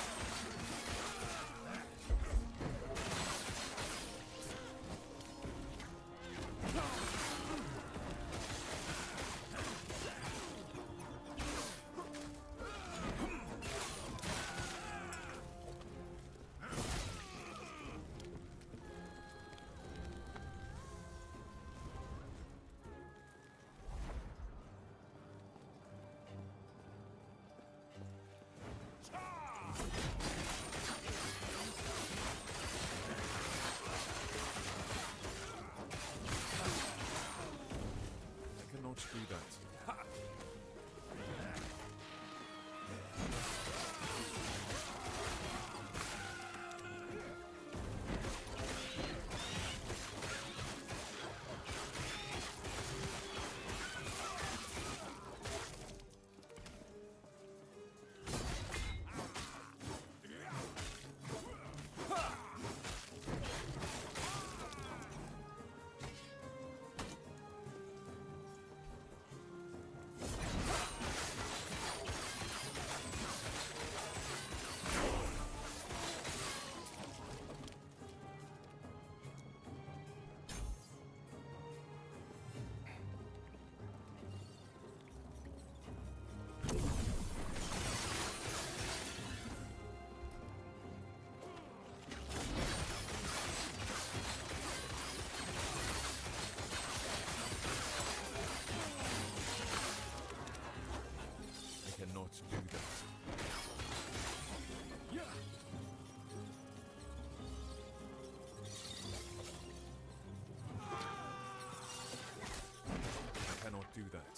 Do that.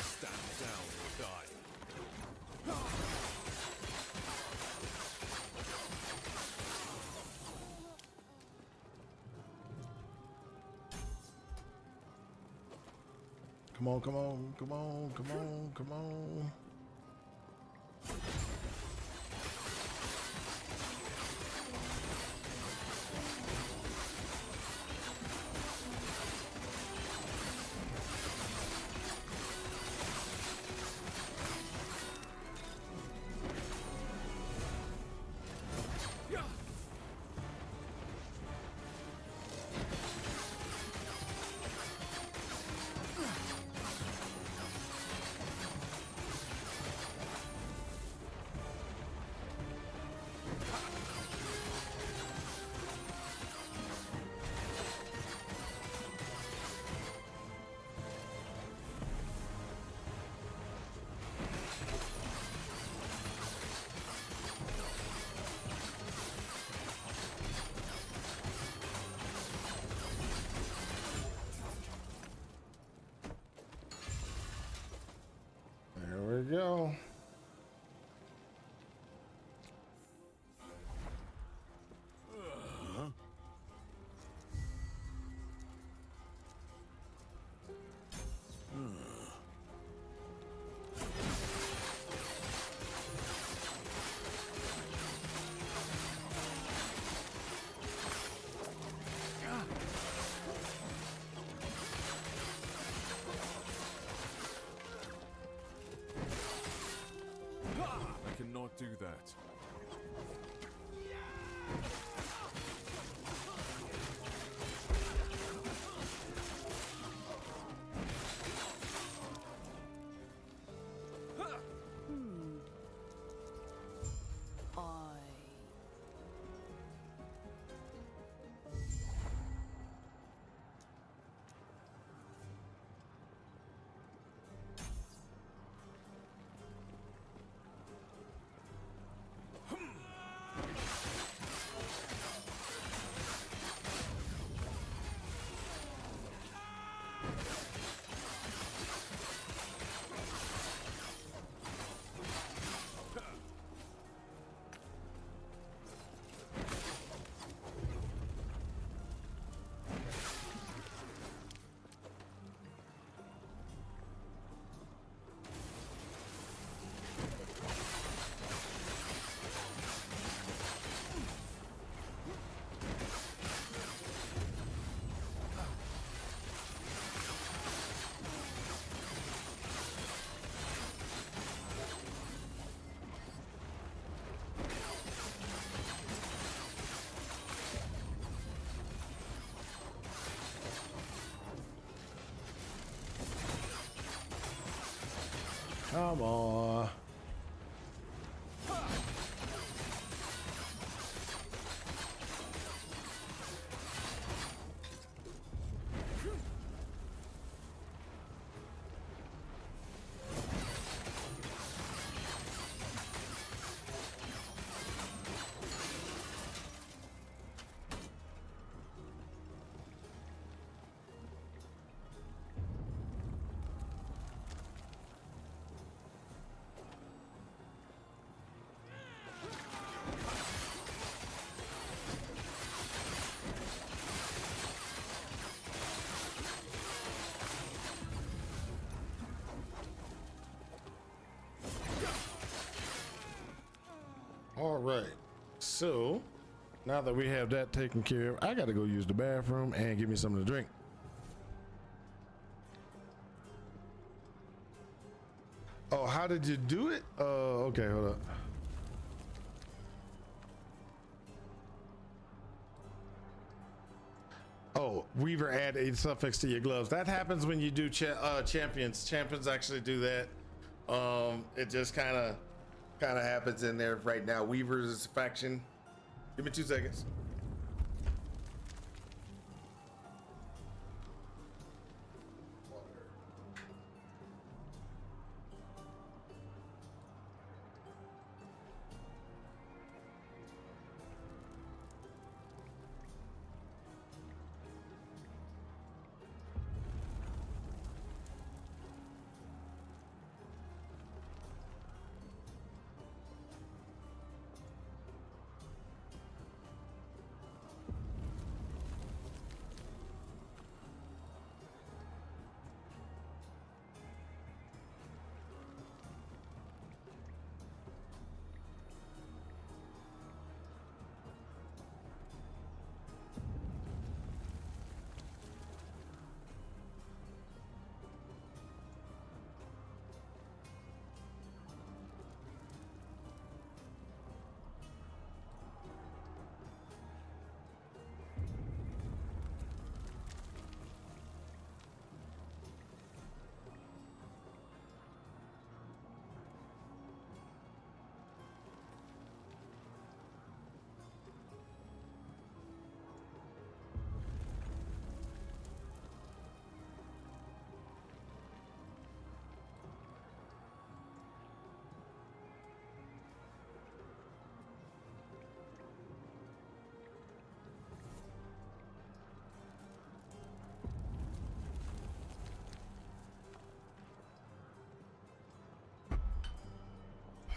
Stand down or die. Come on, come on, come on, come on, come on. Come on. All right, so now that we have that taken care of, I gotta go use the bathroom and give me something to drink. Oh, how did you do it? Okay, hold up. Oh, Weaver add a suffix to your gloves. That happens when you do champions. Champions actually do that. It just kind of happens in there right now. Weaver's faction. Give me 2 seconds.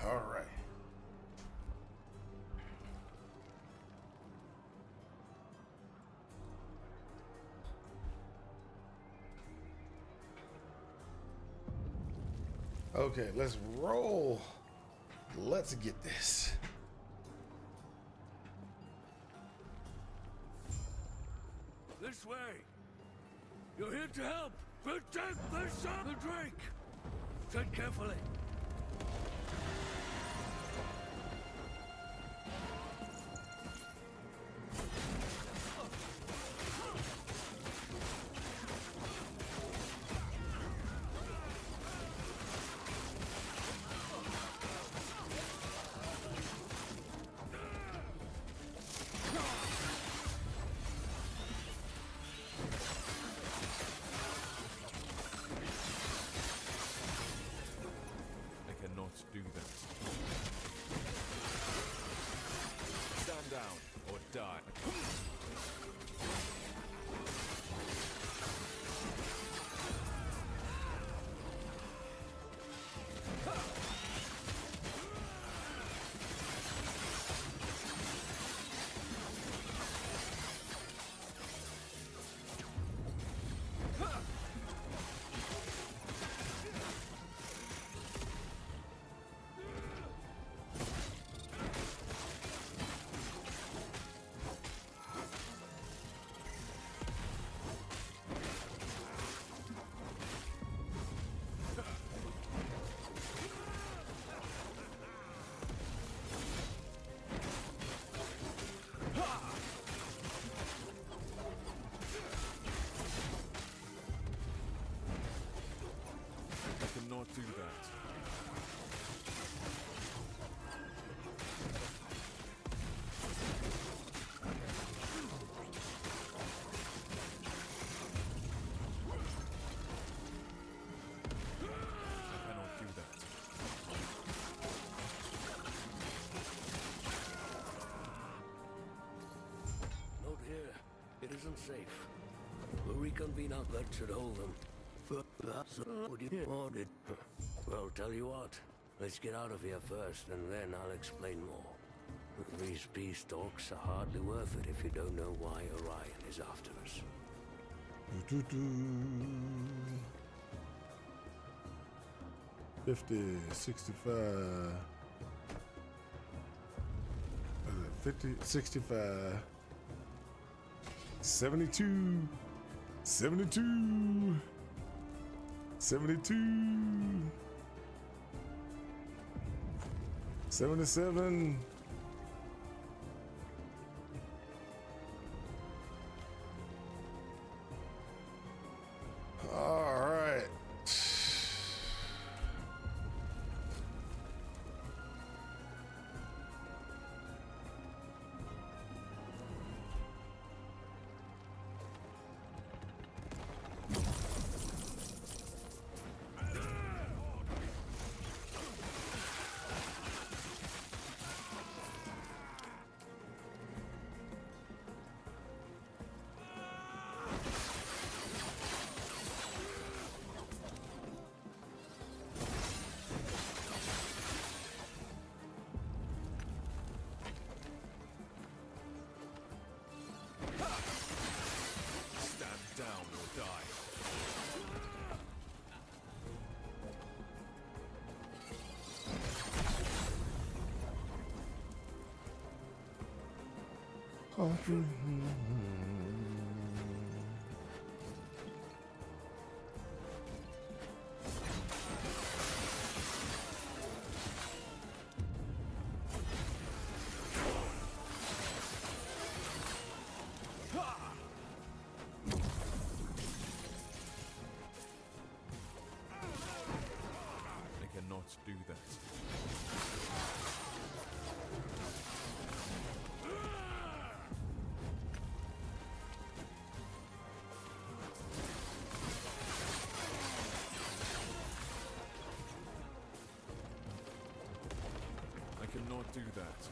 All right. Okay, let's roll. Let's get this. This way. You're here to help. Protect the son, the Drake. Tread carefully. Do that. Stand down or die. I cannot do that. It isn't safe. We'll reconvene out. That should hold them. But that's what you wanted. Well, tell you what. Let's get out of here first, and then I'll explain more. These peace talks are hardly worth it if you don't know why Orion is after us. 50, 65. 50, 65. 72. 72. 72. 77. All right. Stand down or die. I cannot do that. I cannot do that.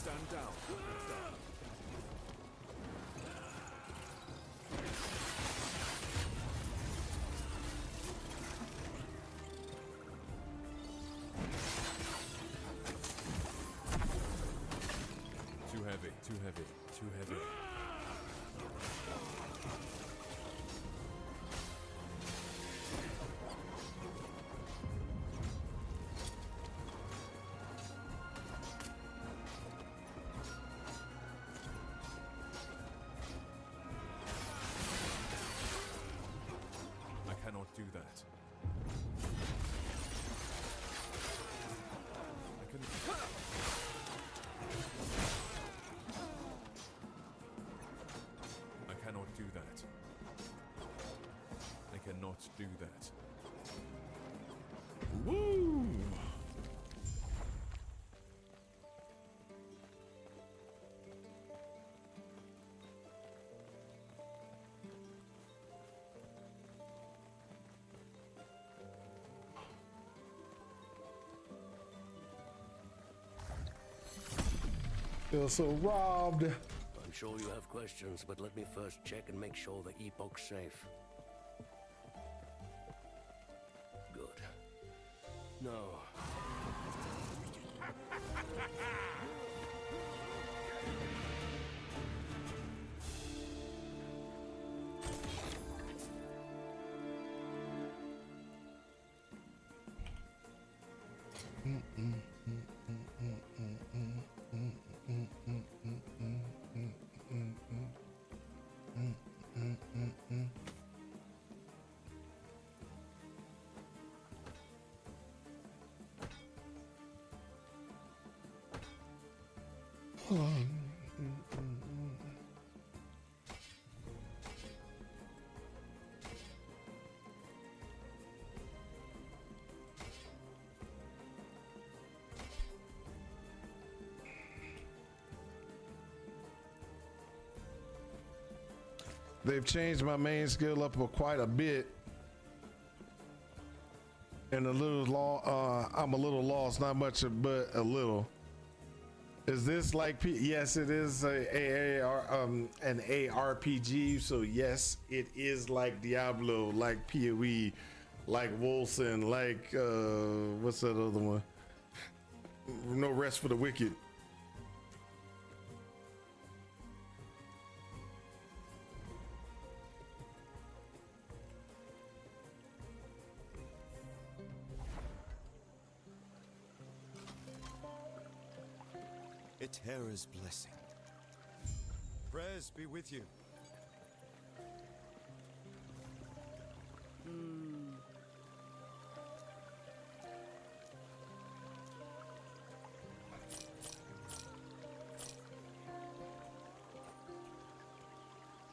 Stand down. Too heavy, too heavy, too heavy. I cannot do that. I can. I cannot do that. I cannot do that. Woo! Feel so robbed. I'm sure you have questions, but let me first check and make sure the Epoch's safe. Good. No. They've changed my main skill up quite a bit. And I'm a little lost, not much, but a little. Is this like yes, it is an ARPG, so yes, it is like Diablo, like PoE, like Wolcen, like what's that other one? No Rest for the Wicked. A terror's blessing. Prayers be with you.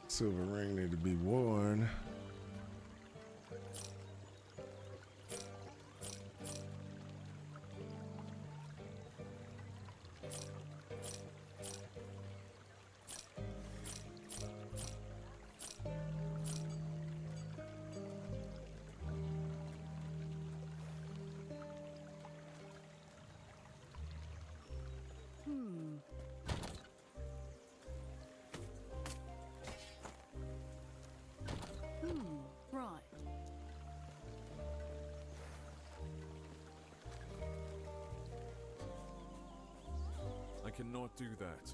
Silver ring need to be worn. Right. I cannot do that.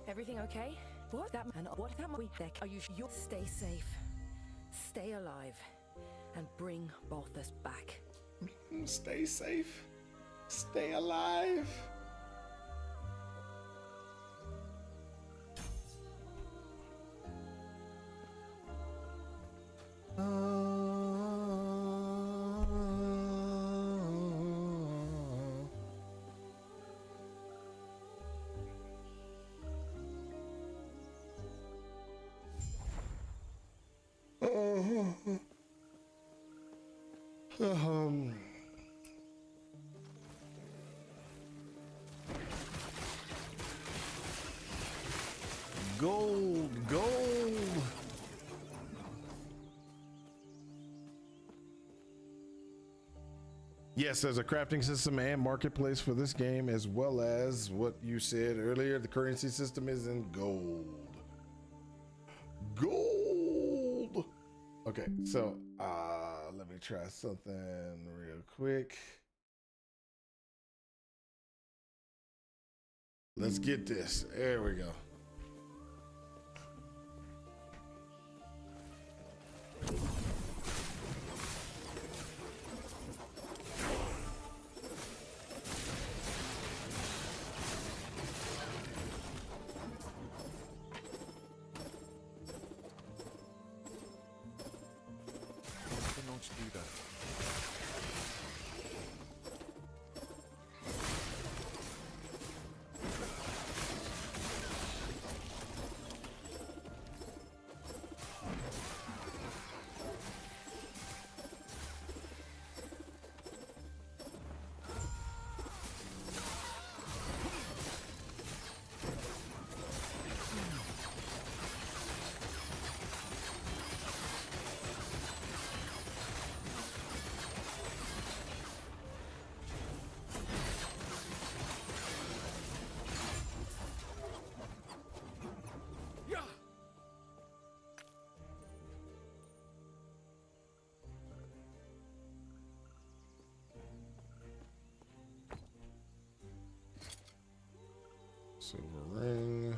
Everything okay? What that and what that we think? Are you sure? Stay safe, stay alive, and bring Balthus back. Stay safe, stay alive. Gold. Yes, there's a crafting system and marketplace for this game, as well as what you said earlier. The currency system is in gold. Gold. Okay, so let me try something real quick. Let's get this. There we go. Silver ring.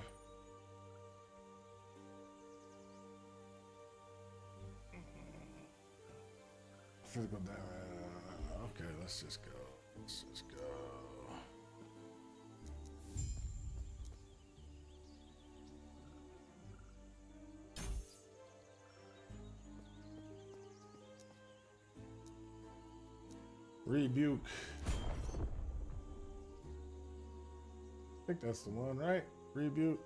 Physical damage. Okay, let's just go. Let's just go. Rebuke. I think that's the one, right? Rebuke.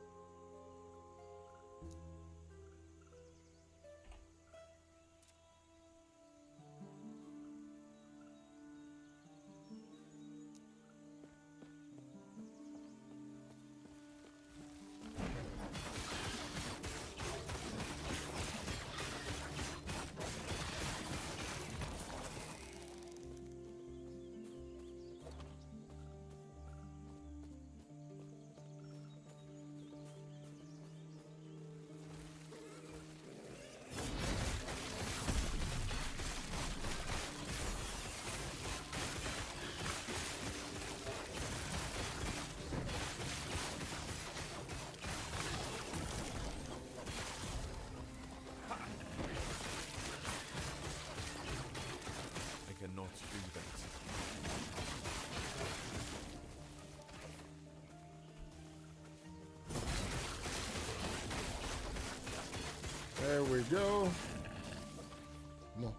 I cannot do that. There we go. Come on.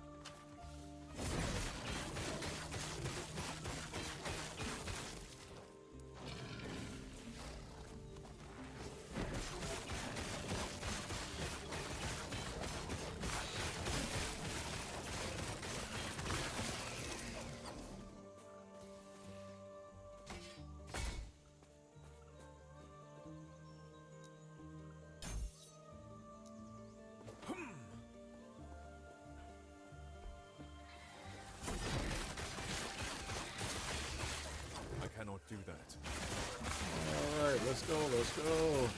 I cannot do that. All right, let's go. Let's go.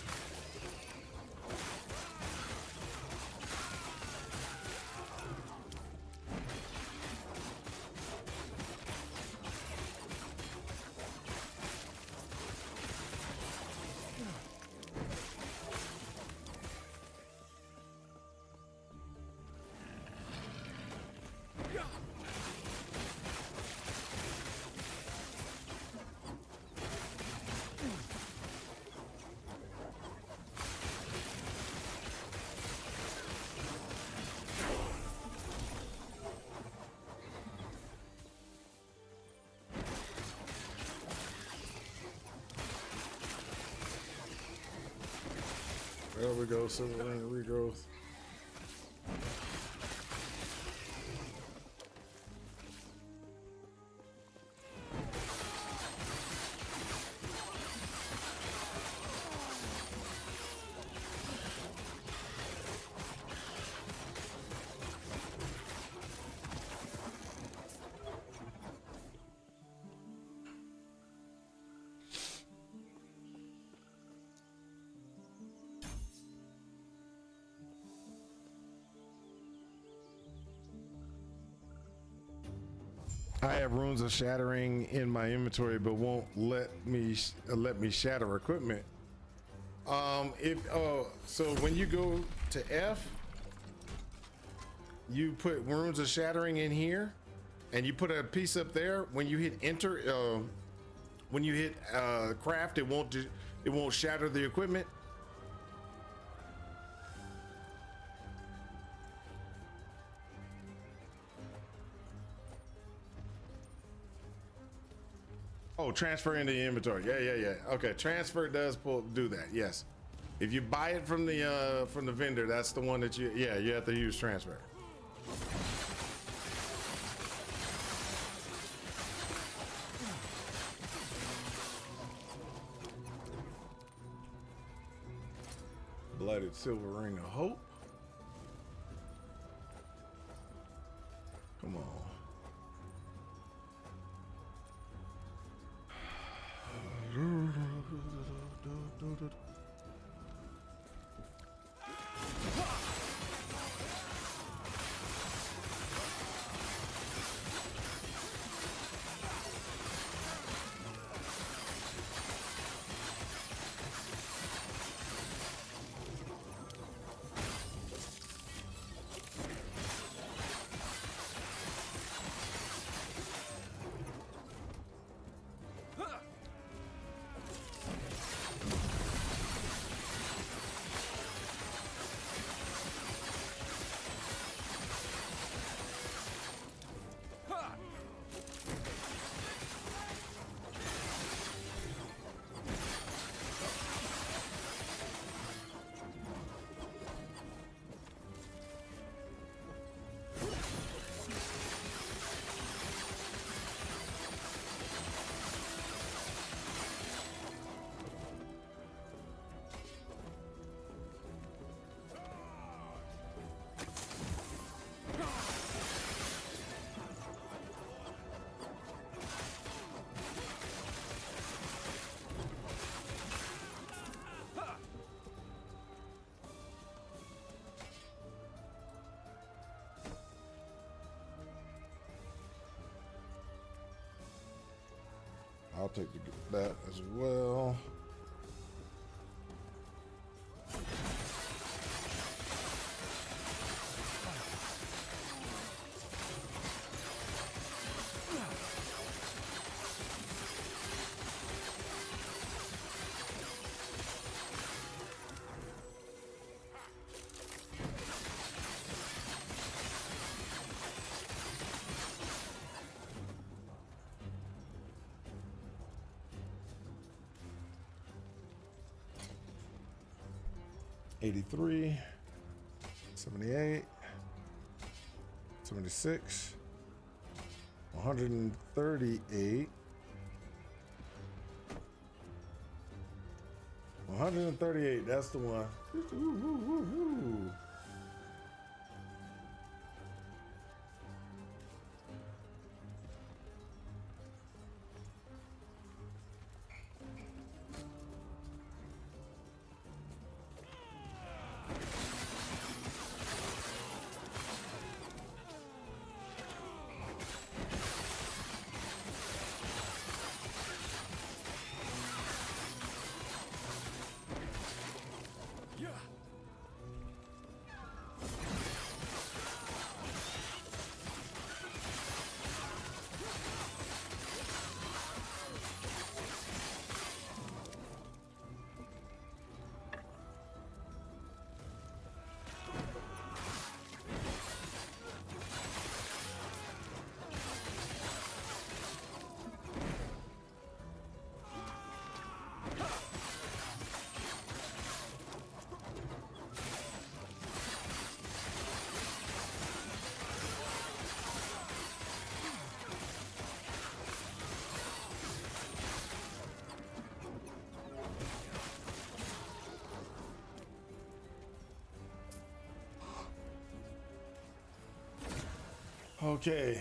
There we go, Silver Ring regrowth. I have runes of shattering in my inventory, but won't let me shatter equipment. So when you go to F, you put runes of shattering in here, and you put a piece up there. When you hit enter, when you hit craft, it won't shatter the equipment. Oh, transfer into the inventory. Yeah. Okay, transfer does do that. Yes, if you buy it from the vendor, that's the one that you have to use transfer. Blooded silver ring of hope. Come on. take that as well. $83, $78, $76, $138, $138. That's the one. Okay.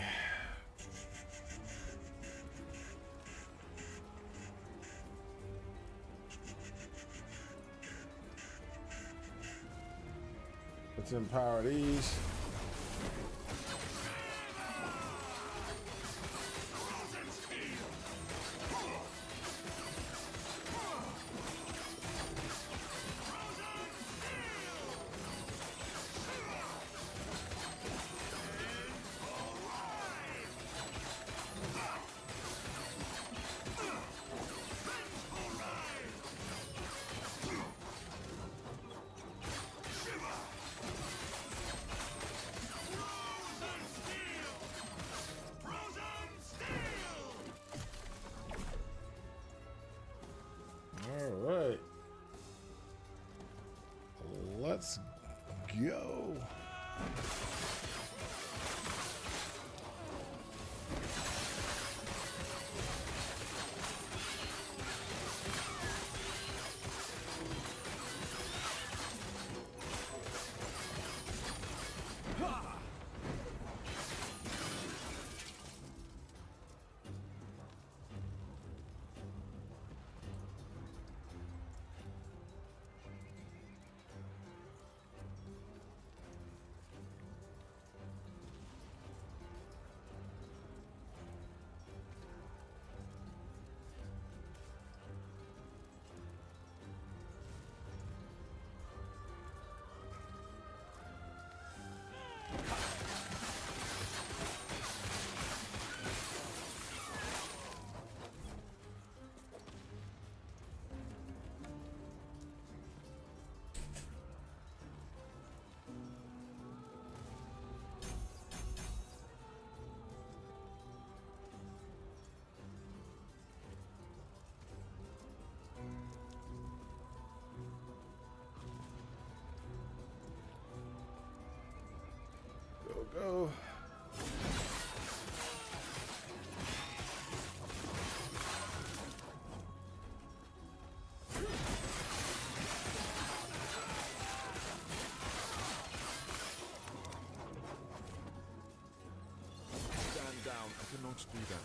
Let's empower these. All right. Let's go. Go. Stand down. I cannot do that.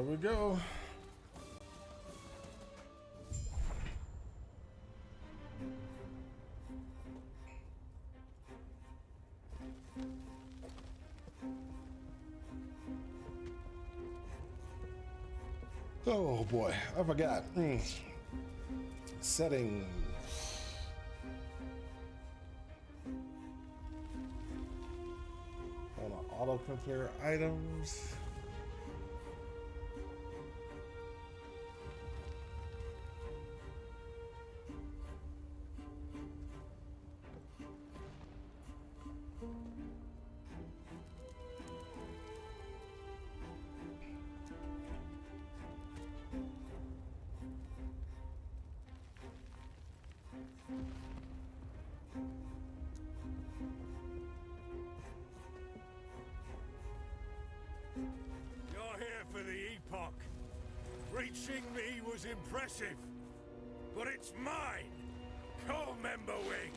There we go. Oh boy, I forgot. Settings. On auto compare items. You're here for the Epoch. Reaching me was impressive, but it's mine. Co-member wing.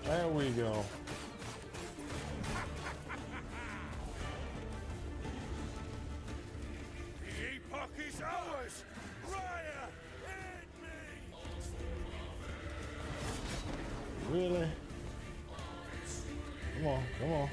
There we go. The Epoch is ours! Raya, aid me! Really? Come on, come on.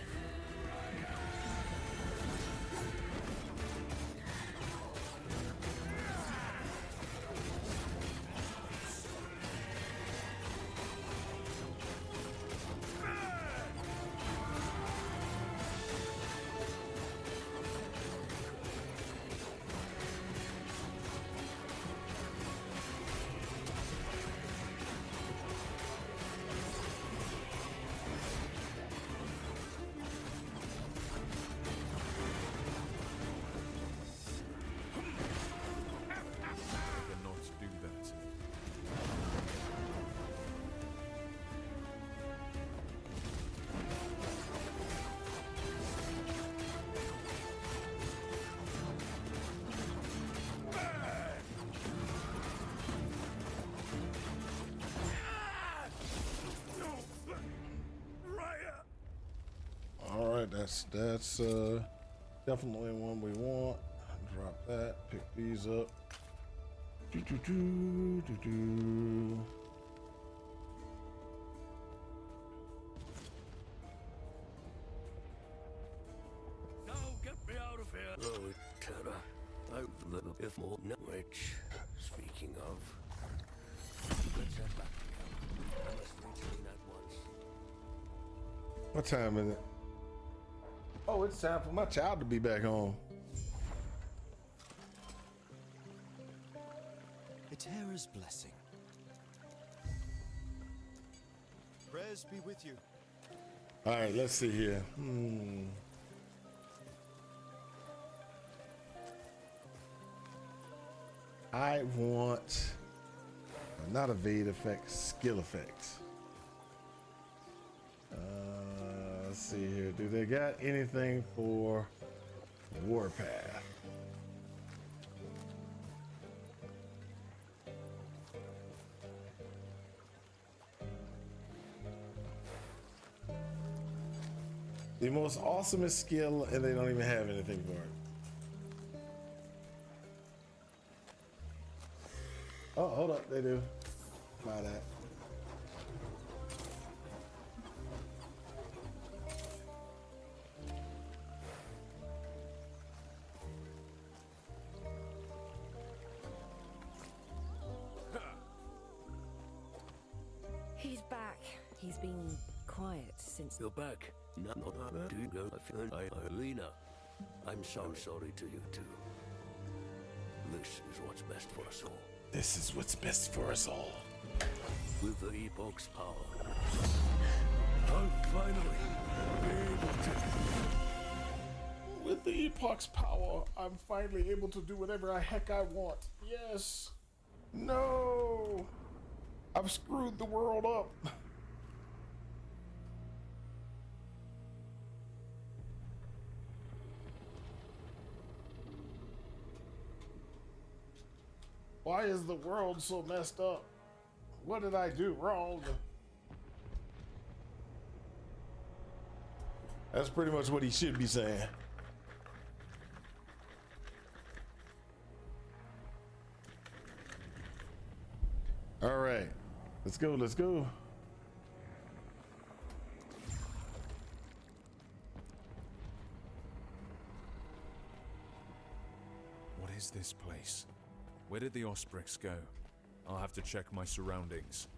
Cannot do that. All right, that's definitely one we want. Drop that. Pick these up. Do. No, get me out of here! Oh, terror. I've lived if more which, speaking of, let's head back to camp. I must retrain at once. What time is it? Oh, it's time for my child to be back home. A terror's blessing. Prayers be with you. All right, let's see here. I want not evade effect, skill effects. Let's see here. Do they got anything for Warpath? The most awesomest skill, and they don't even have anything for it. Oh, hold up, they do. Buy that. He's back. He's been quiet since. You're back. No, do go. I feel Lena. I'm sorry to you too. This is what's best for us all. This is what's best for us all. With the Epoch's power, I'll finally be able to... With the Epoch's power, I'm finally able to do whatever the heck I want. Yes. No. I've screwed the world up. Why is the world so messed up? What did I do wrong? That's pretty much what he should be saying. All right, let's go, let's go. What is this place? Where did the Osprix go? I'll have to check my surroundings.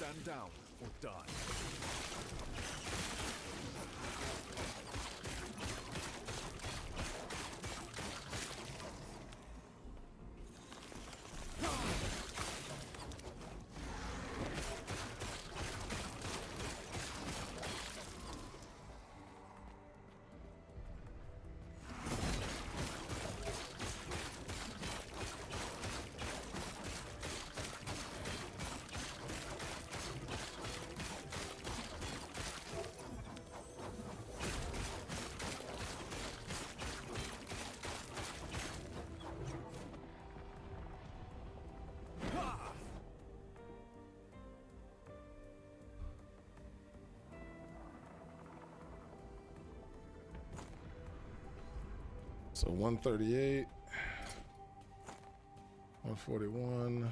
Stand down or die. So 138, 141.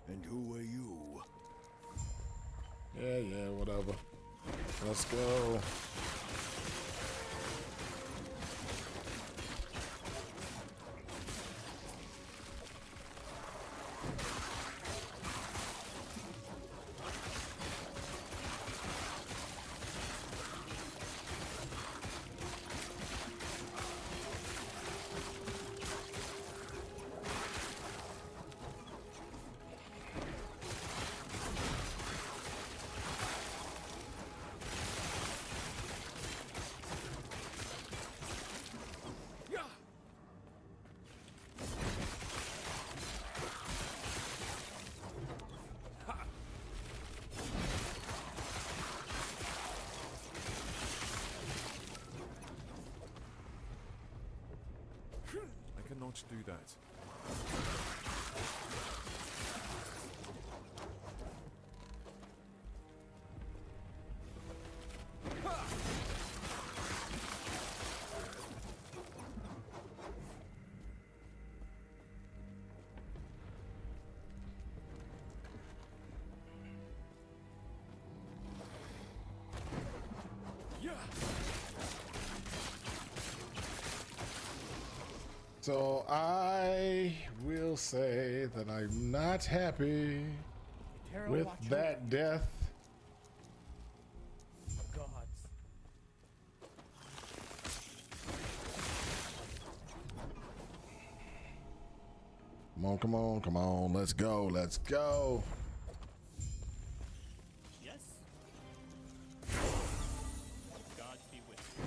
And who are you? Yeah, whatever. Let's go. I cannot do that. So I will say that I'm not happy with that death. Gods. Come on, let's go. Yes. Gods be with you.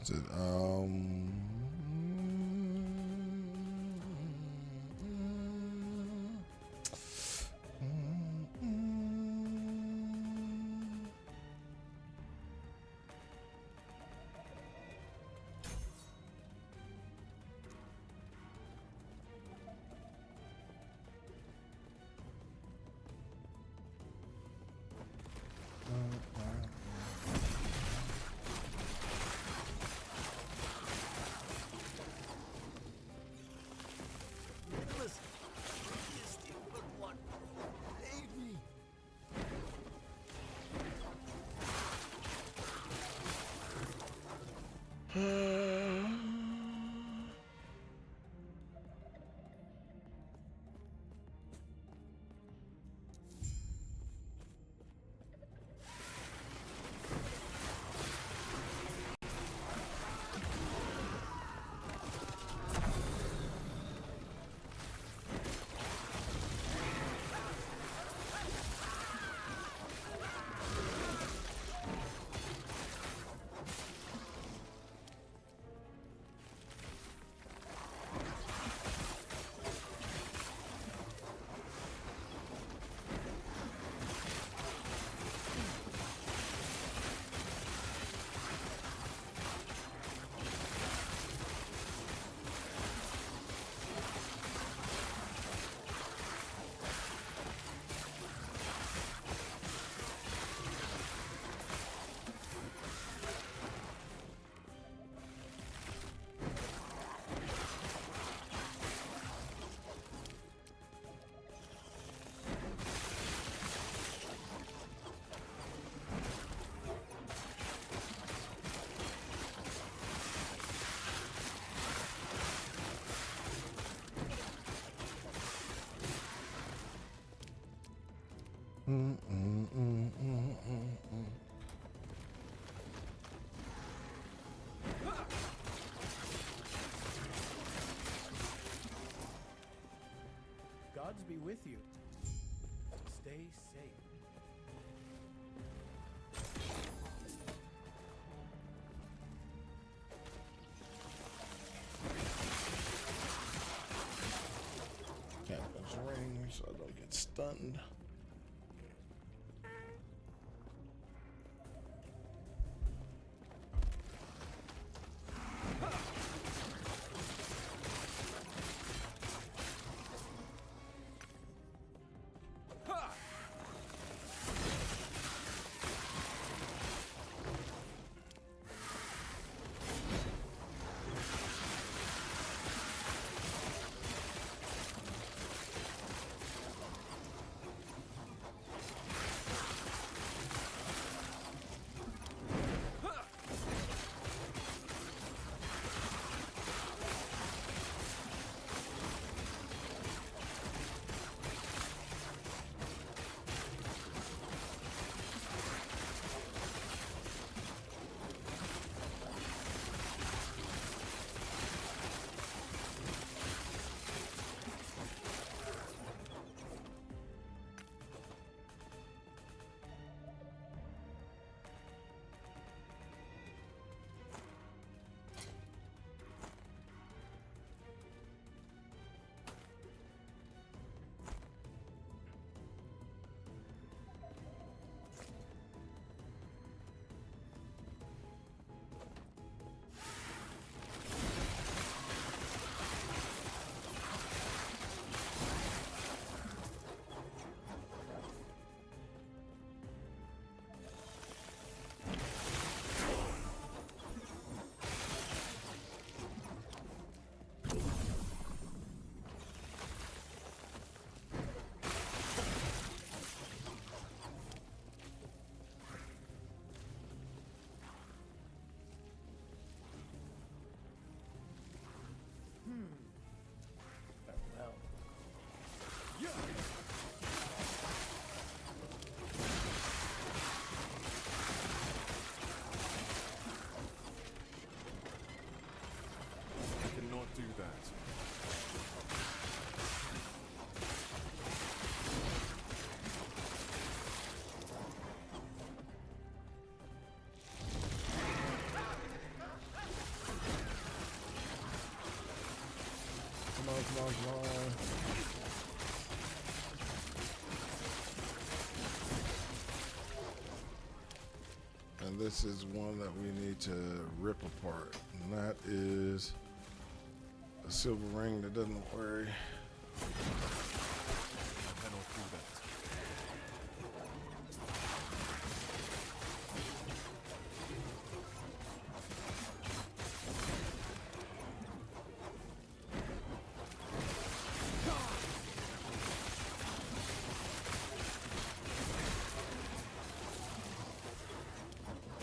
Is it, Gods be with you. Stay safe. Captain's ring so I don't get stunned. Do that. Come on, come on, come on. And this is one that we need to rip apart. And that is a silver ring that doesn't worry. I cannot do that.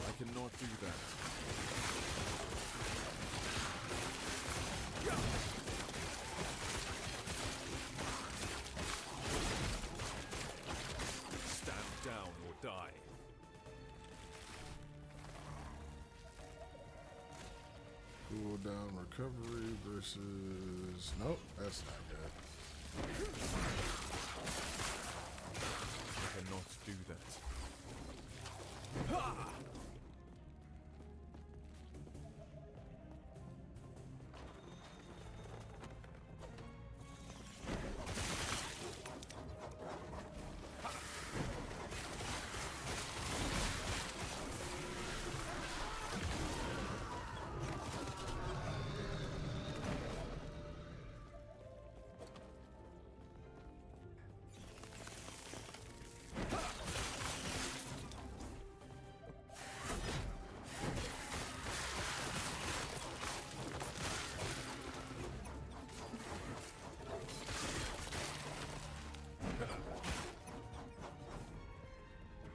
I cannot do that. Stand down or die. Cool down recovery versus... Nope, that's not good. I cannot do that.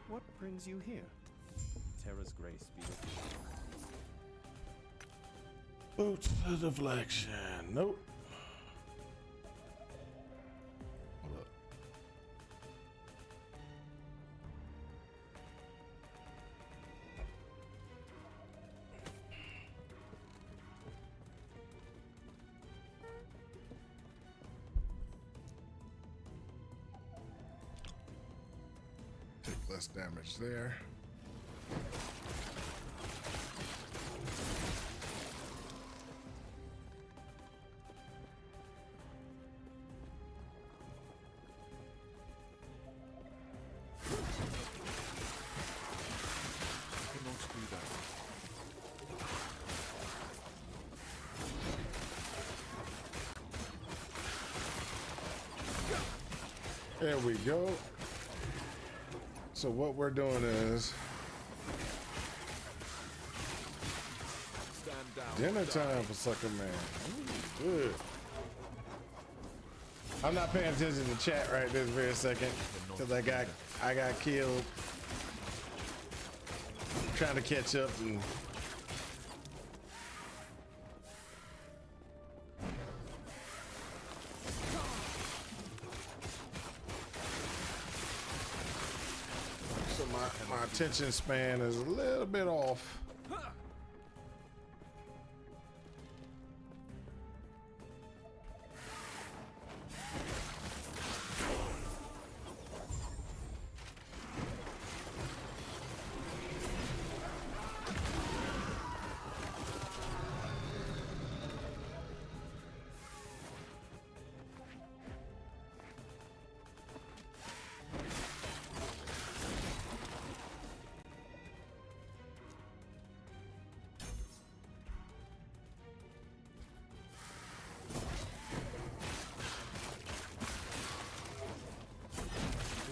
What brings you here? Terra's grace be with you. Boots to deflection. Nope. Hold up. less damage there. There we go. So what we're doing is dinner time for Sucker Man. Ooh, good. I'm not paying attention to chat right this very second because I got killed trying to catch up and so my attention span is a little bit off.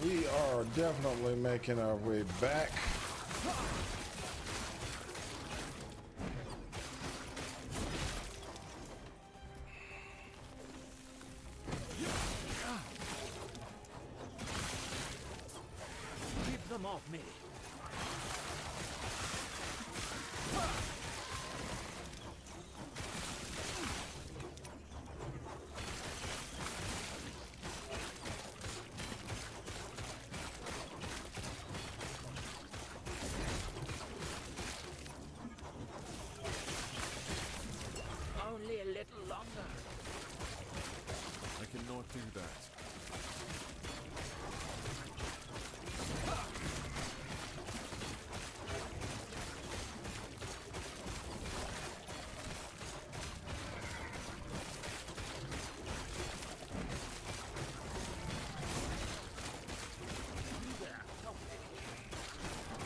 We are definitely making our way back. Keep them off me. Only a little longer. I cannot do that.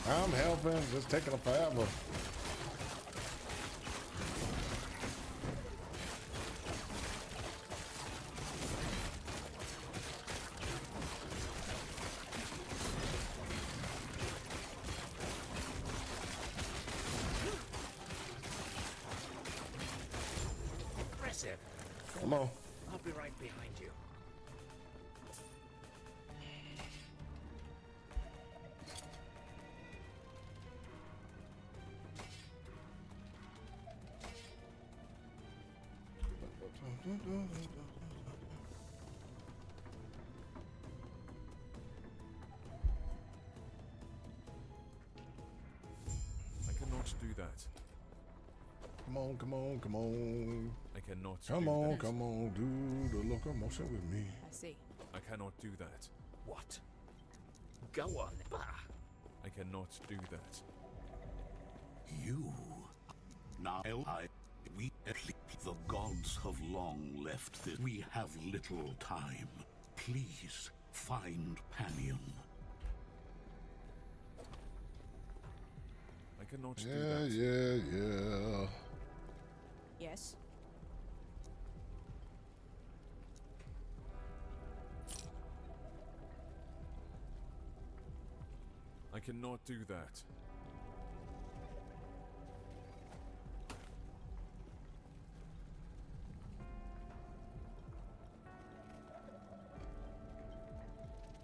I'm helping, just taking a forever. Impressive. Come on. I'll be right behind you. I cannot do that. Come on, come on, come on. I cannot Come do on, that. come on, do the locomotion with me. I see. I cannot do that. What? Go on. Bah. I cannot do that. You. Now we the gods have long left this. We have little time. Please find Panion. I cannot do Yeah, that. yeah. Yes. I cannot do that.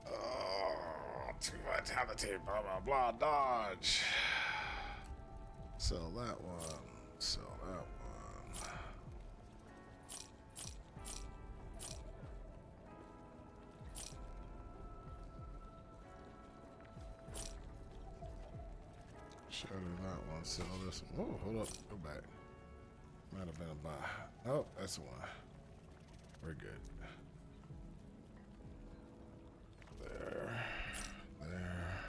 Oh, too vitality, blah, blah, blah, dodge. Sell that one. Sell that one. Shatter that one. Sell this one. Oh, hold up. Go back. Might have been a buy. Oh, that's the one. We're good. There. There.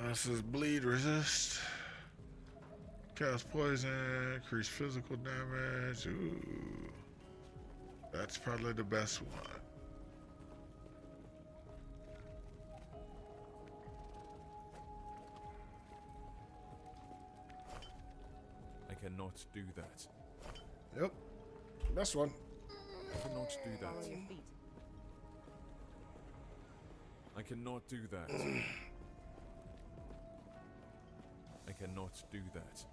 This is bleed resist. Cast poison, increase physical damage. Ooh. That's probably the best one. I cannot do that. Yep. Best one. I cannot do that. Follow your feet. I cannot do that. I cannot do that.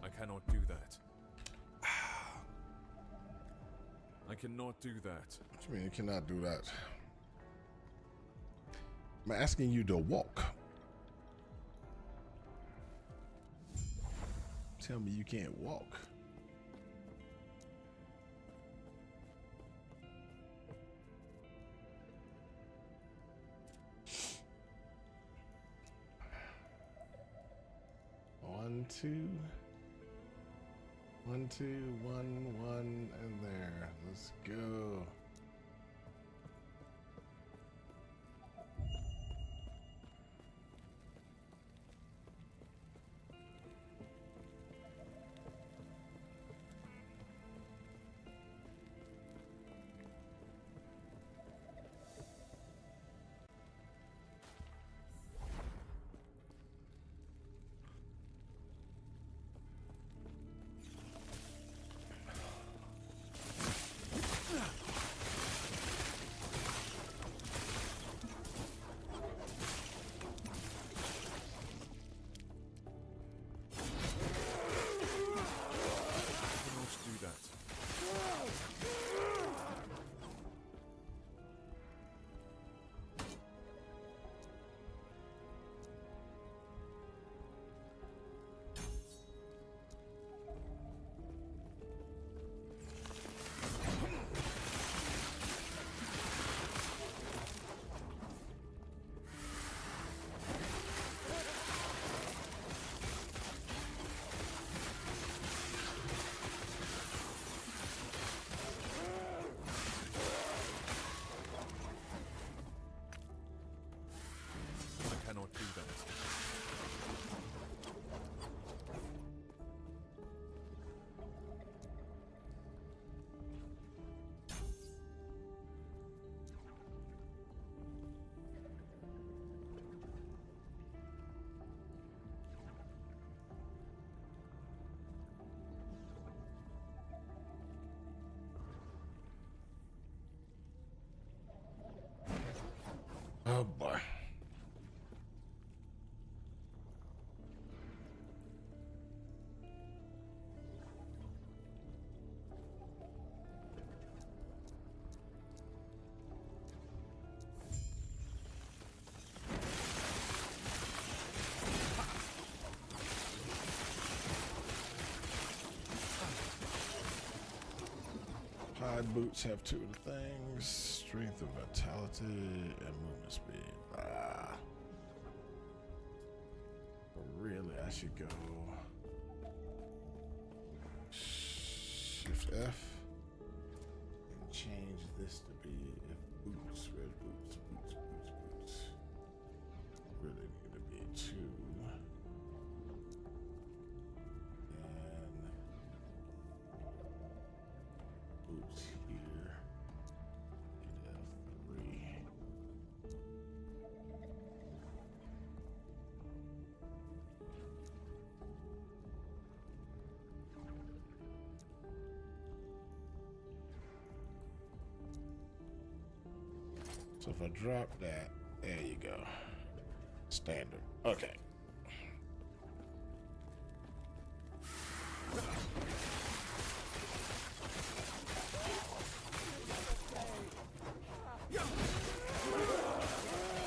I cannot do that. I cannot do that. What do you mean you cannot do that? I'm asking you to walk. Tell me you can't walk. One, two. 1, 2, 1, 1, and there. Let's go. Oh boy. High boots have 2 of the things: strength and vitality and movement speed. Really, I should go Shift F and change this to be boots. Where's boots? Boots. Really need to be 2. And boots here. And F3. So if I drop that, there you go. Standard. Okay.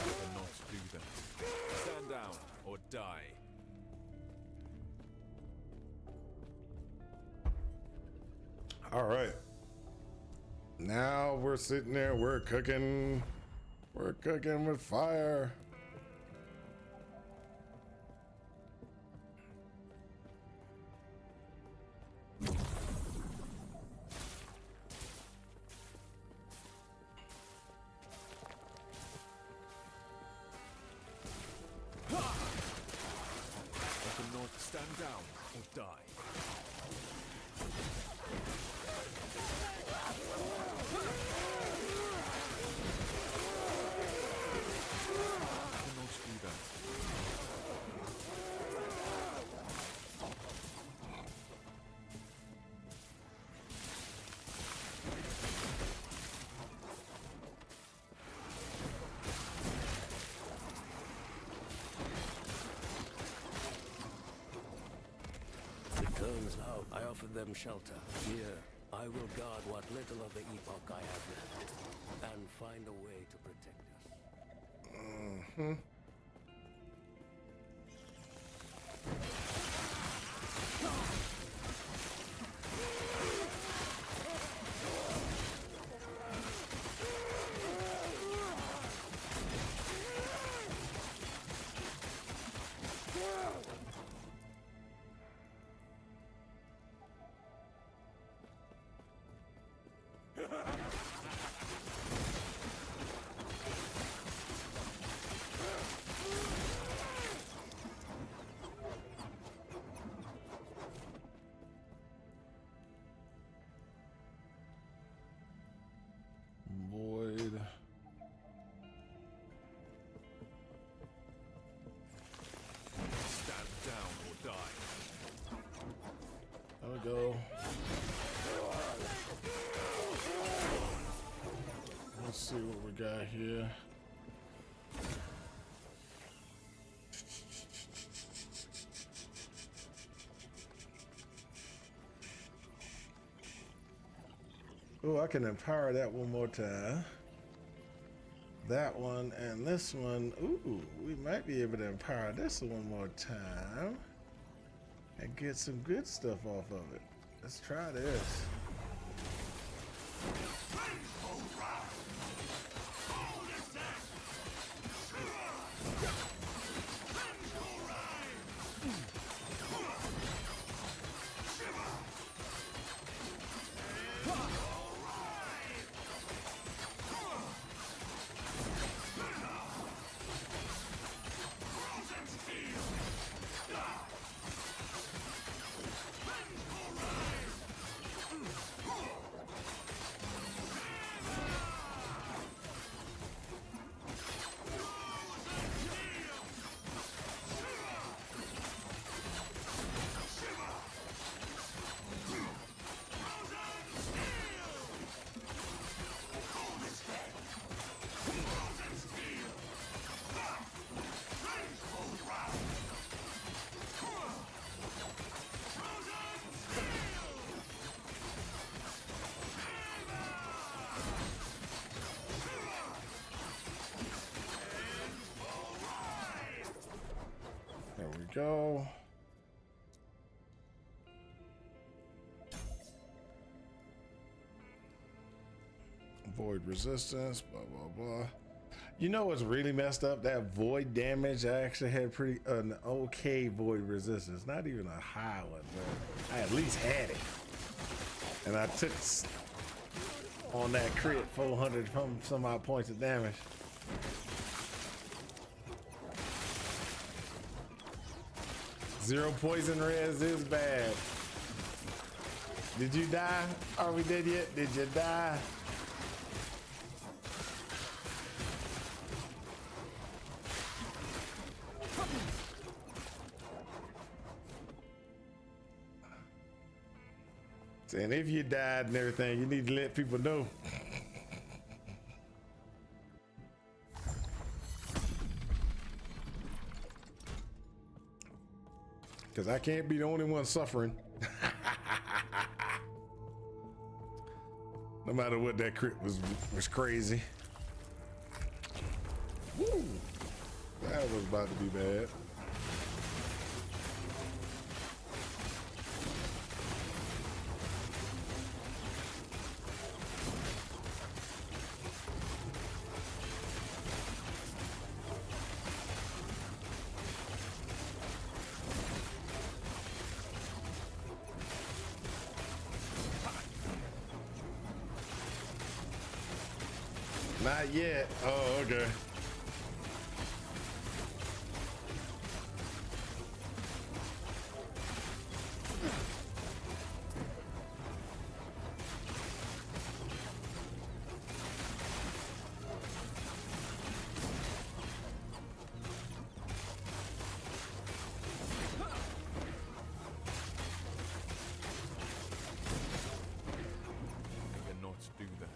Cannot do that. Stand down or die. All right. Now we're sitting there, we're cooking with fire. I offered them shelter. Here, I will guard what little of the Epoch I have left, and find a way to protect us. Mm-hmm. Void. Stand down or die. There we go. Let's see what we got here. Oh, I can empower that one more time. That one and this one. Ooh, we might be able to empower this one more time and get some good stuff off of it. Let's try this. There we go. Void resistance, blah, blah, blah. You know what's really messed up? That void damage, I actually had an okay void resistance. Not even a high one, but I at least had it. And I took on that crit 400 from some odd points of damage. Zero poison res is bad. Did you die? Are we dead yet? Did you die? And if you died and everything, you need to let people know. Because I can't be the only one suffering. No matter what, that crit was crazy. Woo! That was about to be bad. Not yet. Oh, okay. I cannot do that.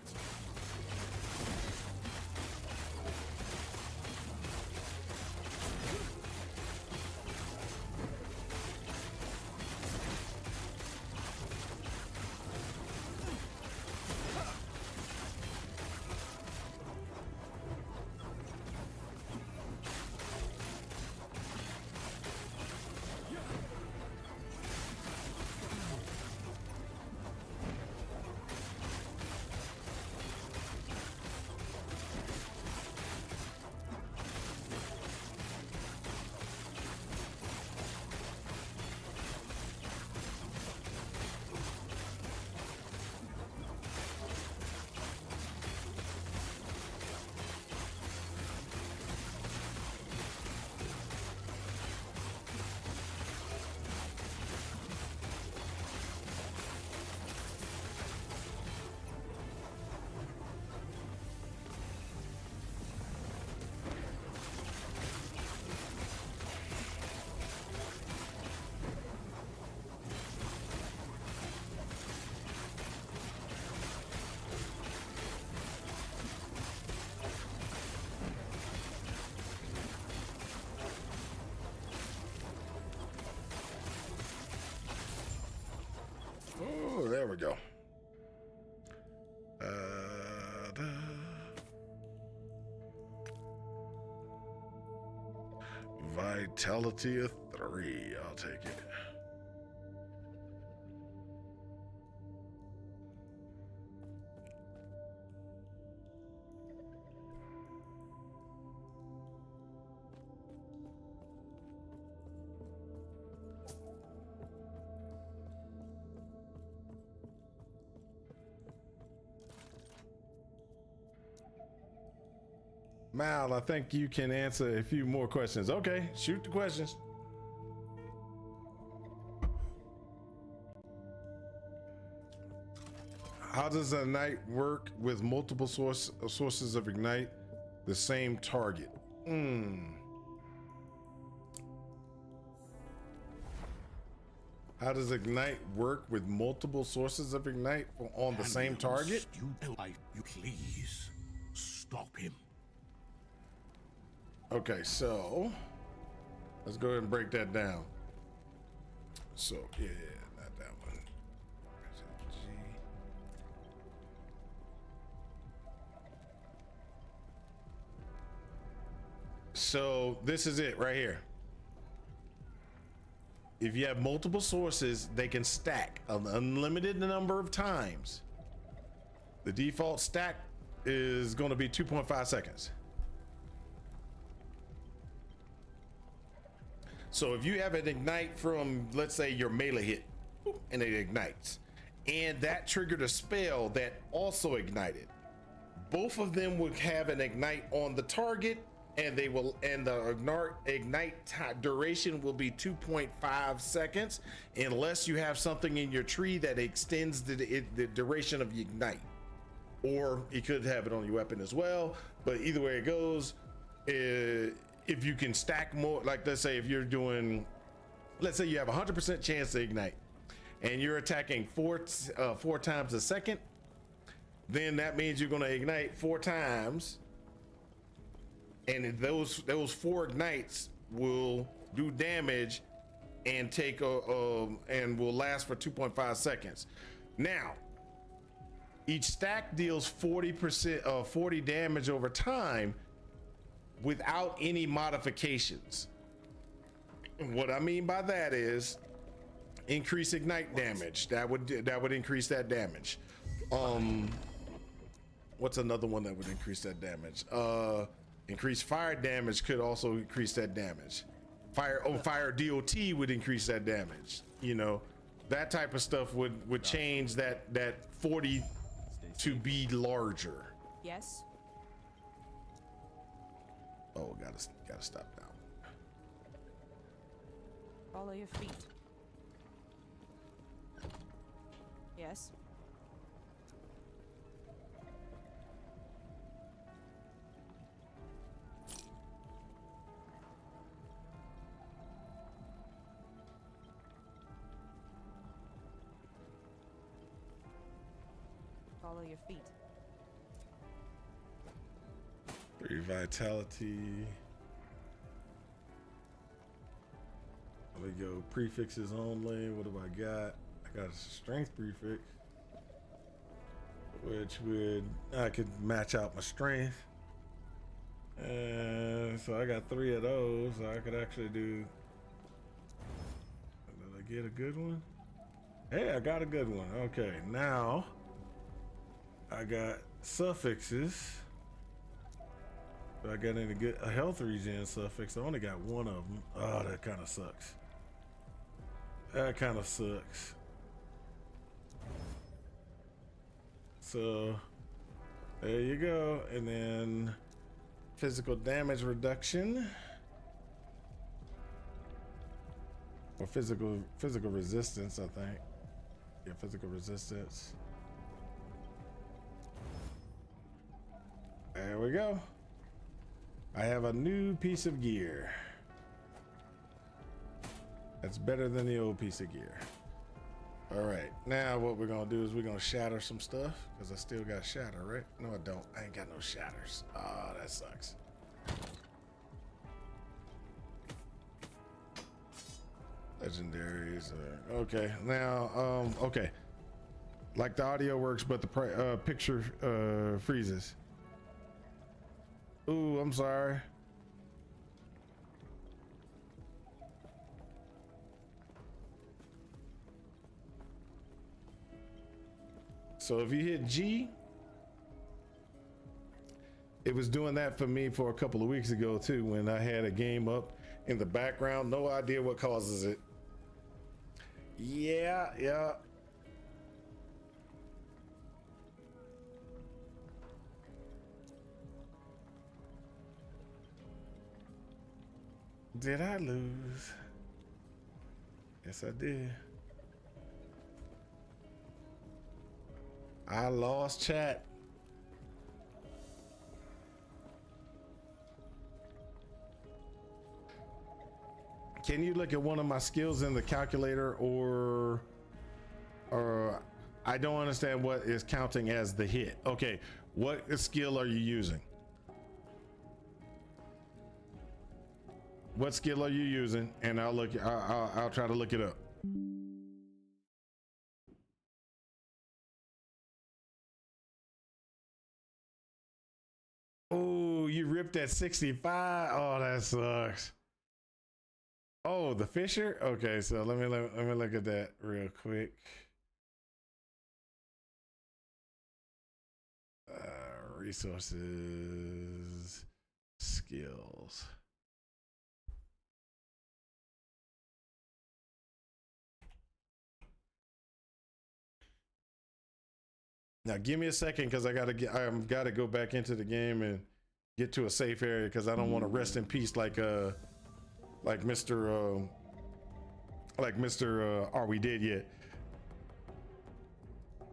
Vitality of 3. I'll take it. Mal, I think you can answer a few more questions. Okay, shoot the questions. How does Ignite work with multiple sources of Ignite, the same target? How does Ignite work with multiple sources of Ignite on the same target? You please stop him. Okay, so let's go ahead and break that down. So yeah, not that one. G. So this is it right here. If you have multiple sources, they can stack an unlimited number of times. The default stack is going to be 2.5 seconds. So if you have an ignite from, let's say, your melee hit, and it ignites, and that triggered a spell that also ignited, both of them would have an ignite on the target, and they will, and the ignite duration will be 2.5 seconds, unless you have something in your tree that extends the duration of the ignite, or you could have it on your weapon as well. But either way it goes, if you can stack more, like let's say if you're doing, let's say you have 100% chance to ignite and you're attacking four times a second, then that means you're going to ignite 4 times, and those 4 ignites will do damage and take and will last for 2.5 seconds. Now each stack deals 40 damage over time without any modifications. What I mean by that is increase ignite damage. That would increase that damage. What's another one that would increase that damage? Increase fire damage could also increase that damage. Fire DOT would increase that damage. You know, that type of stuff would change that 40 to be larger. Yes. Oh, gotta stop now. Follow your feet. Yes. Follow your feet. 3 vitality. Let me go prefixes only. What have I got? I got a strength prefix, which I could match out my strength. So I got 3 of those. So I could actually do. Did I get a good one? Hey, I got a good one. Okay, now I got suffixes. Do I got any good health regen suffix? I only got 1 of them. Oh, that kind of sucks. That kind of sucks. So there you go. And then physical damage reduction, or physical resistance, I think. Yeah, physical resistance. There we go. I have a new piece of gear. That's better than the old piece of gear. All right, now what we're gonna do is we're gonna shatter some stuff, because I still got shatter, right? No, I don't. I ain't got no shatters. Oh, that sucks. Legendaries. Okay, now, okay. Like the audio works, but the picture freezes. Ooh, I'm sorry. So if you hit G, it was doing that for me for a couple of weeks ago too, when I had a game up in the background. No idea what causes it. Yeah. Did I lose? Yes, I did. I lost chat. Can you look at one of my skills in the calculator, or I don't understand what is counting as the hit. Okay, what skill are you using? What skill are you using? And I'll try to look it up. Oh, you ripped at 65. Oh, that sucks. Oh, the Fisher. Okay, so let me look at that real quick. Resources, skills. Now give me a second, because I gotta go back into the game and get to a safe area, because I don't want to rest in peace like Mr. Are We Dead Yet?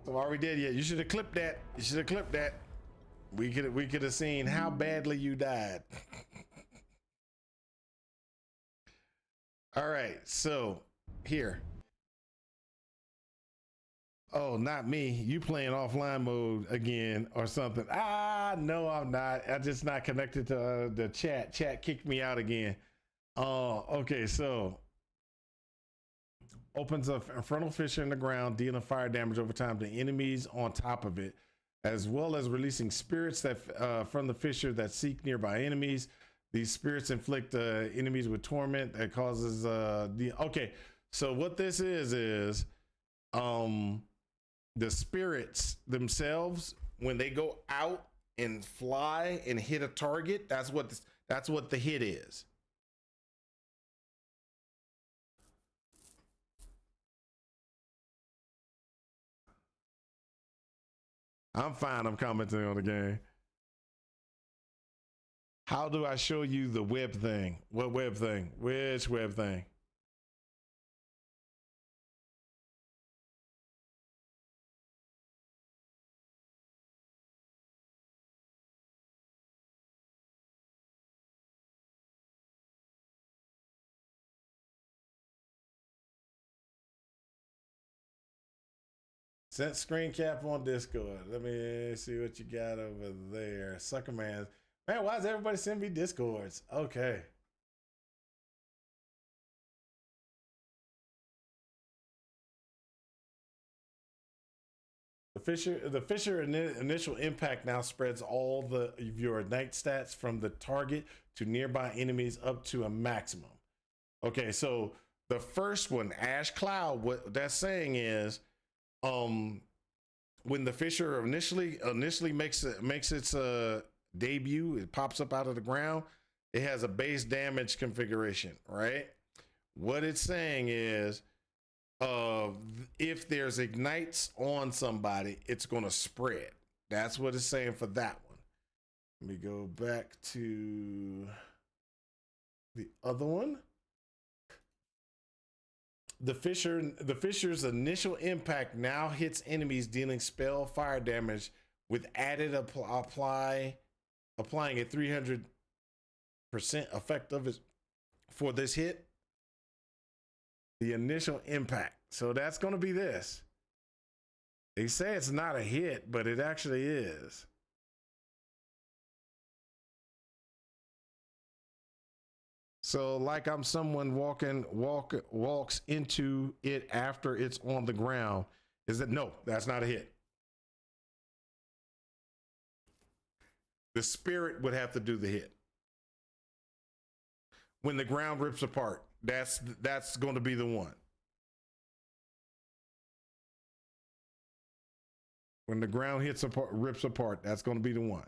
So are we dead yet? You should have clipped that. You should have clipped that. We could have seen how badly you died. All right, so here. Oh, not me. You playing offline mode again or something? Ah, no, I'm not. I'm just not connected to the chat. Chat kicked me out again. Okay, so opens a infernal fissure in the ground, dealing fire damage over time to enemies on top of it, as well as releasing spirits that from the fissure that seek nearby enemies. These spirits inflict enemies with torment that causes okay. So what this is the spirits themselves, when they go out and fly and hit a target, that's what the hit is. I'm fine. I'm commenting on the game. How do I show you the web thing? What web thing? Which web thing? Sent screen cap on Discord. Let me see what you got over there. Sucker man. Man, why does everybody send me Discords? Okay. The Fisher initial impact now spreads all of your ignite stats from the target to nearby enemies up to a maximum. Okay, so the first one, Ash Cloud, what that's saying is, when the Fisher initially makes its debut, it pops up out of the ground. It has a base damage configuration, right? What it's saying is, if there's ignites on somebody, it's going to spread. That's what it's saying for that one. Let me go back to the other one. The Fisher's initial impact now hits enemies, dealing spell fire damage with added applying a 300% effect of it for this hit. The initial impact. So that's going to be this. They say it's not a hit, but it actually is. So like I'm someone walks into it after it's on the ground. Is that no, that's not a hit. The spirit would have to do the hit. When the ground rips apart, that's going to be the one. When the ground hits apart, rips apart, that's going to be the one.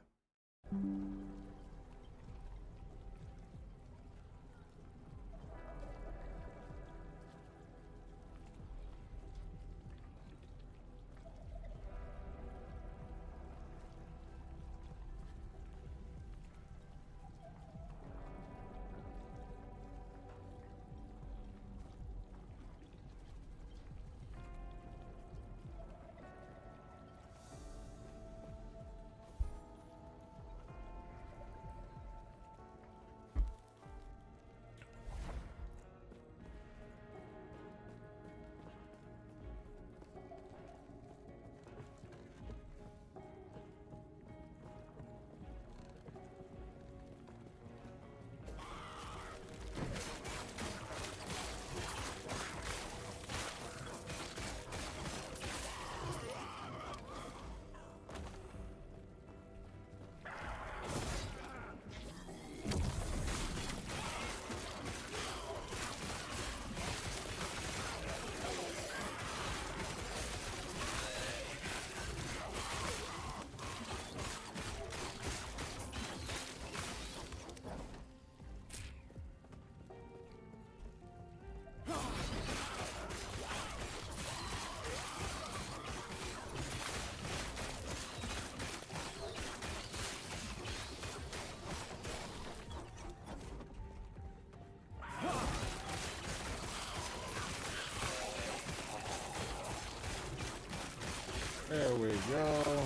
There we go.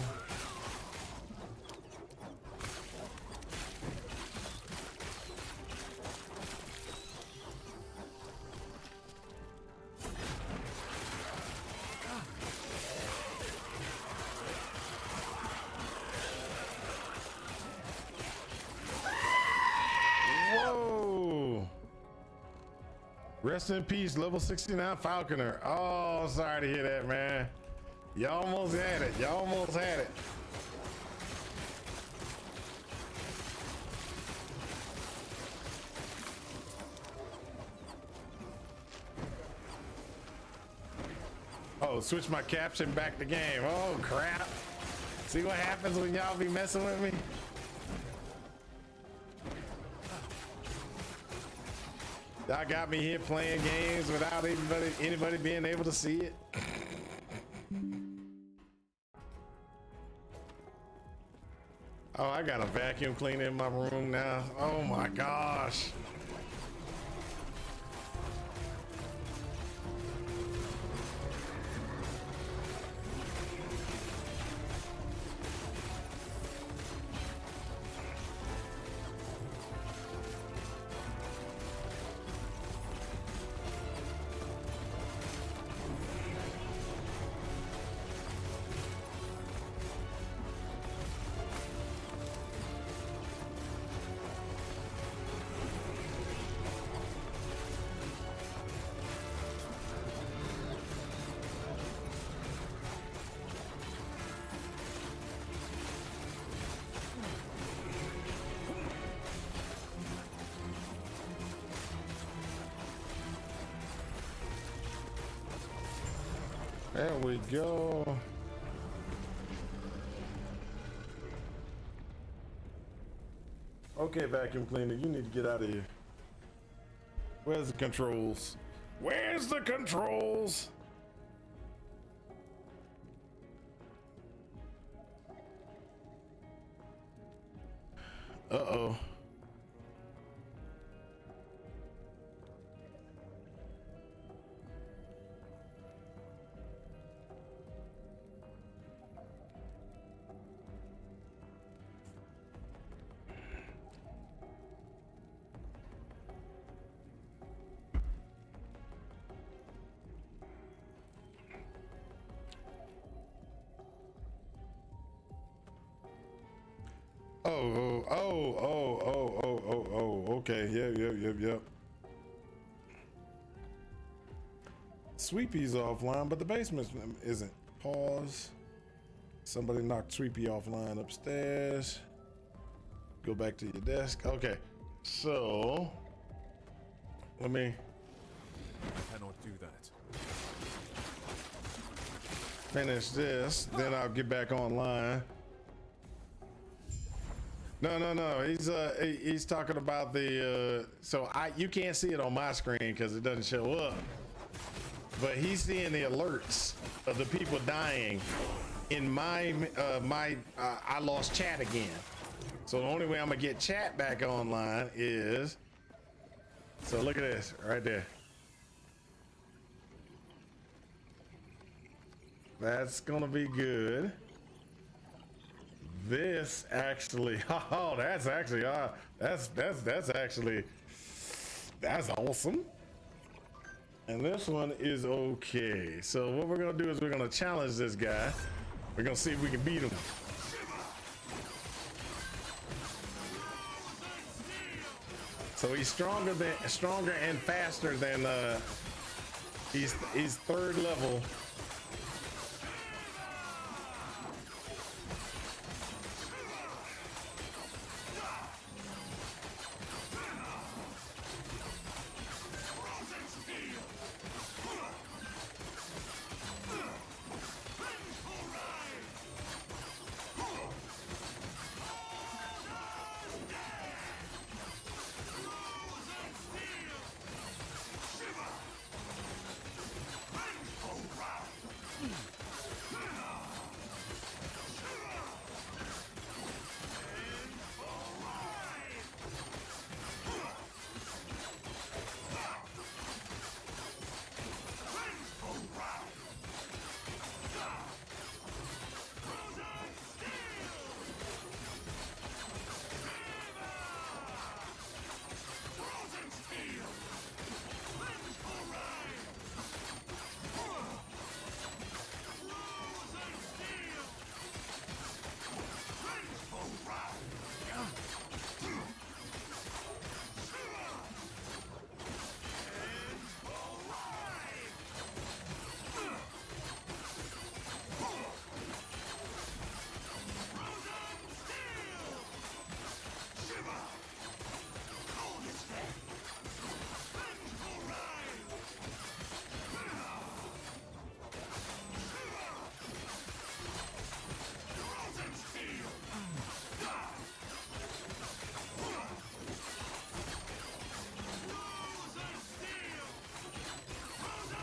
Whoa. Rest in peace, level 69 Falconer. Oh, sorry to hear that, man. You almost had it. You almost had it. Oh, switch my caption back to game. Oh, crap. See what happens when y'all be messing with me? Y'all got me here playing games without anybody being able to see it. Oh, I got a vacuum cleaner in my room now. Oh my gosh. There we go. Okay, vacuum cleaner, you need to get out of here. Where's the controls? Where's the controls? Uh-oh. Okay, yep. Sweepy's offline, but the basement isn't. Pause. Somebody knocked Sweepy offline upstairs. Go back to your desk. Okay, so let me. I cannot do that. finish this, then I'll get back online. No. He's talking about the so you can't see it on my screen because it doesn't show up. But he's seeing the alerts of the people dying in my I lost chat again. So the only way I'm gonna get chat back online is, so look at this right there. That's gonna be good. This actually, oh, that's actually, that's awesome. And this one is okay. So what we're gonna do is we're gonna challenge this guy. We're gonna see if we can beat him. So he's stronger and faster than he's third level.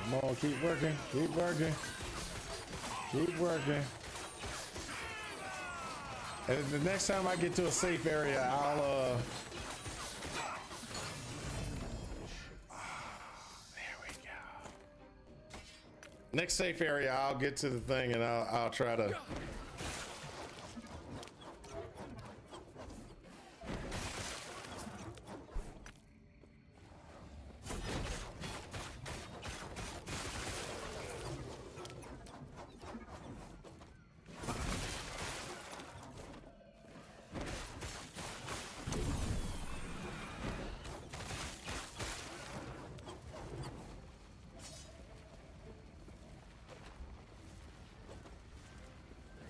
Come on, keep working, keep working, keep working. And the next time I get to a safe area, I'll there we go. Next safe area, I'll get to the thing and I'll try to.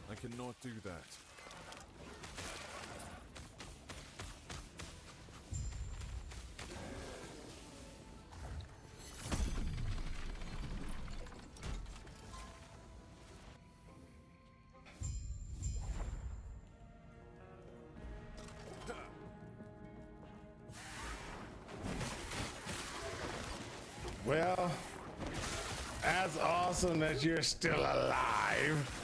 I cannot do that. Well, that's awesome that you're still alive.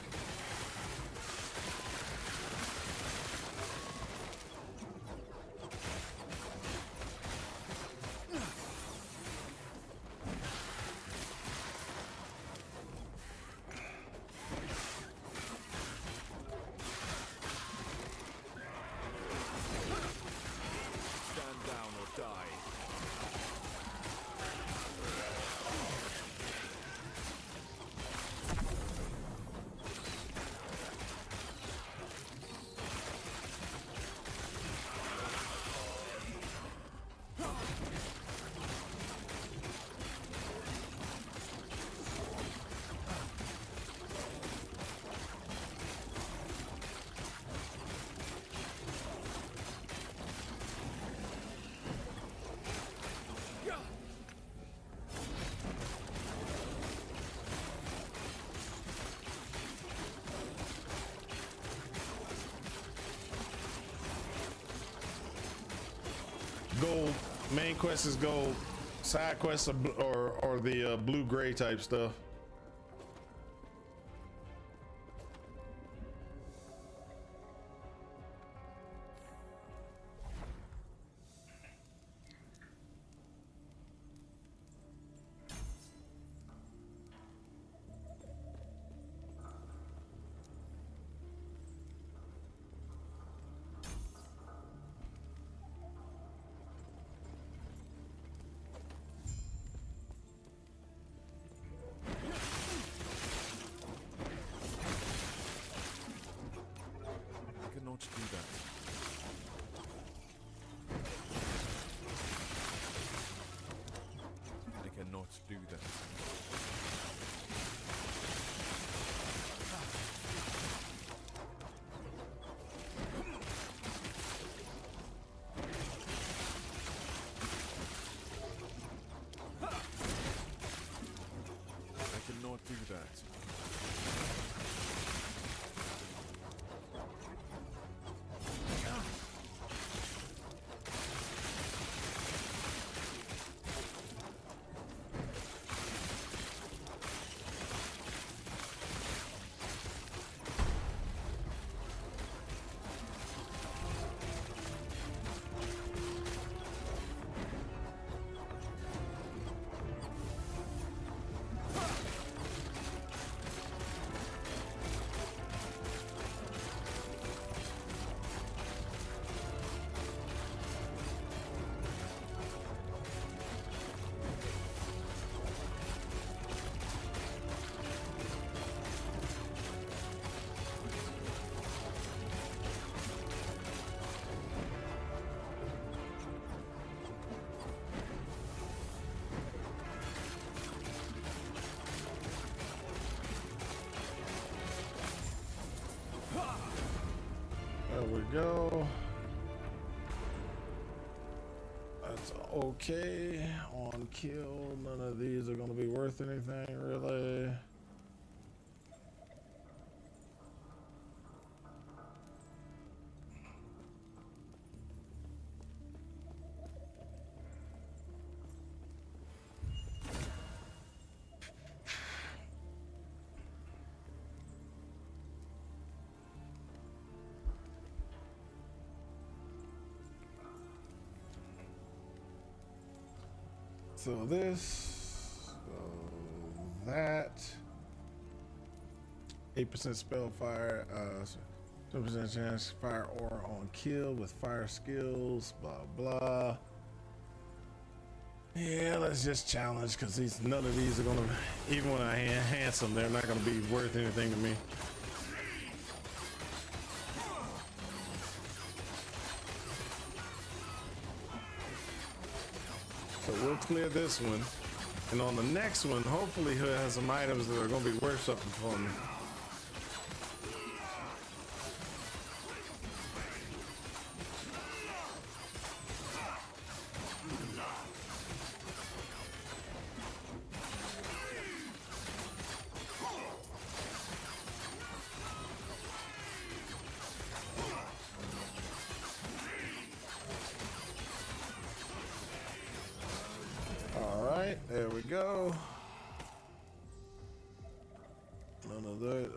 Stand down or die. gold. Main quest is gold. Side quests or the blue gray type stuff. Do that. I cannot do that. There we go. That's okay. On kill, none of these are gonna be worth anything really. So this, that, 8% spell fire, 10% chance fire aura on kill with fire skills, blah blah. Yeah, let's just challenge because none of these are gonna, even when I enhance them, they're not gonna be worth anything to me. So we'll clear this one, and on the next one, hopefully he'll have some items that are going to be worth something for me. There we go. None of that.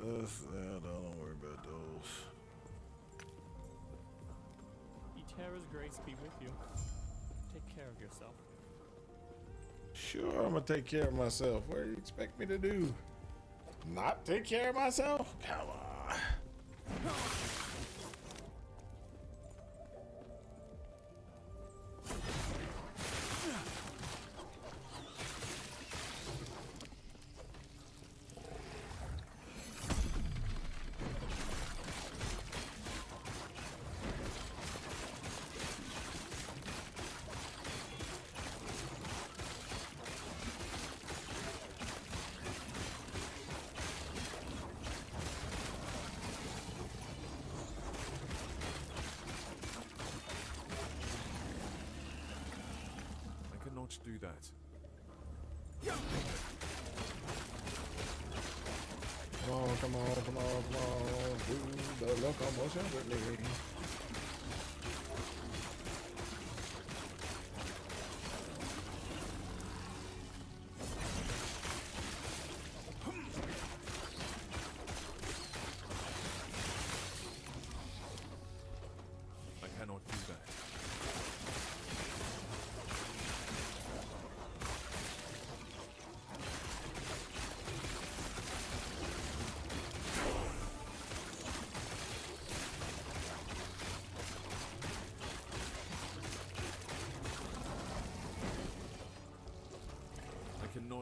Don't worry about those. Eterra's grace be with you. Take care of yourself. Sure, I'm gonna take care of myself. What do you expect me to do? Not take care of myself? Come on. Do that. Come on, come on, come on, come on. Do the locomotion with me.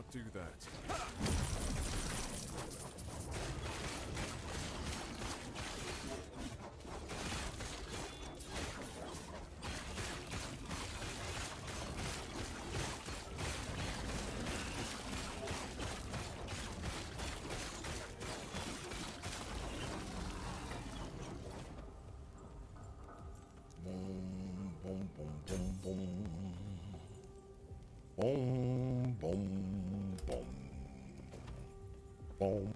cannot do that. Boom, boom, boom, boom. Boom, boom, boom. Boom,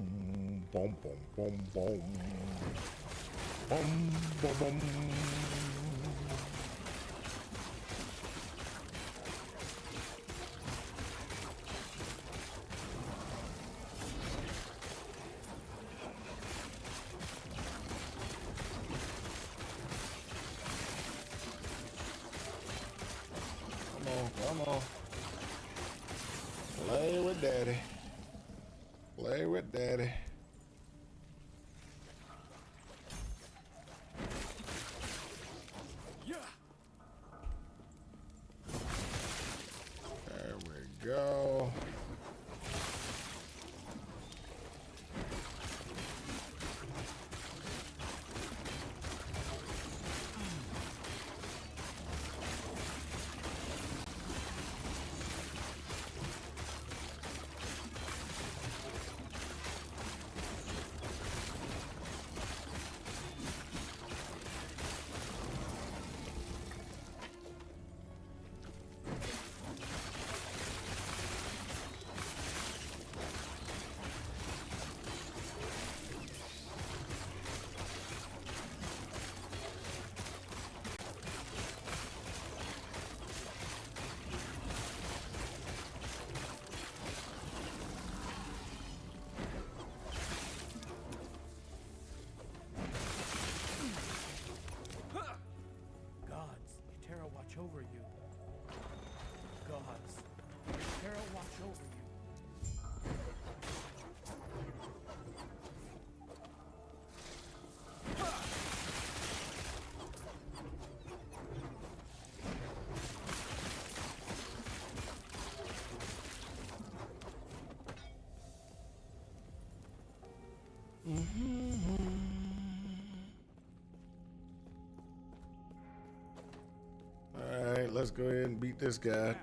boom, boom, boom, boom. Boom, boom, boom. Come on. Play with daddy. Play with daddy. Yeah. There we go. Gods, Terra watch over you. Gods, Terra watch over you. All right, let's go ahead and beat this guy.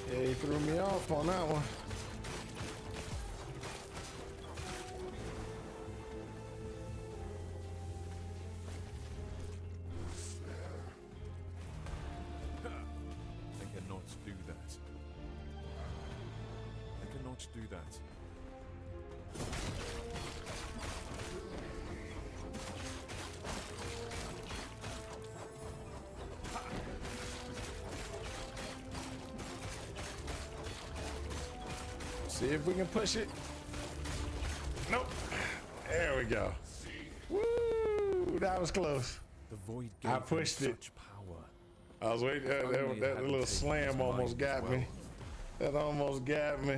Yeah, he threw me off on that one. I cannot do that. I cannot do that. See if we can push it. Nope. There we go. Woo! That was close. The void I pushed it. such power. I was waiting. That little slam almost got me. That almost got me.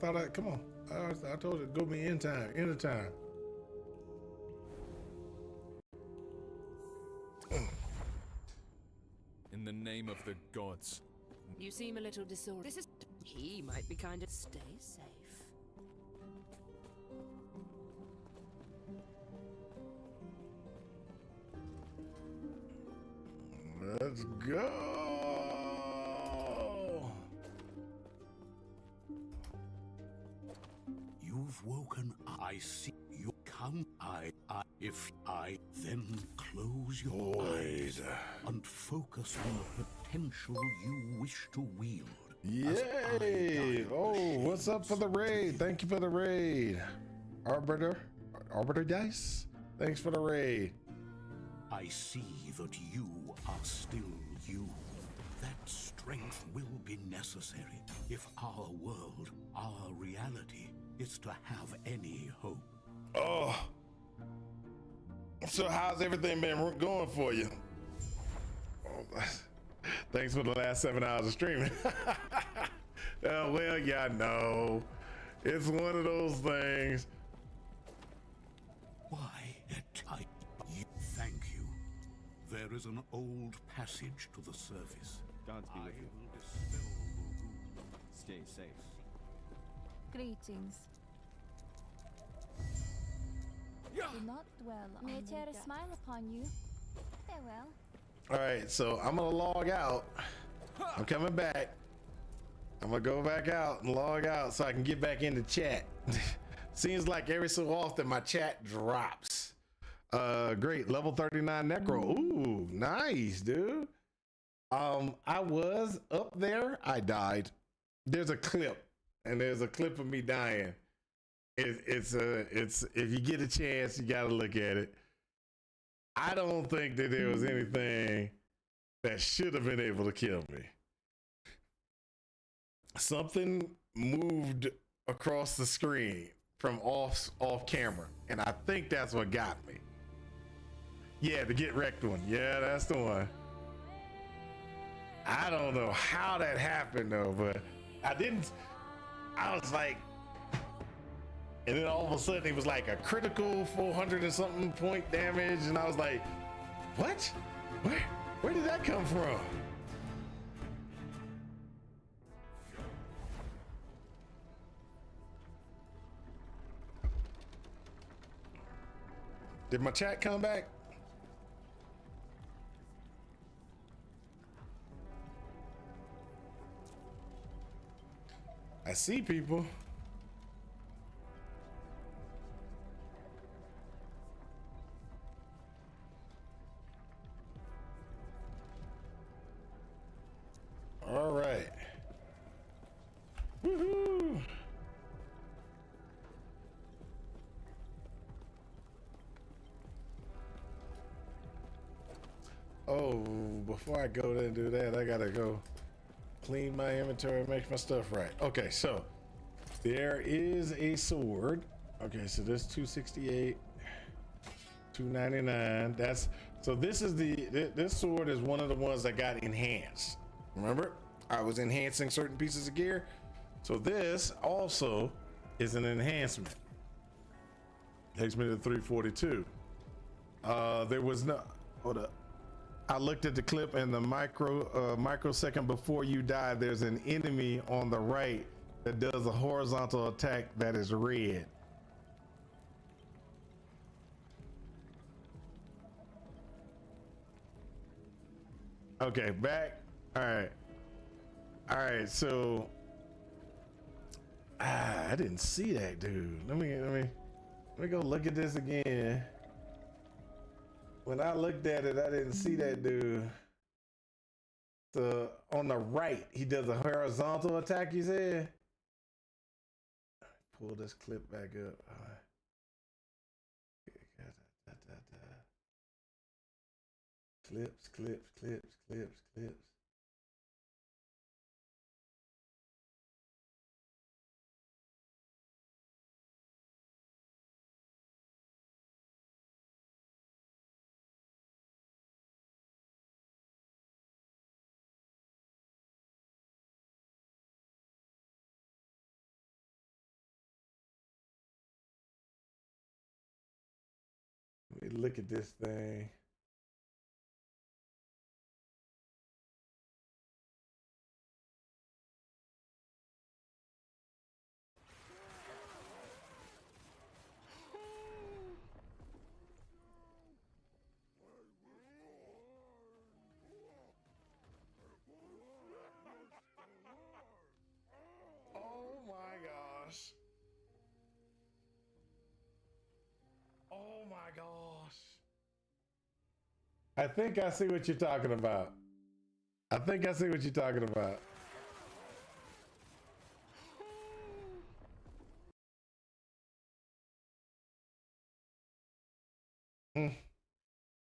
thought come on. I told you, go me anytime. In the name of the gods. You seem a little disordered. This is... He might be kind of... Stay safe. Let's go. You've woken. I see you come. If I then close your eyes and focus on the potential you wish to wield. Yay! Oh, what's up for the raid? Thank you for the raid. Arbiter Dice? Thanks for the raid. I see that you are still you. That strength will be necessary if our world, our reality, is to have any hope. Oh. So how's everything been going for you? Oh, thanks for the last 7 hours of streaming. Well, yeah, no. It's one of those things. Why, thank you. There is an old passage to the surface. Gods be with you. Will dispel Stay safe. Greetings. Do not dwell on May Terra smile upon you. Farewell. All right, so I'm gonna log out. I'm coming back. I'm gonna go back out and log out so I can get back into chat. Seems like every so often my chat drops. Great, level 39 necro. Ooh, nice, dude. I was up there. I died. There's a clip, and there's a clip of me dying. It's if you get a chance, you gotta look at it. I don't think that there was anything that should have been able to kill me. Something moved across the screen from off camera, and I think that's what got me. Yeah, the get wrecked one. Yeah, that's the one. I don't know how that happened though, but I was like, and then all of a sudden it was like a critical 400 and something point damage, and I was like, what? Where did that come from? Did my chat come back? I see people. All right. Woohoo! Oh, before I go there and do that, I gotta go clean my inventory and make my stuff right. Okay, so there is a sword. Okay, so this 268, 299. That's so this is this sword is one of the ones that got enhanced. Remember, I was enhancing certain pieces of gear. So this also is an enhancement. Takes me to 342. There was no, hold up. I looked at the clip, and the microsecond before you die, there's an enemy on the right that does a horizontal attack that is red. Okay, back. All right. So I didn't see that dude. Let me go look at this again. When I looked at it, I didn't see that dude. So on the right, he does a horizontal attack, you said? Pull this clip back up. Clips. look at this thing. Oh my gosh. Oh my gosh. I think I see what you're talking about. I think I see what you're talking about.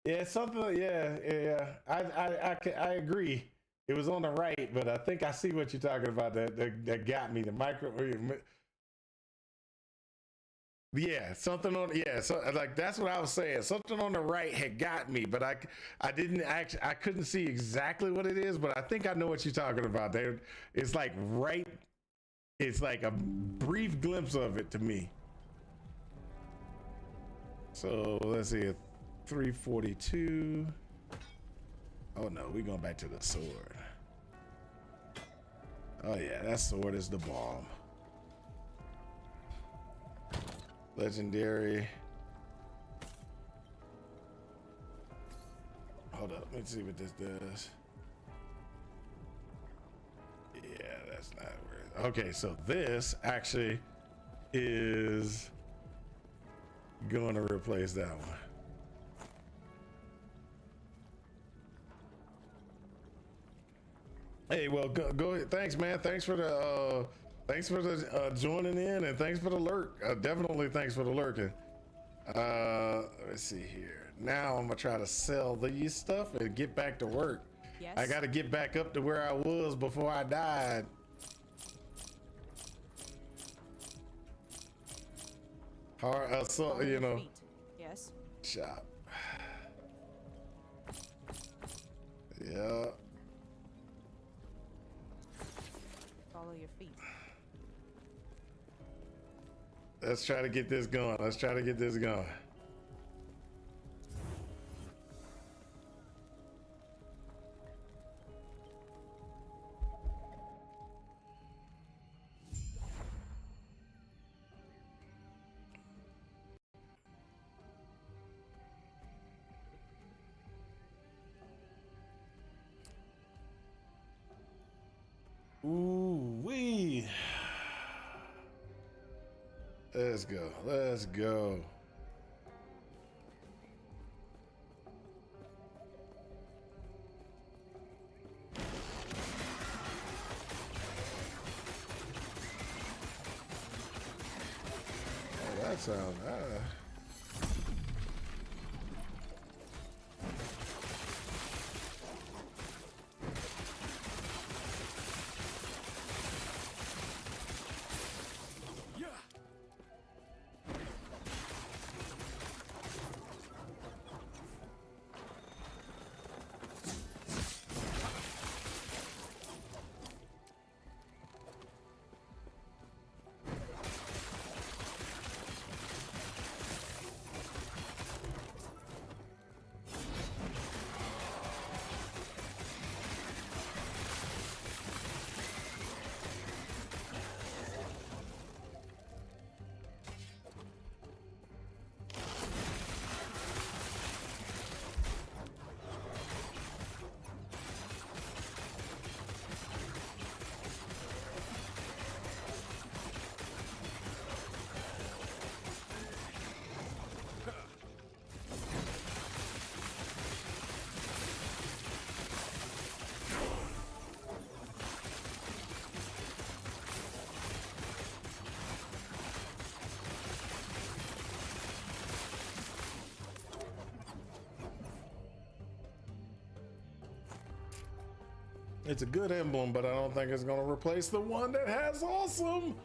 Yeah, something. Yeah. I agree. It was on the right, but I think I see what you're talking about. That got me. The micro. Yeah, something on. Yeah, so like that's what I was saying. Something on the right had got me, but I didn't actually. I couldn't see exactly what it is, but I think I know what you're talking about. There, it's like right. It's like a brief glimpse of it to me. So let's see, 342. Oh no, we're going back to the sword. Oh yeah, that sword is the bomb. Legendary. Hold up, let's see what this does. Yeah, that's not where. Okay, so this actually is going to replace that one. Hey, well, go ahead. Thanks, man. Thanks for the joining in, and thanks for the lurk. Definitely thanks for the lurking. Let's see here. Now I'm gonna try to sell these stuff and get back to work. Yes. I got to get back up to where I was before I died. Hard, so you know. Yes. Shop. Yeah. Follow your feet. Let's try to get this going. Let's try to get this going. Ooh wee. Let's go. Let's go. Oh, that sounds. It's a good emblem, but I don't think it's gonna replace the one that has awesome.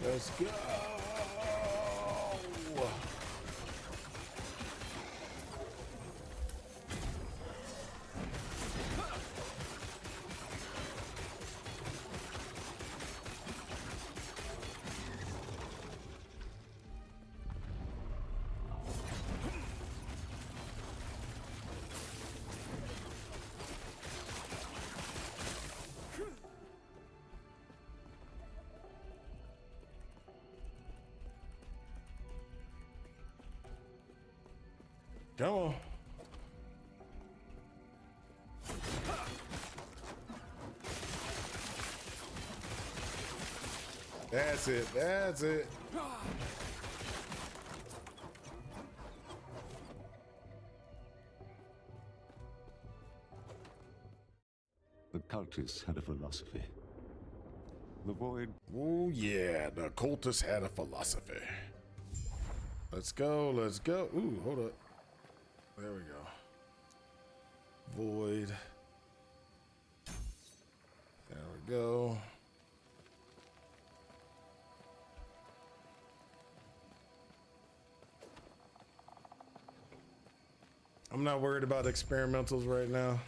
Let's go. Come on. That's it. That's it. The cultists had a philosophy. The void. Oh yeah, the cultists had a philosophy. Let's go. Let's go. Ooh, hold up. There we go. Void. There we go. I'm not worried about experimentals right now.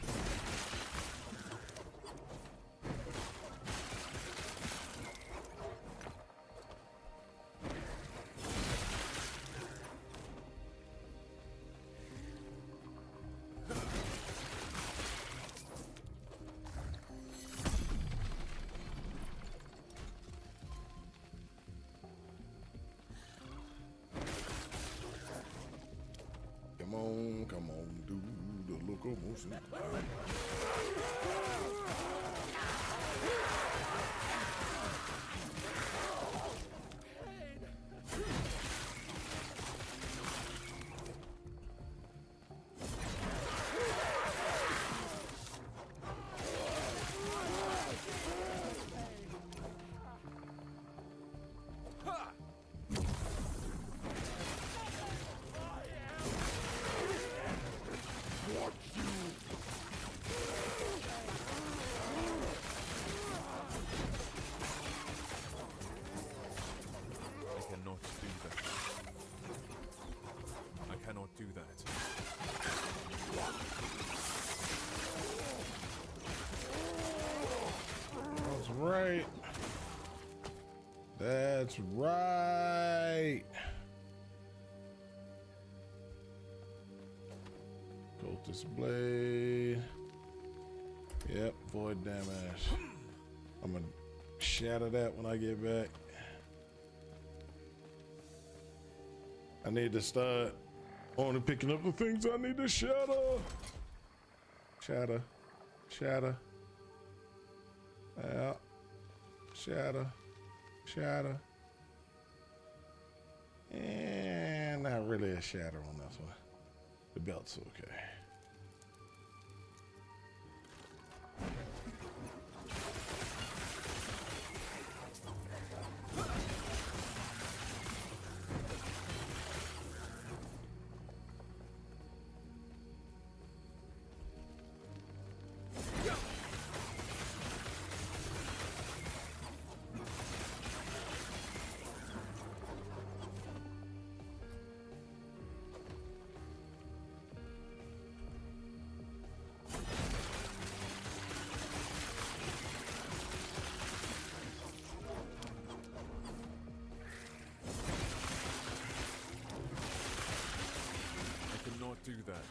Come on, do the locomotion. Right. That's right. Cultist blade. Yep, void damage. I'm gonna shatter that when I get back. I need to start only picking up the things I need to shatter. Shatter. Shatter. Yeah. Shatter. Shatter. And not really a shatter on this one. The belt's okay. Do that.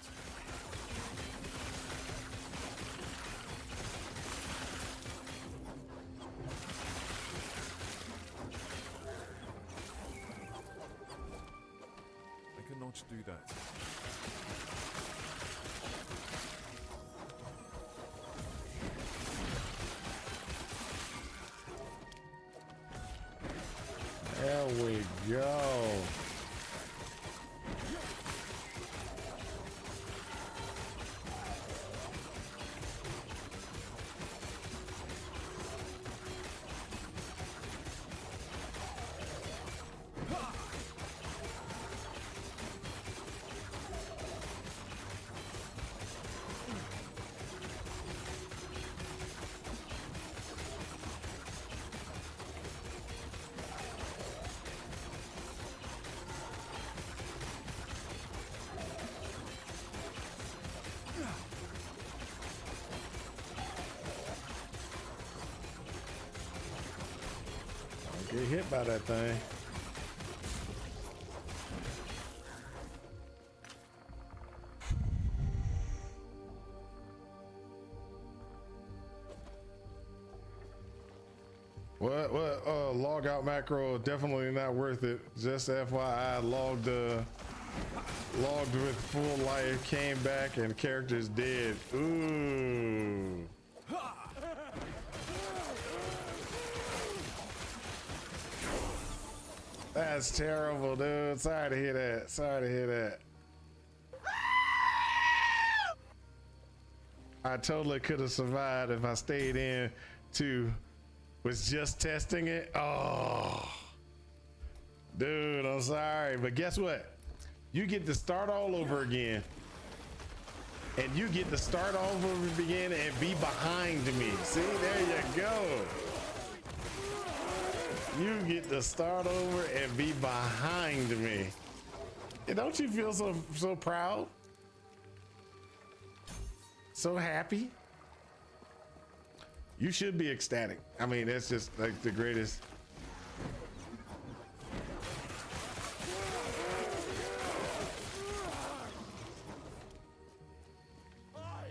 I cannot do that. There we go. Get hit by that thing. What log out macro, definitely not worth it. Just FYI, logged with full life, came back and character's dead. Ooh. That's terrible, dude. Sorry to hear that. Sorry to hear that. I totally could have survived if I stayed in to was just testing it. Oh, dude, I'm sorry, but guess what? You get to start all over again, and you get to start all over again and be behind me. See, there you go. You get to start over and be behind me. And don't you feel so proud? So happy? You should be ecstatic. I mean, that's just like the greatest.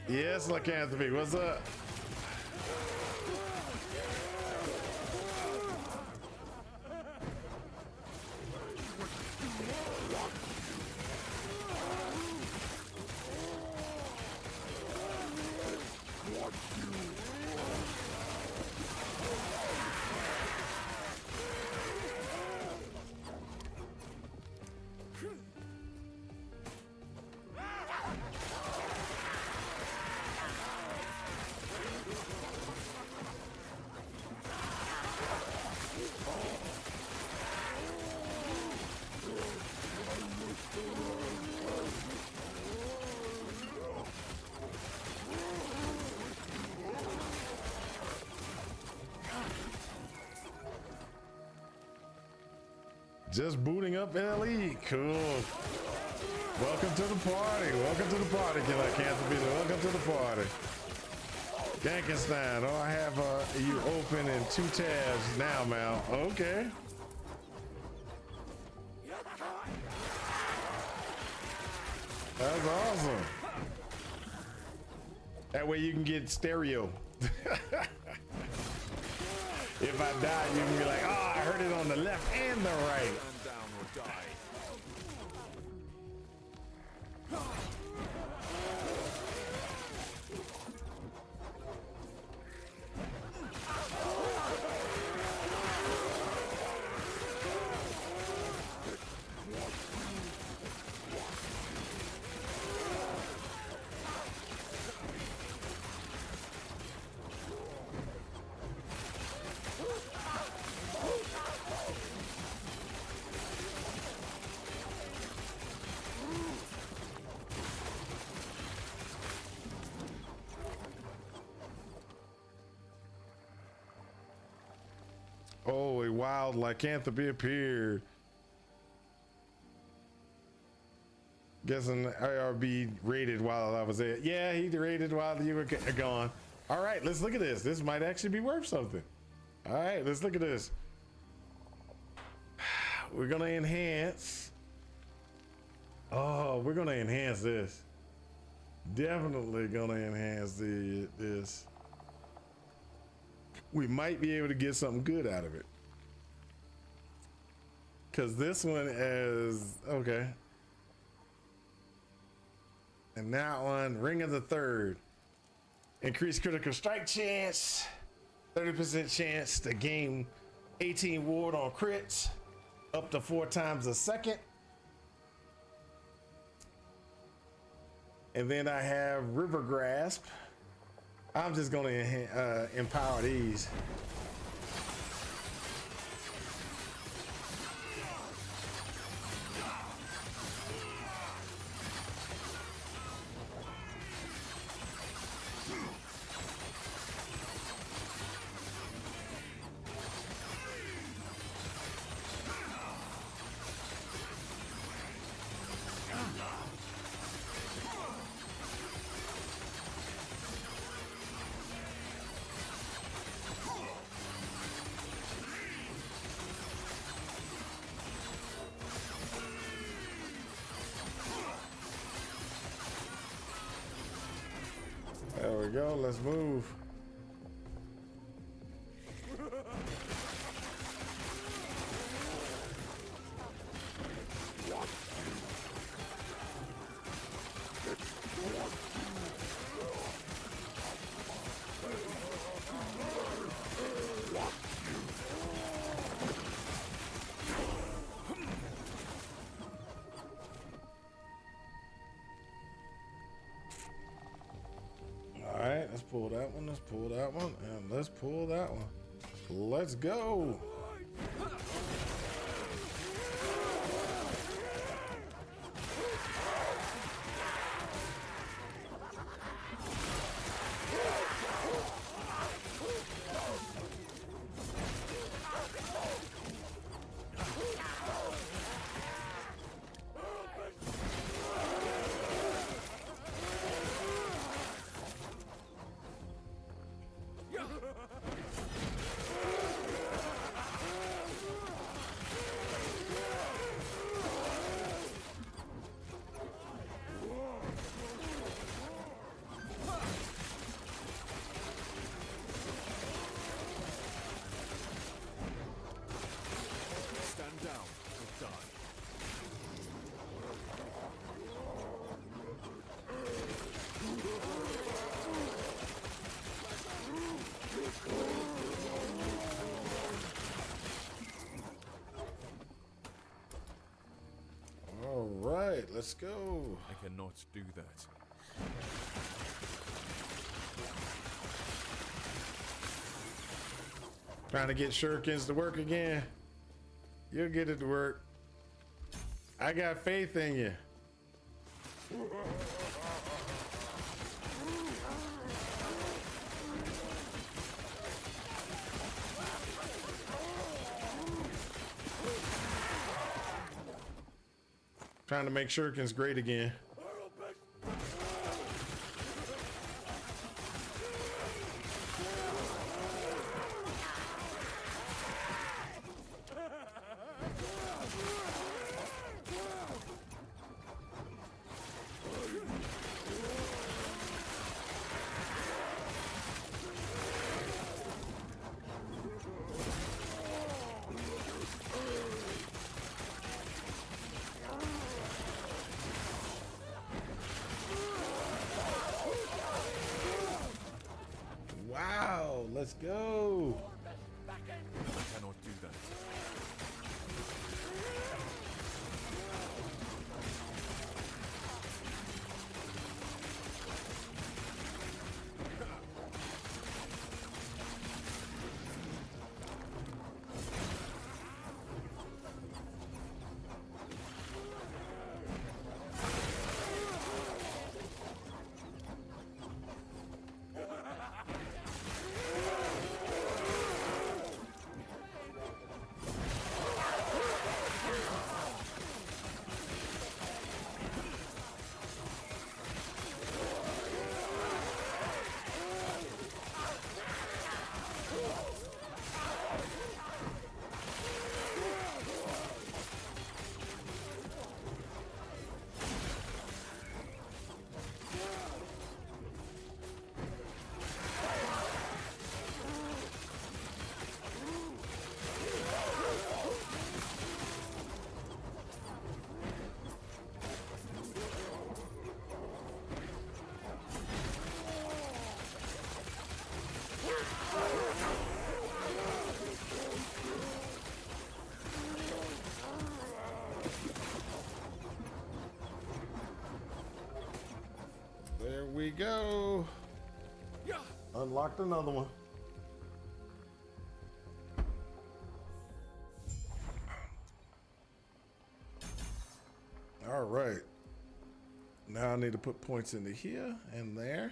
Yes, Lycanthropy, what's up? Just booting up LE. Cool. Welcome to the party. Welcome to the party, Lycanthropy. Welcome to the party. Gankenstein. Oh, I have you open in 2 tabs now, Mal. Okay. That's awesome. That way you can get stereo. If I die, you can be like, oh, I heard it on the left and the right. Stand down or die. Oh, a wild lycanthropy appeared. Guessing IRB raided while I was there. Yeah, he raided while you were gone. All right, let's look at this. This might actually be worth something. All right, let's look at this. We're gonna enhance. Oh, we're gonna enhance this. Definitely gonna enhance this. We might be able to get something good out of it. Cause this one is okay. And that one, Ring of the Third. Increased critical strike chance, 30% chance to gain 18 ward on crits, up to 4 times a second. And then I have River Grasp. I'm just gonna empower these. go. Let's move. All right, let's pull that one. Let's pull that one, and let's pull that one. Let's go. Stand down or die. All right, let's go. I cannot do that. Trying to get shurikens to work again. You'll get it to work. I got faith in you. Trying to make shurikens great again. Wow, let's go. I cannot do that. There we go. Unlocked another one. All right. Now I need to put points into here and there.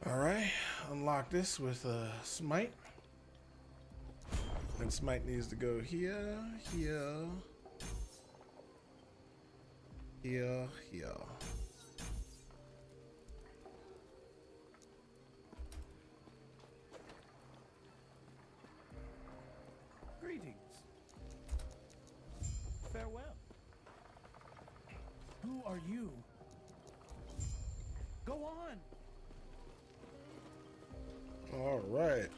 All right. Unlock this with a smite. And smite needs to go here, here, here, here. Greetings. Farewell. Who are you? Go Go on. All right.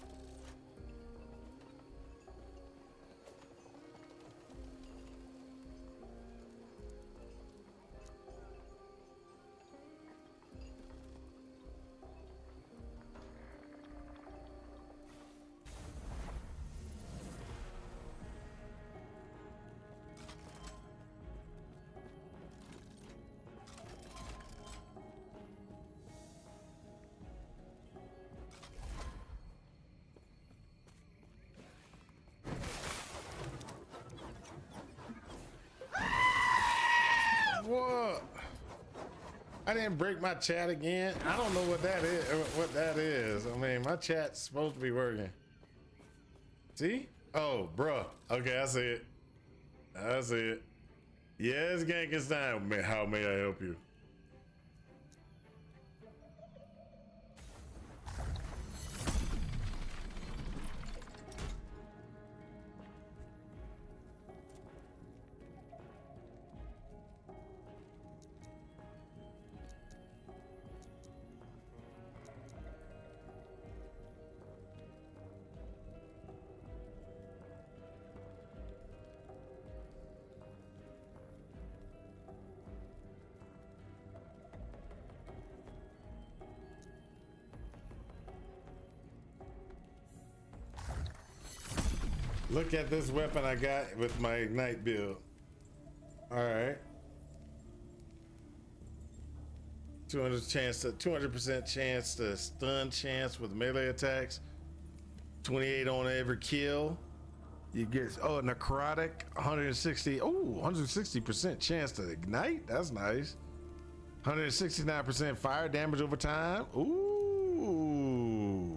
What? I didn't break my chat again. I don't know what that is. What that is. I mean, my chat's supposed to be working. See? Oh, bruh. Okay, I see it. I see it. Yes, Gankenstein. How may I help you? Look at this weapon I got with my ignite build. All right. 200% chance to stun chance with melee attacks. 28 on every kill. You get necrotic 160. 160% chance to ignite. That's nice. 169% fire damage over time. Ooh.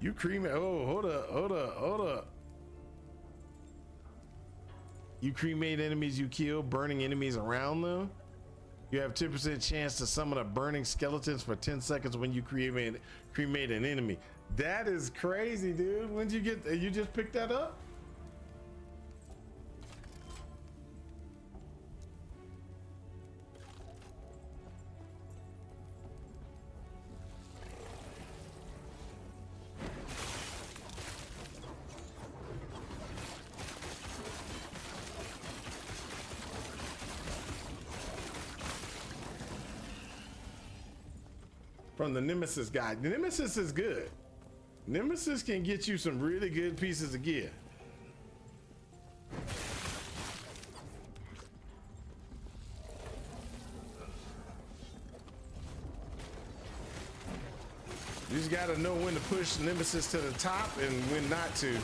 You cremate. Oh, hold up. You cremate enemies you kill, burning enemies around them. You have 10% chance to summon a burning skeletons for 10 seconds when you cremate an enemy. That is crazy, dude. When did you just picked that up? From the Nemesis guy. The Nemesis is good. Nemesis can get you some really good pieces of gear. You just gotta know when to push Nemesis to the top and when not to.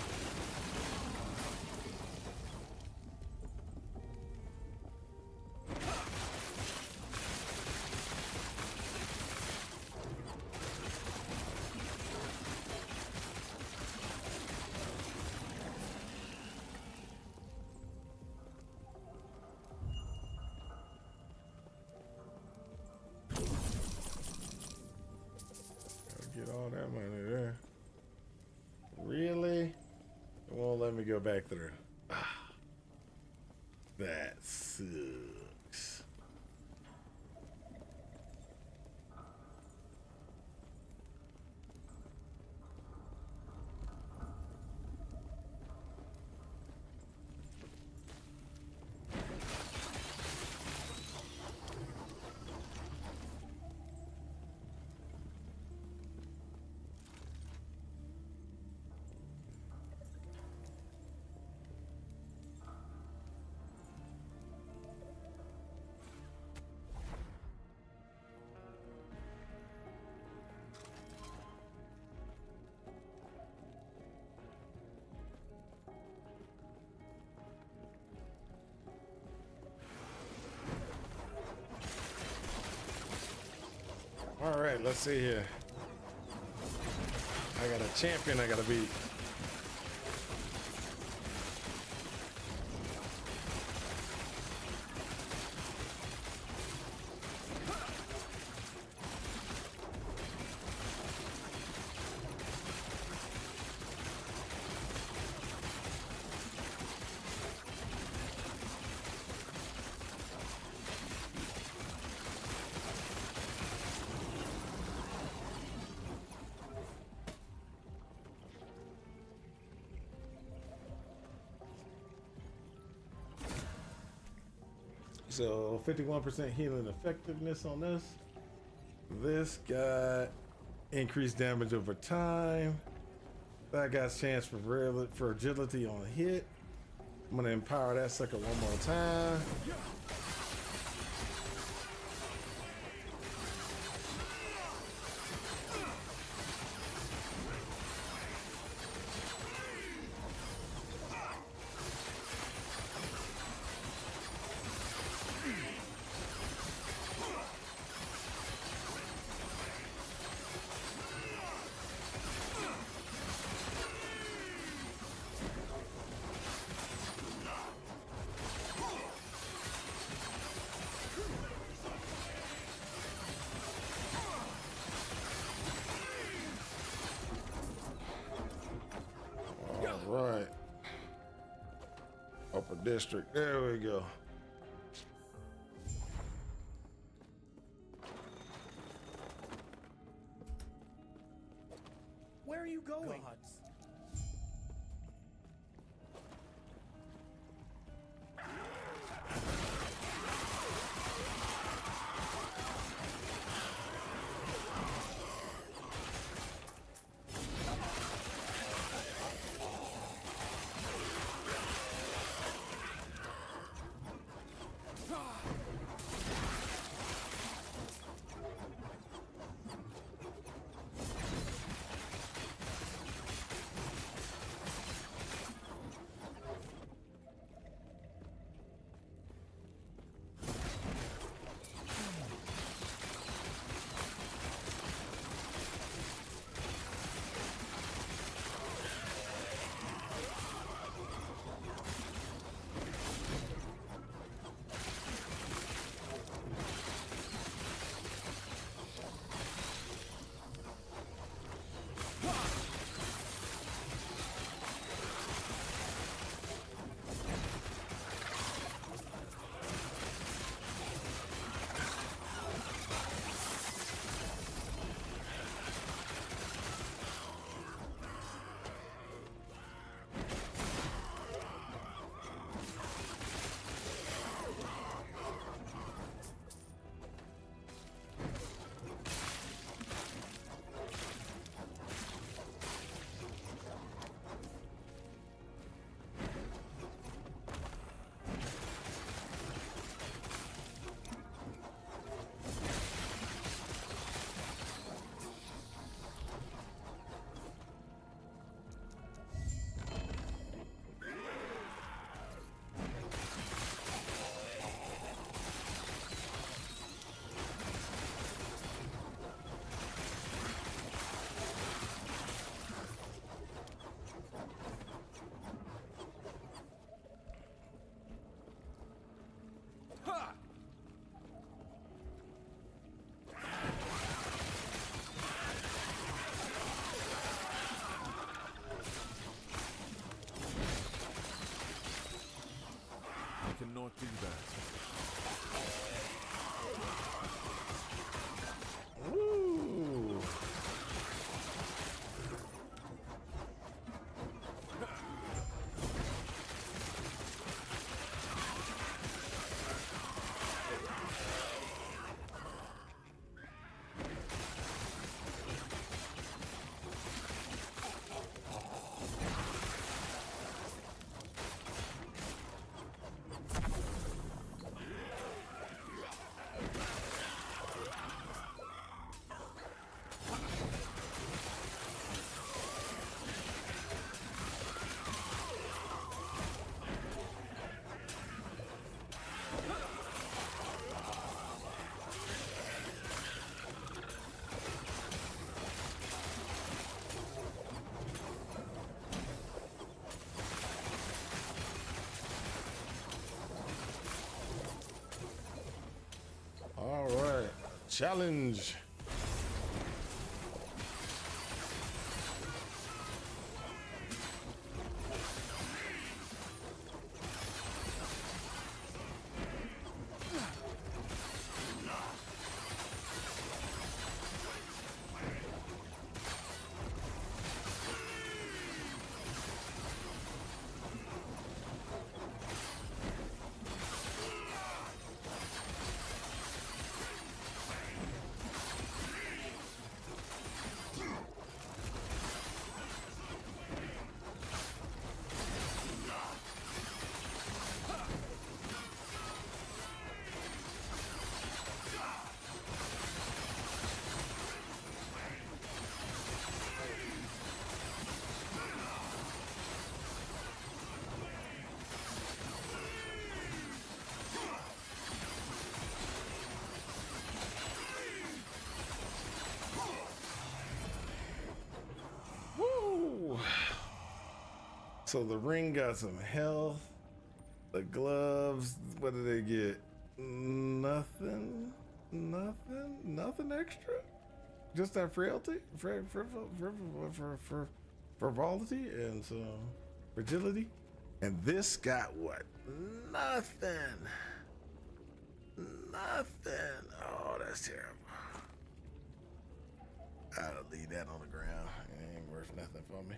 Go back through. That sucks. All right, let's see here. I got a champion I gotta beat. So 51% healing effectiveness on this. This got increased damage over time. That got chance for agility on hit. I'm gonna empower that sucker one more time. Right. Upper district. There we go. Where are you going? Cannot do that. Ooh. All right, challenge. So the ring got some health. The gloves, what did they get? Nothing extra. Just that frailty, frivolity, and some fragility. And this got what? Nothing. Oh, that's terrible. I'll leave that on the ground. It ain't worth nothing for me.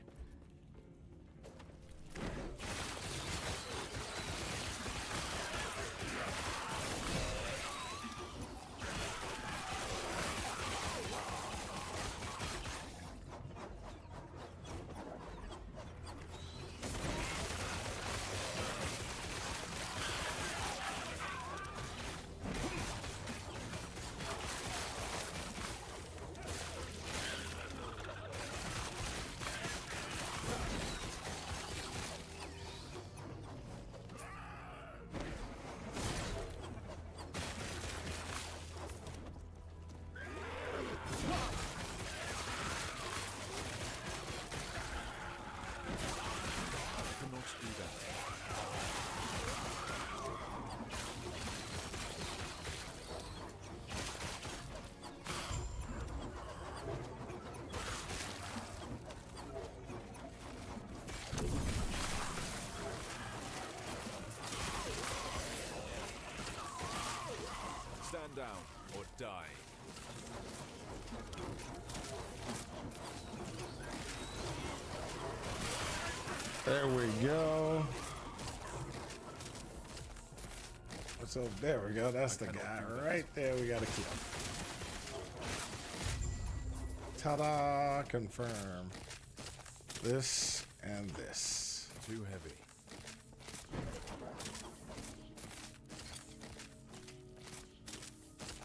Stand down or die. There we go. So there we go. That's the guy right there. We gotta kill. Ta-da! Confirm. This and this. Too heavy.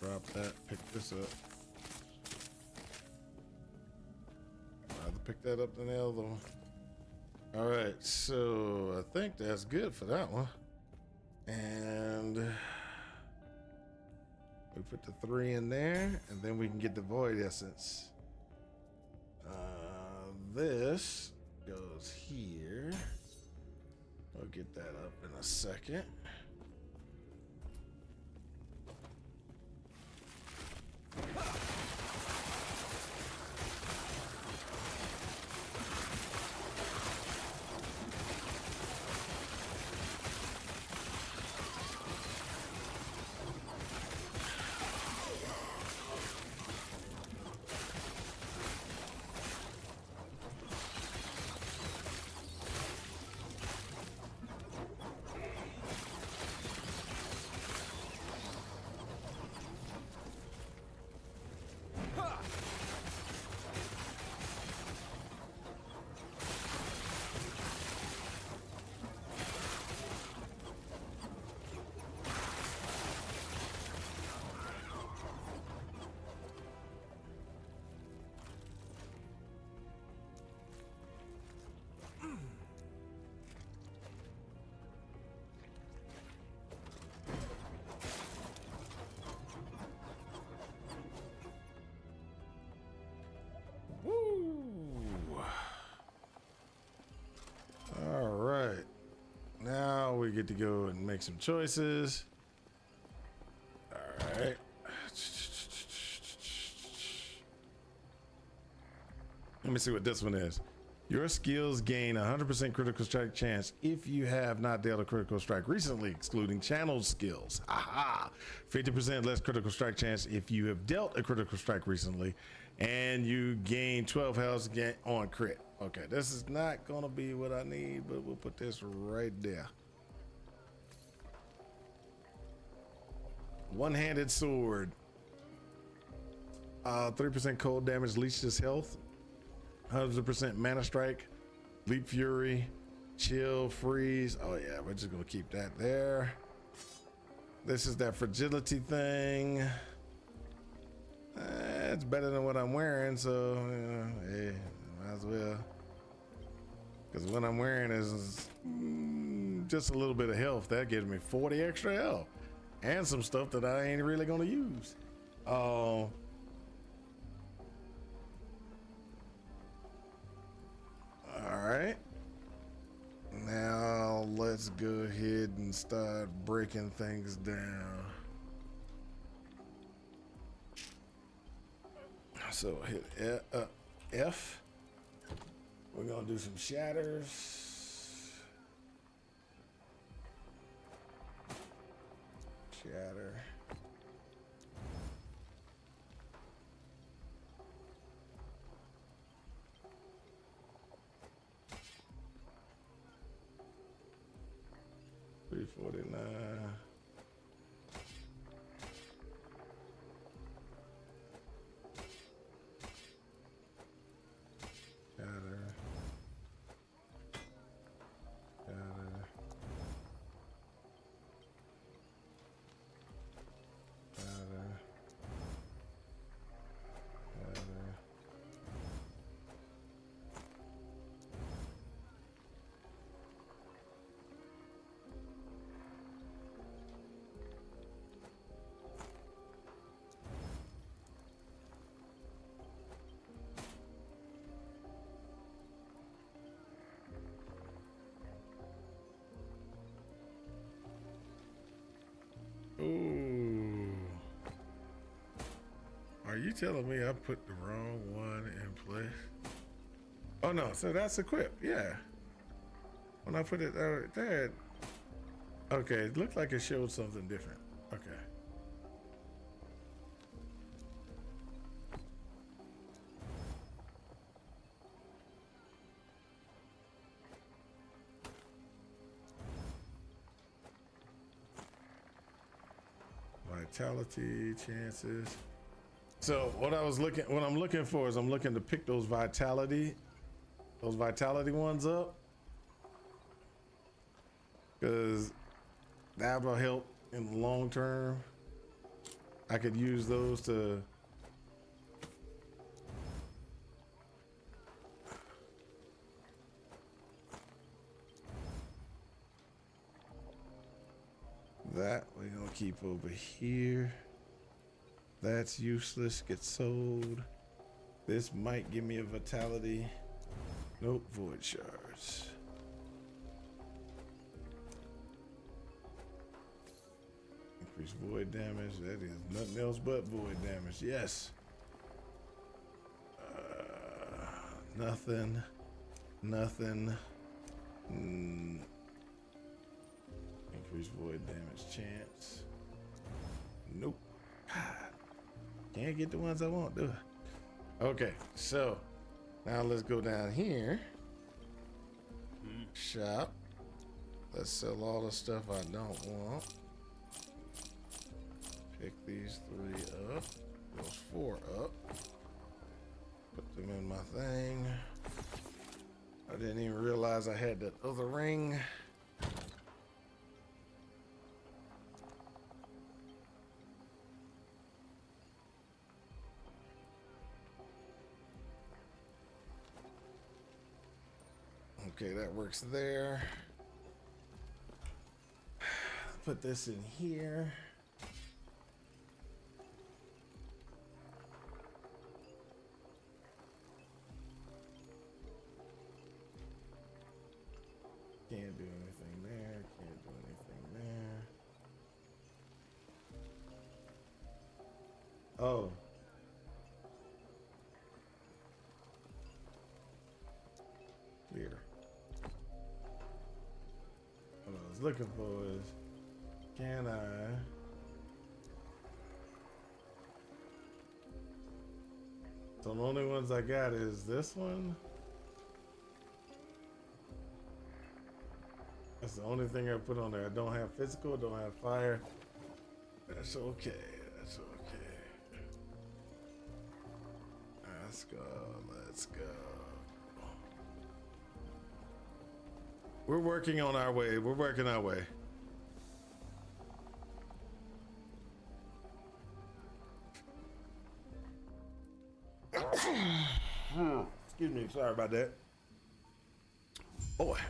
Drop that. Pick this up. I'd rather pick that up than the other one. All right, so I think that's good for that one. And we put the 3 in there, and then we can get the void essence. This goes here. I'll get that up in a second. All right. Now we get to go and make some choices. All right. Let me see what this one is. Your skills gain 100% critical strike chance if you have not dealt a critical strike recently, excluding channel skills. Aha! 50% less critical strike chance if you have dealt a critical strike recently, and you gain 12 health on crit. Okay, this is not gonna be what I need, but we'll put this right there. One-handed sword. 3% cold damage, leeches health. 100% mana strike, leap fury, chill, freeze. Oh yeah, we're just gonna keep that there. This is that fragility thing. It's better than what I'm wearing, so hey, might as well. Because what I'm wearing is just a little bit of health. That gives me 40 extra health and some stuff that I ain't really gonna use. All right. let's go ahead and start breaking things down. So hit F. We're gonna do some shatters. Shatter. $349. Shatter. Ooh. Are you telling me I put the wrong one in place? Oh no, so that's equipped, yeah. When I put it there, okay, it looked like it showed something different. Okay. Vitality chances. So what I'm looking for is I'm looking to pick those vitality ones up, because that will help in the long term. I could use those to that we're gonna keep over here. That's useless, gets sold. This might give me a vitality. Nope, void shards. Increase void damage. That is nothing else but void damage. Yes. Nothing. Increase void damage chance. Nope. Can't get the ones I want, do I? Okay, so now let's go down here. Shop. Let's sell all the stuff I don't want. Pick these 3 up. Those 4 up. Put them in my thing. I didn't even realize I had that other ring. Okay, that works there. Put this in here. Can't do anything there. Can't do anything there. Oh. Clear. What I was looking for is, can I so the only ones I got is this one. That's the only thing I put on there. I don't have physical, don't have fire. That's okay. That's okay. Let's go. Let's go. We're working on our way. We're working our way. Excuse me. Sorry about that. Boy.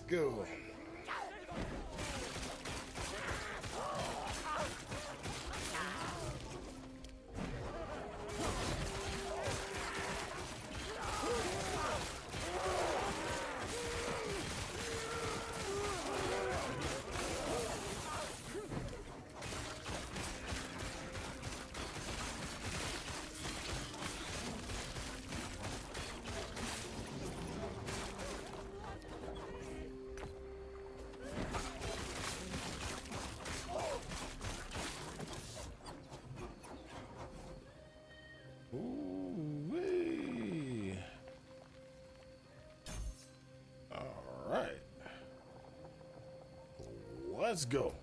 go. Ooh-wee. All right. Let's go.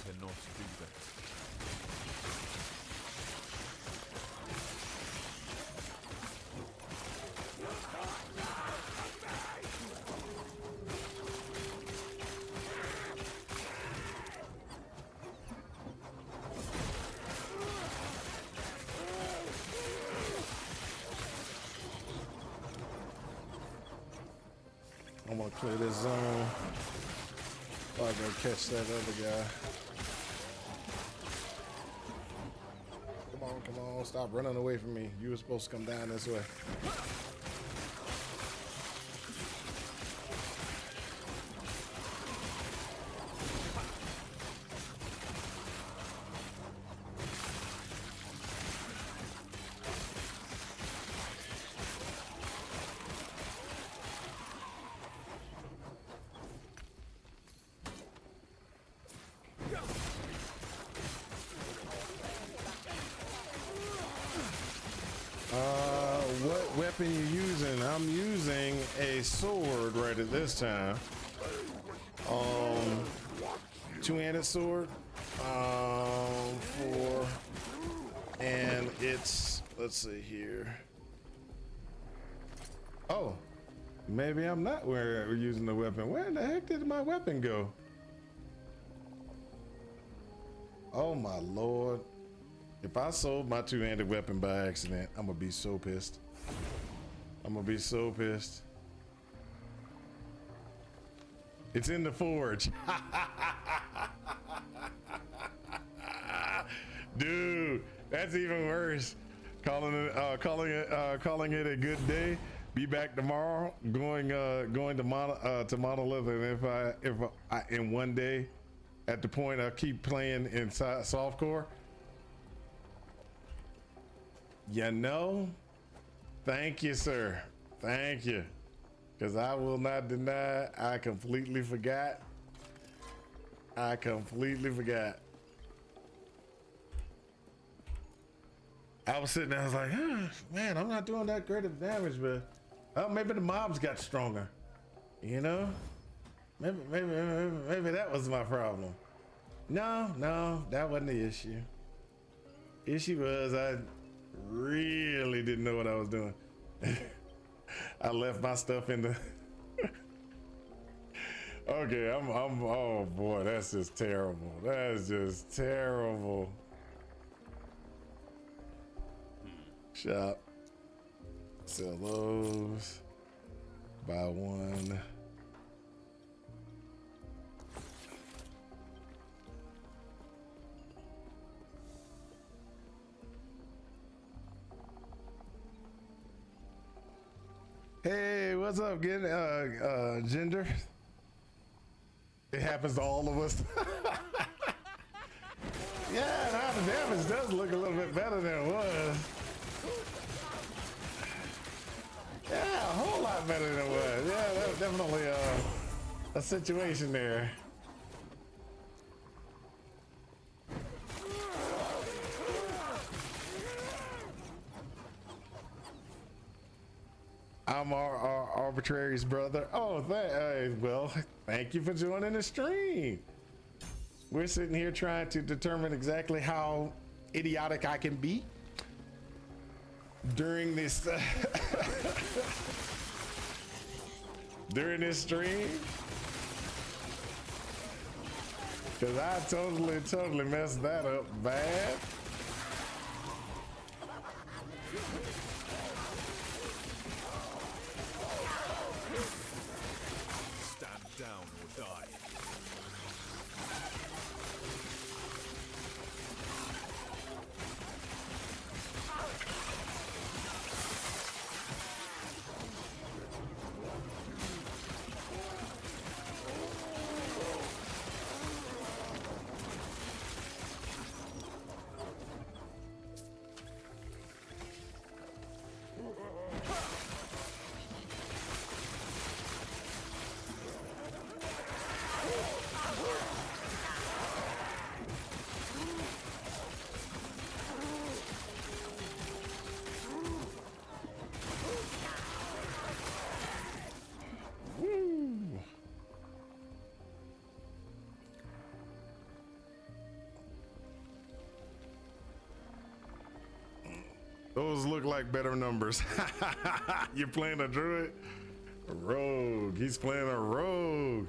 Cannot do that. I'm gonna clear this zone. I'm gonna catch that other guy. Come on, stop running away from me. You were supposed to come down this way. What weapon you using? I'm using a sword right at this time. Two-handed sword. And it's, let's see here. Oh, maybe I'm not we're using the weapon. Where the heck did my weapon go? Oh my Lord. If I sold my two-handed weapon by accident, I'm gonna be so pissed. I'm gonna be so pissed. It's in the forge. Dude, that's even worse. Calling it a good day. Be back tomorrow. Going to Monolith, and if I in one day, at the point I keep playing inside softcore. You know, thank you, sir. Thank you. Because I will not deny, I completely forgot. I completely forgot. I was sitting there, I was like, man, I'm not doing that great of damage, but oh, maybe the mobs got stronger. You know? Maybe that was my problem. No, that wasn't the issue. Issue was I really didn't know what I was doing. I left my stuff in the okay, I'm oh boy, that's just terrible. That is just terrible. Shop. Sell those. Buy one. Hey, what's up, Gender? It happens to all of us. Yeah, now the damage does look a little bit better than it was. Yeah, a whole lot better than it was. Yeah, that was definitely a situation there. I'm our arbitrary's brother. Oh, well, thank you for joining the stream. We're sitting here trying to determine exactly how idiotic I can be during this during this stream, because I totally messed that up bad. down or die. Those look like better numbers. You're playing a druid? A rogue. He's playing a rogue.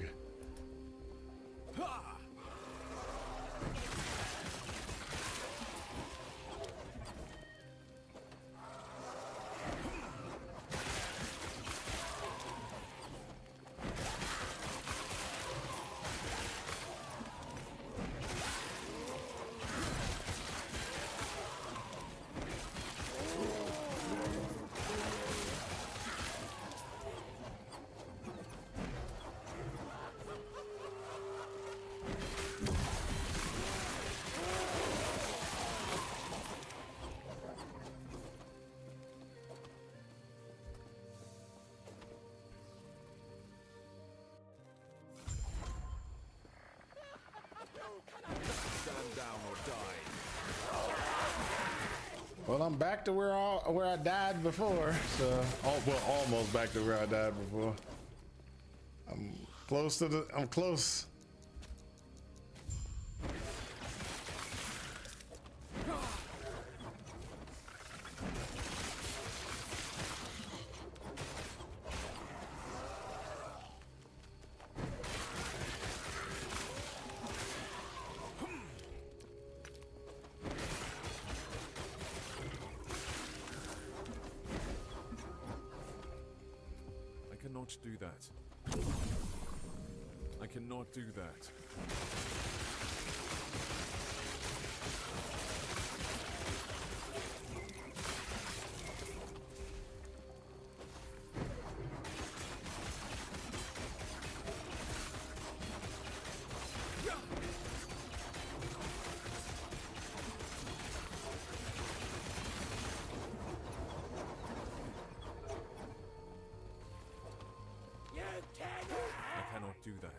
Well, I'm back to where I died before. So, well, almost back to where I died before. I'm close. Do that. I cannot do that. Do that.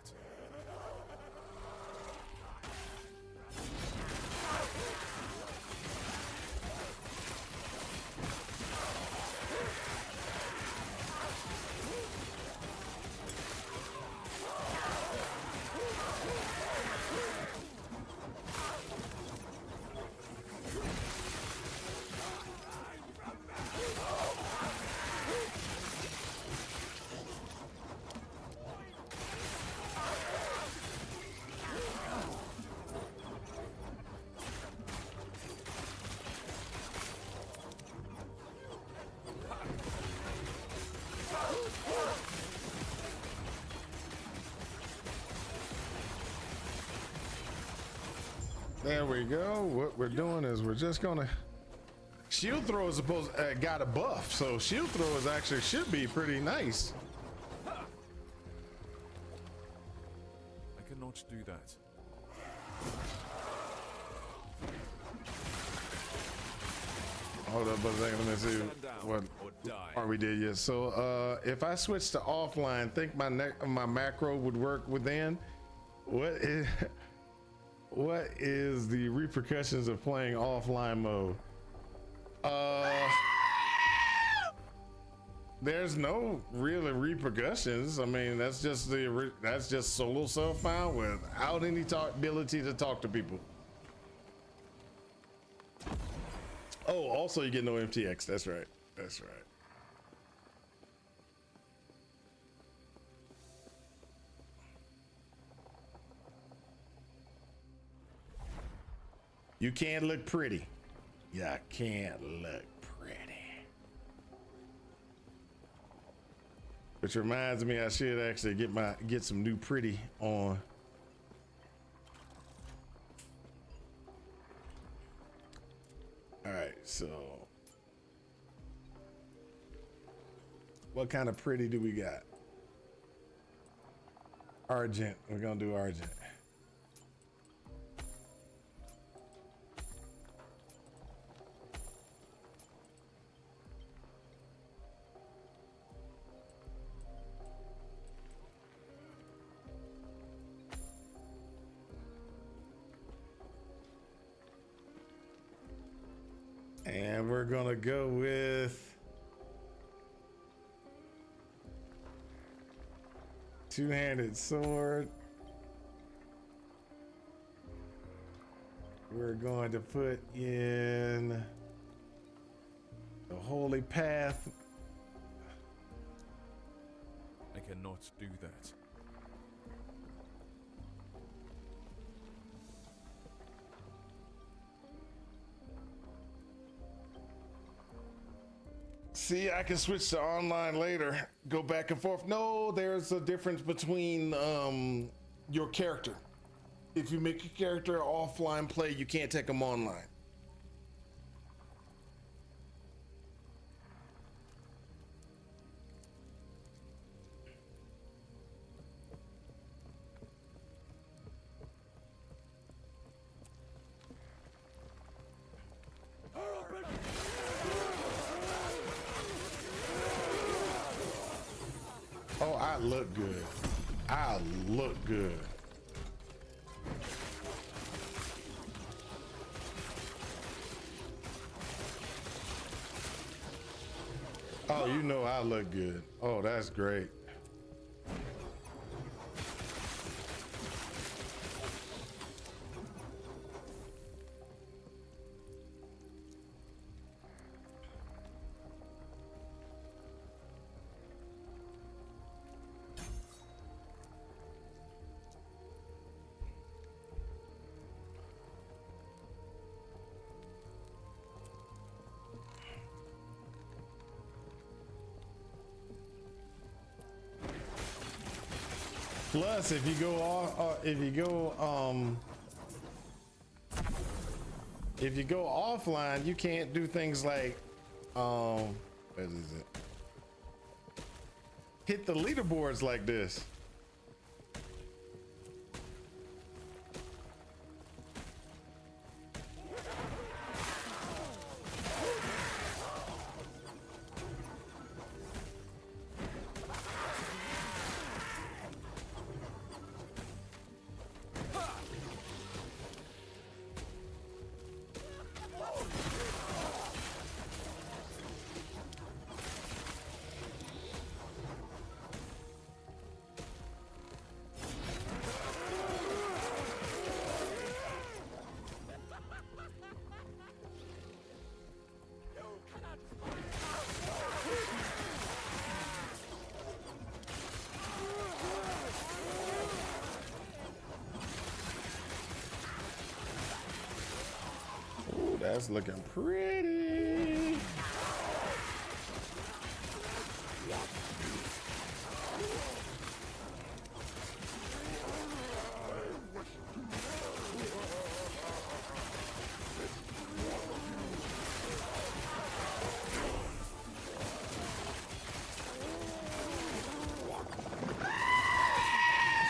There we go. What we're doing is we're just gonna shield throw is supposed got a buff, so shield throw is actually should be pretty nice. I cannot do that. Hold up a second, let me see what part we did yet. So if I switch to offline, think my macro would work within. What is the repercussions of playing offline mode? There's no really repercussions. I mean, that's just solo self-found without any ability to talk to people. Oh, also you get no MTX. That's right. That's right. You can't look pretty. You can't look pretty. Which reminds me, I should actually get some new pretty on. All right, so what kind of pretty do we got? Argent. We're gonna do argent. And we're gonna go with two-handed sword. We're going to put in the holy path. I cannot do that. See, I can switch to online later, go back and forth. No, there's a difference between your character. If you make your character offline play, you can't take them online. Oh, I look good. I look good. Oh, you know I look good. Oh, that's great. Plus, if you go offline, you can't do things like what is it? Hit the leaderboards like this. Ooh, that's looking pretty.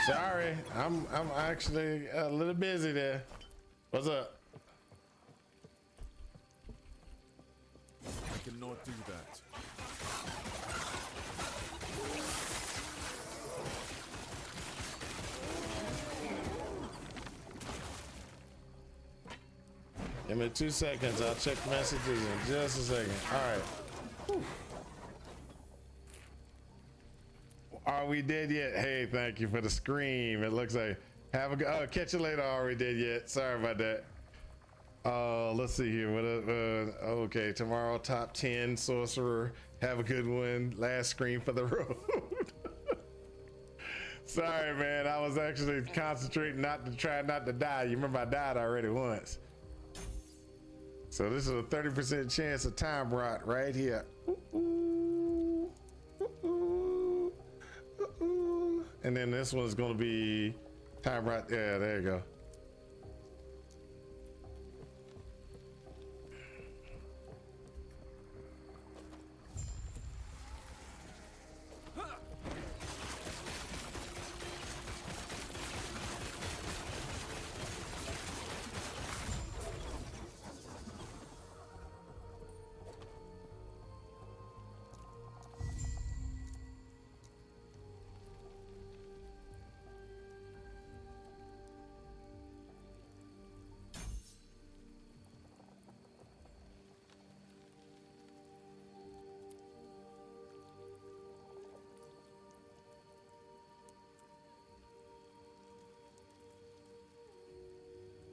Sorry, I'm actually a little busy there. What's up? I cannot do that. Give me 2 seconds. I'll check messages in just a second. All right. Whew. Are we dead yet? Hey, thank you for the scream. It looks like have a good. Oh, catch you later. Are we dead yet? Sorry about that. Let's see here. What? Okay, tomorrow top 10 sorcerer. Have a good one. Last scream for the road. Sorry, man. I was actually concentrating not to die. You remember I died already once. So this is a 30% chance of time rot right here. Ooh, ooh, ooh, ooh. And then this one's gonna be time right. Yeah, there you go.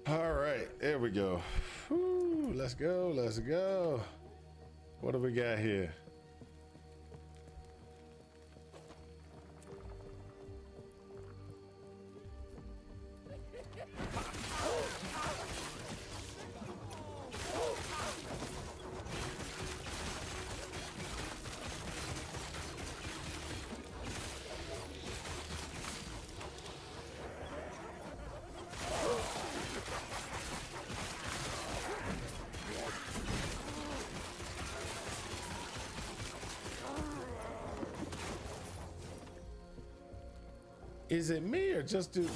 All right, there we go. Whew, let's go, let's go. What do we got here? Is it me or just does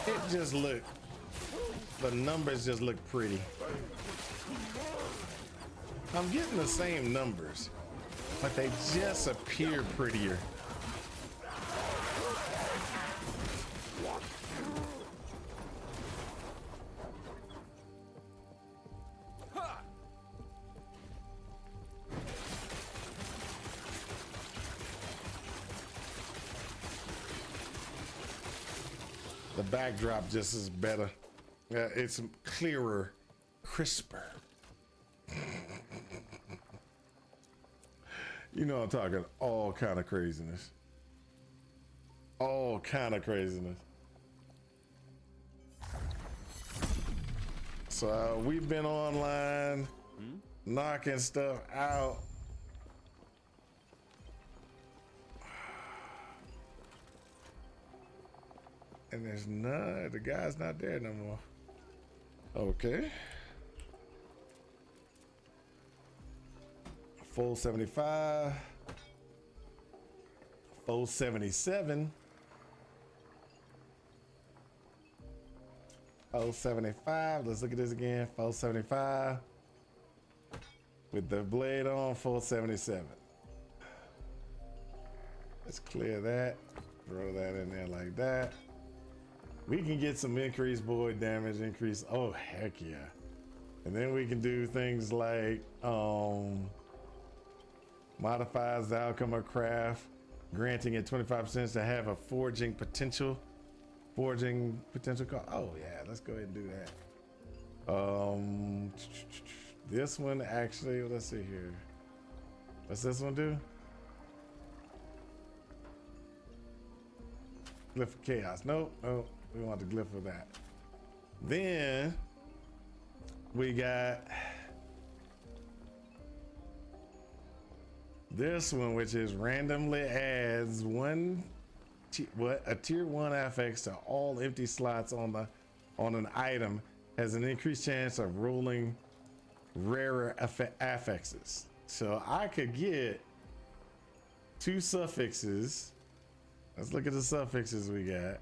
it just look, the numbers just look pretty? I'm getting the same numbers, but they just appear prettier. The backdrop just is better. It's clearer, crisper. You know I'm talking all kind of craziness. All kind of craziness. So we've been online, knocking stuff out. And there's none, the guy's not there no more. Okay. Full 75. Full 77. Full 75. Let's look at this again. Full 75. With the blade on, full 77. Let's clear that. Throw that in there like that. We can get some increased void damage, increase. Oh, heck yeah. And then we can do things like modifies the outcome of craft, granting it 25% to have a forging potential. Forging potential cost. Oh yeah, let's go ahead and do that. This one actually, let's see here. What's this one do? Glyph of Chaos. Nope, nope. We want the glyph of that. Then we got this one, which is randomly adds a tier 1 affix to all empty slots on an item, has an increased chance of rolling rarer affixes. So I could get 2 suffixes. Let's look at the suffixes we got.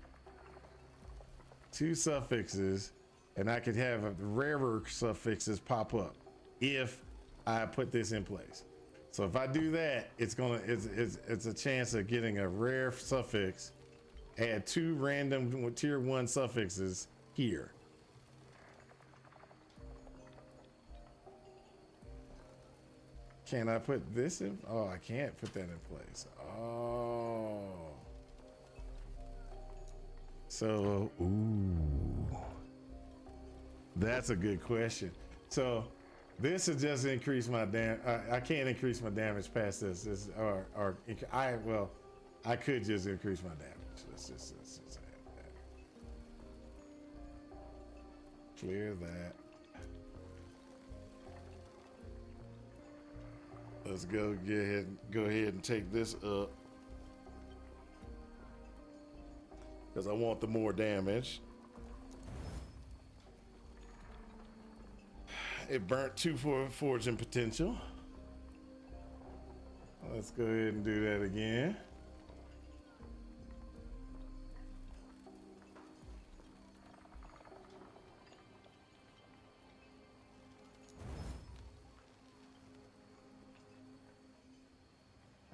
2 suffixes, and I could have rarer suffixes pop up if I put this in place. So if I do that, it's a chance of getting a rare suffix. Add 2 random tier 1 suffixes here. Can I put this in? Oh, I can't put that in place. Oh. So, ooh, that's a good question. So this will just increase my I can't increase my damage past this. I could just increase my damage. Let's just add that. Clear that. Let's go ahead and take this up. because I want the more damage. It burnt 2 for forging potential. Let's go ahead and do that again.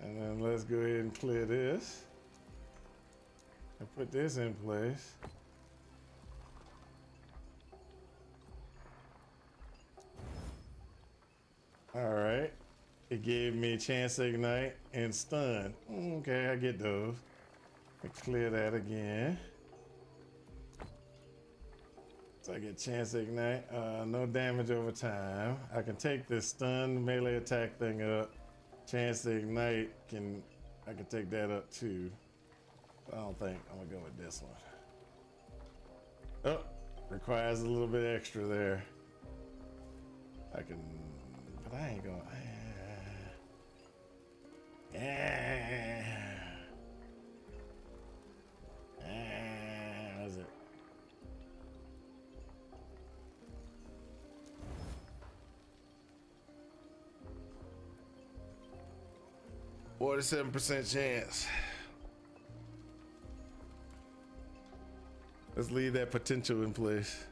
And then let's go ahead and clear this and put this in place. All right. It gave me chance to ignite and stun. Okay, I get those. Let's clear that again. So I get chance to ignite. No damage over time. I can take this stun melee attack thing up. Chance to ignite I can take that up too. I don't think I'm gonna go with this one. Oh, requires a little bit extra there. I can, but I ain't gonna. What is it? 47% chance. Let's leave that potential in place.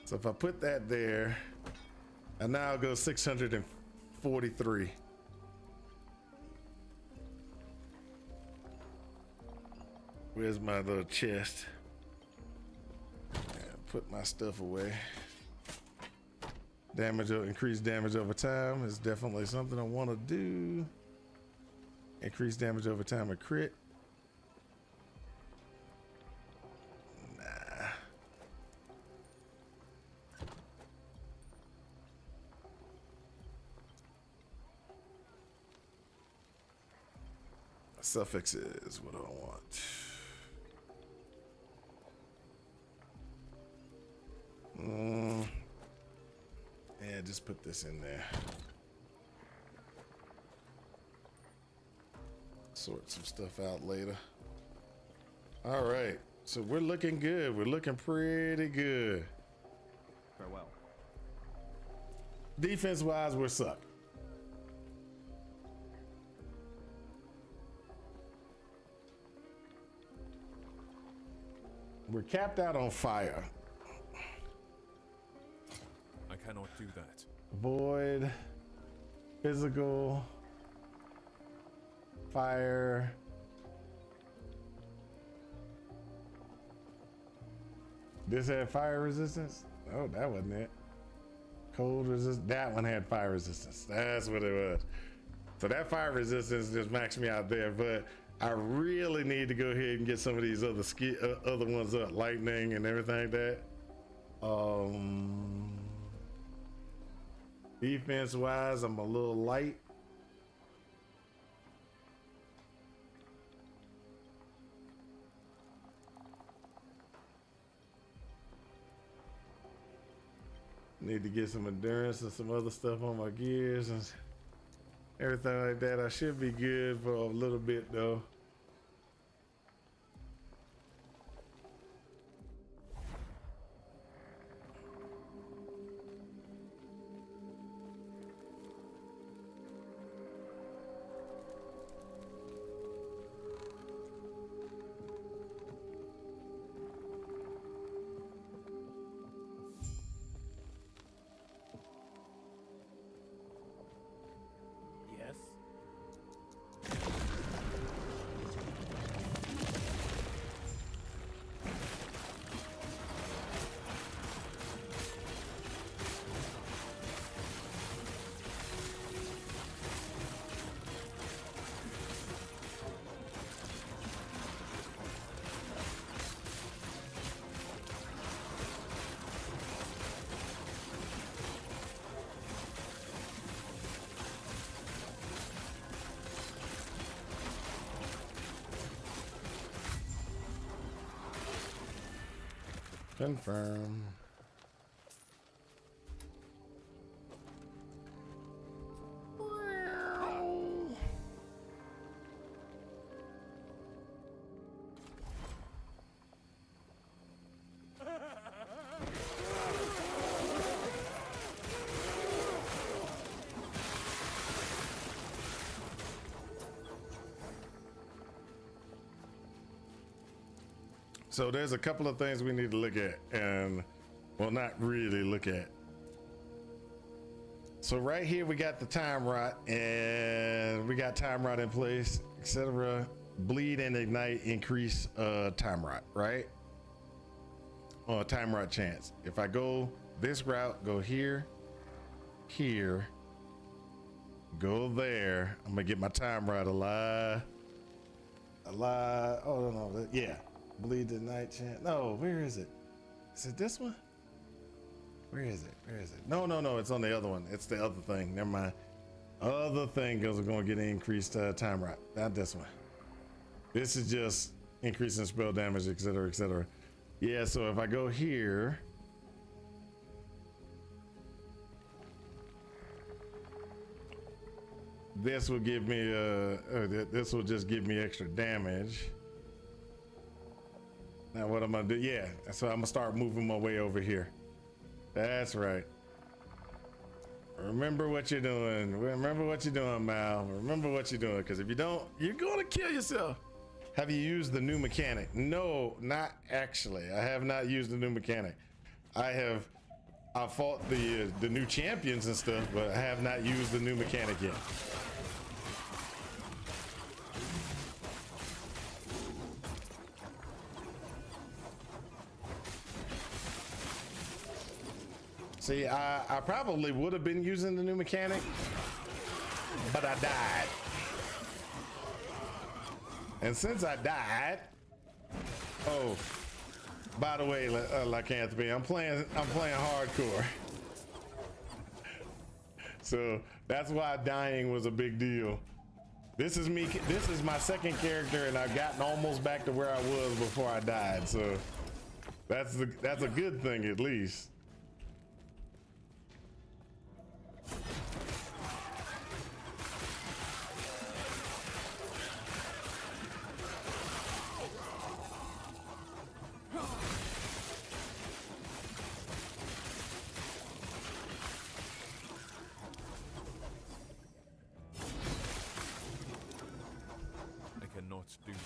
So if I put that there, and now I'll go 643. Where's my little chest? Put my stuff away. Damage, increased damage over time is definitely something I want to do. Increased damage over time, a crit. Nah. Suffixes, what do I want? Yeah, just put this in there. Sort some stuff out later. All right, so we're looking good. We're looking pretty good. Farewell. Defense wise, we're suck. We're capped out on fire. I cannot do that. Void, physical, fire. This had fire resistance? Oh, that wasn't it. Cold resistance. That one had fire resistance. That's what it was. So that fire resistance just maxed me out there, but I really need to go ahead and get some of these other ones up, lightning and everything like that. Defense wise, I'm a little light. Need to get some endurance and some other stuff on my gears and everything like that. I should be good for a little bit though. Confirm. So there's a couple of things we need to look at, and well, not really look at. So right here we got the time rot, and we got time rot in place, etc. Bleed and ignite increase time rot, right? Time rot chance. If I go this route, go here, here, go there, I'm gonna get my time rot alive. Oh no, yeah. Bleed the night chance. No, where is it? Is it this one? Where is it? Where is it? No, it's on the other one. It's the other thing. Never mind. Other thing goes, we're gonna get increased time rot. Not this one. This is just increasing spell damage, etc., etc. Yeah, so if I go here, this will give me this will just give me extra damage. Now what I'm gonna do, yeah, so I'm gonna start moving my way over here. That's right. Remember what you're doing. Remember what you're doing, Mal. Remember what you're doing, because if you don't, you're gonna kill yourself. Have you used the new mechanic? No, not actually. I have not used the new mechanic. I fought the new champions and stuff, but I have not used the new mechanic yet. See, I probably would have been using the new mechanic, but I died. And since I died, oh, by the way, Lycanthropy, I'm playing hardcore. So that's why dying was a big deal. This is me. This is my second character, and I've gotten almost back to where I was before I died. So that's a good thing, at least. Do that.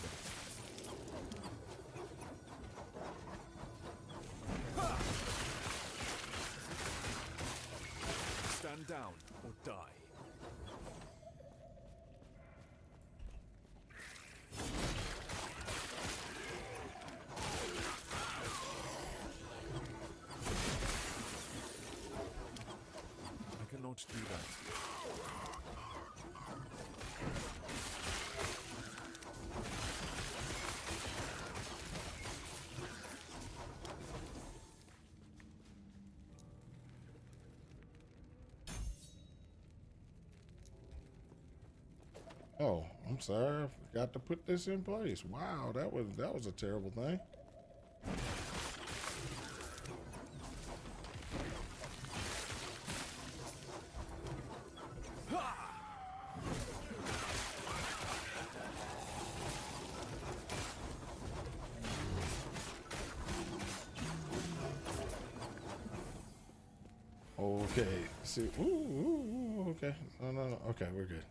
Stand down or die. I cannot do that. Oh, I'm sorry. I forgot to put this in place. Wow, that was a terrible thing. Okay. See. Ooh, okay. No. Okay, we're good.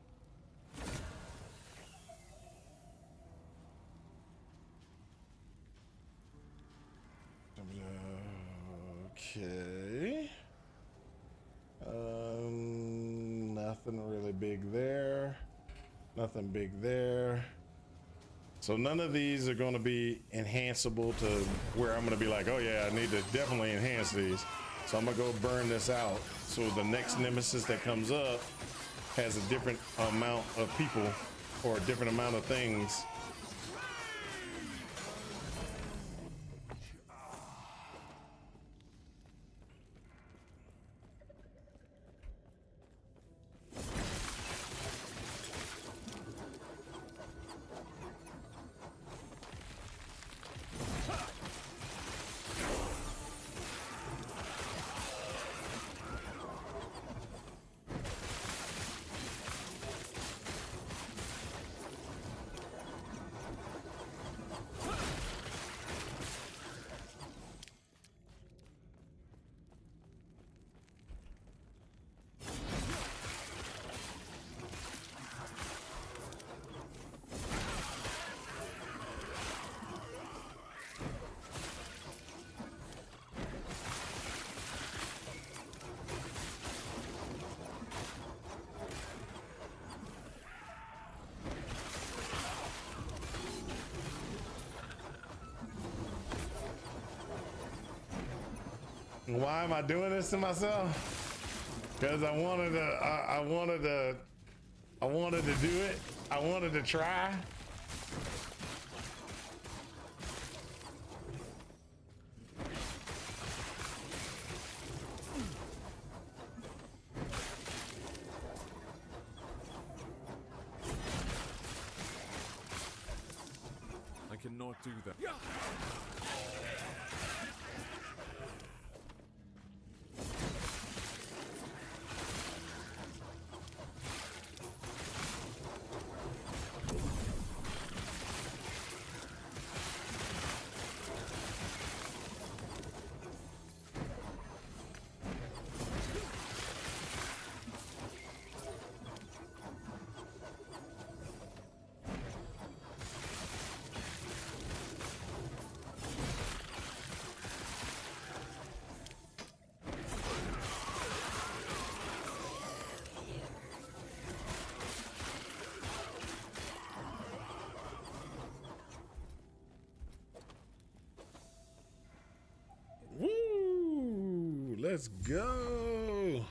Okay. Nothing really big there. Nothing big there. So none of these are going to be enhanceable to where I'm going to be like, oh yeah, I need to definitely enhance these. So I'm going to go burn this out. So the next nemesis that comes up has a different amount of people or a different amount of things. Why am I doing this to myself? Because I wanted to do it. I wanted to try. I cannot do that. Woo! Let's go.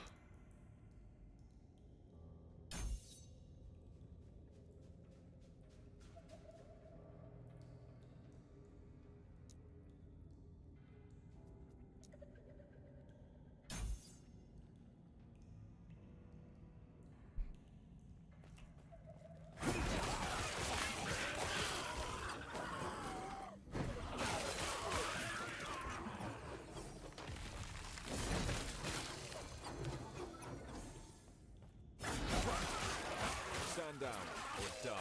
Stand down or die.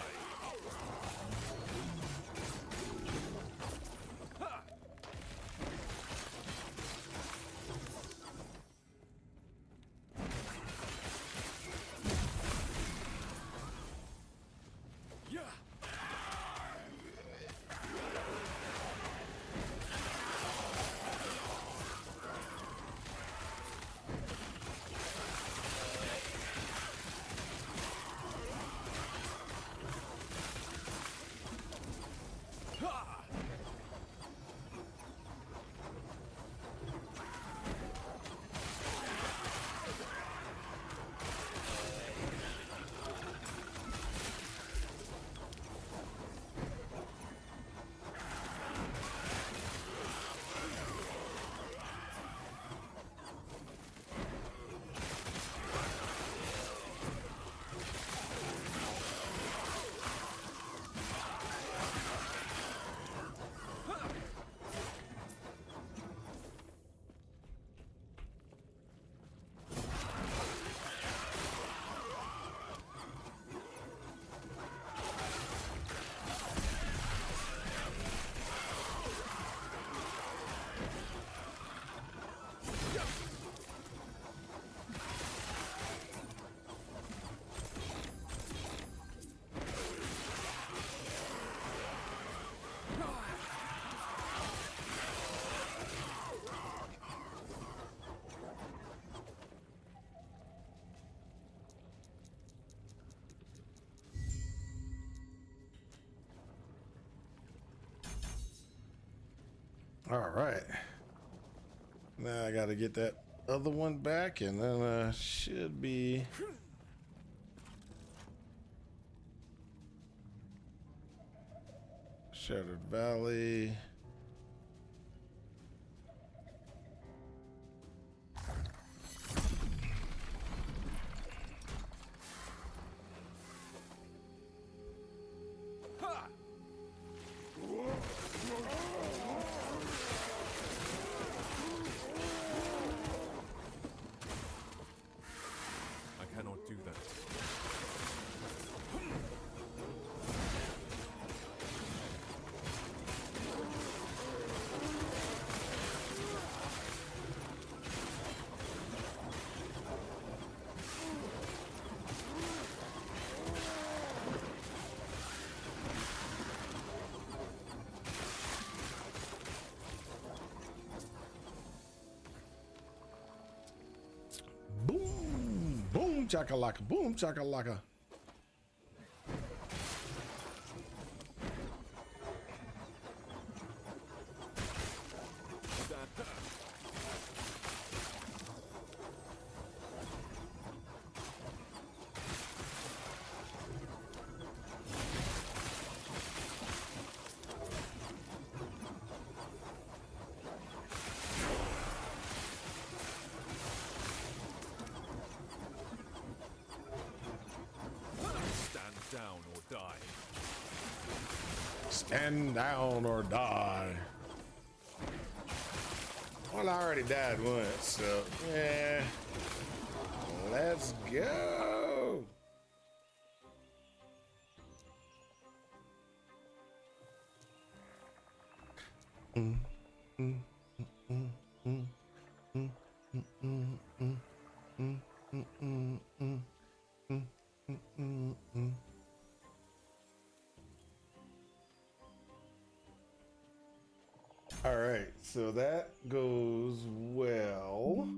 All right. Now I got to get that other one back, and then should be Shattered Valley. I cannot do that. Boom, boom, chakalaka, boom, chakalaka. Stand down or die. Well, I already died once, so yeah. Let's go. All right, so that goes well.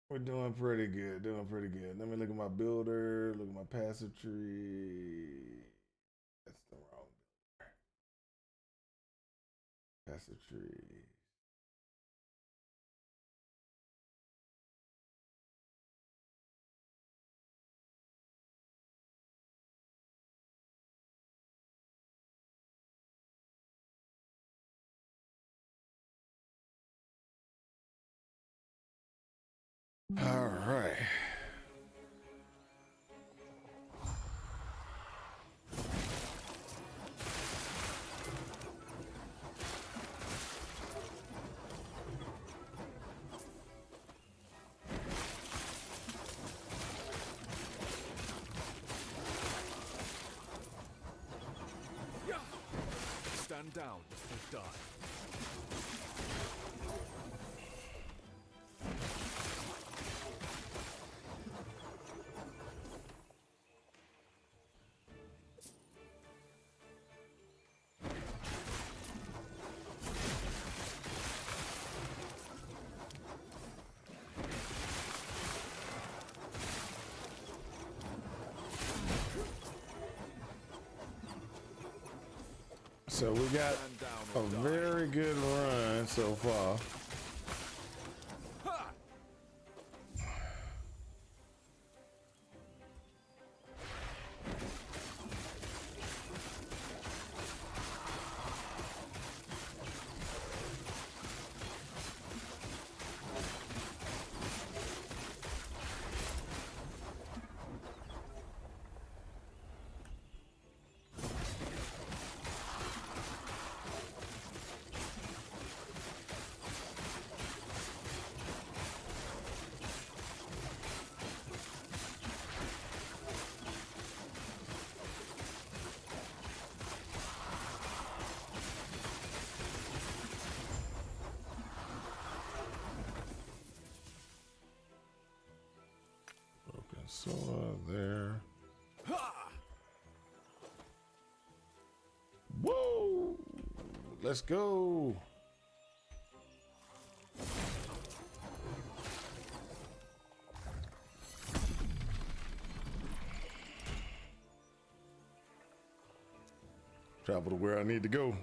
We're doing pretty good, Let me look at my builder, look at my passive tree. That's the wrong builder. Passive tree. All right. Stand down or die. So we got a very good run so far. Soda there. Whoa! Let's go. Travel to where I need to go.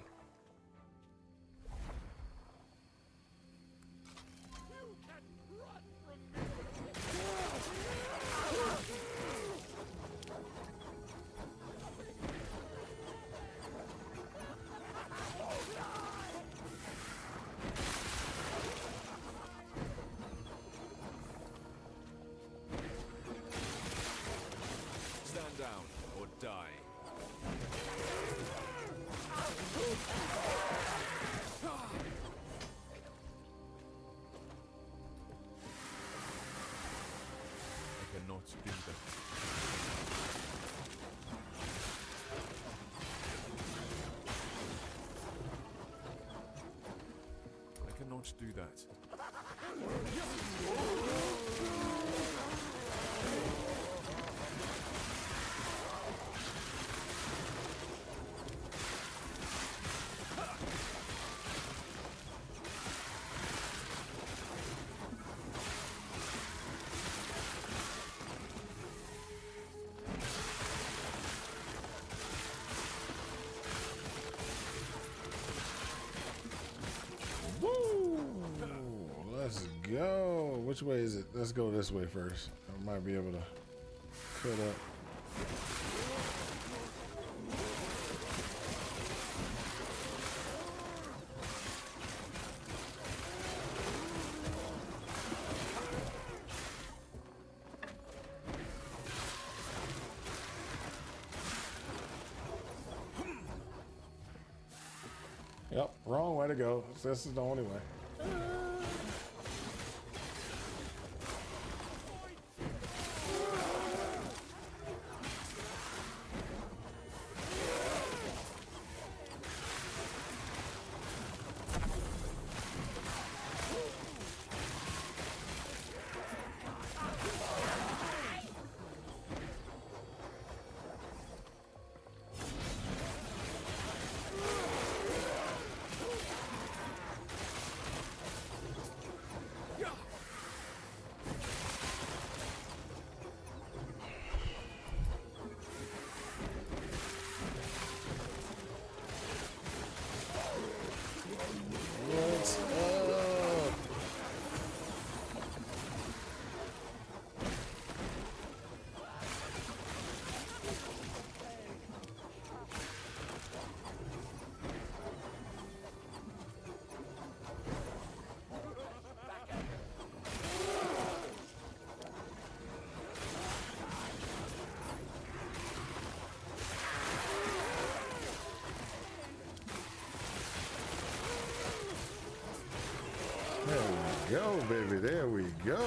Stand down or die. I cannot do that. I cannot do that. Let's go. Which way is it? Let's go this way first. I might be able to cut up. Yep, wrong way to go. This is the only way. What's up? There we go, baby. There we go.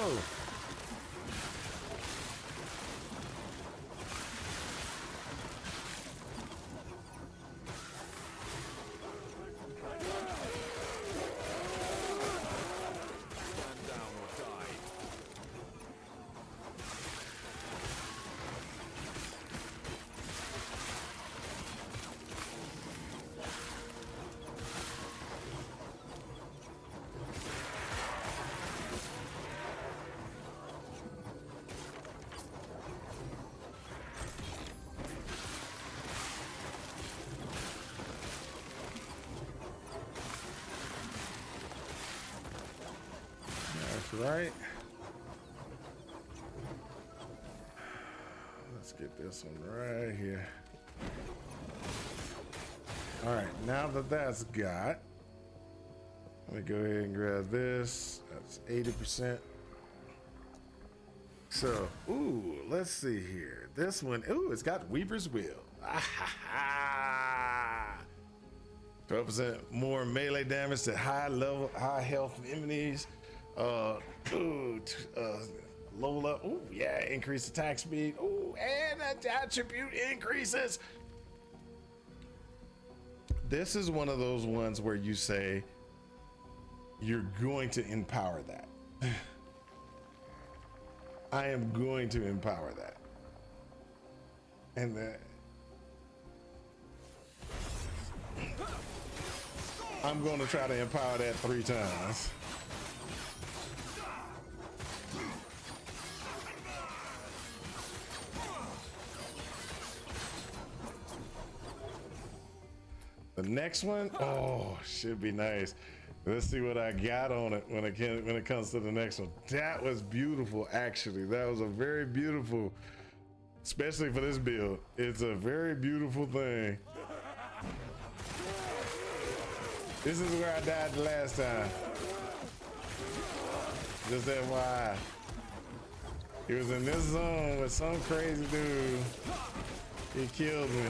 That's right. Let's get this one right here. All right, now that that's got, let me go ahead and grab this. That's 80%. So, ooh, let's see here. This one, ooh, it's got Weaver's Will. 12% more melee damage to high health enemies. Low level. Ooh, yeah, increased attack speed. Ooh, and attribute increases. This is one of those ones where you say you're going to empower that. I am going to empower that. And I'm going to try to empower that 3 times. The next one, oh, should be nice. Let's see what I got on it when it comes to the next one. That was beautiful, actually. That was a very beautiful, especially for this build. It's a very beautiful thing. This is where I died the last time. Just FYI. He was in this zone with some crazy dude. He killed me.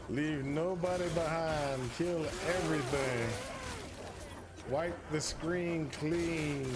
Leave nobody behind. Kill everything. Wipe the screen clean.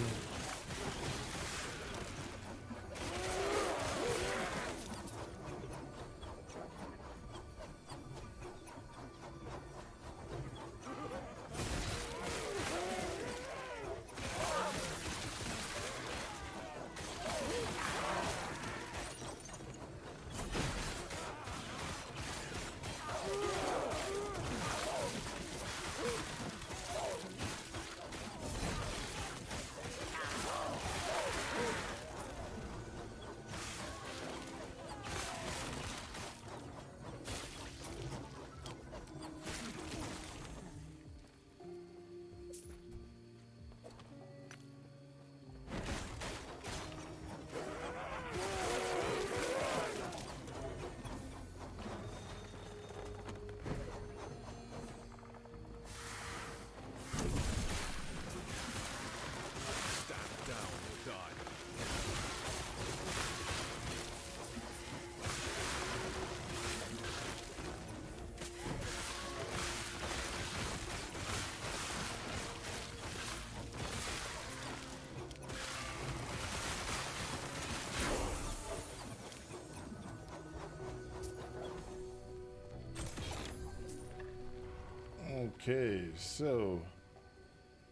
Okay, so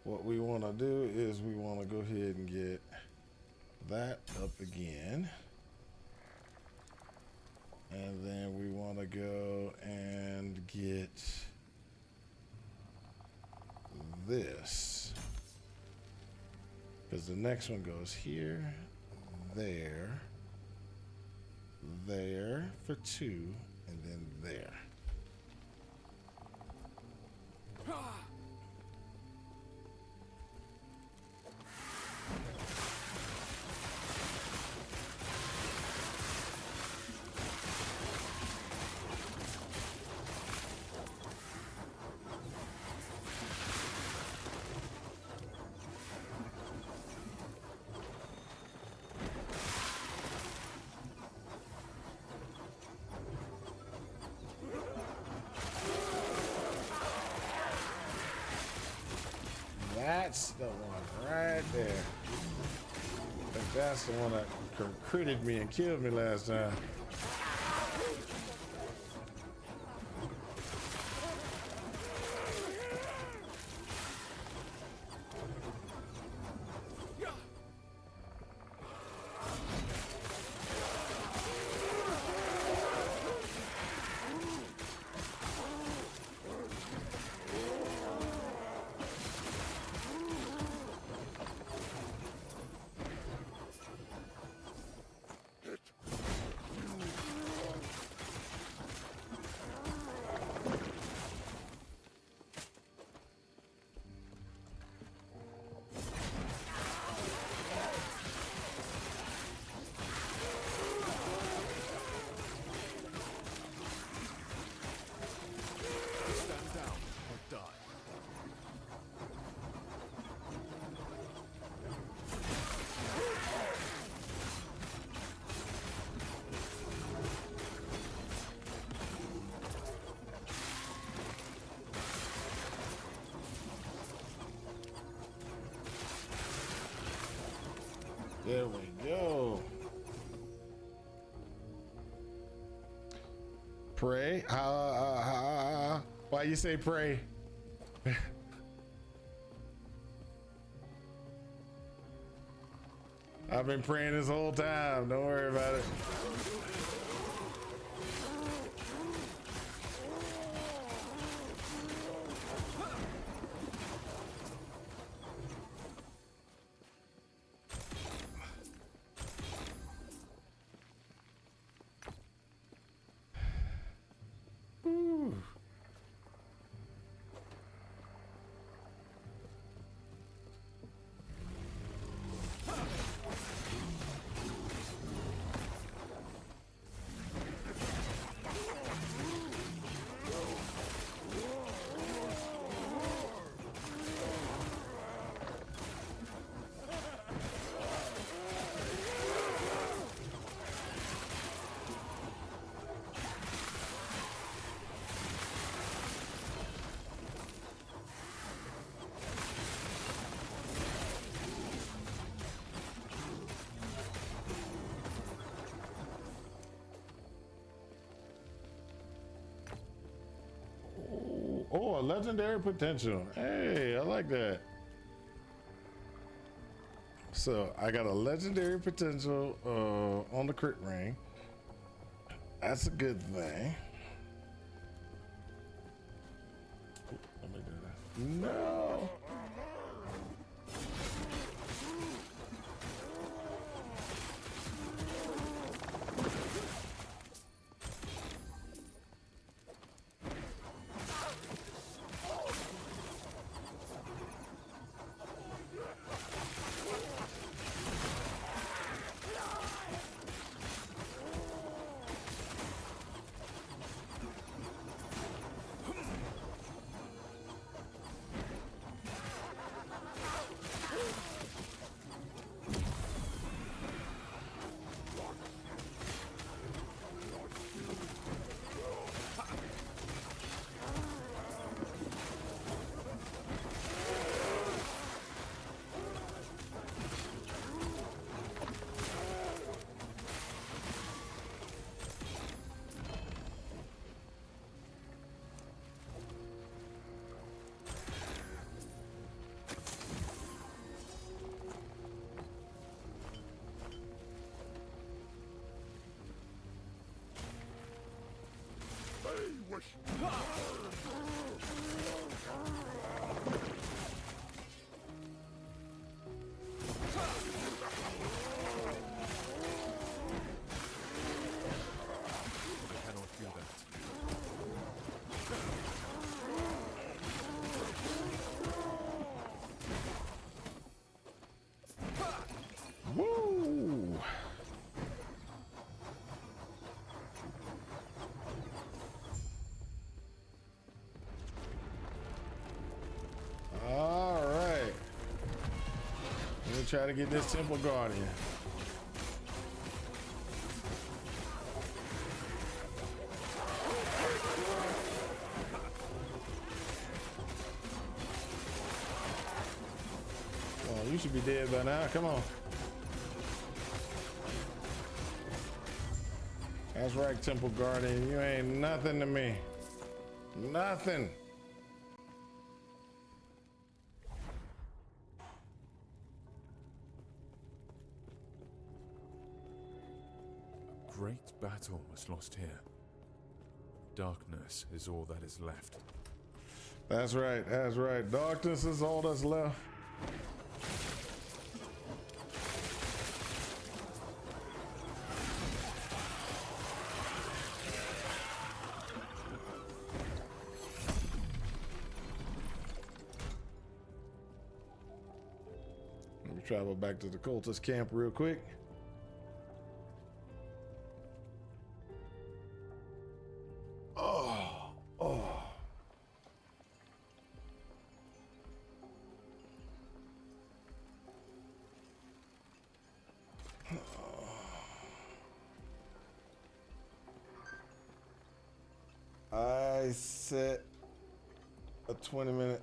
what we want to do is we want to go ahead and get that up again. And then we want to go and get this. Because the next one goes here, there, there for 2, and then there. That's the one right there. I think that's the one that critted me and killed me last time. There we go. Pray? Why you say pray? I've been praying this whole time. Don't worry about it. Oh, a legendary potential. Hey, I like that. So I got a legendary potential on the crit ring. That's a good thing. Let me do that. No. cannot do that. Woo! All right. Let me try to get this Temple Guardian. Oh, you should be dead by now. Come on. That's right, Temple Guardian. You ain't nothing to me. Nothing. Great battle was lost here. Darkness is all that is left. That's right. That's right. Darkness is all that's left. Let me travel back to the cultist camp real quick.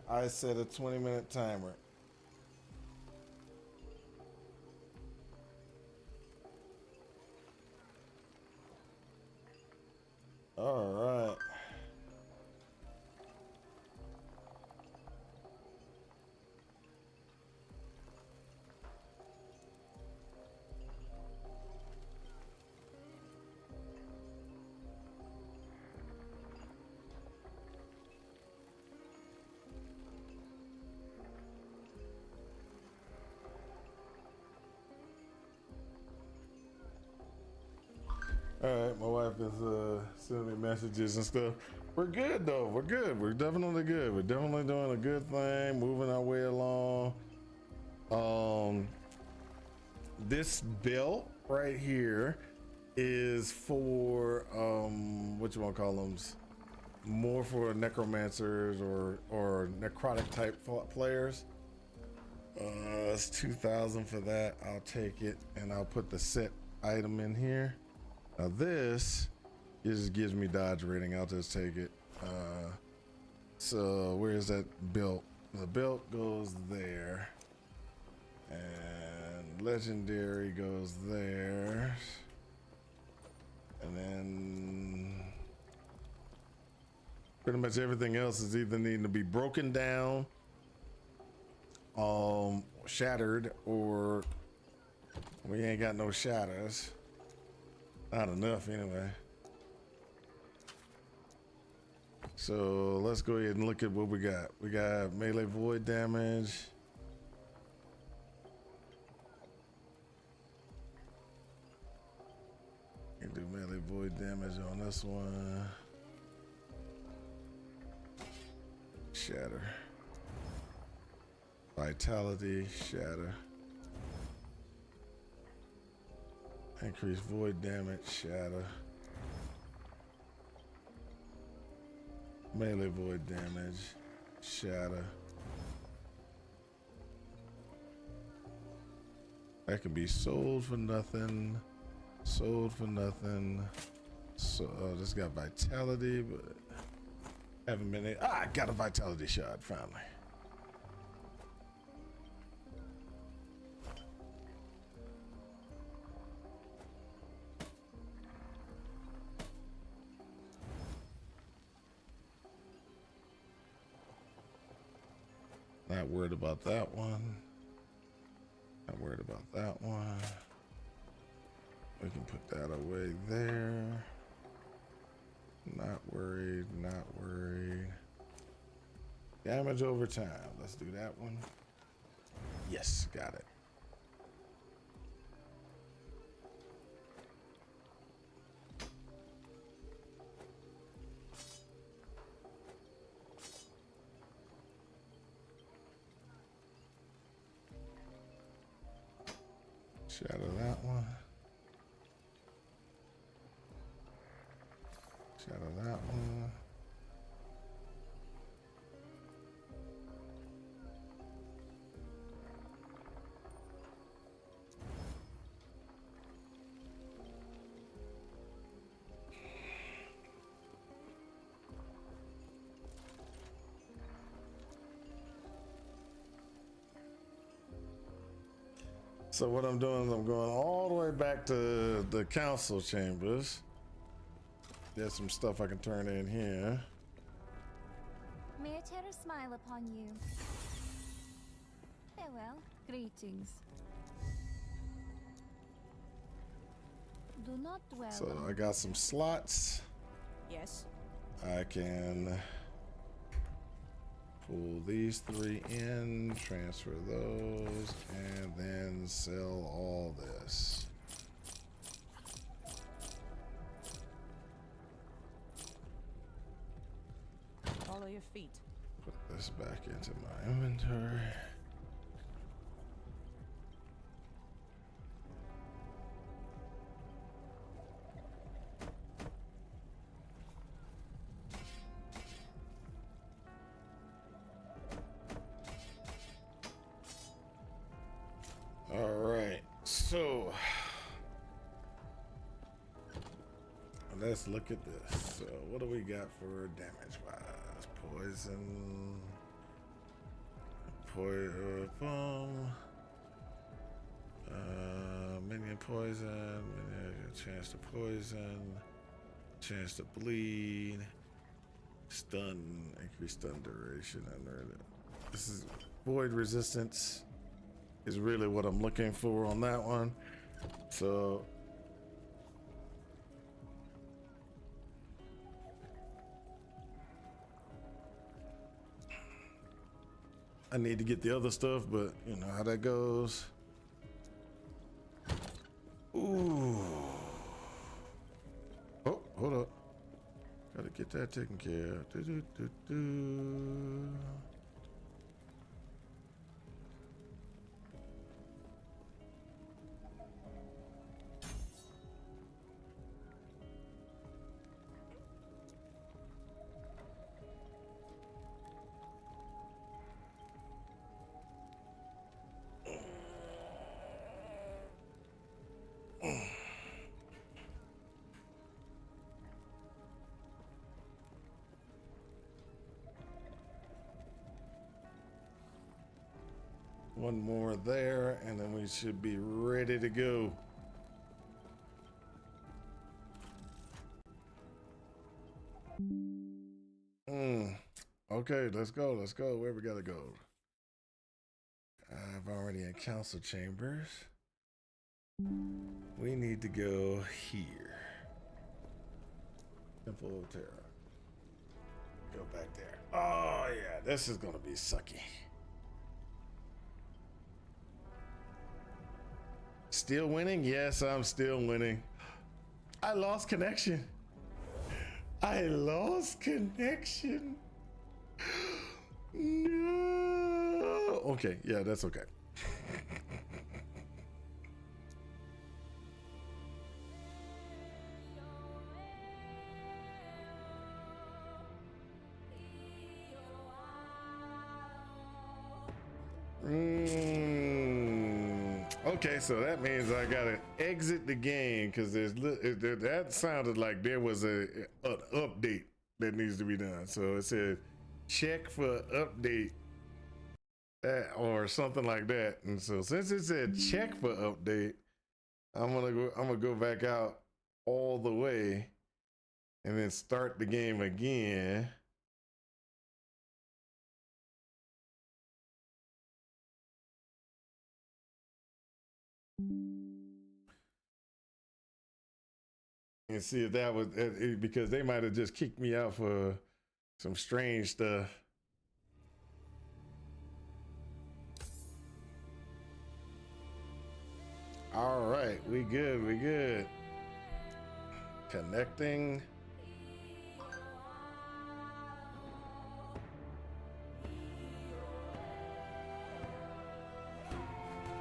I set a 20-minute timer. All right. All right, my wife is sending me messages and stuff. We're good though. We're good. We're definitely good. We're definitely doing a good thing, moving our way along. This belt right here is for what you want to call them? More for necromancers or necrotic type players. It's 2,000 for that. I'll take it and I'll put the set item in here. Now this, it just gives me dodge rating. I'll just take it. So where is that belt? The belt goes there, and legendary goes there, and then pretty much everything else is either needing to be broken down, shattered, or we ain't got no shatters. Not enough anyway. So let's go ahead and look at what we got. We got melee void damage. You can do melee void damage on this one. Shatter. Vitality, shatter. Increase void damage, shatter. Melee void damage, shatter. That can be sold for nothing, sold for nothing. So this got vitality, but haven't been. I got a vitality shot finally. Not worried about that one. Not worried about that one. We can put that away there. Not worried, not worried. Damage over time. Let's do that one. Yes, got it. Shadow that one. Shadow that one. So what I'm doing is I'm going all the way back to the council chambers. There's some stuff I can turn in here. May a terror smile upon you. Farewell, greetings. Do not dwell. So I got some slots. Yes. I can pull these 3 in, transfer those, and then sell all this. Follow your feet. Put this back into my inventory. All right, so let's look at this. So what do we got for damage wise? Poison, minion poison, minion chance to poison, chance to bleed, stun, increased stun duration. This is void resistance is really what I'm looking for on that one. So I need to get the other stuff, but you know how that goes. Ooh. Oh, hold up. Gotta get that taken care of. Do. One more there, and then we should be ready to go. Okay, let's go. Let's go. Where we gotta go? I've already in council chambers. We need to go here. Temple of Terror. Go back there. Oh yeah, this is gonna be sucky. Still winning? Yes, I'm still winning. I lost connection. I lost connection. No. Okay, yeah, that's okay. Okay, so that means I gotta exit the game because that sounded like there was an update that needs to be done. So it said check for update or something like that. And so since it said check for update, I'm gonna go back out all the way and then start the game again. and see if that was because they might have just kicked me out for some strange stuff. All right, we good, we good. Connecting.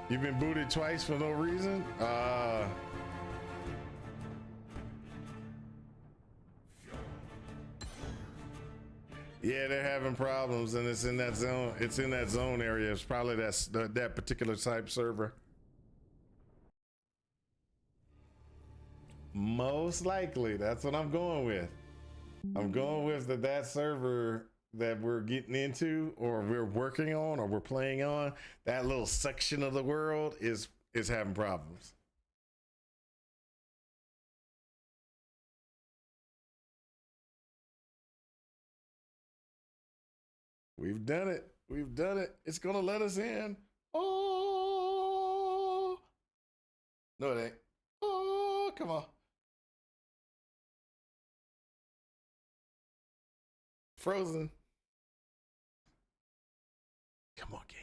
You've been booted twice for no reason? Yeah, they're having problems, and it's in that zone. It's in that zone area. It's probably that particular type server. Most likely, that's what I'm going with. I'm going with that server that we're getting into, or we're working on, or we're playing on. That little section of the world is having problems. We've done it. We've done it. It's gonna let us in. Oh no, it ain't. Oh, come on. Frozen. Come on, game.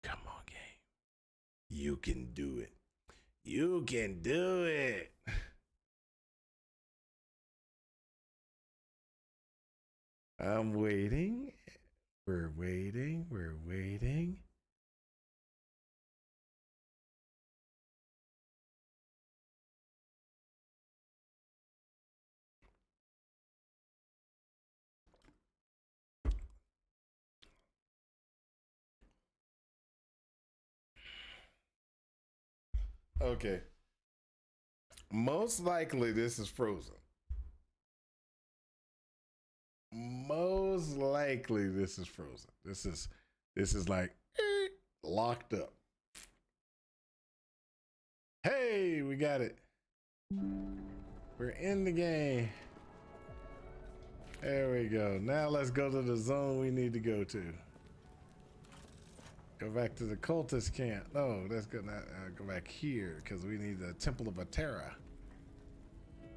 Come on, game. You can do it. You can do it. I'm waiting. We're waiting. We're waiting. Okay. Most likely this is frozen. Most likely this is frozen. This is like locked up. Hey, we got it. We're in the game. There we go. Now let's go to the zone we need to go to. Go back to the cultist camp. No, let's go back here because we need the Temple of Atera.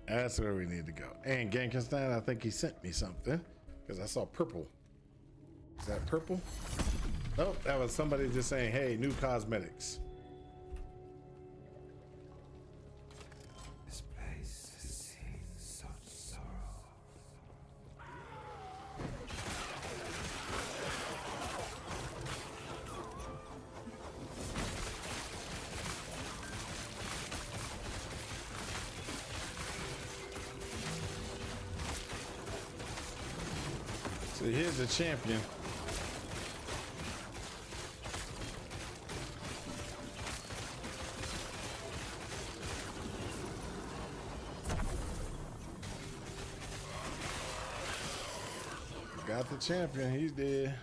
That's where we need to go. And Gankenstein, I think he sent me something because I saw purple. Is that purple? Nope, that was somebody just saying, hey, new cosmetics. This place has seen such sorrow. So here's the champion. Got the champion, he's dead.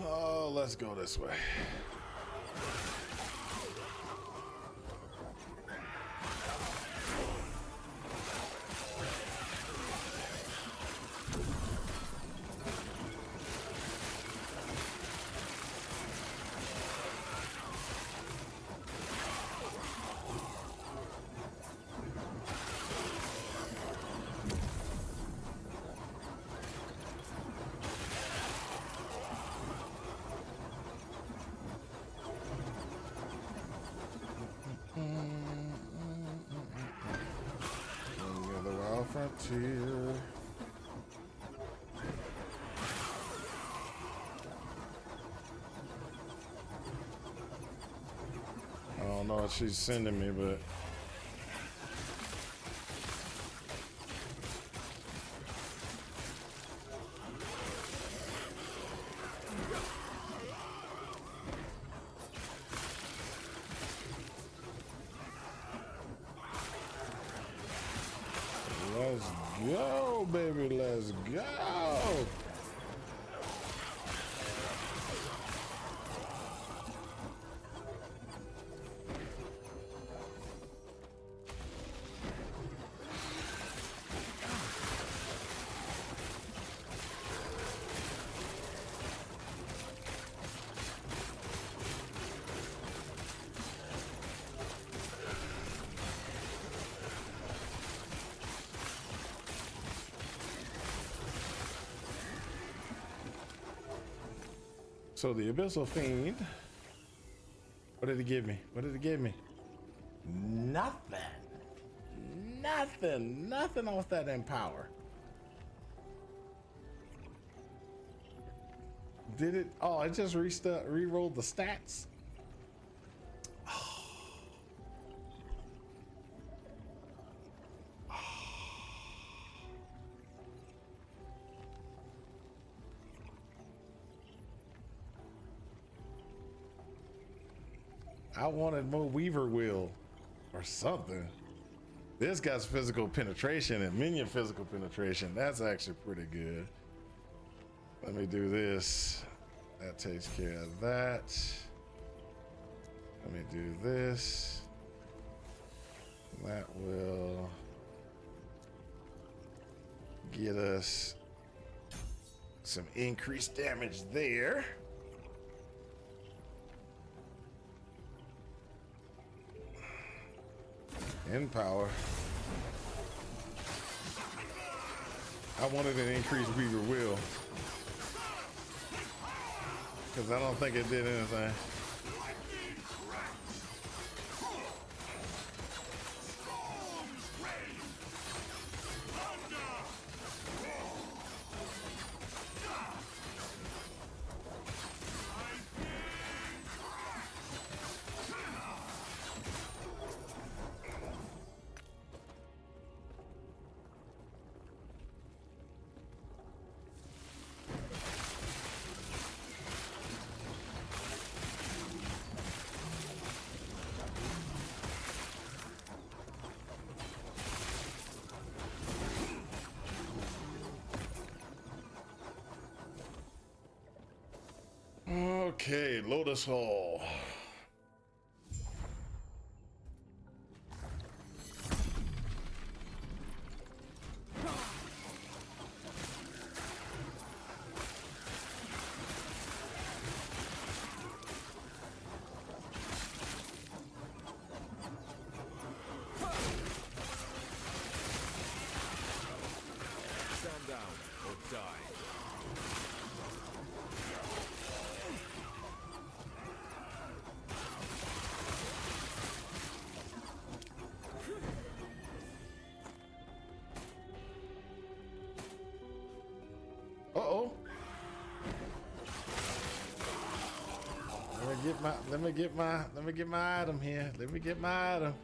Oh, let's go this way. frontier. I don't know what she's sending me, but let's go, baby, let's go. So the Abyssal Fiend, what did it give me? What did it give me? Nothing. Nothing off that Empower. Did it? Oh, it just re-rolled the stats. I wanted more Weaver Wheel or something. This guy's physical penetration and minion physical penetration. That's actually pretty good. Let me do this. That takes care of that. Let me do this. That will get us some increased damage there. In power. I wanted an increased Weaver Will, because I don't think it did anything. Okay, Lotus Hole. Stand down or die. Uh-oh. Let me get my item here. Let me get my item.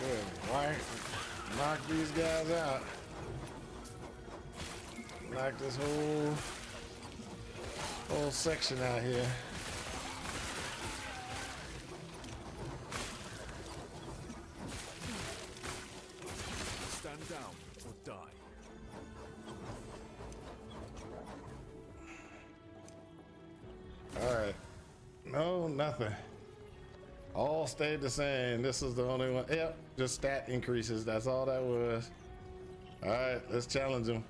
Good. Right. Knock these guys out. Knock this whole section out here. Stand down or die. All right. No, nothing. All stayed the same. This is the only one. Yep, just stat increases. That's all that was. All right, let's challenge him.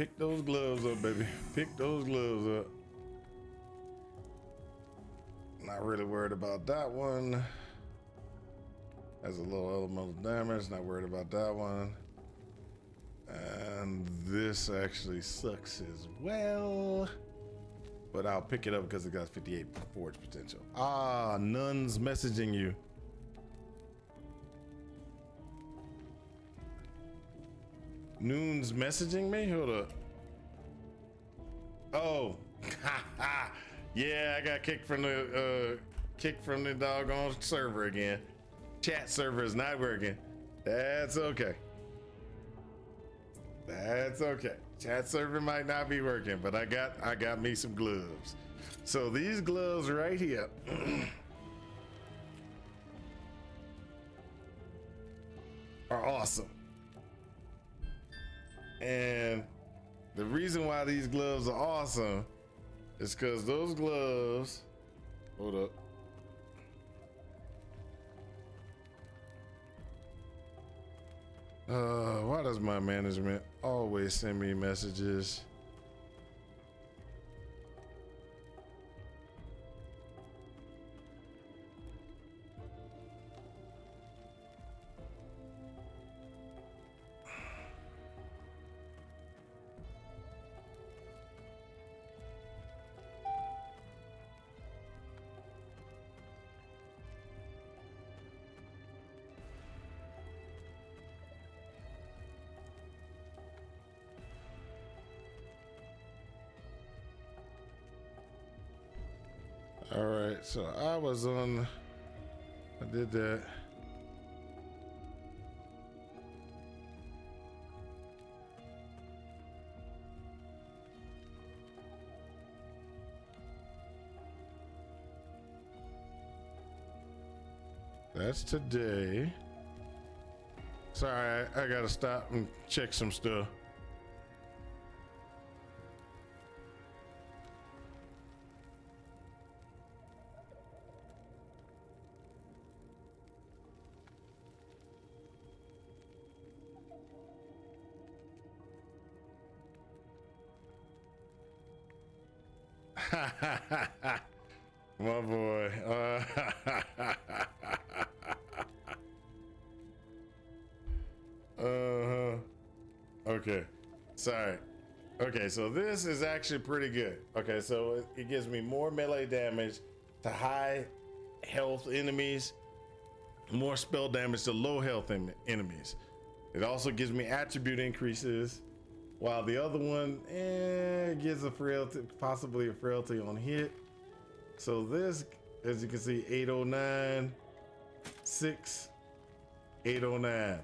Pick those gloves up, baby. Pick those gloves up. Not really worried about that one. Has a little elemental damage. Not worried about that one. And this actually sucks as well. But I'll pick it up because it got 58 forge potential. Ah, Nun's messaging you. Noon's messaging me? Hold up. Oh. Yeah, I got kicked from the doggone server again. Chat server is not working. That's okay. That's okay. Chat server might not be working, but I got me some gloves. So these gloves right here are awesome. And the reason why these gloves are awesome is because those gloves, hold up. Why does my management always send me messages? All right, so I did that. That's today. Sorry, I gotta stop and check some stuff. My boy. Okay. Sorry. Okay, so this is actually pretty good. Okay, so it gives me more melee damage to high health enemies, more spell damage to low health enemies. It also gives me attribute increases, while the other one gives a frailty, possibly a frailty on hit. So this, as you can see, 809, 6, 809.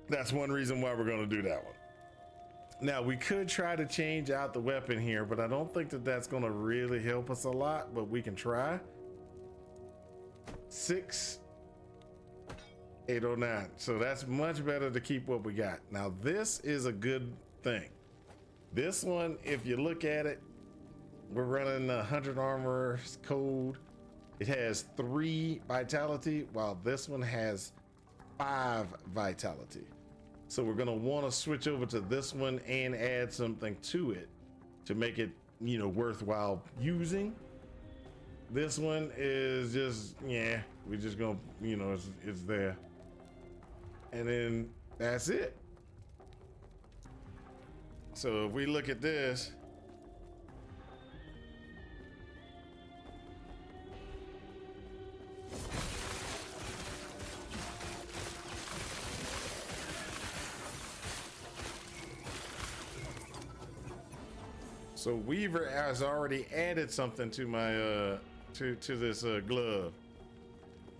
That's one reason why we're going to do that one. Now we could try to change out the weapon here, but I don't think that that's going to really help us a lot, but we can try. 6, 809. So that's much better to keep what we got. Now this is a good thing. This one, if you look at it, we're running the 100 armor code. It has 3 vitality, while this one has 5 vitality. So we're gonna want to switch over to this one and add something to it to make it, you know, worthwhile using. This one is just, yeah, we're just gonna, you know, it's there. And then that's it. So if we look at this, so Weaver has already added something to my to this glove.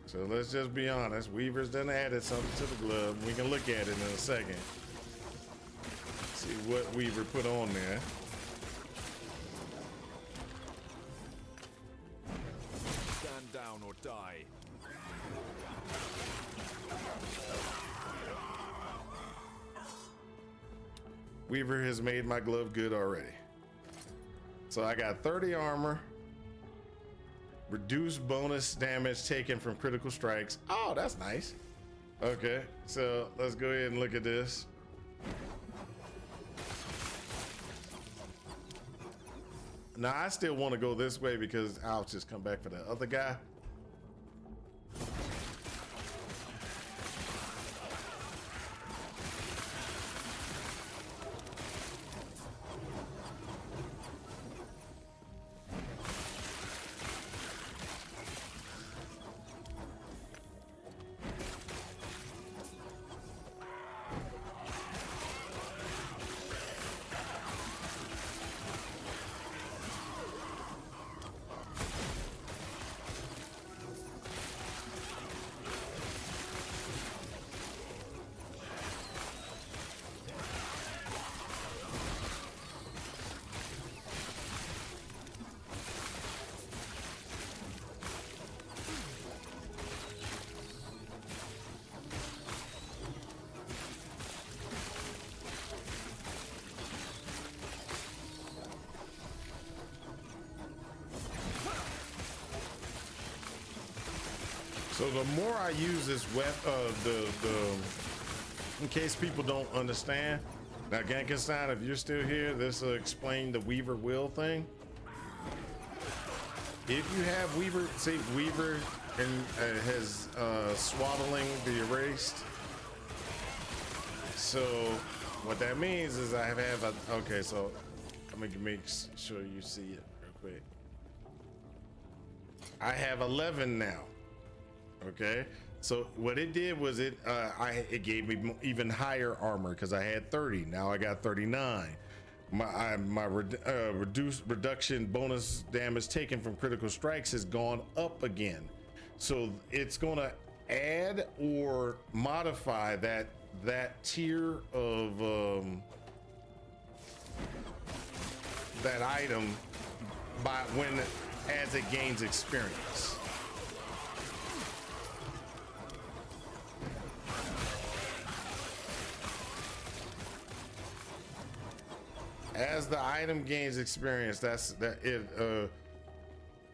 So let's just be honest, Weaver's done added something to the glove. We can look at it in a second. See what Weaver put on there. Stand down or die. Weaver has made my glove good already. So I got 30 armor, reduced bonus damage taken from critical strikes. Oh, that's nice. Okay, so let's go ahead and look at this. Now I still want to go this way because I'll just come back for the other guy. So the more I use this in case people don't understand, now Gankenstein, if you're still here, this will explain the Weaver will thing. If you have Weaver, see Weaver and has swaddling the erased. So what that means is I have a, okay, so I'm gonna make sure you see it real quick. I have 11 now. Okay, so what it did was it gave me even higher armor because I had 30. Now I got 39. My reduction bonus damage taken from critical strikes has gone up again. So it's gonna add or modify that tier of that item as it gains experience. As the item gains experience,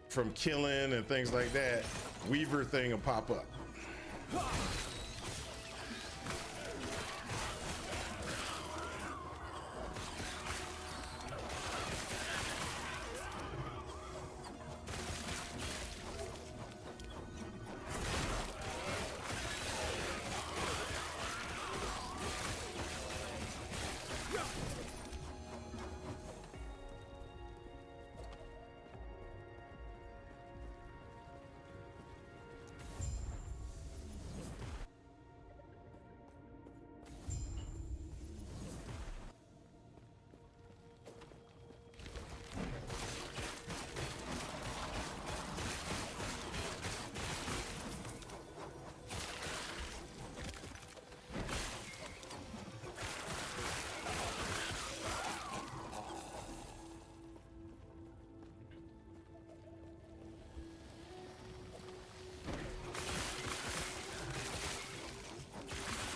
from killing and things like that, Weaver thing will pop up.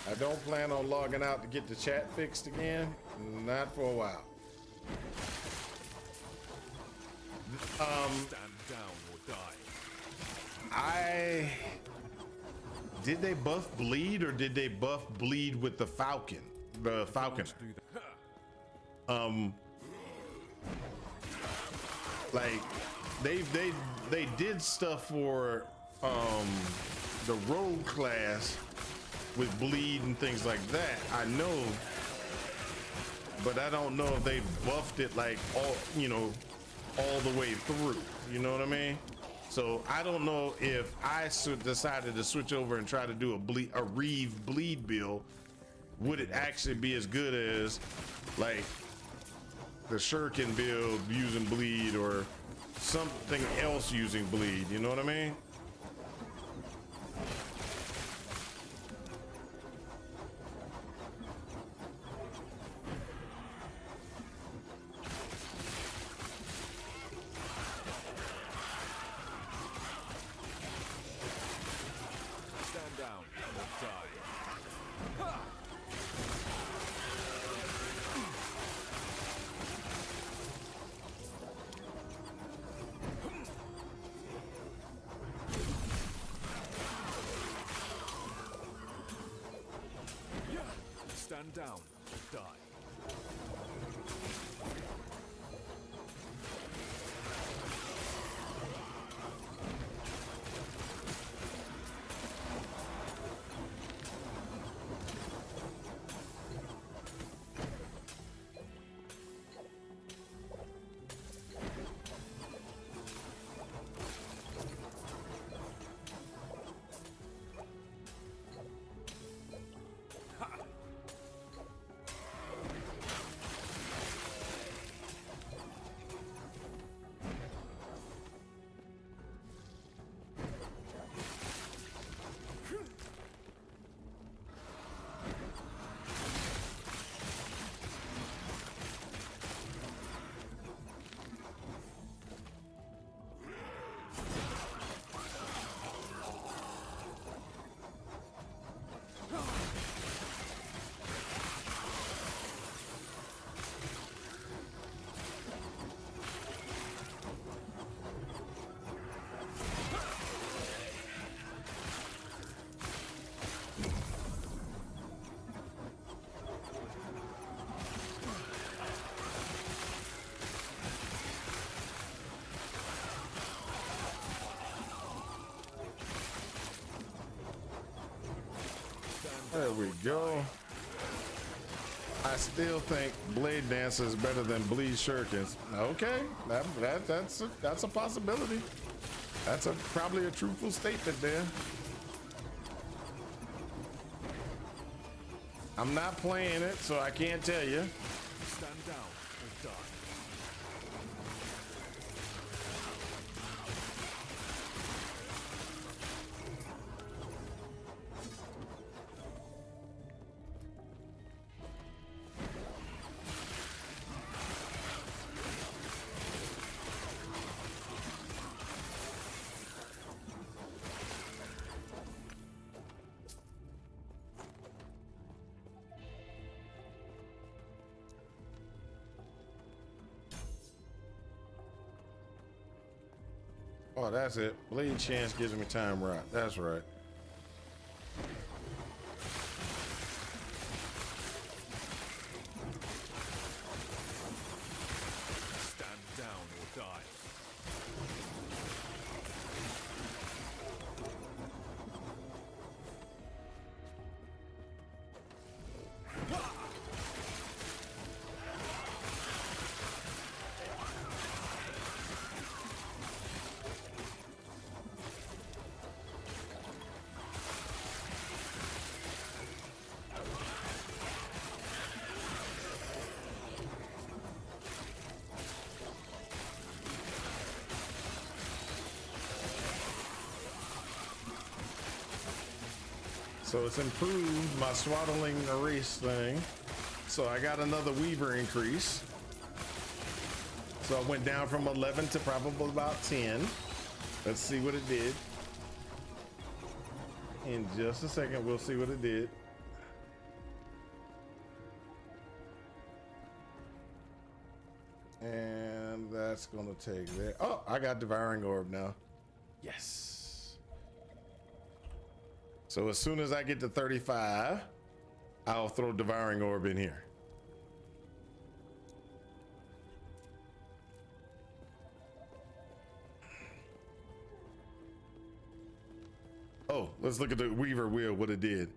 I don't plan on logging out to get the chat fixed again. Not for a while. Stand down or die. Did they buff bleed or did they buff bleed with the Falcon? The Falcon. Like they did stuff for the rogue class with bleed and things like that. I know, but I don't know if they buffed it like all the way through. You know what I mean? So I don't know if I decided to switch over and try to do a Reeve bleed build, would it actually be as good as like the Shuriken build using bleed or something else using bleed? You know what I mean? Stand down or die. There we go. I still think Blade Dancer is better than Bleed Shurikens. Okay, that's a possibility. That's probably a truthful statement there. I'm not playing it, so I can't tell you. Stand down or die. Oh, that's it. Blade Chance gives me time right. That's right. Stand down or die. So it's improved my swaddling erase thing. So I got another Weaver increase. So I went down from 11 to probably about 10. Let's see what it did. In just a second, we'll see what it did. And that's gonna take that. Oh, I got Devouring Orb now. Yes. So as soon as I get to 35, I'll throw Devouring Orb in here. Oh, let's look at the Weaver Wheel, what it did.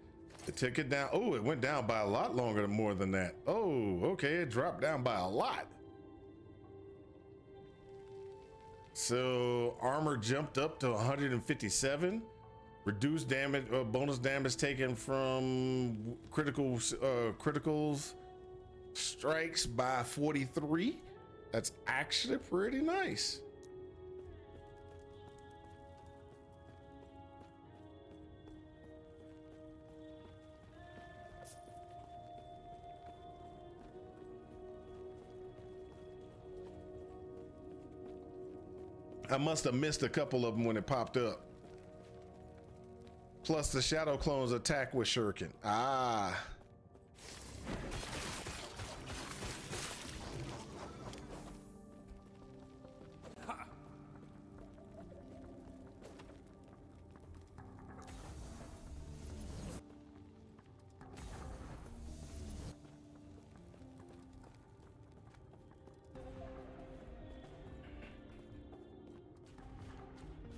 It took it down. Oh, it went down by a lot longer, more than that. Oh, okay, it dropped down by a lot. So armor jumped up to 157. Reduced damage, bonus damage taken from criticals strikes by 43. That's actually pretty nice. I must have missed a couple of them when it popped up. Plus the Shadow Clones attack with Shuriken. Ah.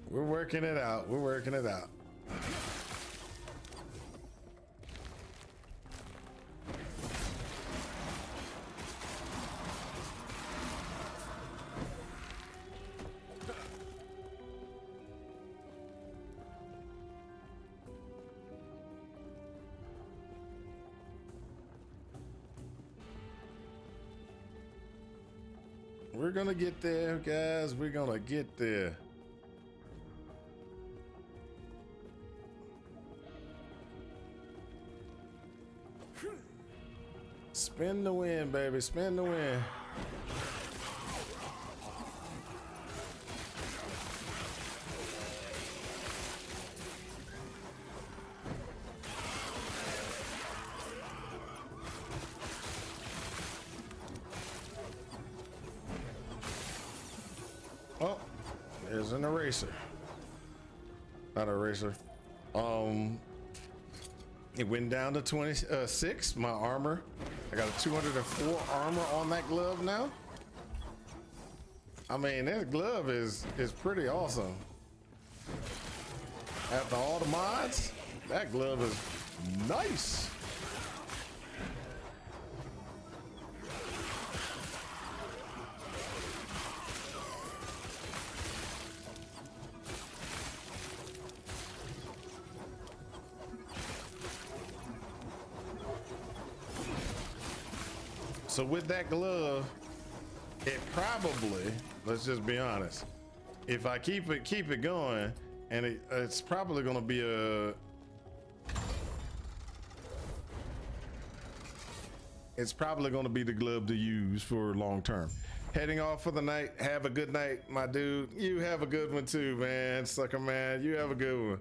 We're working it out. We're working it out. We're gonna get there, guys. We're gonna get there. Spin the win, baby. Spin the win. Oh, there's an eraser. Not an eraser. It went down to 26. My armor. I got a 204 armor on that glove now. I mean, that glove is pretty awesome. After all the mods, that glove is Nice. So with that glove, it probably, let's just be honest, if I keep it going, and it's probably gonna be it's probably gonna be the glove to use for long term. Heading off for the night. Have a good night, my dude. You have a good one too, man. Sucker man, you have a good one.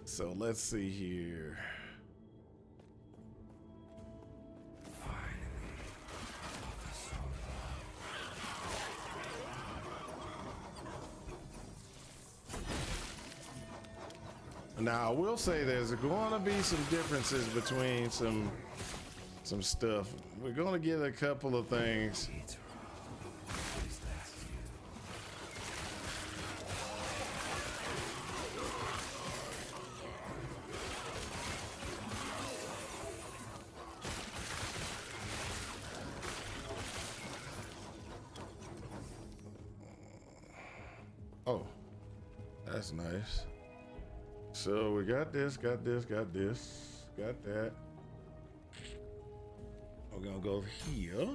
So let's see here. Now I will say there's going to be some differences between some stuff. We're going to get a couple of things. Oh, that's nice. So we got this, got that. We're gonna go here.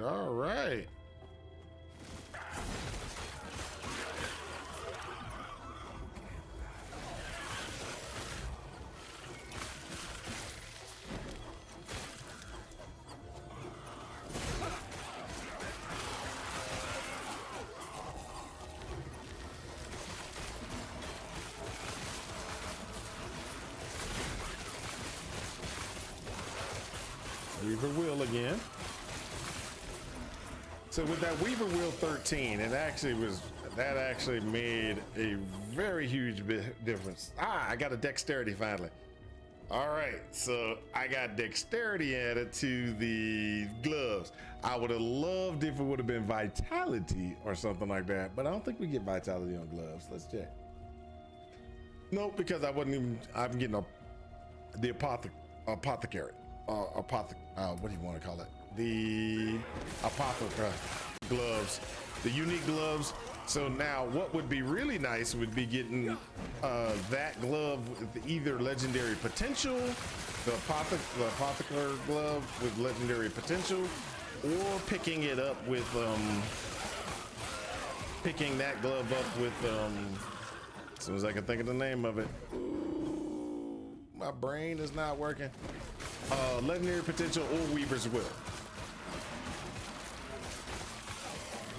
All right. Weaver Wheel again. So with that Weaver Wheel 13, that actually made a very huge difference. I got a dexterity finally. All right, so I got dexterity added to the gloves. I would have loved if it would have been vitality or something like that, but I don't think we get vitality on gloves. Let's check. Nope, because I'm getting the apothecary. What do you want to call it? The apothecary gloves, the unique gloves. So now what would be really nice would be getting that glove with either legendary potential, the apothecary glove with legendary potential, or picking it up with picking that glove up with as soon as I can think of the name of it. Ooh, my brain is not working. Legendary potential or Weaver's Will.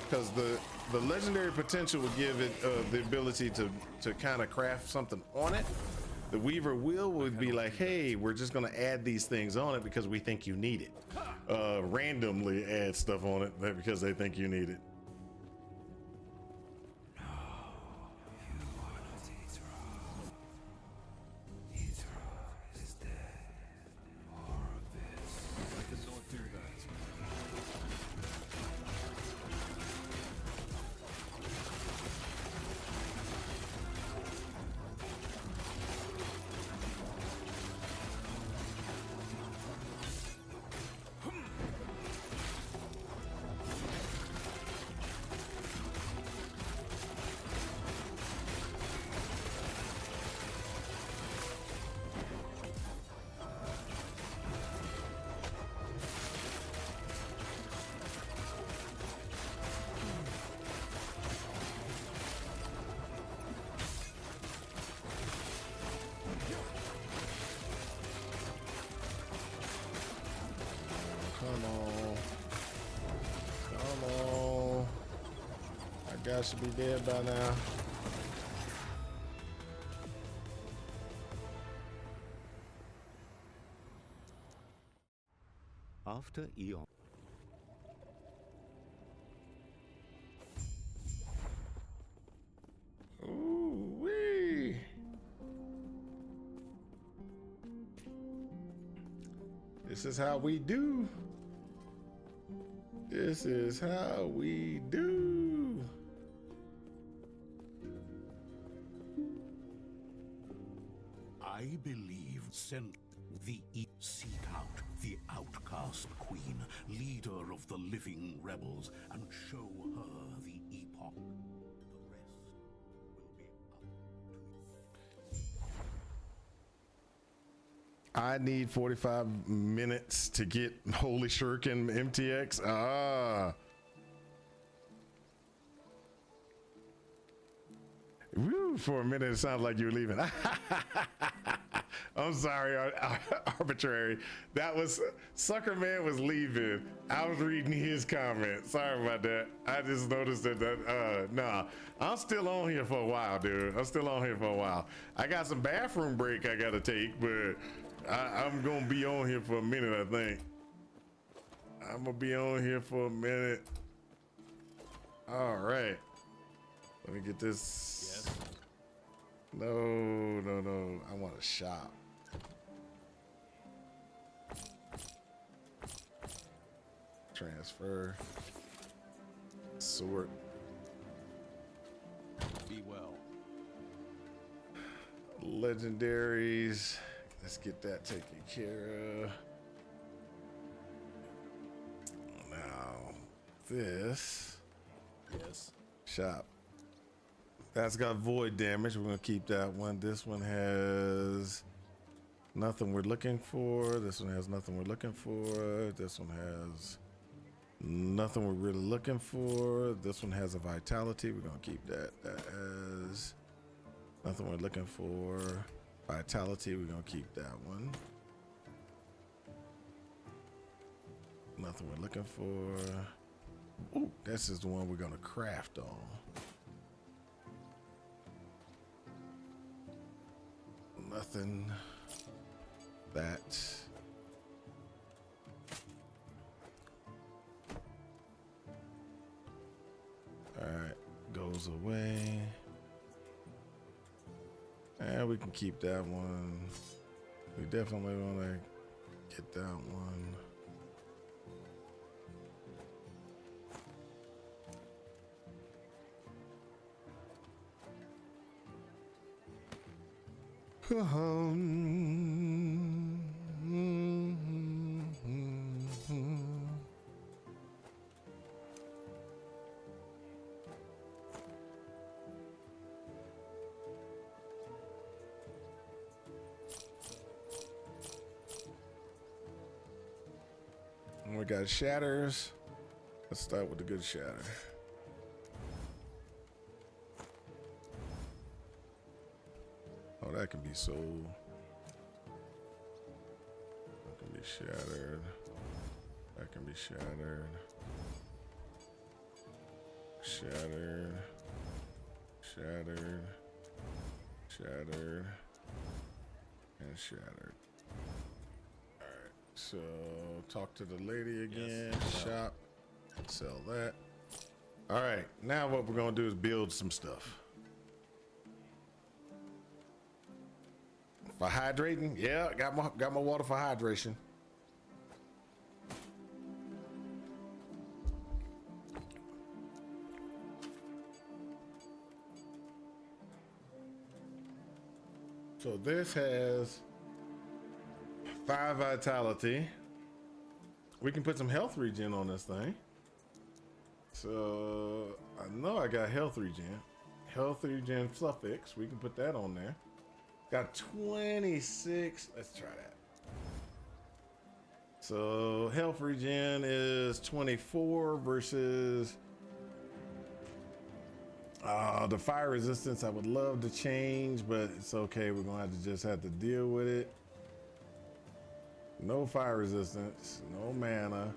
Because the legendary potential would give it the ability to kind of craft something on it. The Weaver Will would be like, hey, we're just gonna add these things on it because we think you need it. Randomly add stuff on it because they think you need it. Come on. Come on. That guy should be dead by now. After Eon. Ooh wee. This is how we do. This is how we do. I believe sent seek out the outcast queen, leader of the living rebels, and show her the epoch. The rest will be up to you. I need 45 minutes to get Holy Shuriken MTX. Ah. Woo, for a minute it sounded like you were leaving. I'm sorry, arbitrary. That was Sucker Man was leaving. I was reading his comment. Sorry about that. I just noticed that nah, I'm still on here for a while, dude. I'm still on here for a while. I got some bathroom break I gotta take, but I'm gonna be on here for a minute, I think. I'm gonna be on here for a minute. All right. Let me get this. Yes. No. I want to shop. Transfer. Sort. Be well. Legendaries. Let's get that taken care of. Now, this. Yes. Shop. That's got void damage. We're gonna keep that one. This one has nothing we're looking for. This one has nothing we're looking for. This one has nothing we're really looking for. This one has a vitality. We're gonna keep that. That has nothing we're looking for. Vitality. We're gonna keep that one. Nothing we're looking for. Ooh, this is the one we're gonna craft on. Nothing. That. All right, goes away. And we can keep that one. We definitely want to get that one. We got shatters. Let's start with the good shatter. Oh, that can be sold. That can be shattered. That can be shattered. Shattered. Shattered. Shattered. And shattered. Alright, so talk to the lady again. Yes. Shop. Sell that. Alright, now what we're gonna do is build some stuff. For hydrating, yeah, got my water for hydration. So this has 5 vitality. We can put some health regen on this thing. So I know I got health regen. Health regen Fluffix. We can put that on there. Got 26. Let's try that. So health regen is 24 versus the fire resistance. I would love to change, but it's okay. We're gonna have to deal with it. No fire resistance, no mana.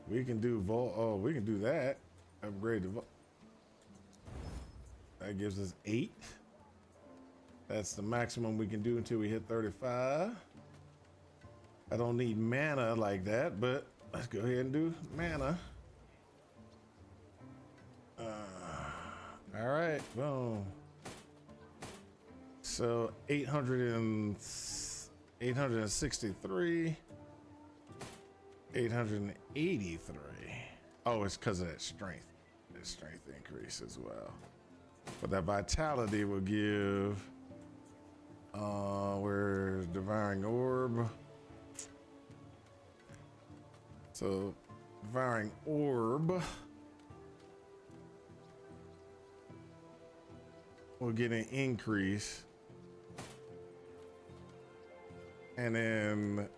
We can do we can do that. Upgrade the that gives us 8. That's the maximum we can do until we hit 35. I don't need mana like that, but let's go ahead and do mana. All right, boom. So 863, 883. Oh, it's because of that strength. That strength increase as well. But that vitality will give. Where's Devouring Orb? So, Devouring Orb will get an increase. And then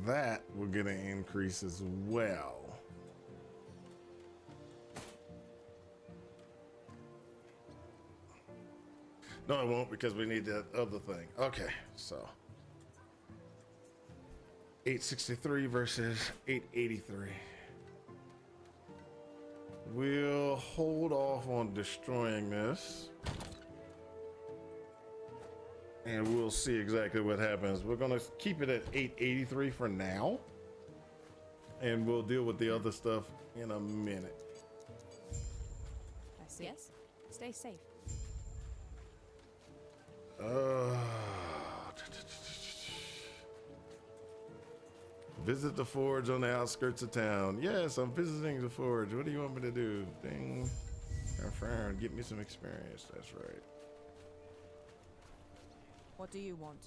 that will get an increase as well. No, it won't, because we need that other thing. Okay, so 863 versus 883. We'll hold off on destroying this. And we'll see exactly what happens. We're gonna keep it at 883 for now. And we'll deal with the other stuff in a minute. I see. Yes. Stay safe. Visit the forge on the outskirts of town. Yes, I'm visiting the forge. What do you want me to do? Ding. Confirm. Get me some experience. That's right. What do you want?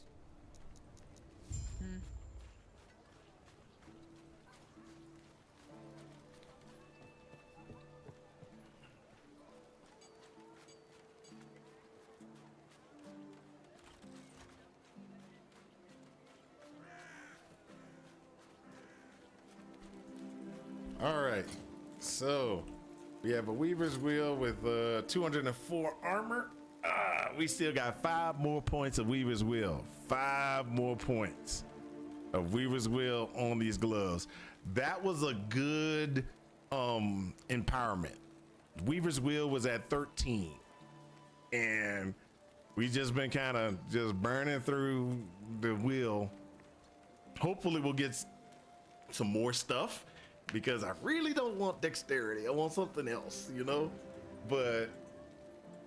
All right, so we have a Weaver's Wheel with 204 armor. We still got 5 more points of Weaver's Wheel. 5 more points of Weaver's Wheel on these gloves. That was a good empowerment. Weaver's Wheel was at 13. And we just been kind of just burning through the wheel. Hopefully we'll get some more stuff, because I really don't want dexterity. I want something else, you know? But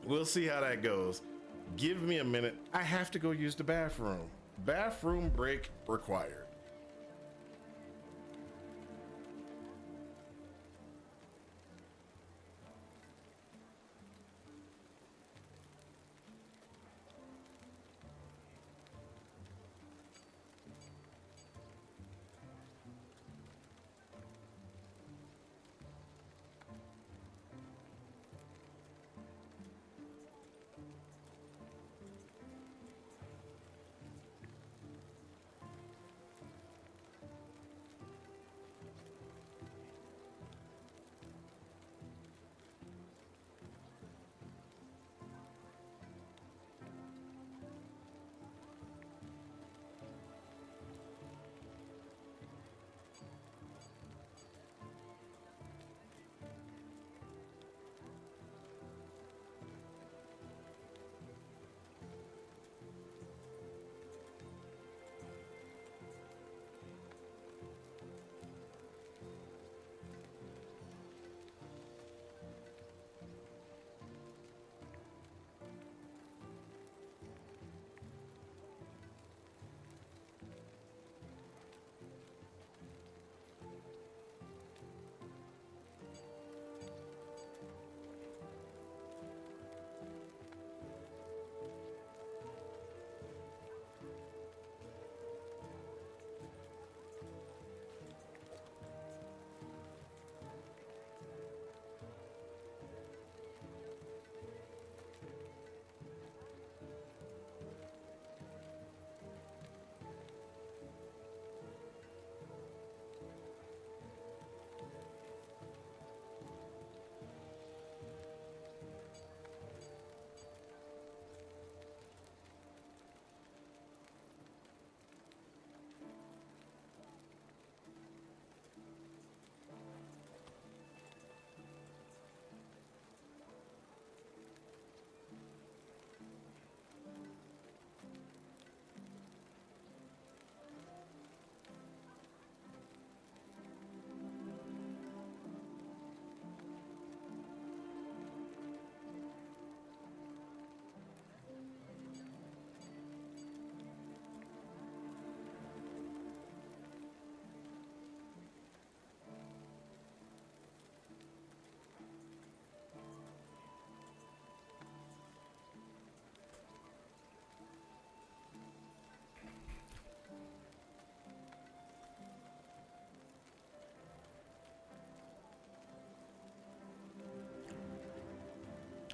we'll see how that goes. Give me a minute. I have to go use the bathroom. Bathroom break required.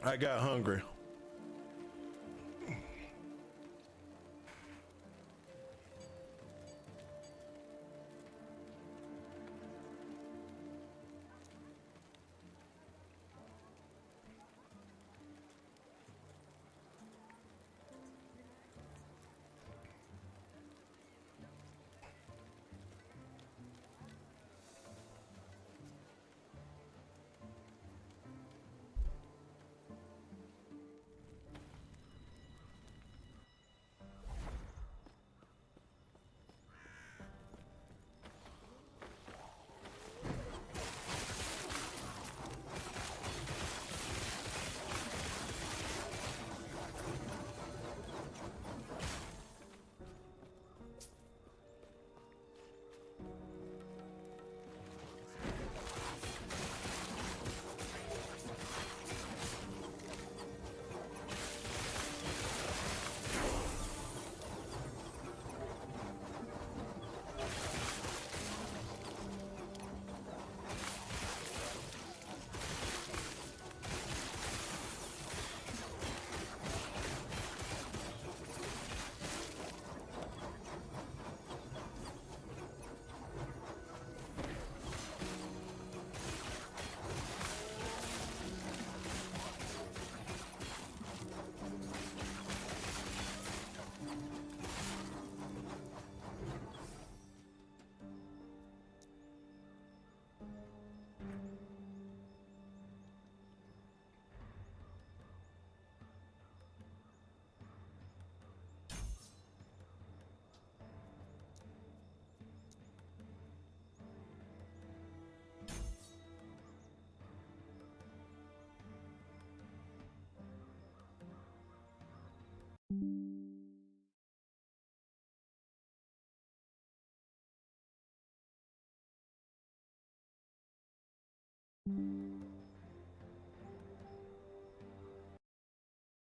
I got hungry.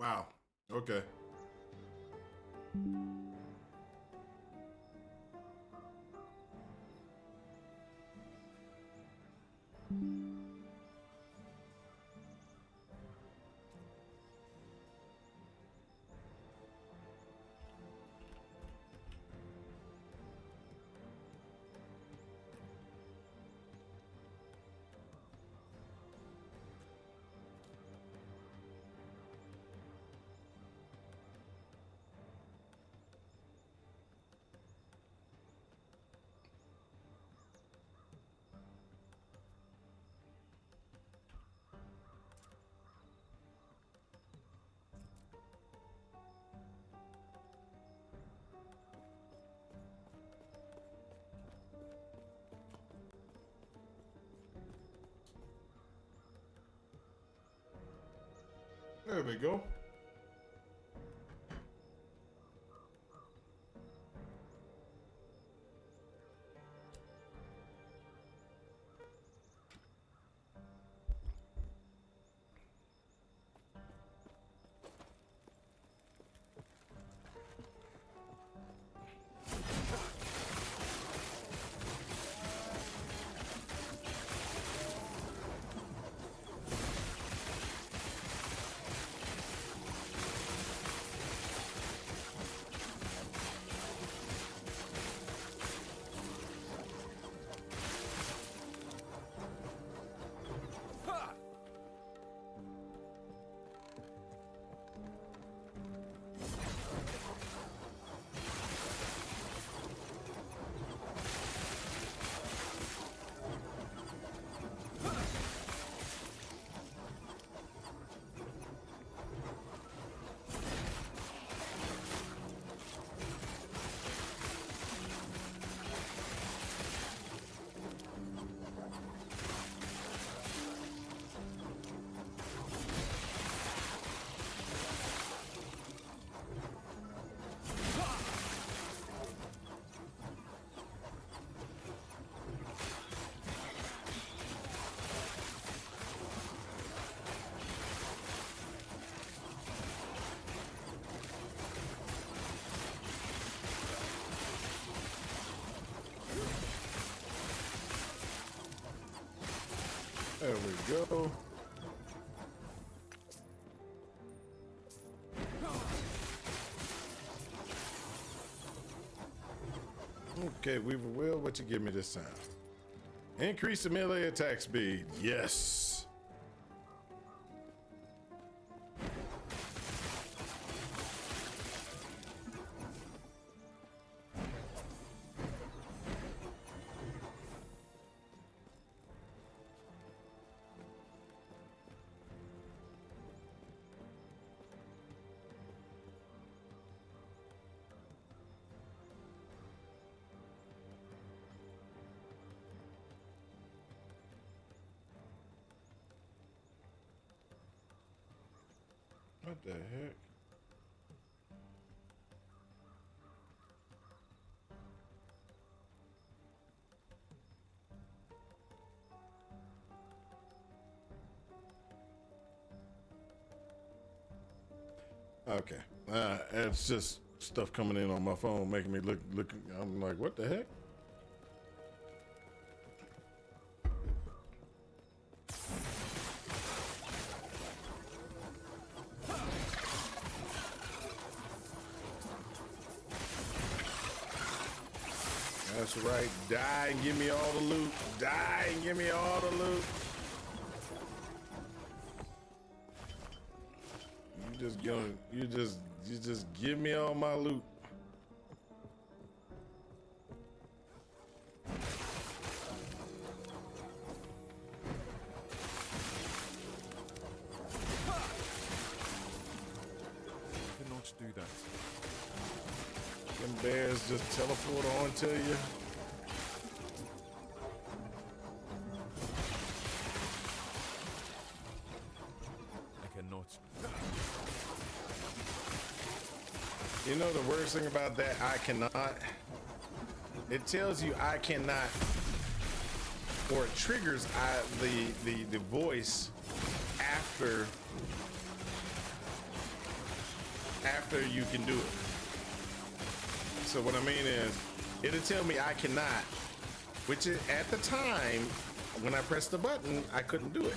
Wow. Okay. There we go. There we go. Okay, Weaver Will, what you give me this time? Increase the melee attack speed. Yes. What the heck? Okay. It's just stuff coming in on my phone making me look. I'm like, what the heck? That's right. Die and give me all the loot. Die and give me all the loot. You just give me all my loot. Cannot do that. Them bears just teleport on to you. I cannot. You know the worst thing about that, I cannot? It tells you I cannot, or it triggers the voice after you can do it. So what I mean is, it'll tell me I cannot, which is, at the time, when I pressed the button, I couldn't do it.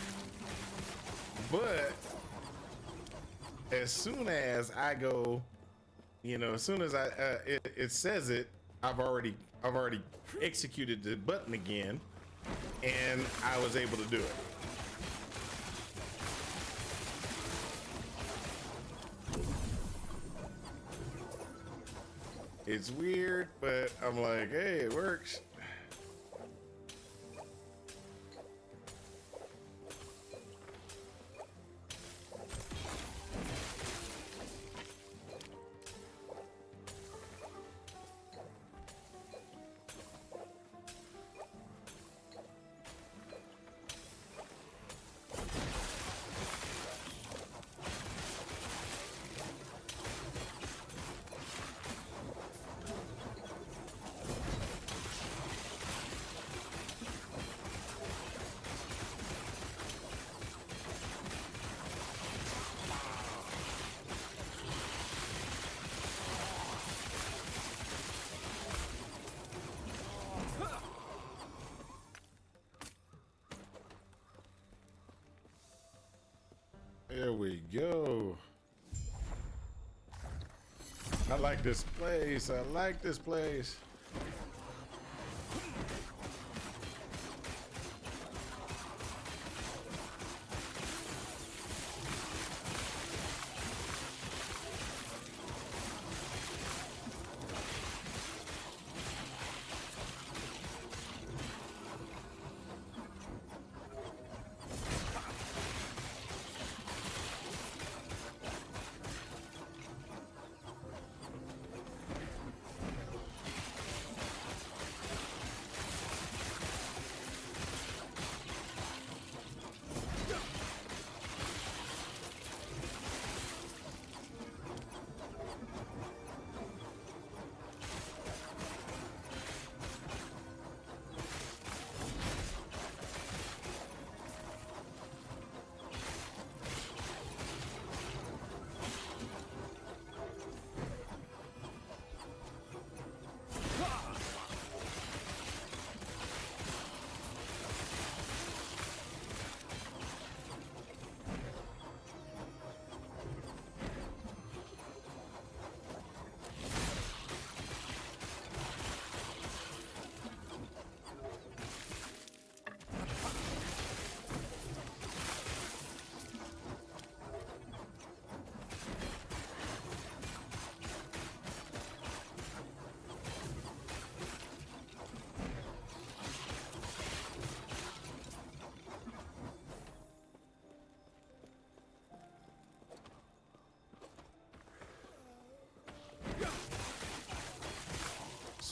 But as soon as I go, you know, as soon as it says it, I've already executed the button again, and I was able to do it. It's weird, but I'm like, hey, it works. There we go. I like this place. I like this place.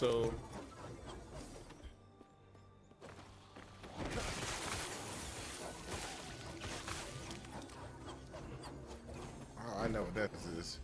So oh, I know what that is.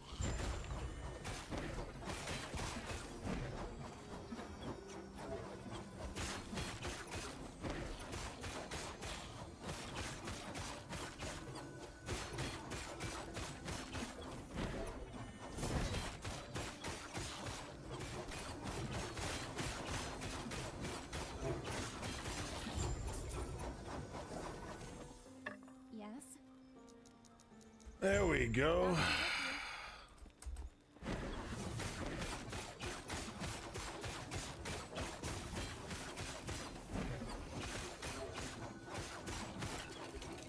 Yes? There we go.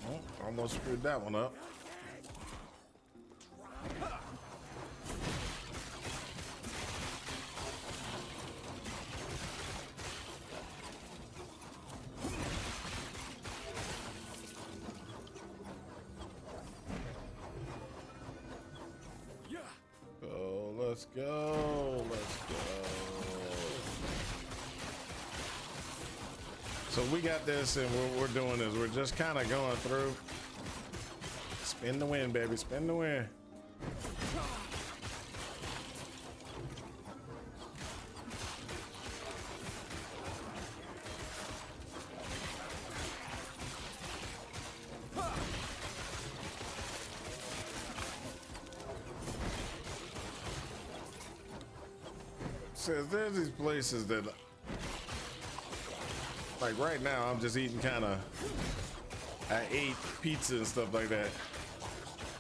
Oh, almost screwed that one up. Oh, let's go. Let's go. So we got this, and what we're doing is we're just kind of going through. Spin the wind, baby. Spin the wind. Says there's these places that, like right now, I'm just eating kind of. I ate pizza and stuff like that.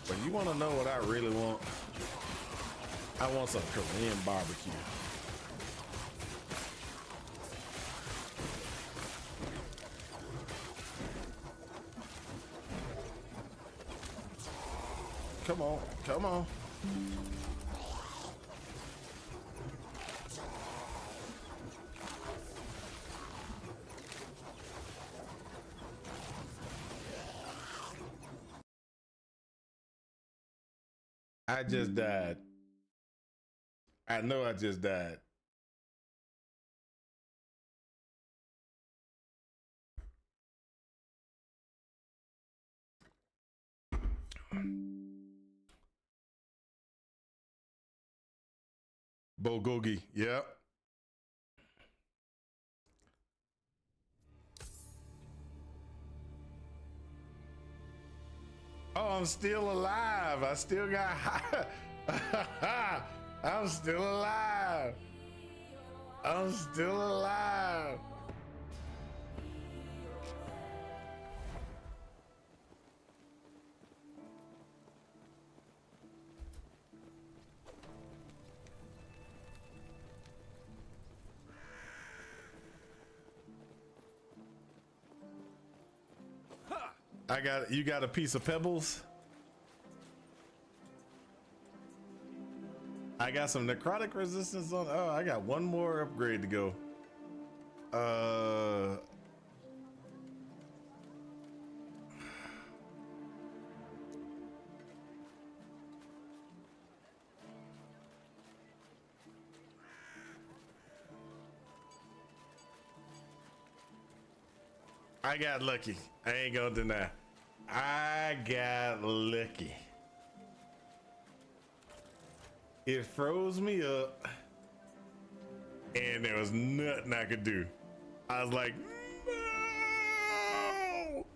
But you want to know what I really want? I want some Korean barbecue. Come on, come on. I just died. I know I just died. Bulgogi, yep. Oh, I'm still alive. I still got I'm still alive. I'm still alive. You got a piece of pebbles? I got some necrotic resistance on. Oh, I got one more upgrade to go. I got lucky. I ain't gonna deny. I got lucky. It froze me up, and there was nothing I could do. I was like, no!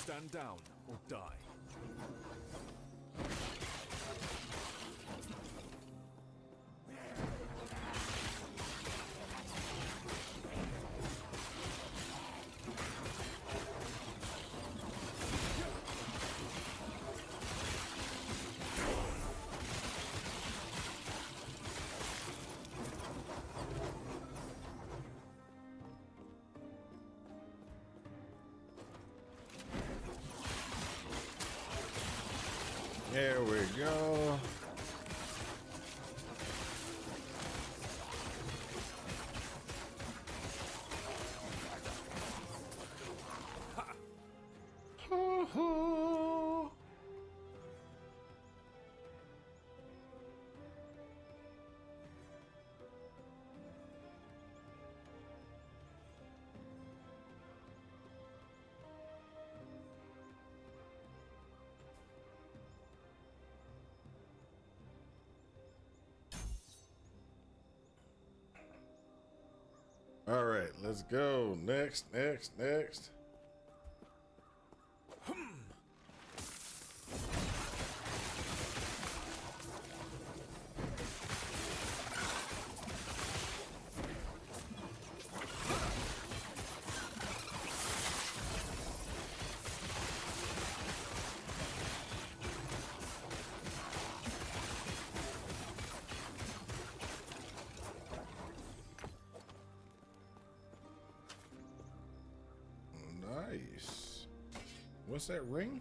Stand down or die. There we go. All right, let's go. Next. Nice. What's that ring?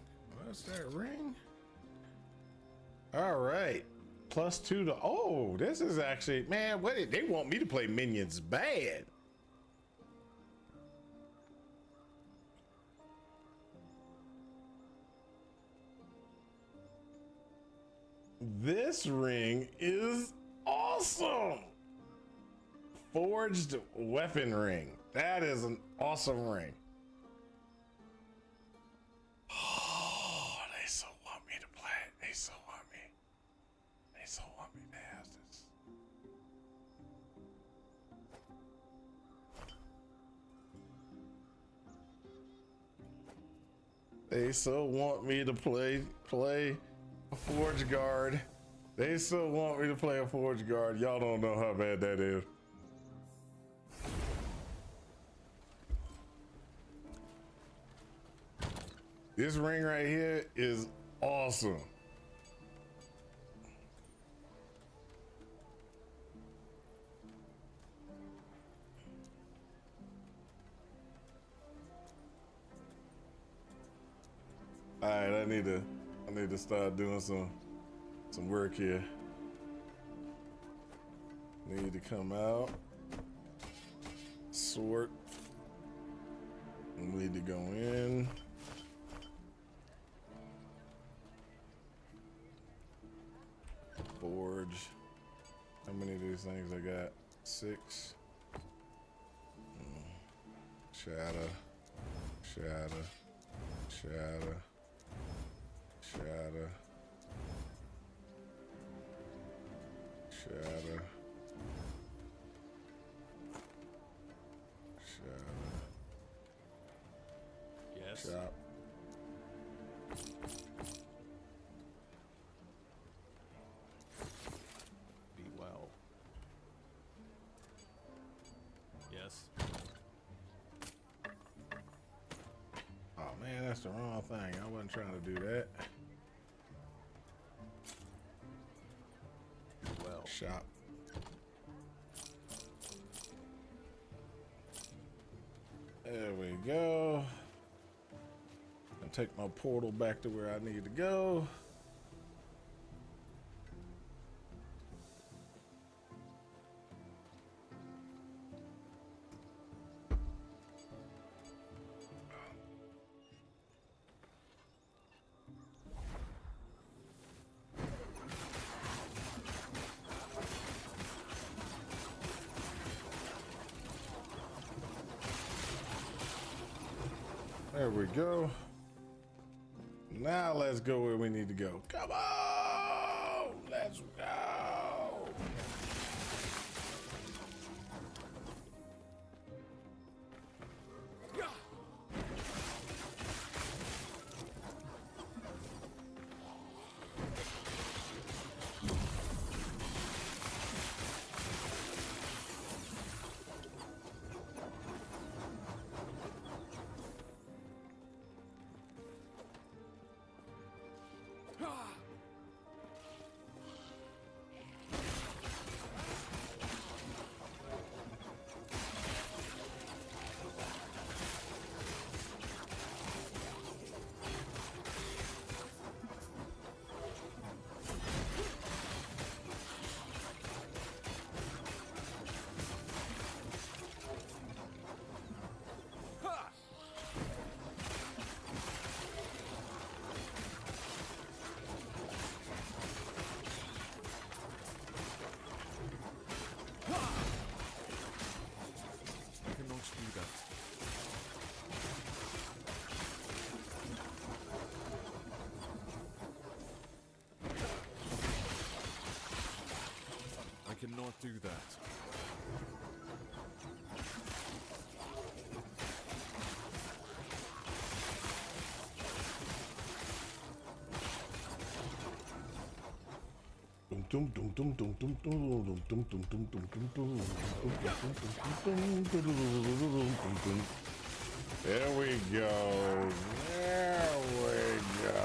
All right. +2 to, oh, this is actually, man, they want me to play minions bad. This ring is awesome. Forged weapon ring. That is an awesome ring. Oh, they so want me to play it. They so want me to have this. They so want me to play a Forge Guard. They so want me to play a Forge Guard. Y'all don't know how bad that is. This ring right here is awesome. All right, I need to start doing some work here. Need to come out. Sort. Need to go in. Forge. How many of these things I got? 6. Shatter. Yes. Shop. Be well. Yes. Oh man, that's the wrong thing. I wasn't trying to do that. Well. Shop. There we go. And take my portal back to where I need to go. There we go. Now let's go where we need to go. Come on, let's go. I cannot do that. There we go. There we go.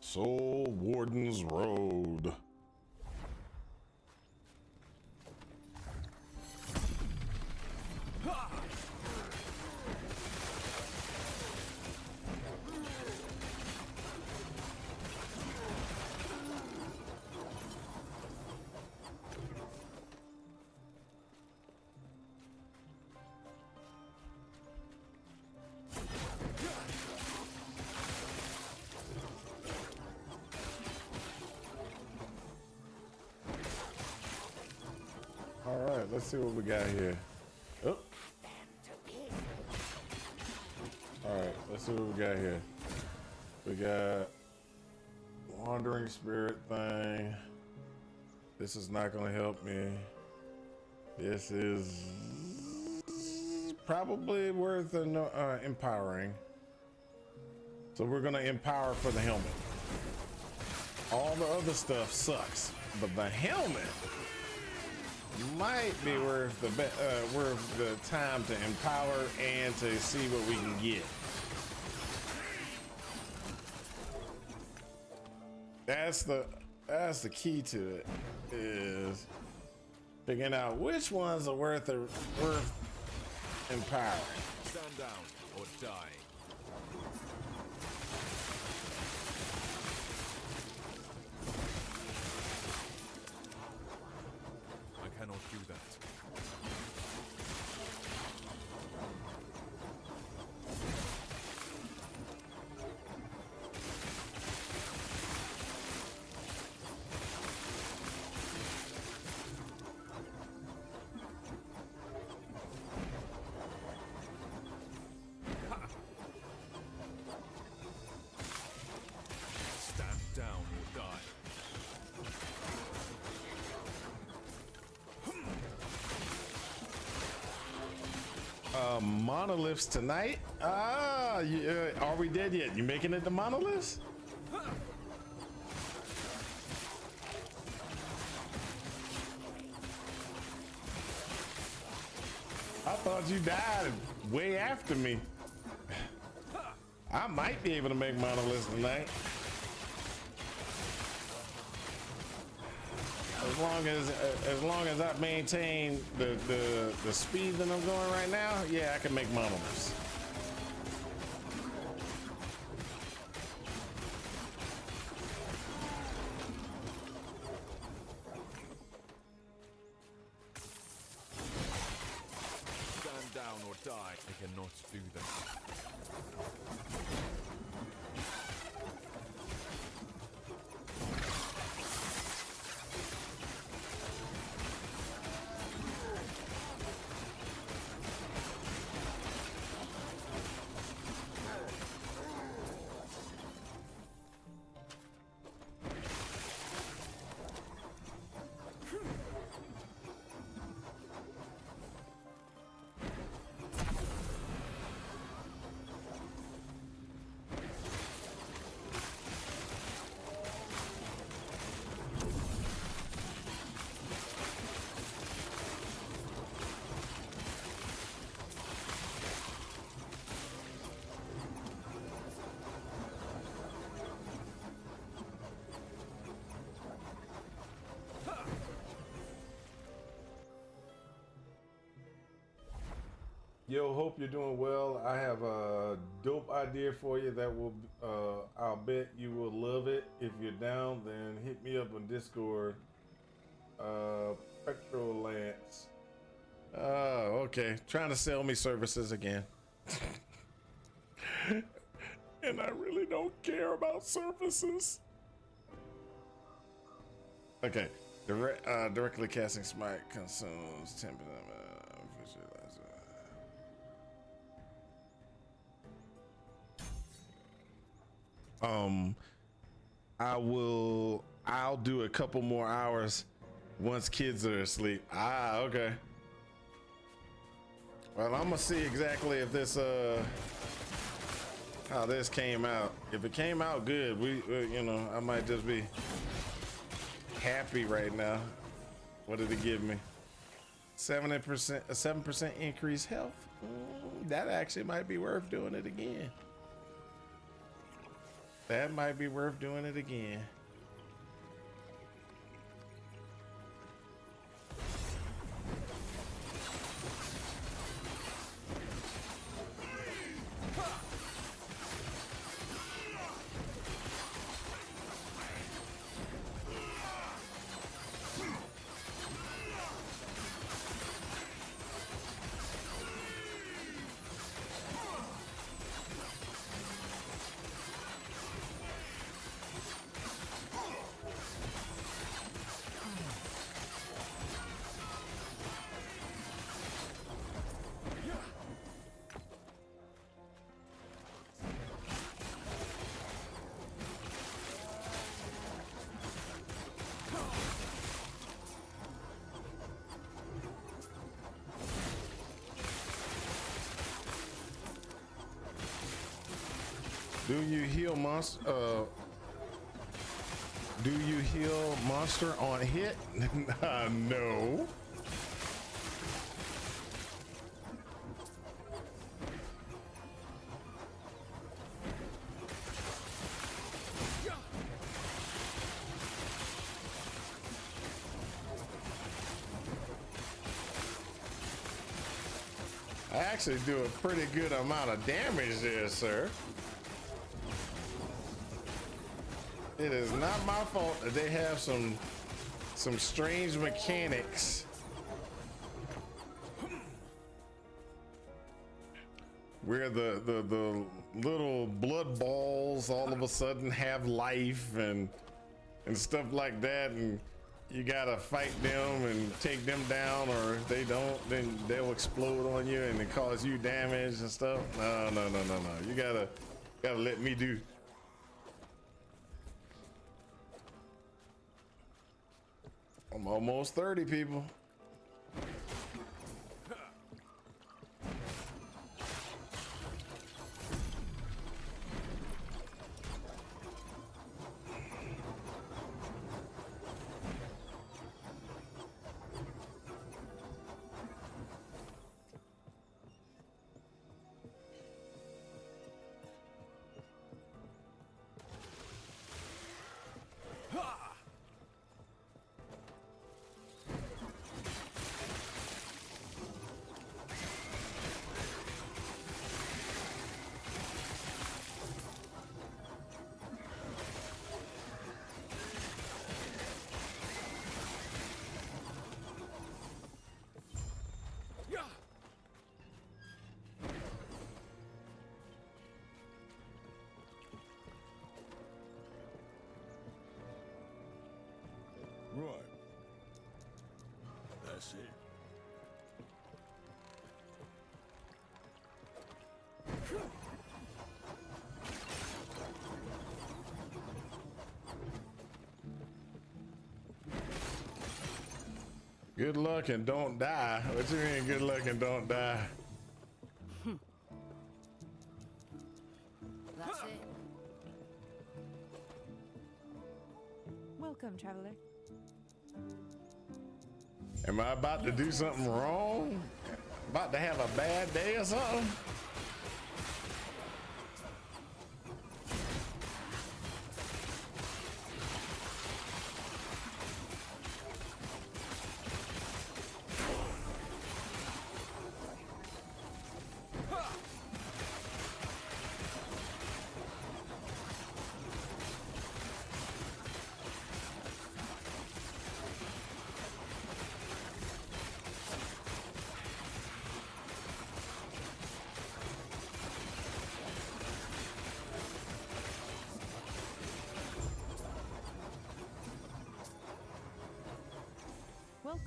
Soul Warden's Road. All right, let's see what we got here. Oh. All right, let's see what we got here. We got wandering spirit thing. This is not going to help me. This is probably worth empowering. So we're going to empower for the helmet. All the other stuff sucks, but the helmet might be worth the time to empower and to see what we can get. That's the key to it, is figuring out which ones are worth empowering. Stand down or die. I cannot do that. Stand down or die. Monoliths tonight? Are we dead yet? You making it to monoliths? I thought you died way after me. I might be able to make monoliths tonight. As long as I maintain the speed that I'm going right now, yeah, I can make monoliths. Stand down or die. I cannot do that. Yo, hope you're doing well. I have a dope idea for you that will, I'll bet you will love it. If you're down, then hit me up on Discord. Petrol Lance. Oh, okay. Trying to sell me services again. And I really don't care about surfaces. Okay. Directly casting smite consumes 10%. I'll do a couple more hours once kids are asleep. Ah, okay. Well, I'm gonna see exactly if this how this came out. If it came out good, we you know, I might just be happy right now. What did it give me? 70%, a 7% increased health. That actually might be worth doing it again. That might be worth doing it again. Do you heal monster? Do you heal monster on hit? No. I actually do a pretty good amount of damage there, sir. It is not my fault that they have some strange mechanics where the little blood balls all of a sudden have life and stuff like that, and you gotta fight them and take them down, or if they don't, then they'll explode on you and it cause you damage and stuff. No. You gotta let me do. I'm almost 30, people. Right. That's it. Good luck and don't die. What you mean good luck and don't die? That's it. Welcome, traveler. Am I about to do something wrong? About to have a bad day or something?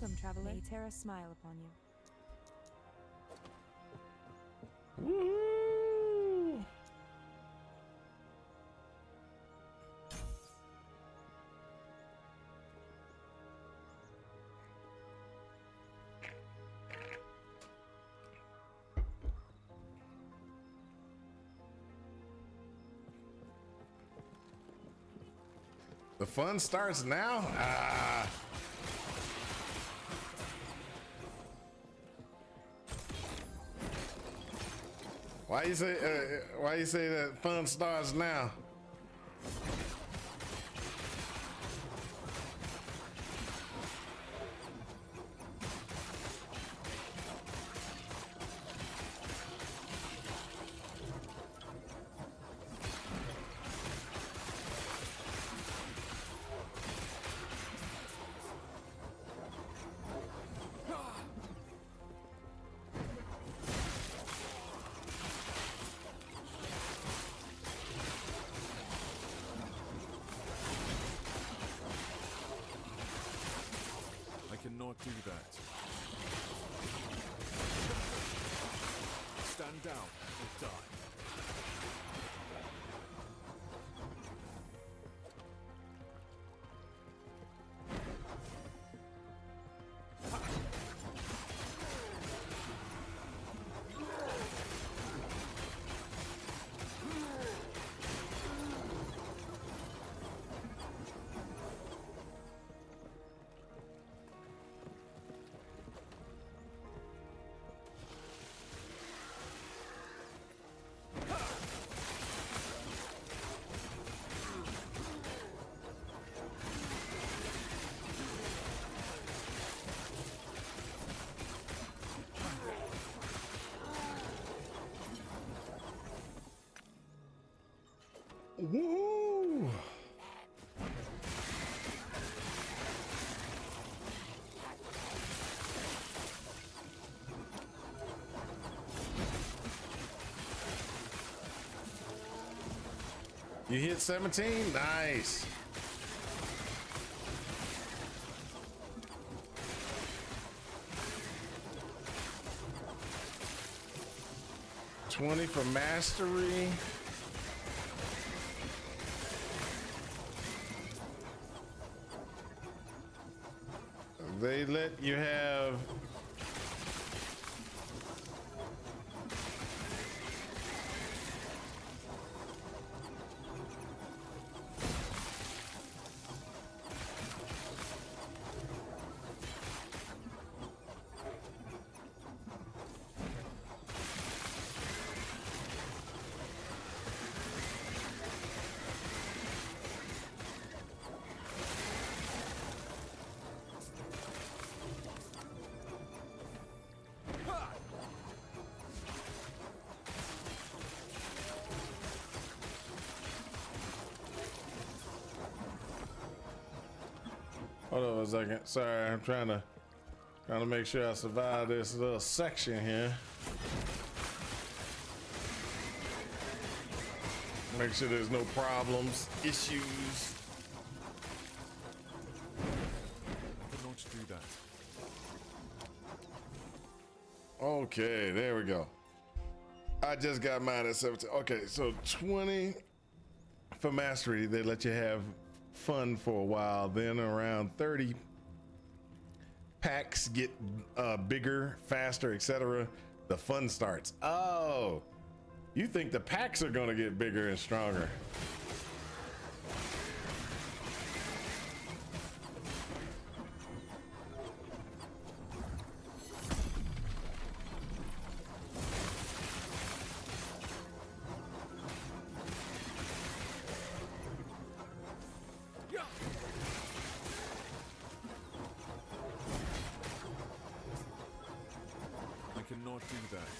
Welcome, traveler. May Terra smile upon you. Woo! The fun starts now? Ah. Why you say that fun starts now? I cannot do that. Stand down or die. Woo! You hit 17? Nice. $20 for mastery. They let you have hold on a second. Sorry, I'm trying to make sure I survive this little section here. Make sure there's no problems, issues. I cannot do that. Okay, there we go. I just got mine at 17. Okay, so 20 for mastery. They let you have fun for a while. Then around 30, packs get bigger, faster, etc. The fun starts. Oh, you think the packs are gonna get bigger and stronger? I cannot do that.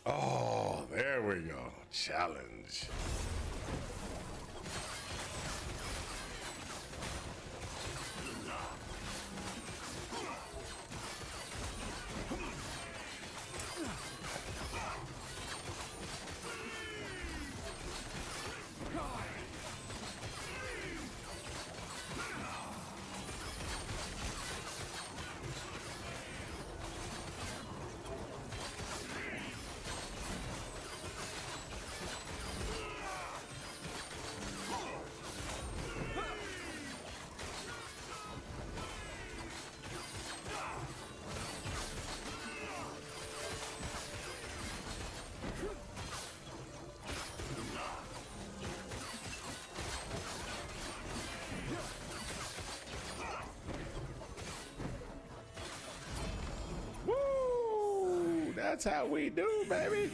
Oh, there we go. Challenge. That's how we do, baby.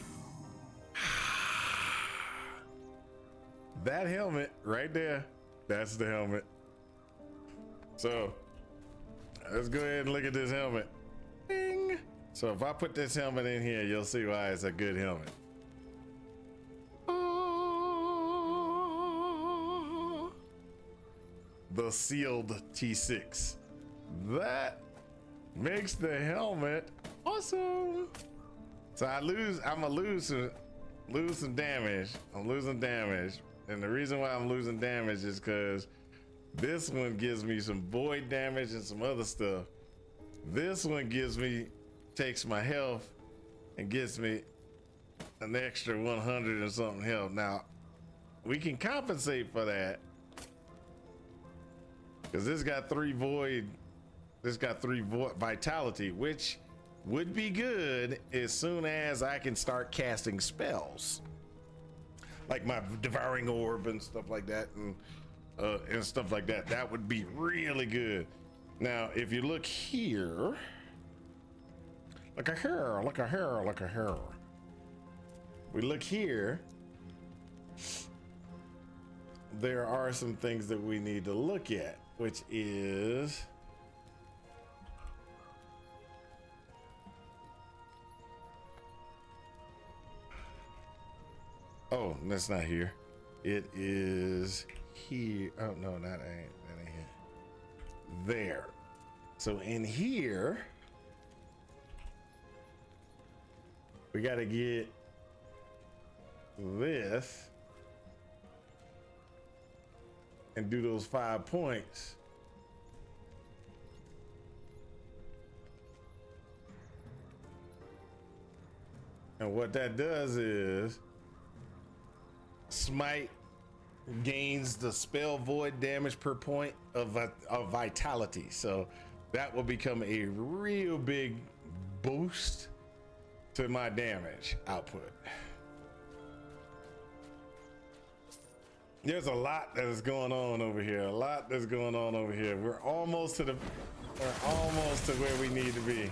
That helmet right there, that's the helmet. So let's go ahead and look at this helmet. Bing. So if I put this helmet in here, you'll see why it's a good helmet. The sealed T6. That makes the helmet awesome. So I'm gonna lose some damage. I'm losing damage. And the reason why I'm losing damage is because this one gives me some void damage and some other stuff. This one takes my health and gets me an extra 100 and something health. Now, we can compensate for that because this got 3 void vitality, which would be good as soon as I can start casting spells. Like my devouring orb and stuff like that, and stuff like that. That would be really good. Now, if you look here, look a hair. We look here. There are some things that we need to look at, which is oh, that's not here. It is here. Oh no, that ain't here. There. So in here, we got to get this and do those 5 points. And what that does is Smite gains the spell void damage per point of vitality. So that will become a real big boost to my damage output. There's a lot that is going on over here. We're almost to where we need to be.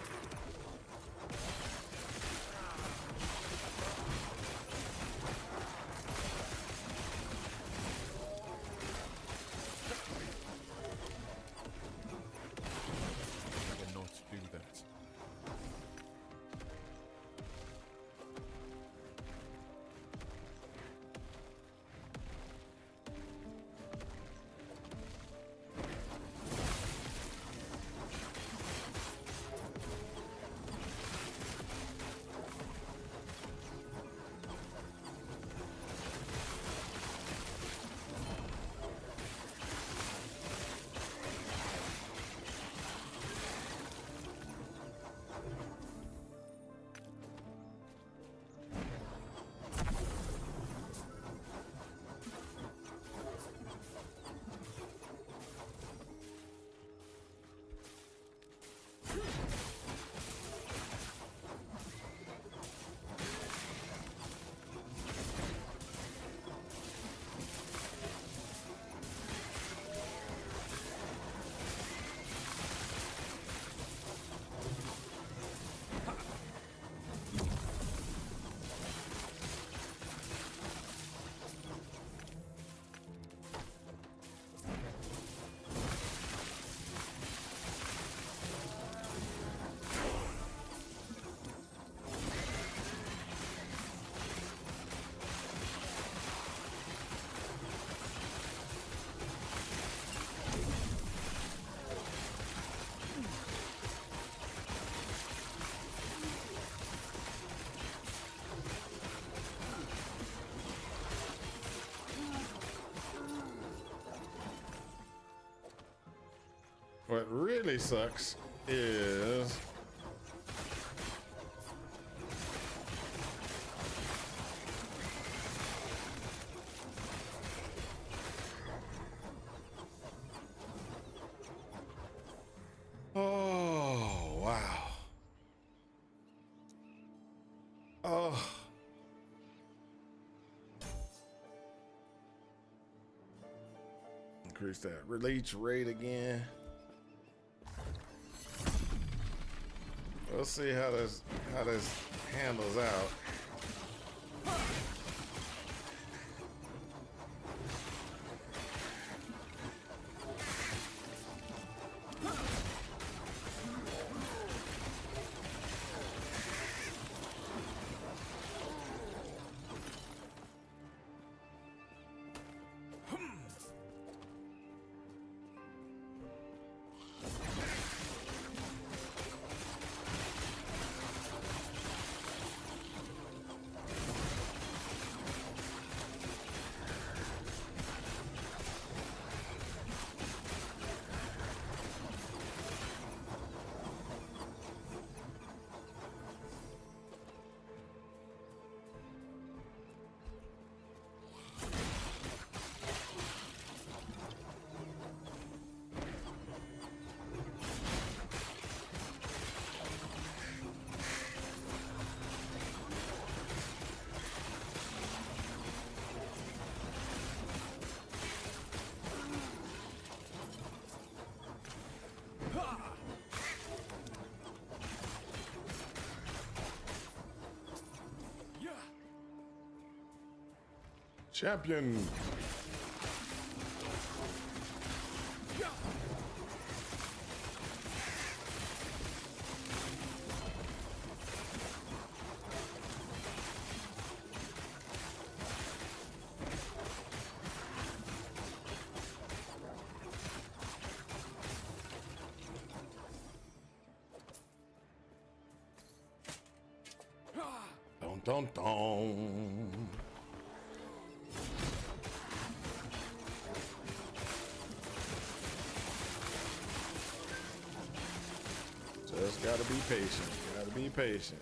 What really sucks is oh, wow. Oh. Increase that release rate again. We'll see how this handles out. Champion. Dun dun dun. Just gotta be patient. Gotta be patient.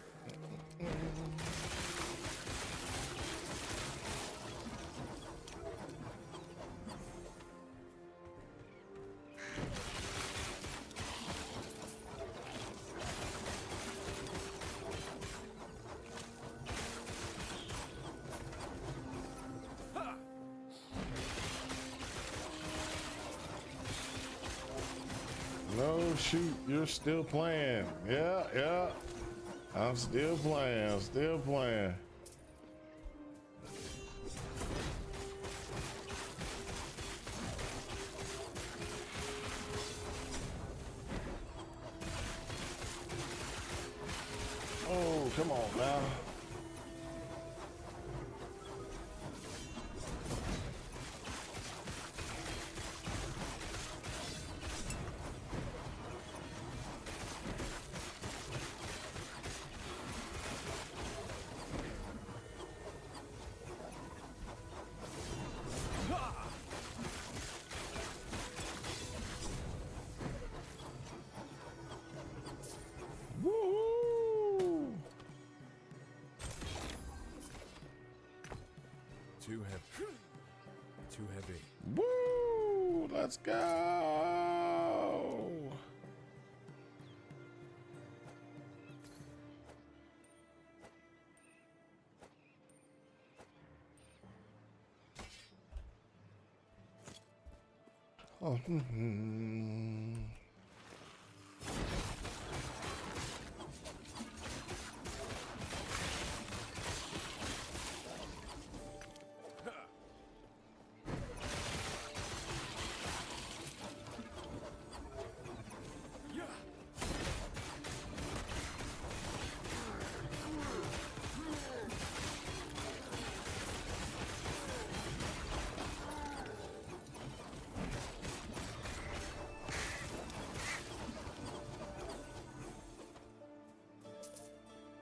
No, shoot, you're still playing. Yeah. I'm still playing. Oh, come on now. Too heavy. Woo! Let's go! Oh,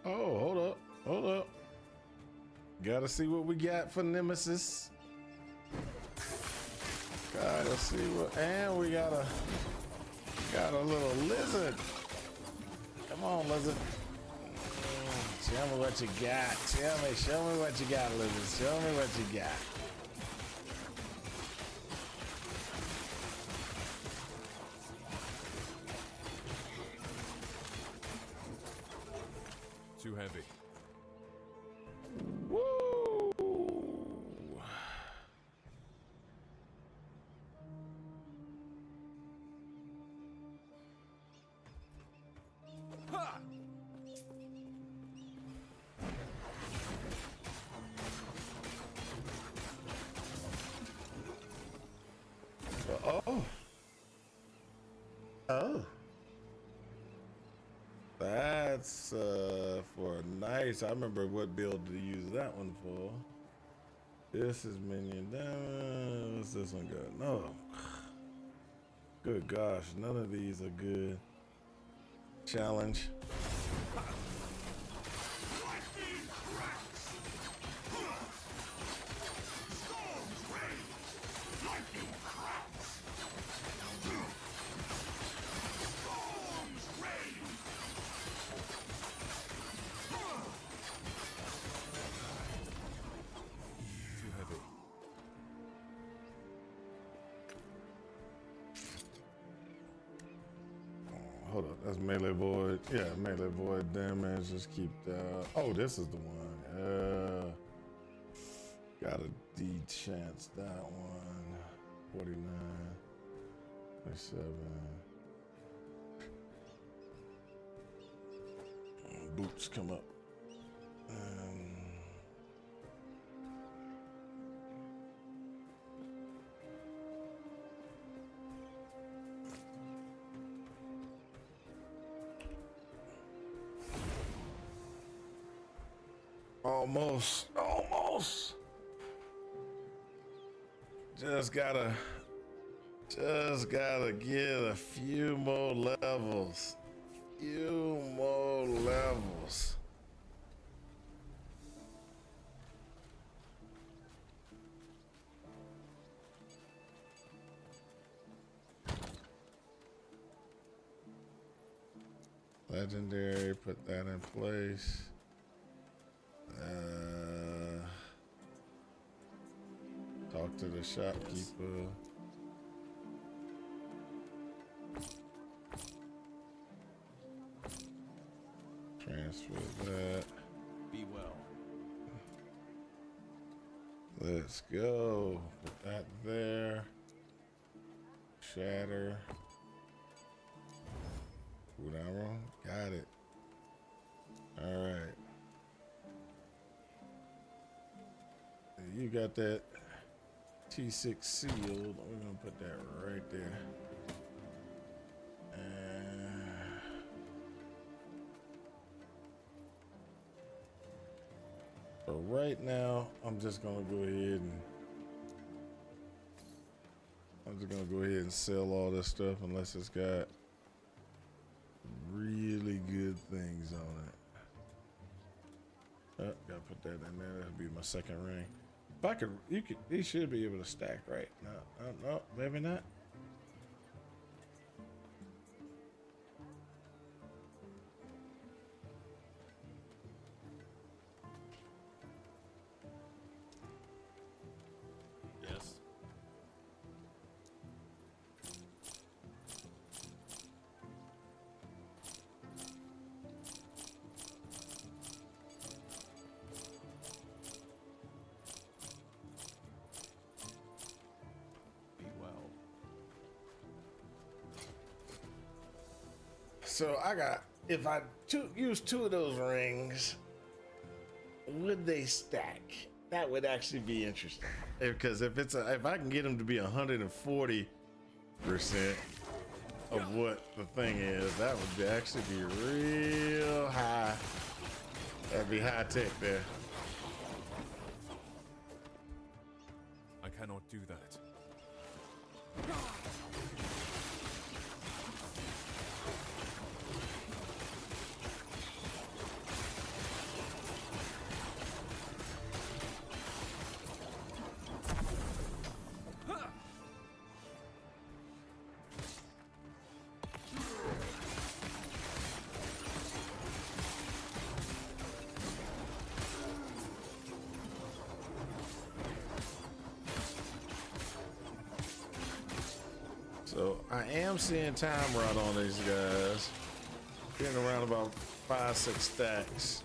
Oh, hold up. Gotta see what we got for Nemesis. Gotta see what, and we got a little lizard. Come on, lizard. Show me what you got. Show me what you got, lizard. Show me what you got. Too heavy. Woo! Oh. That's for knights. I remember what build to use that one for. This is minion down. What's this one got? No. Good gosh, none of these are good. Challenge. Too heavy. Hold up, that's melee void. Yeah, melee void damage. Just keep that. Oh, this is the one. Gotta de-chance that one. 49, 27. Boots come up. Almost. Just gotta get a few more levels. Legendary, put that in place. Talk to the shopkeeper. Transfer that. Be well. Let's go. Put that there. Shatter. Food arrow. Got it. All right. You got that T6 sealed. We're gonna put that right there. But right now, I'm just gonna go ahead and sell all this stuff unless it's got really good things on it. Oh, gotta put that in there. That'll be my second ring. If I could, you should be able to stack, right? No, maybe not. Yes. Be well. So if I use 2 of those rings, would they stack? That would actually be interesting. Because if I can get them to be 140% of what the thing is, that would actually be real high. That'd be high tech there. I cannot do that. So I am seeing time rot on these guys. Getting around about 5-6 stacks.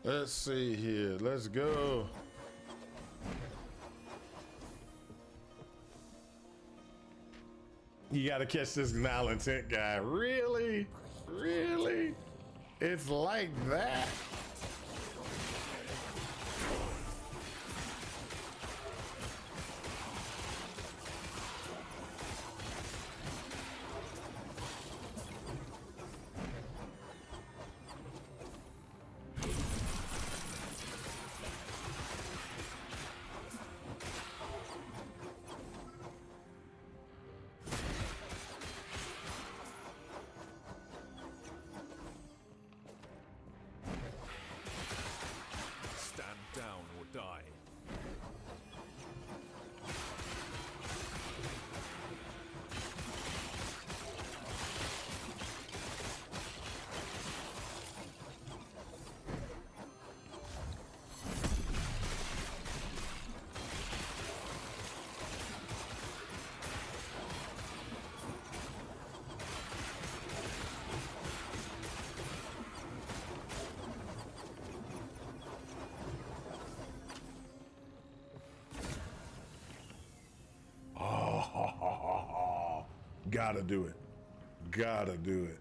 Let's see here. Let's go. You gotta catch this malintent guy. Really? Really? It's like that? Stand down or die. Oh, gotta do it. Gotta do it.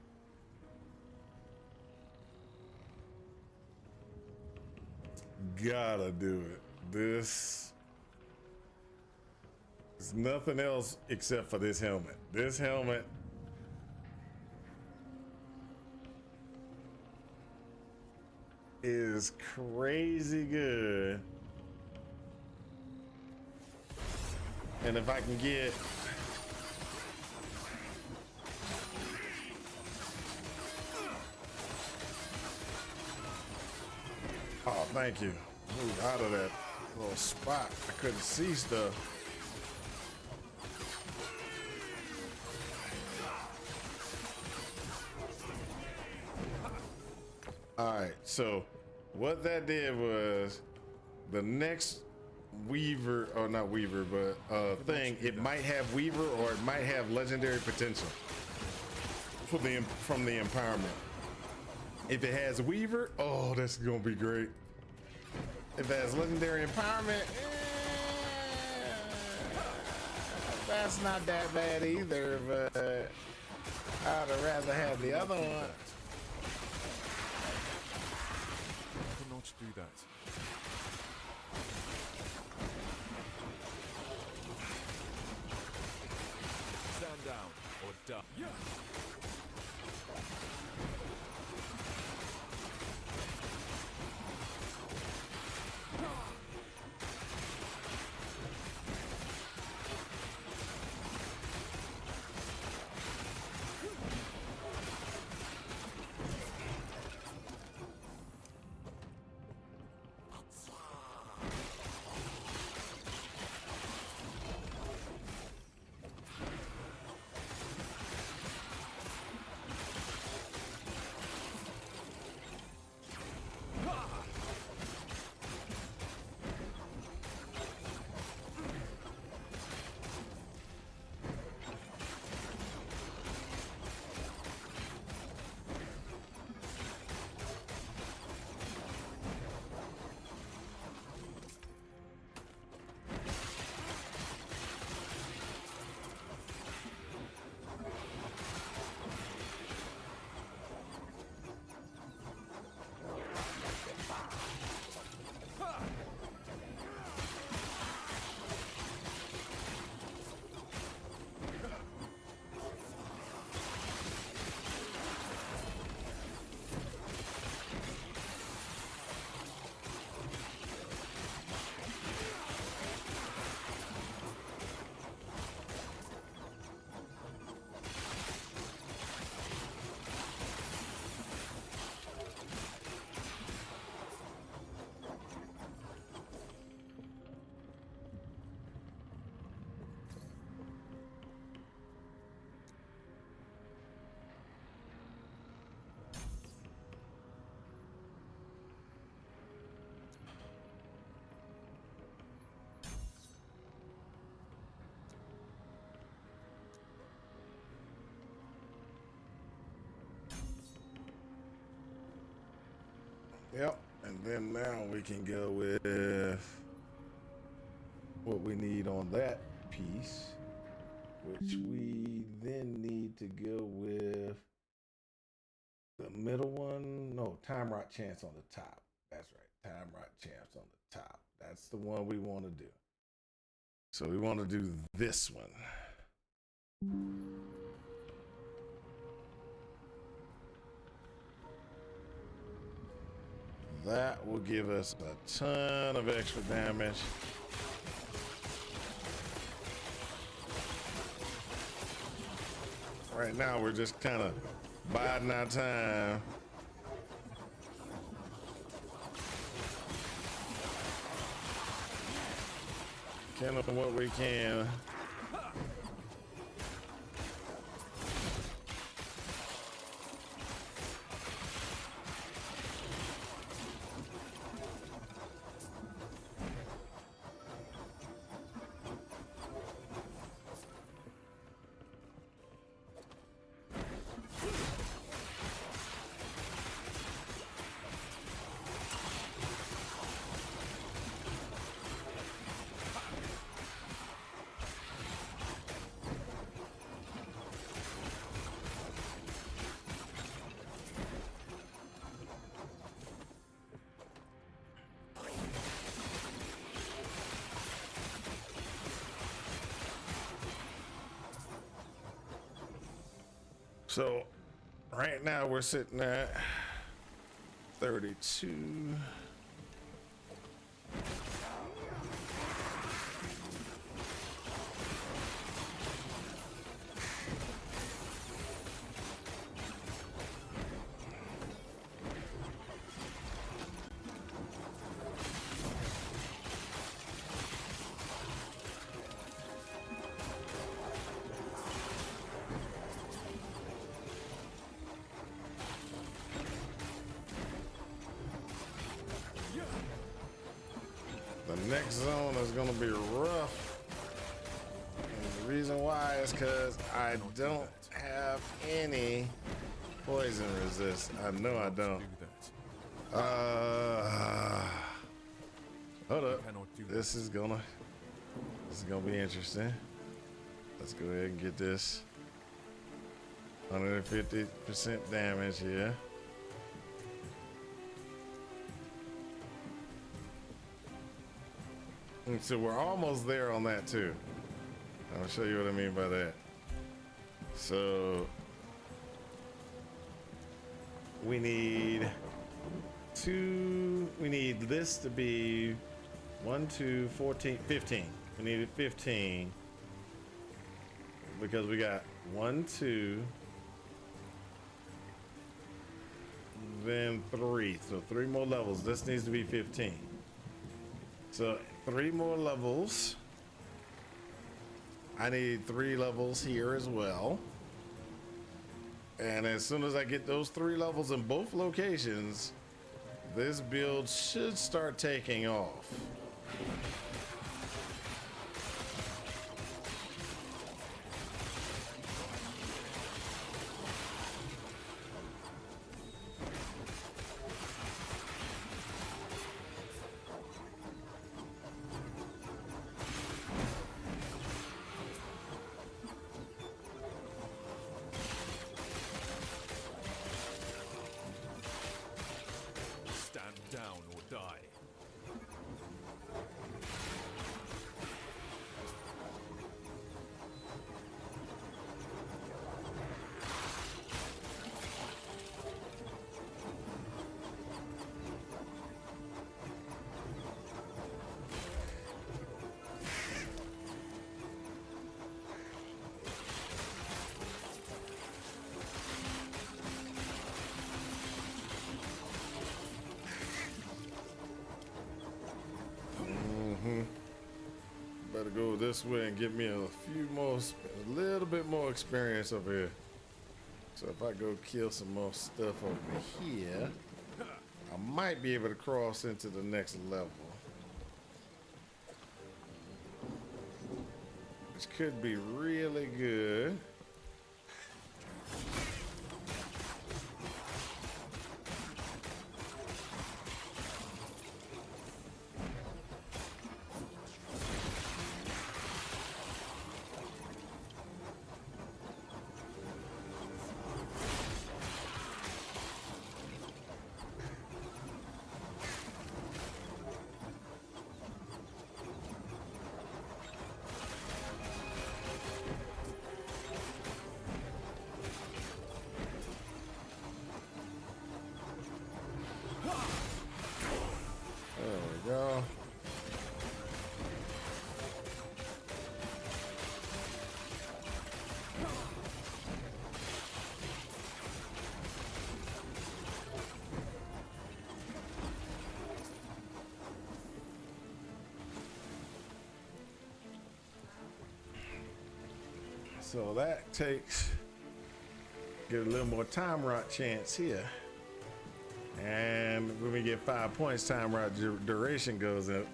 Gotta do it. This is nothing else except for this helmet. This helmet is crazy good. And if I can get oh, thank you. Move out of that little spot. I couldn't see stuff. All right, so what that did was the next Weaver, or not Weaver, but thing, it might have Weaver or it might have legendary potential from the empowerment. If it has Weaver, oh, that's gonna be great. If it has legendary empowerment, that's not that bad either, but I'd rather have the other one. I cannot do that. Stand down or die. Yep, And then now we can go with what we need on that piece, which we then need to go with the middle one. No, time rot chance on the top. That's right. Time rot chance on the top. That's the one we want to do. So we want to do this one. That will give us a ton of extra damage. Right now, we're just kind of biding our time. Killing what we can. So right now we're sitting at 32. The next zone is going to be rough. And the reason why is because I don't have any poison resist. I know I don't. Hold up. This is gonna be interesting. Let's go ahead and get this 150% damage here. And so we're almost there on that too. I'll show you what I mean by that. So we need this to be 1, 2, 14, 15. We needed 15 because we got 1, 2, then 3. So 3 more levels. This needs to be 15. So 3 more levels. I need 3 levels here as well. And as soon as I get those 3 levels in both locations, this build should start taking off. Down or die. Better go this way and get me a little bit more experience over here. So if I go kill some more stuff over here, I might be able to cross into the next level. Which could be really good. So that takes, get a little more time rot chance here. And when we get 5 points, time rot duration goes up.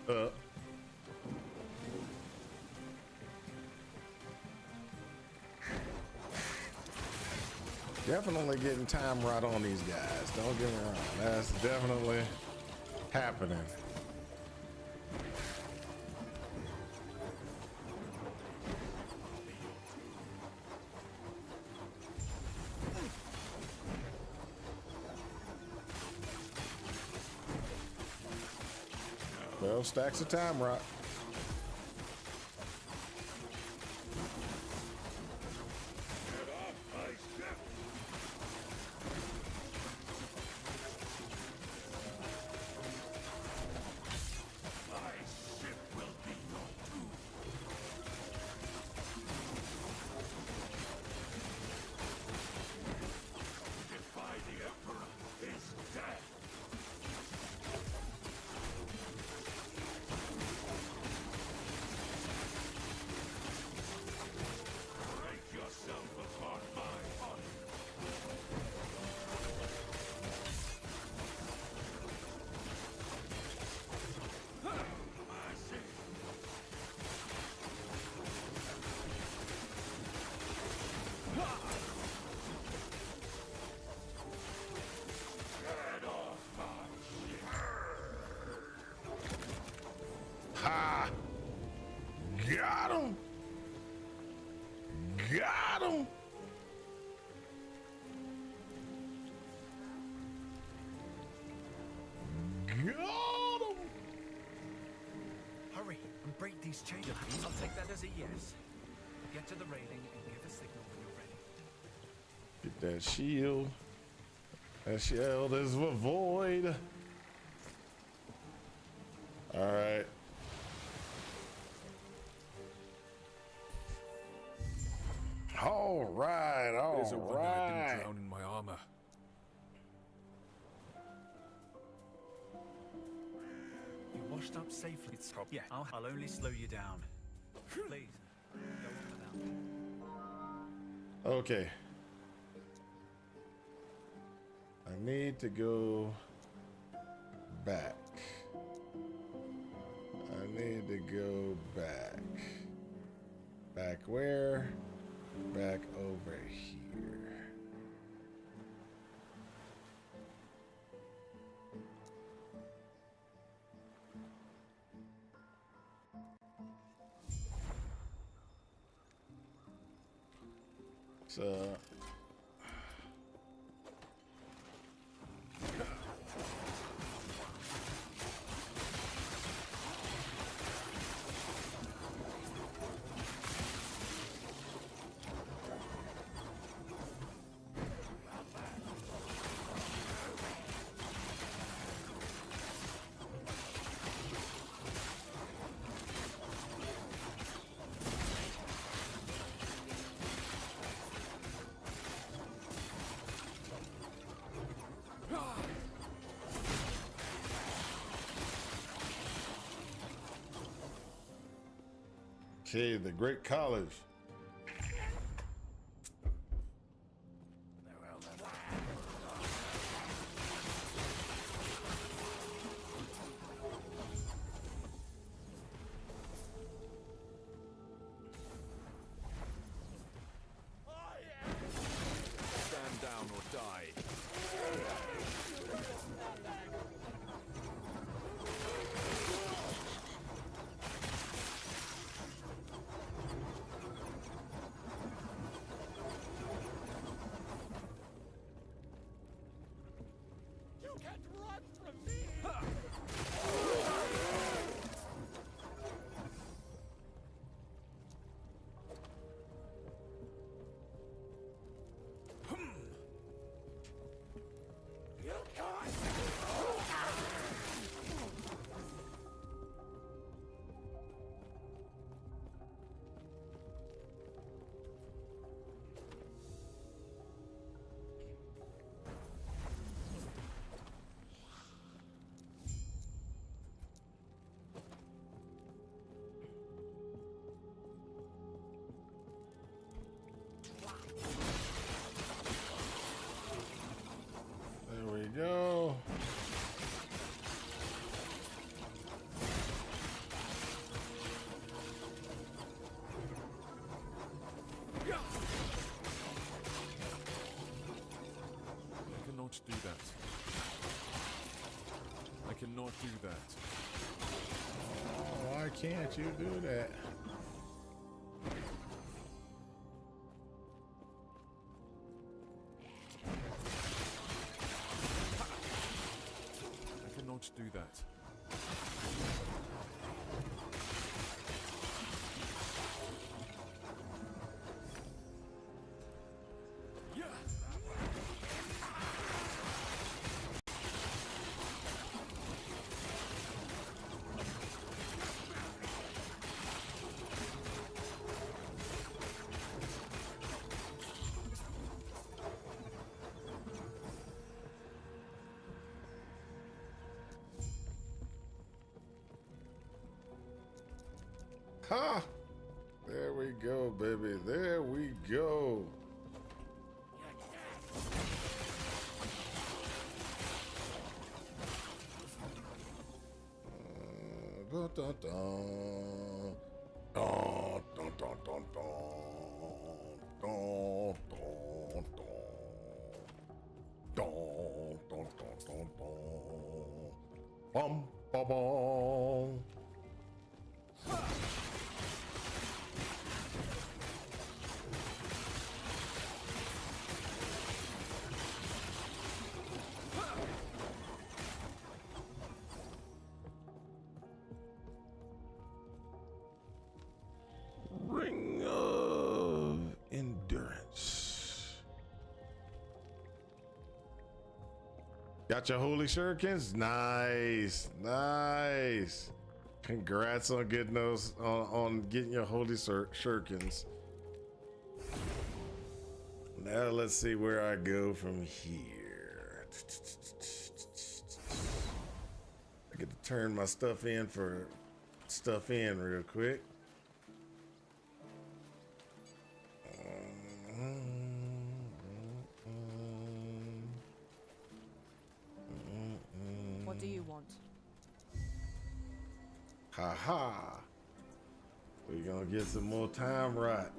Definitely getting time rot on these guys. Don't get me wrong. That's definitely happening. Well, stacks of time rot. Ha! Got him! Got him! Got him! Hurry and break these chains. I'll take that as a yes. Get to the railing and give a signal when you're ready. Get that shield. That shield is a void. All right. All right, There's a wonder I didn't drown in my armor. You washed up safely. It's yeah, I'll only slow you down. Please, go on without. Okay. I need to go back. I need to go back. Back where? Back over here. So okay, the Great College. Stand down or die. You can't run from me! You can't! not do that. Oh, why can't you do that? I cannot do that. Ha! There we go, baby. There we go. Dun, dun, dun. Dun, dun, dun, dun, dun. Dun, dun, dun. Dun, dun, dun, dun, dun. Bum, bum, bum. Ring of Endurance. Got your holy shurikens? Nice, nice. Congrats on getting those, on getting your holy shurikens. Now let's see where I go from here. I get to turn my stuff in for stuff in real quick. What do you want? Ha ha. We're gonna get some more time right.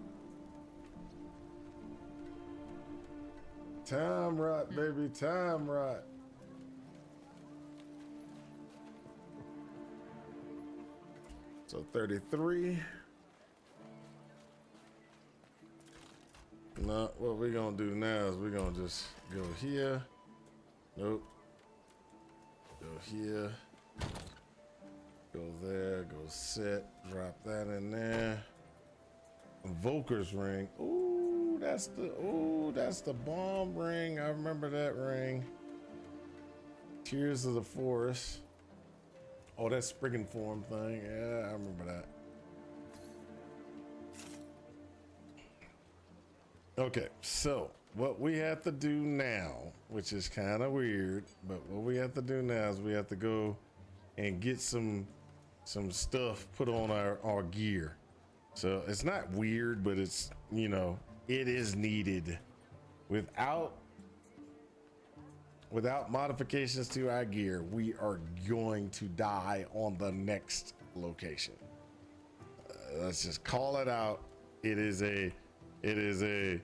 Time right, baby, time right. So 33. No, what we're gonna do now is we're gonna just go here. Nope. Go here. Go there, go set, drop that in there. Invoker's ring. Ooh, that's the bomb ring. I remember that ring. Tears of the Forest. Oh, that Spriggan form thing. Yeah, I remember that. Okay, so what we have to do now, which is kind of weird, but what we have to do now is we have to go and get some stuff put on our gear. So it's not weird, but it's, you know, it is needed. Without modifications to our gear, we are going to die on the next location. Let's just call it out. It is a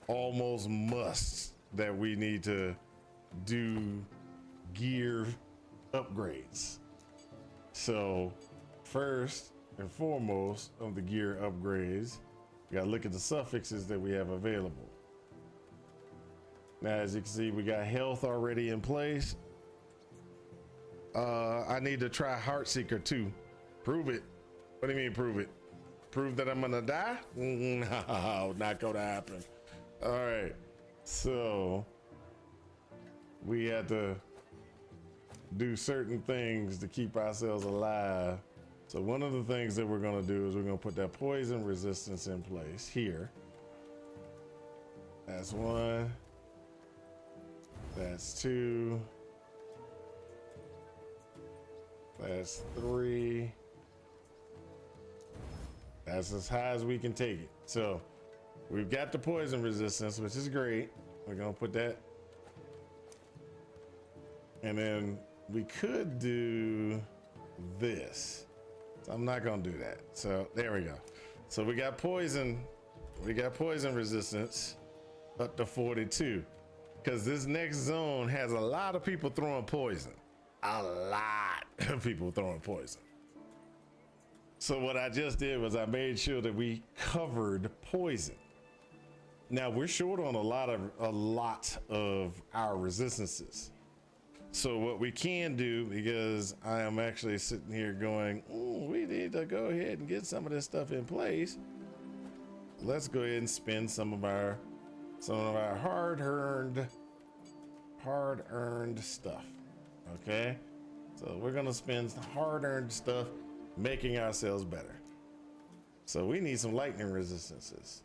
almost must that we need to do gear upgrades. So first and foremost of the gear upgrades, we gotta look at the suffixes that we have available. Now, as you can see, we got health already in place. I need to try Heartseeker too. Prove it. What do you mean prove it? Prove that I'm gonna die? No, not gonna happen. All right, so we had to do certain things to keep ourselves alive. So one of the things that we're gonna do is we're gonna put that poison resistance in place here. That's one. That's two. That's three. That's as high as we can take it. So we've got the poison resistance, which is great. We're gonna put that. And then we could do this. So I'm not gonna do that. So there we go. So we got poison resistance up to 42. Because this next zone has a lot of people throwing poison. A lot. people throwing poison. So what I just did was I made sure that we covered poison. Now we're short on a lot of our resistances. So what we can do, because I am actually sitting here going, we need to go ahead and get some of this stuff in place. Let's go ahead and spend some of our hard-earned stuff. Okay, so we're gonna spend hard-earned stuff making ourselves better. So we need some lightning resistances.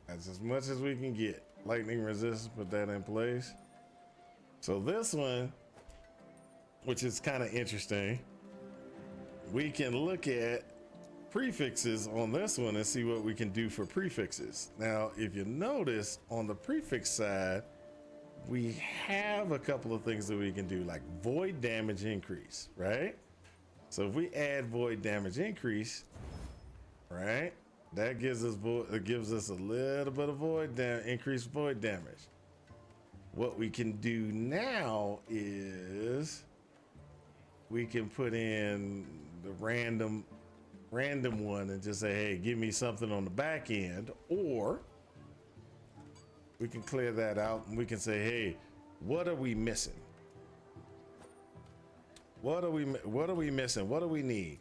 That's as much as we can get. Lightning resistance, put that in place. So this one, which is kind of interesting, we can look at prefixes on this one and see what we can do for prefixes. Now, if you notice on the prefix side, we have a couple of things that we can do, like void damage increase, right? So if we add void damage increase, right, that gives us a little bit of increased void damage. What we can do now is we can put in the random one and just say, hey, give me something on the back end, or we can clear that out and we can say, hey, what are we missing? What are we missing? What do we need?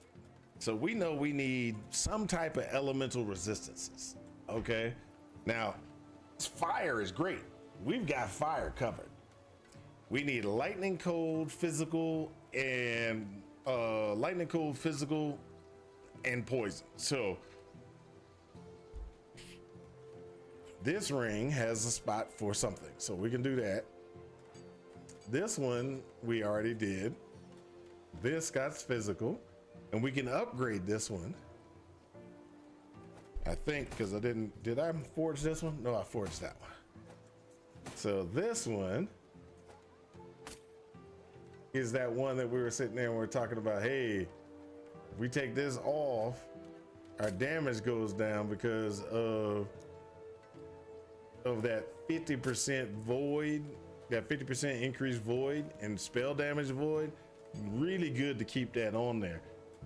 So we know we need some type of elemental resistances. Okay. Now, fire is great. We've got fire covered. We need lightning, cold, physical, and poison. So this ring has a spot for something, so we can do that. This one we already did. This got physical, and we can upgrade this one, I think, because did I forge this one? No, I forged that one. So this one is that one that we were sitting there and we were talking about, hey, if we take this off, our damage goes down because of that 50% void, that 50% increased void and spell damage void. Really good to keep that on there,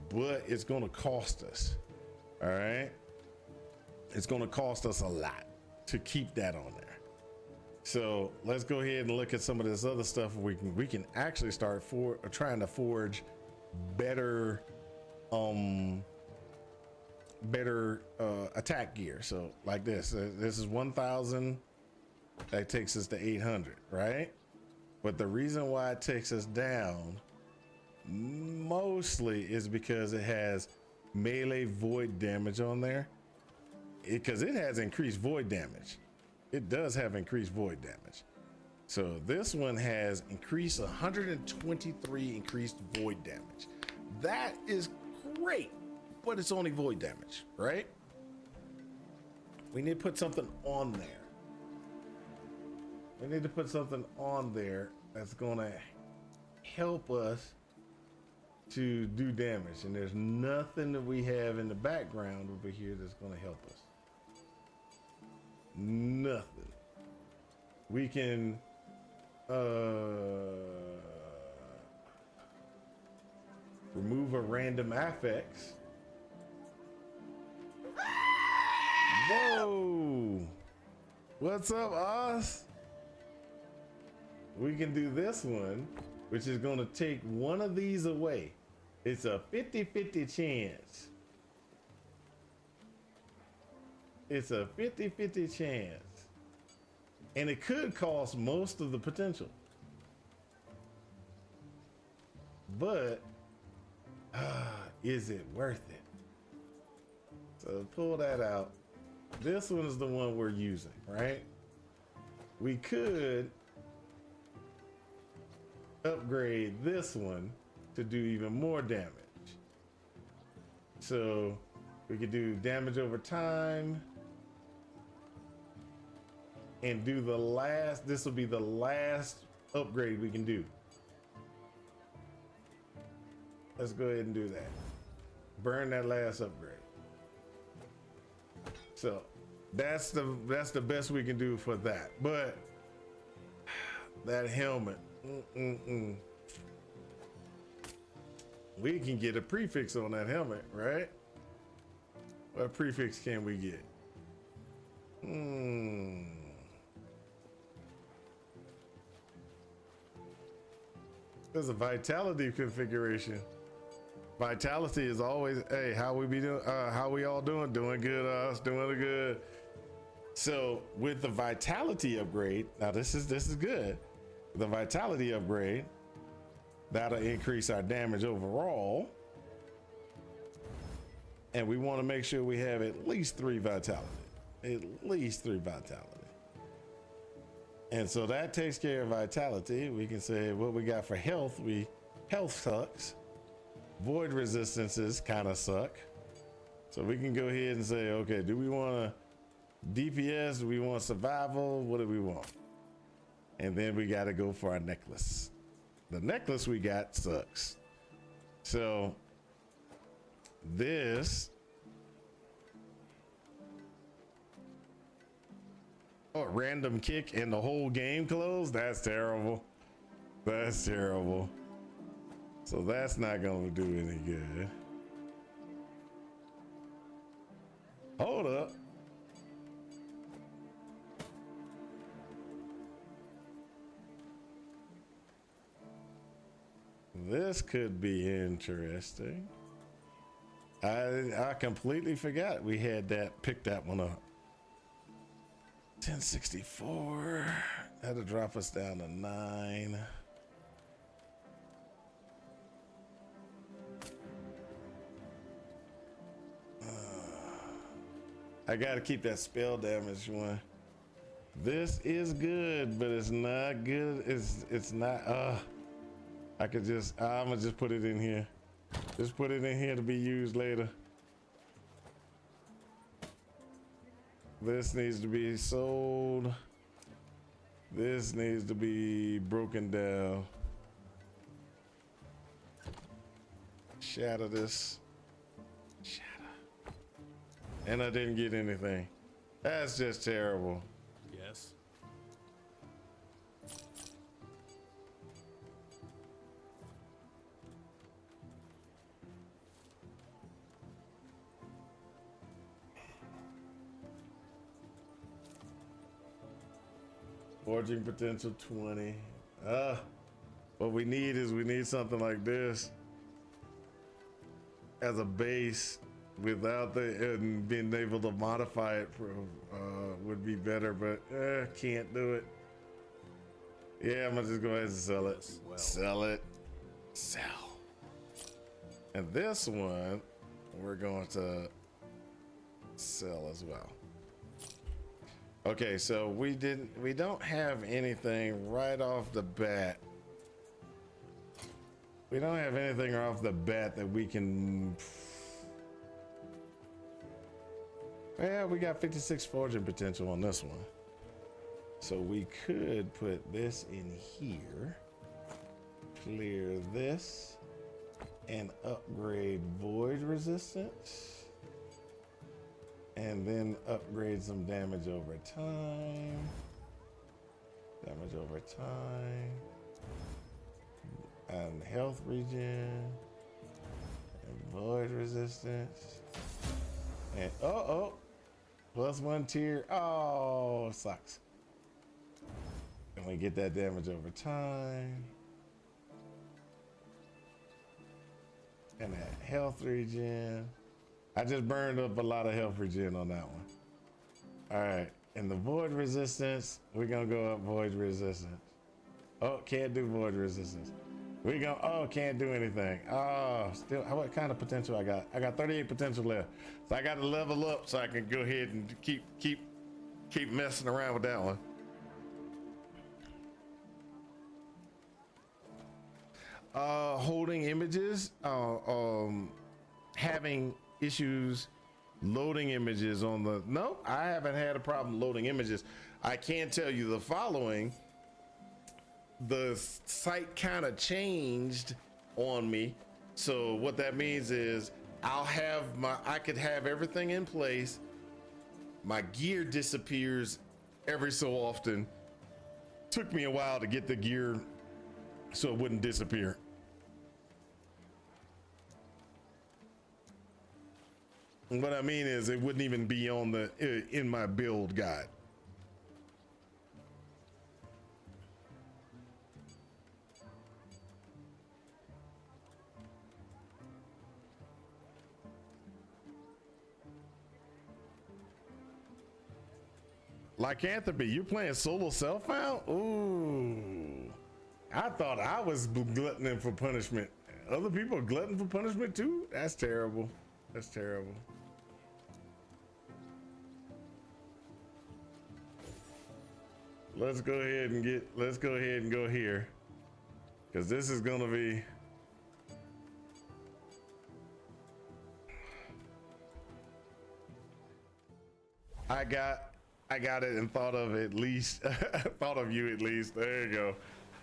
but it's going to cost us. All right. It's going to cost us a lot to keep that on there. So let's go ahead and look at some of this other stuff. We can actually start trying to forge better attack gear. So like this is 1,000. That takes us to 800, right? But the reason why it takes us down mostly is because it has melee void damage on there. Because it has increased void damage. It does have increased void damage. So this one has increased 123 increased void damage. That is great, but it's only void damage, right? We need to put something on there. We need to put something on there that's gonna help us to do damage. And there's nothing that we have in the background over here that's gonna help us. Nothing. We can remove a random affix. Whoa! What's up, Oz? We can do this one, which is going to take one of these away. It's a 50-50 chance. It's a 50-50 chance. And it could cost most of the potential. But is it worth it? So pull that out. This one is the one we're using, right? We could upgrade this one to do even more damage. So we could do damage over time and do the last, this will be the last upgrade we can do. Let's go ahead and do that. Burn that last upgrade. So That's the best we can do for that. But that helmet, we can get a prefix on that helmet, right? What prefix can we get? There's a vitality configuration. Vitality is always, hey, how we be doing? How we all doing? Doing good, us doing good. So with the vitality upgrade, now this is good. The vitality upgrade, that'll increase our damage overall. And we want to make sure we have at least 3 vitality. At least 3 vitality. And so that takes care of vitality. We can say what we got for health. Health sucks. Void resistances kind of suck. So we can go ahead and say, okay, do we want DPS? Do we want survival? What do we want? And then we got to go for our necklace. The necklace we got sucks. So this, random kick and the whole game closed. That's terrible. That's terrible. So that's not going to do any good. Hold up. This could be interesting. I completely forgot we had that, picked that one up. 1064. That'll drop us down to 9. I gotta keep that spell damage one. This is good, but it's not good. It's not. I could just. I'm gonna just put it in here. Just put it in here to be used later. This needs to be sold. This needs to be broken down. Shatter this. Shatter. And I didn't get anything. That's just terrible. Yes. Forging potential 20. What we need something like this as a base without and being able to modify it would be better, but can't do it. Yeah, I'm gonna just go ahead and sell it. Well. Sell it. Sell. And this one we're going to sell as well. Okay, so we don't have anything right off the bat. We don't have anything off the bat that we can. Well, we got 56 forging potential on this one. So we could put this in here, clear this, and upgrade void resistance. And then upgrade some damage over time. Damage over time. And health regen. And void resistance. And plus 1 tier. Oh, sucks. And we get that damage over time. And that health regen. I just burned up a lot of health regen on that one. All right, and the void resistance, we're gonna go up void resistance. Oh, can't do void resistance. Can't do anything. Oh, still, what kind of potential I got? I got 38 potential left. So I got to level up so I can go ahead and keep messing around with that one. Holding images, having issues loading images on the no, I haven't had a problem loading images. I can tell you the following. The site kind of changed on me, so what that means is I could have everything in place, My gear disappears every so often. Took me a while to get the gear so it wouldn't disappear. And what I mean is it wouldn't even be on the in my build guide. Lycanthropy, you playing solo self-found? Ooh. I thought I was gluttoning for punishment. Other people are glutton for punishment too? That's terrible. That's terrible. Let's go ahead and go here. Cause this is gonna be I got it and thought of at least thought of you at least. There you go.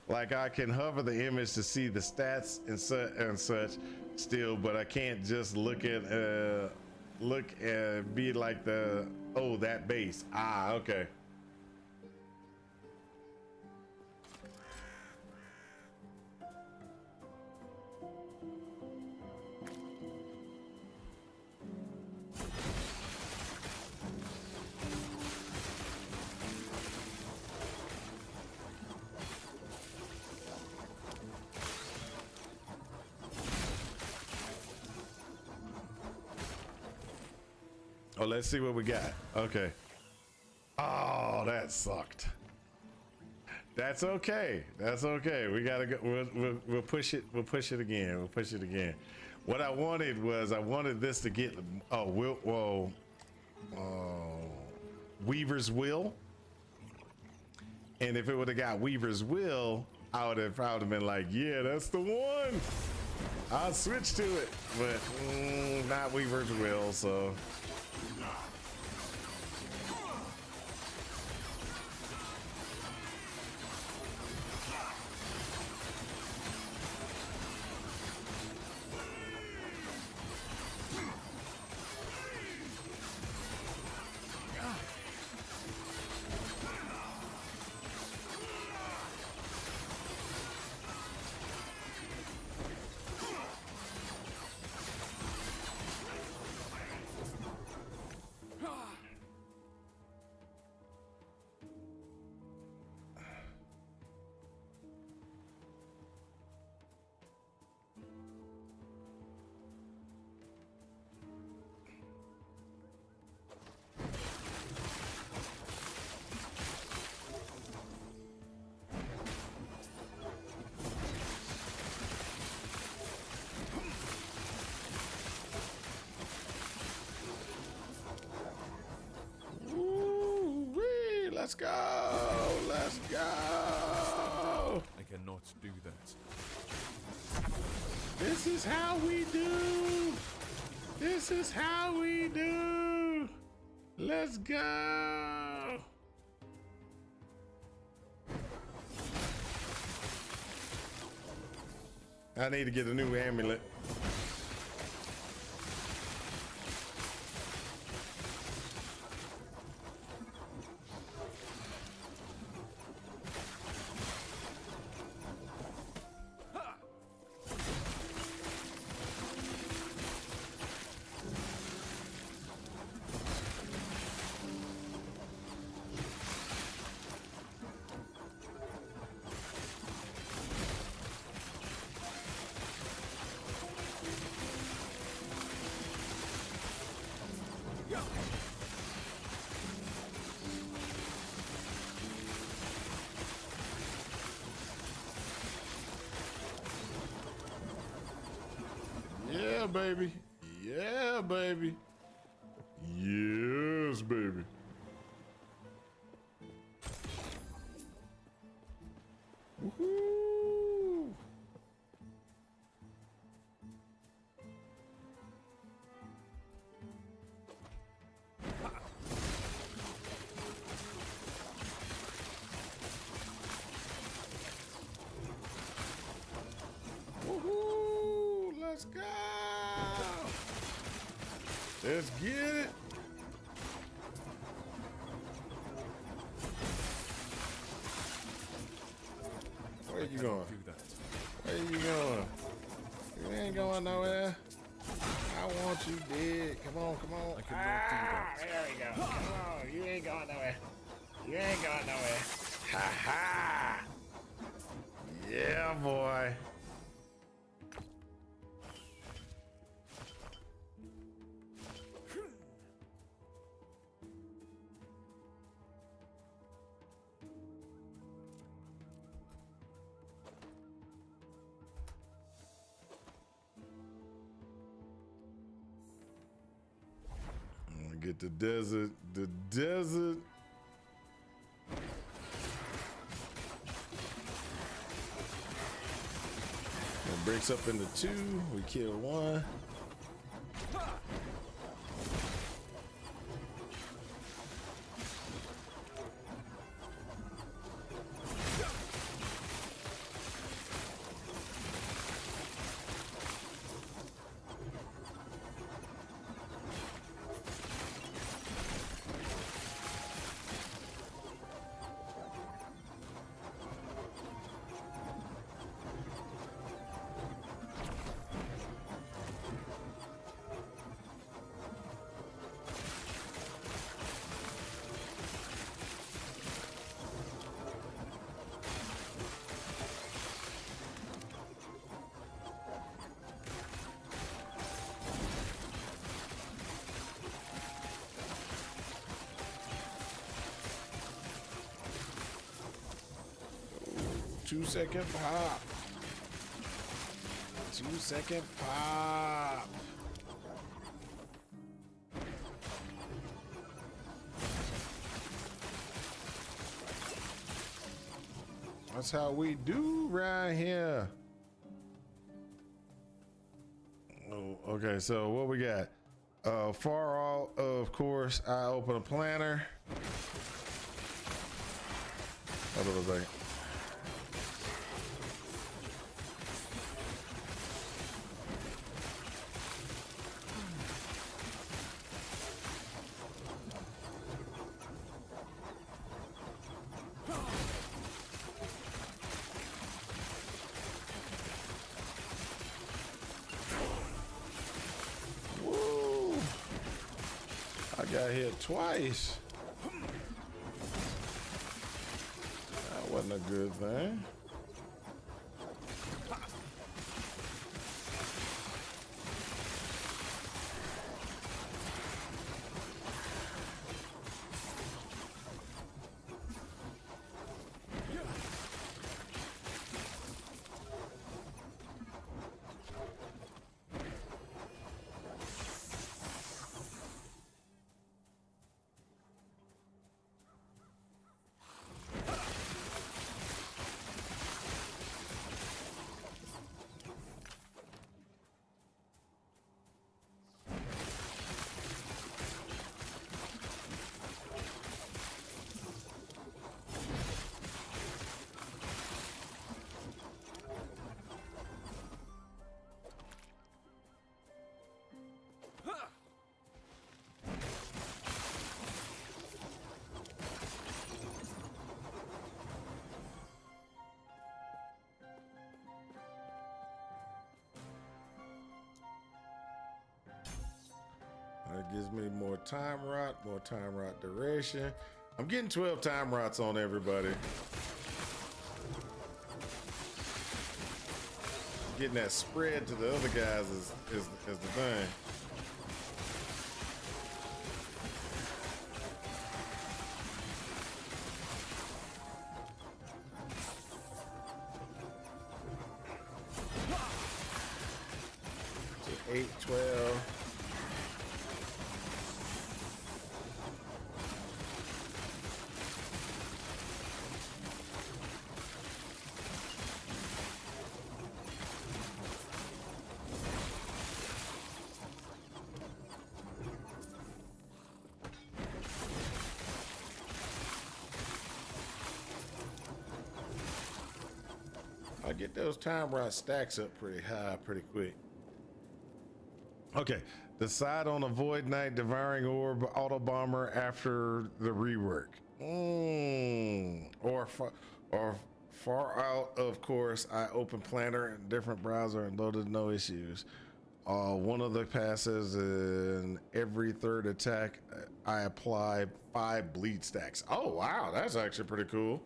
Like I can hover the image to see the stats and such still, but I can't just look at be like the that base. Ah, okay. Oh, let's see what we got. Okay. Oh, that sucked. That's okay. That's okay. We gotta go. We'll push it. We'll push it again. We'll push it again. What I wanted was I wanted this to get Weaver's Will. And if it would have got Weaver's Will, I would have been like, yeah, that's the one. I'll switch to it, but not Weaver's Will. So. Let's go! Let's go! I cannot do that. This is how we do! This is how we do! Let's go! I need to get a new amulet. Yeah, baby. Yeah, baby. Yes, baby. Woohoo! Woohoo! Let's go! Let's get it. Where I you cannot going? do that. Where you going? You ain't going nowhere. I want you dead. Come on, come on. I cannot do that. There we go. Come on. You ain't going nowhere. You ain't going nowhere. Ha ha. Yeah, boy. Get the desert. The desert. It breaks up into two. We kill one. Two-second pop. 2-second pop. That's how we do right here. Oh, okay, so what we got? Far out, of course, I open a planner. Hold on a second. Got hit twice. That wasn't a good thing. That gives me more time rot duration. I'm getting 12 time rots on everybody. Getting that spread to the other guys is the thing. So 8, 12. I get those time rot stacks up pretty high, pretty quick. Okay, decide on a Void Knight, Devouring Orb, Auto Bomber after the rework. Or Far out, of course, I opened Planner in different browser and loaded no issues. One of the passes in every third attack, I apply 5 bleed stacks. Oh wow, that's actually pretty cool.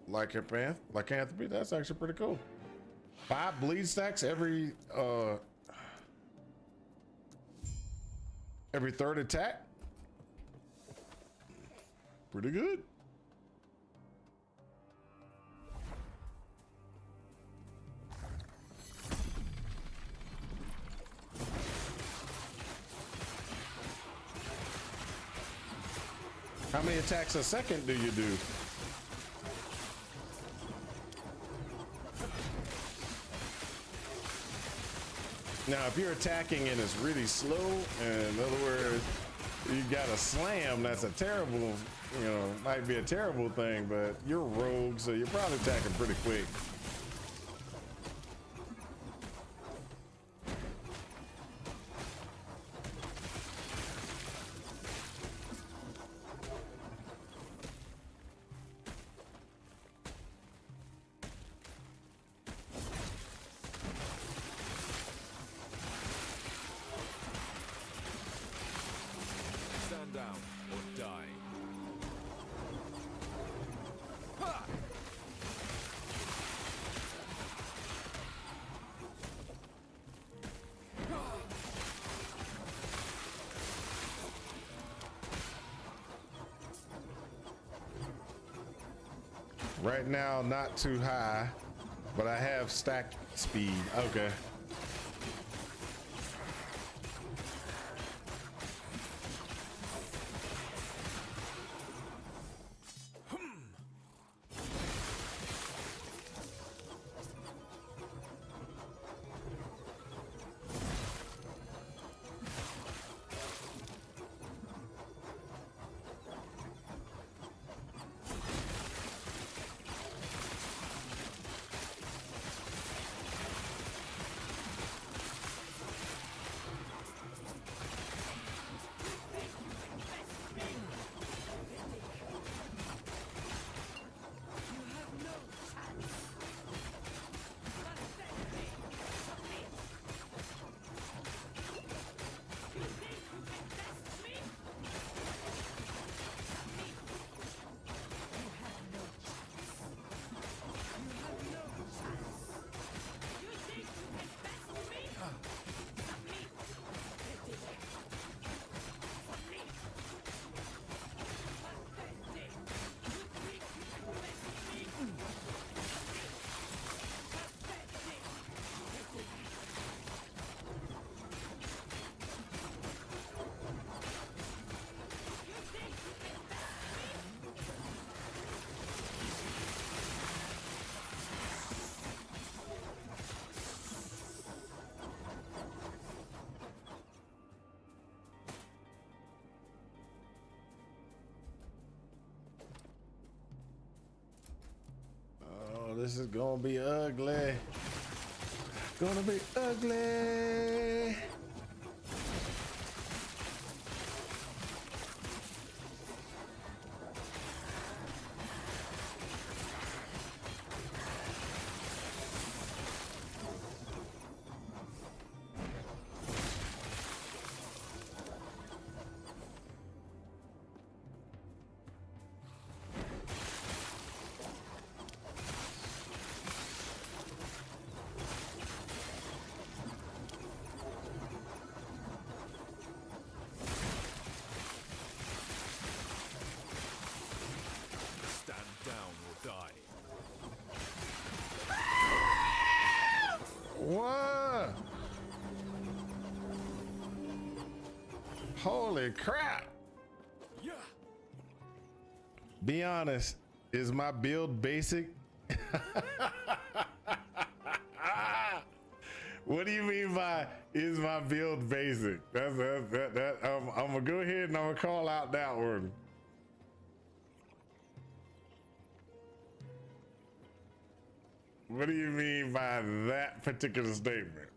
Lycanthropy, that's actually pretty cool. 5 bleed stacks every third attack. Pretty good. How many attacks a second do you do? Now, if you're attacking and it's really slow, in other words, you got a slam, that's a terrible, might be a terrible thing, but you're rogue, so you're probably attacking pretty quick. Stand down or die. Right now, not too high, but I have stack speed. Okay. This is gonna be ugly. Gonna be ugly. What? Holy crap. Yeah. Be honest, is my build basic? What do you mean by is my build basic? I'm gonna go ahead and I'm gonna call out that one. What do you mean by that particular statement?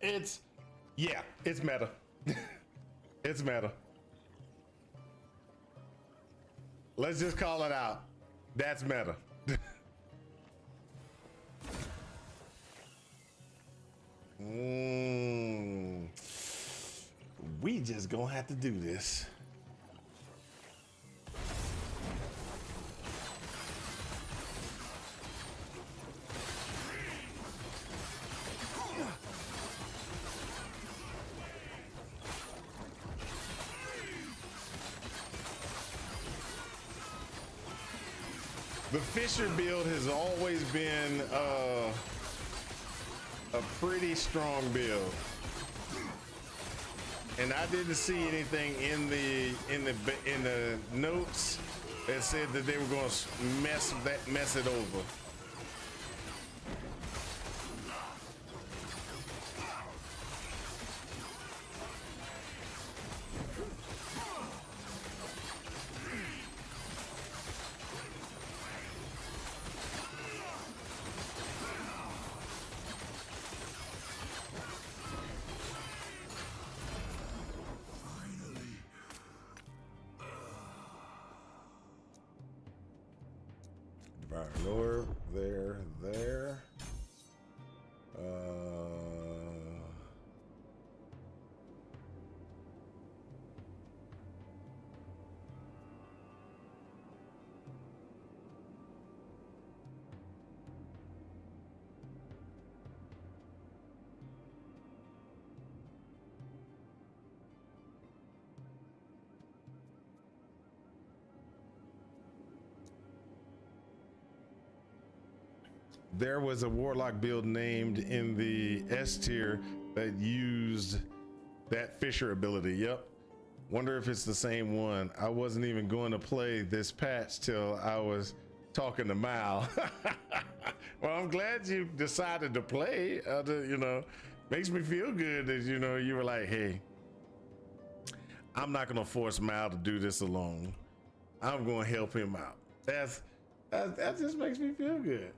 It's meta. It's meta. Let's just call it out. That's meta. We just gonna have to do this. The Fisher build has always been a pretty strong build, and I didn't see anything in the notes that said that they were going to mess it over. Lower there. There was a warlock build named in the S tier that used that Fisher ability. Yep. Wonder if it's the same one. I wasn't even going to play this patch till I was talking to Mal. Well, I'm glad you decided to play. Makes me feel good that, you were like, hey, I'm not going to force Mal to do this alone. I'm going to help him out. That just makes me feel good.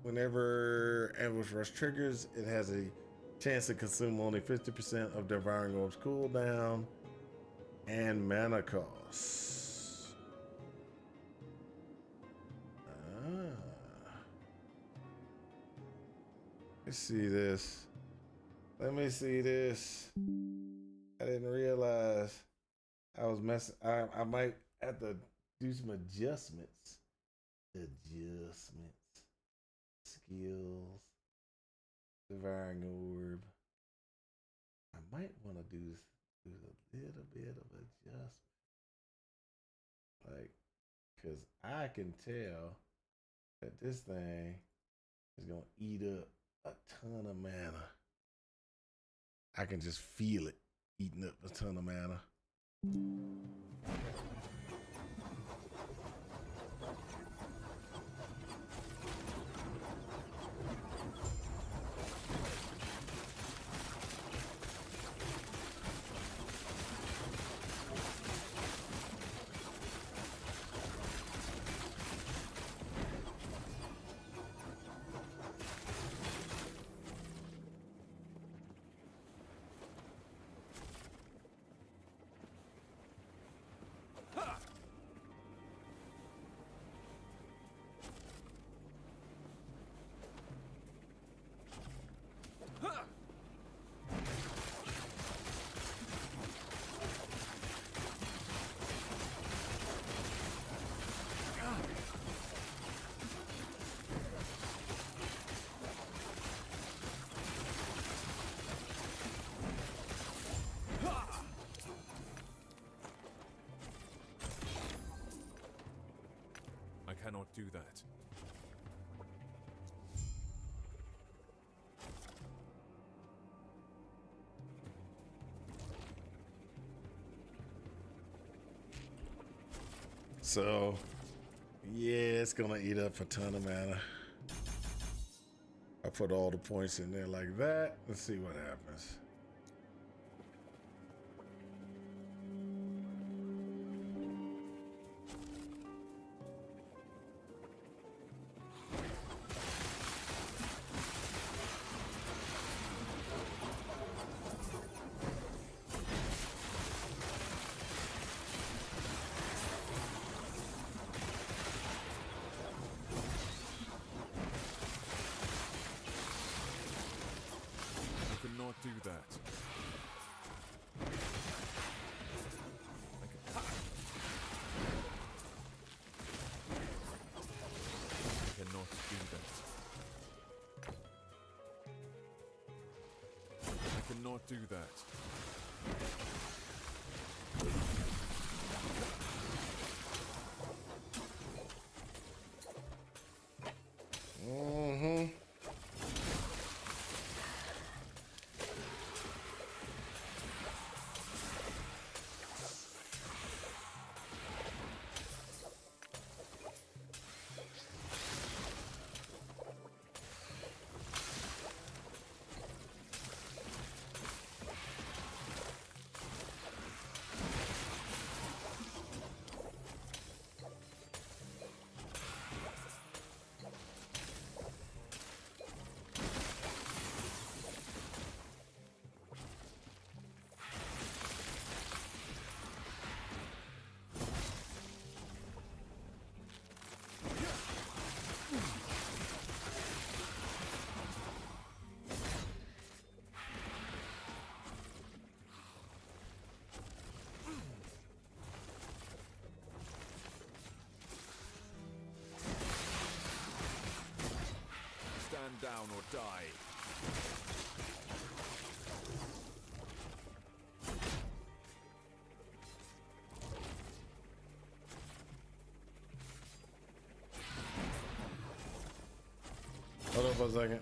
Whenever Ambush Rush triggers, it has a chance to consume only 50% of Devouring Orb's cooldown and mana costs. Let's see this. Let me see this. I didn't realize I was messing. I might have to do some adjustments. Skills, Devouring Orb. I might want to do a little bit of adjustment, because I can tell that this thing is gonna eat up a ton of mana. I can just feel it eating up a ton of mana. Cannot do that. So, yeah, it's gonna eat up a ton of mana. I put all the points in there like that. Let's see what happens. do that. Mm-hmm. Stand down or die. Hold on for a second.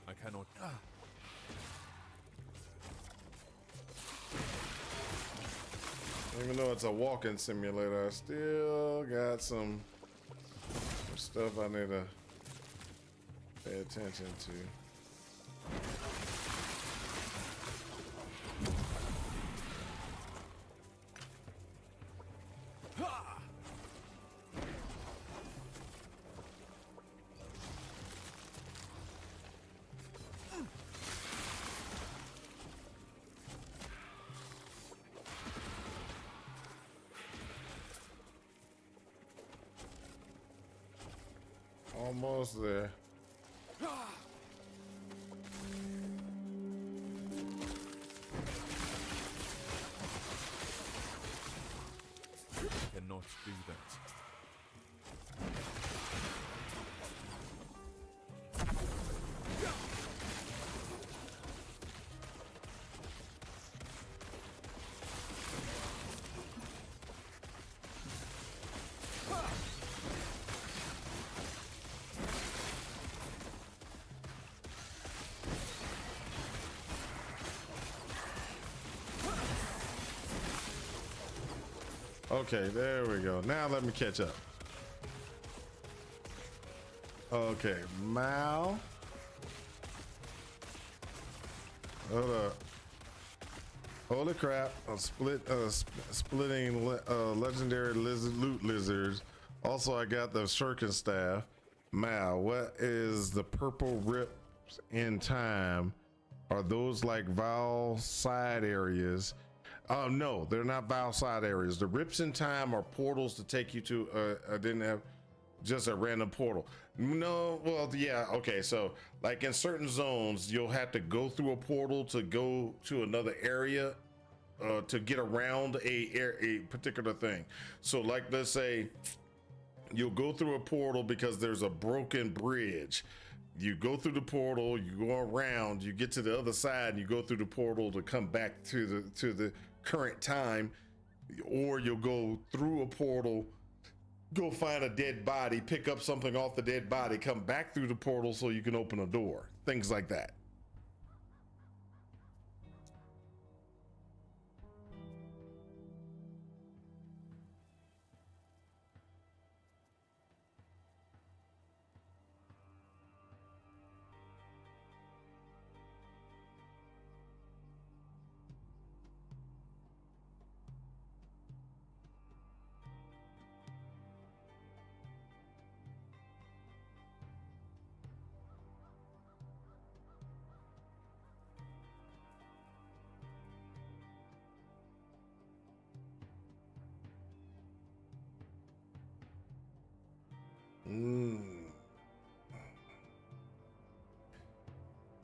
I cannot. Even though it's a walking simulator, I still got some stuff I need to pay attention to. Almost there. Cannot do that. Okay, there we go. Now let me catch up. Okay, Mal. Hold up. Holy crap! Splitting legendary loot lizards. Also, I got the shuriken staff. Mal, what is the purple rips in time? Are those like vile side areas? No, they're not vile side areas. The rips in time are portals to take you to. I didn't have just a random portal. No, well, yeah, okay. So, like in certain zones, you'll have to go through a portal to go to another area to get around a particular thing. So, like, let's say you'll go through a portal because there's a broken bridge. You go through the portal, you go around, you get to the other side, and you go through the portal to come back to the current time, or you'll go through a portal, go find a dead body, pick up something off the dead body, come back through the portal so you can open a door, things like that.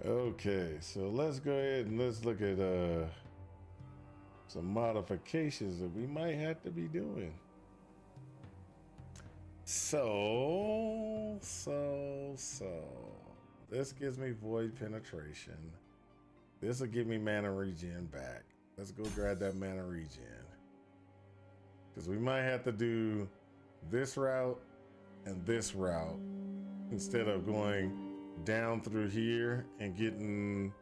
Okay, so let's go ahead and let's look at some modifications that we might have to be doing. So this gives me void penetration. This will give me mana regen back. Let's go grab that mana regen. Because we might have to do this route and this route instead of going down through here and getting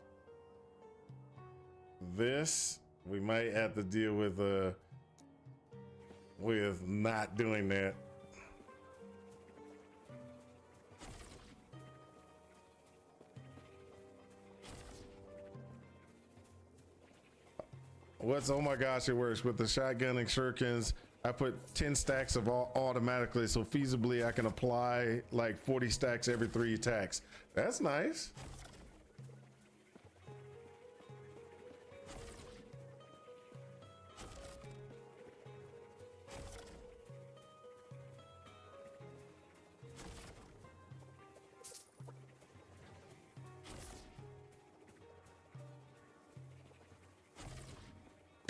this. We might have to deal with not doing that. Oh my gosh, it works with the shotgunning shurikens. I put 10 stacks of automatically, so feasibly I can apply like 40 stacks every 3 attacks. That's nice.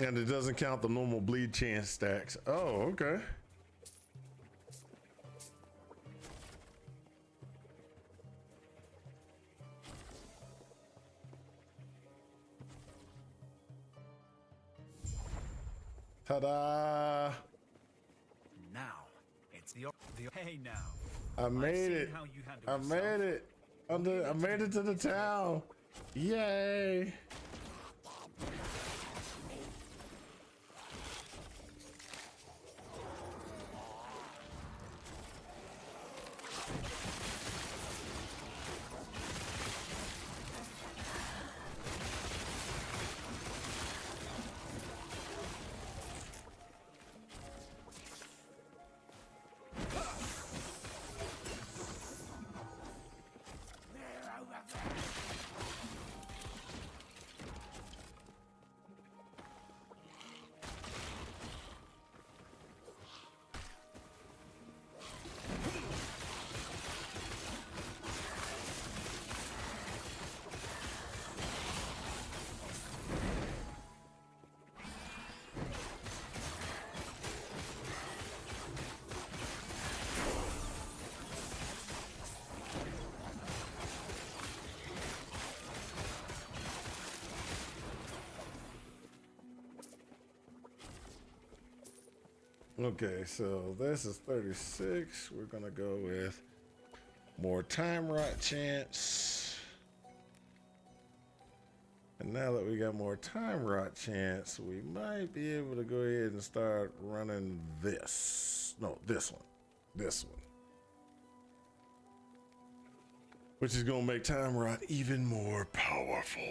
And it doesn't count the normal bleed chance stacks. Oh, okay. Ta-da! Now, it's the hey now. I made it. I made it. I made it to the town. Yay! Okay, so this is 36. We're gonna go with more time rot chance. And now that we got more time rot chance, we might be able to go ahead and start running this. No, this one. This one. Which is gonna make time rot even more powerful.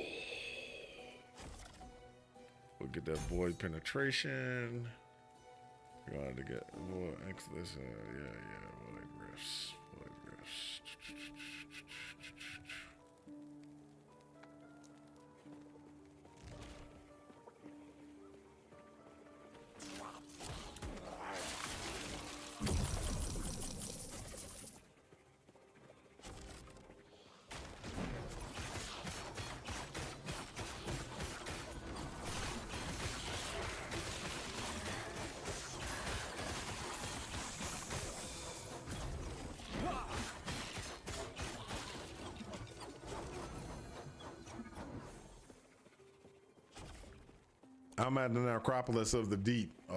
We'll get that void penetration. We're going to get more this, void rifts. I'm at the necropolis of the deep.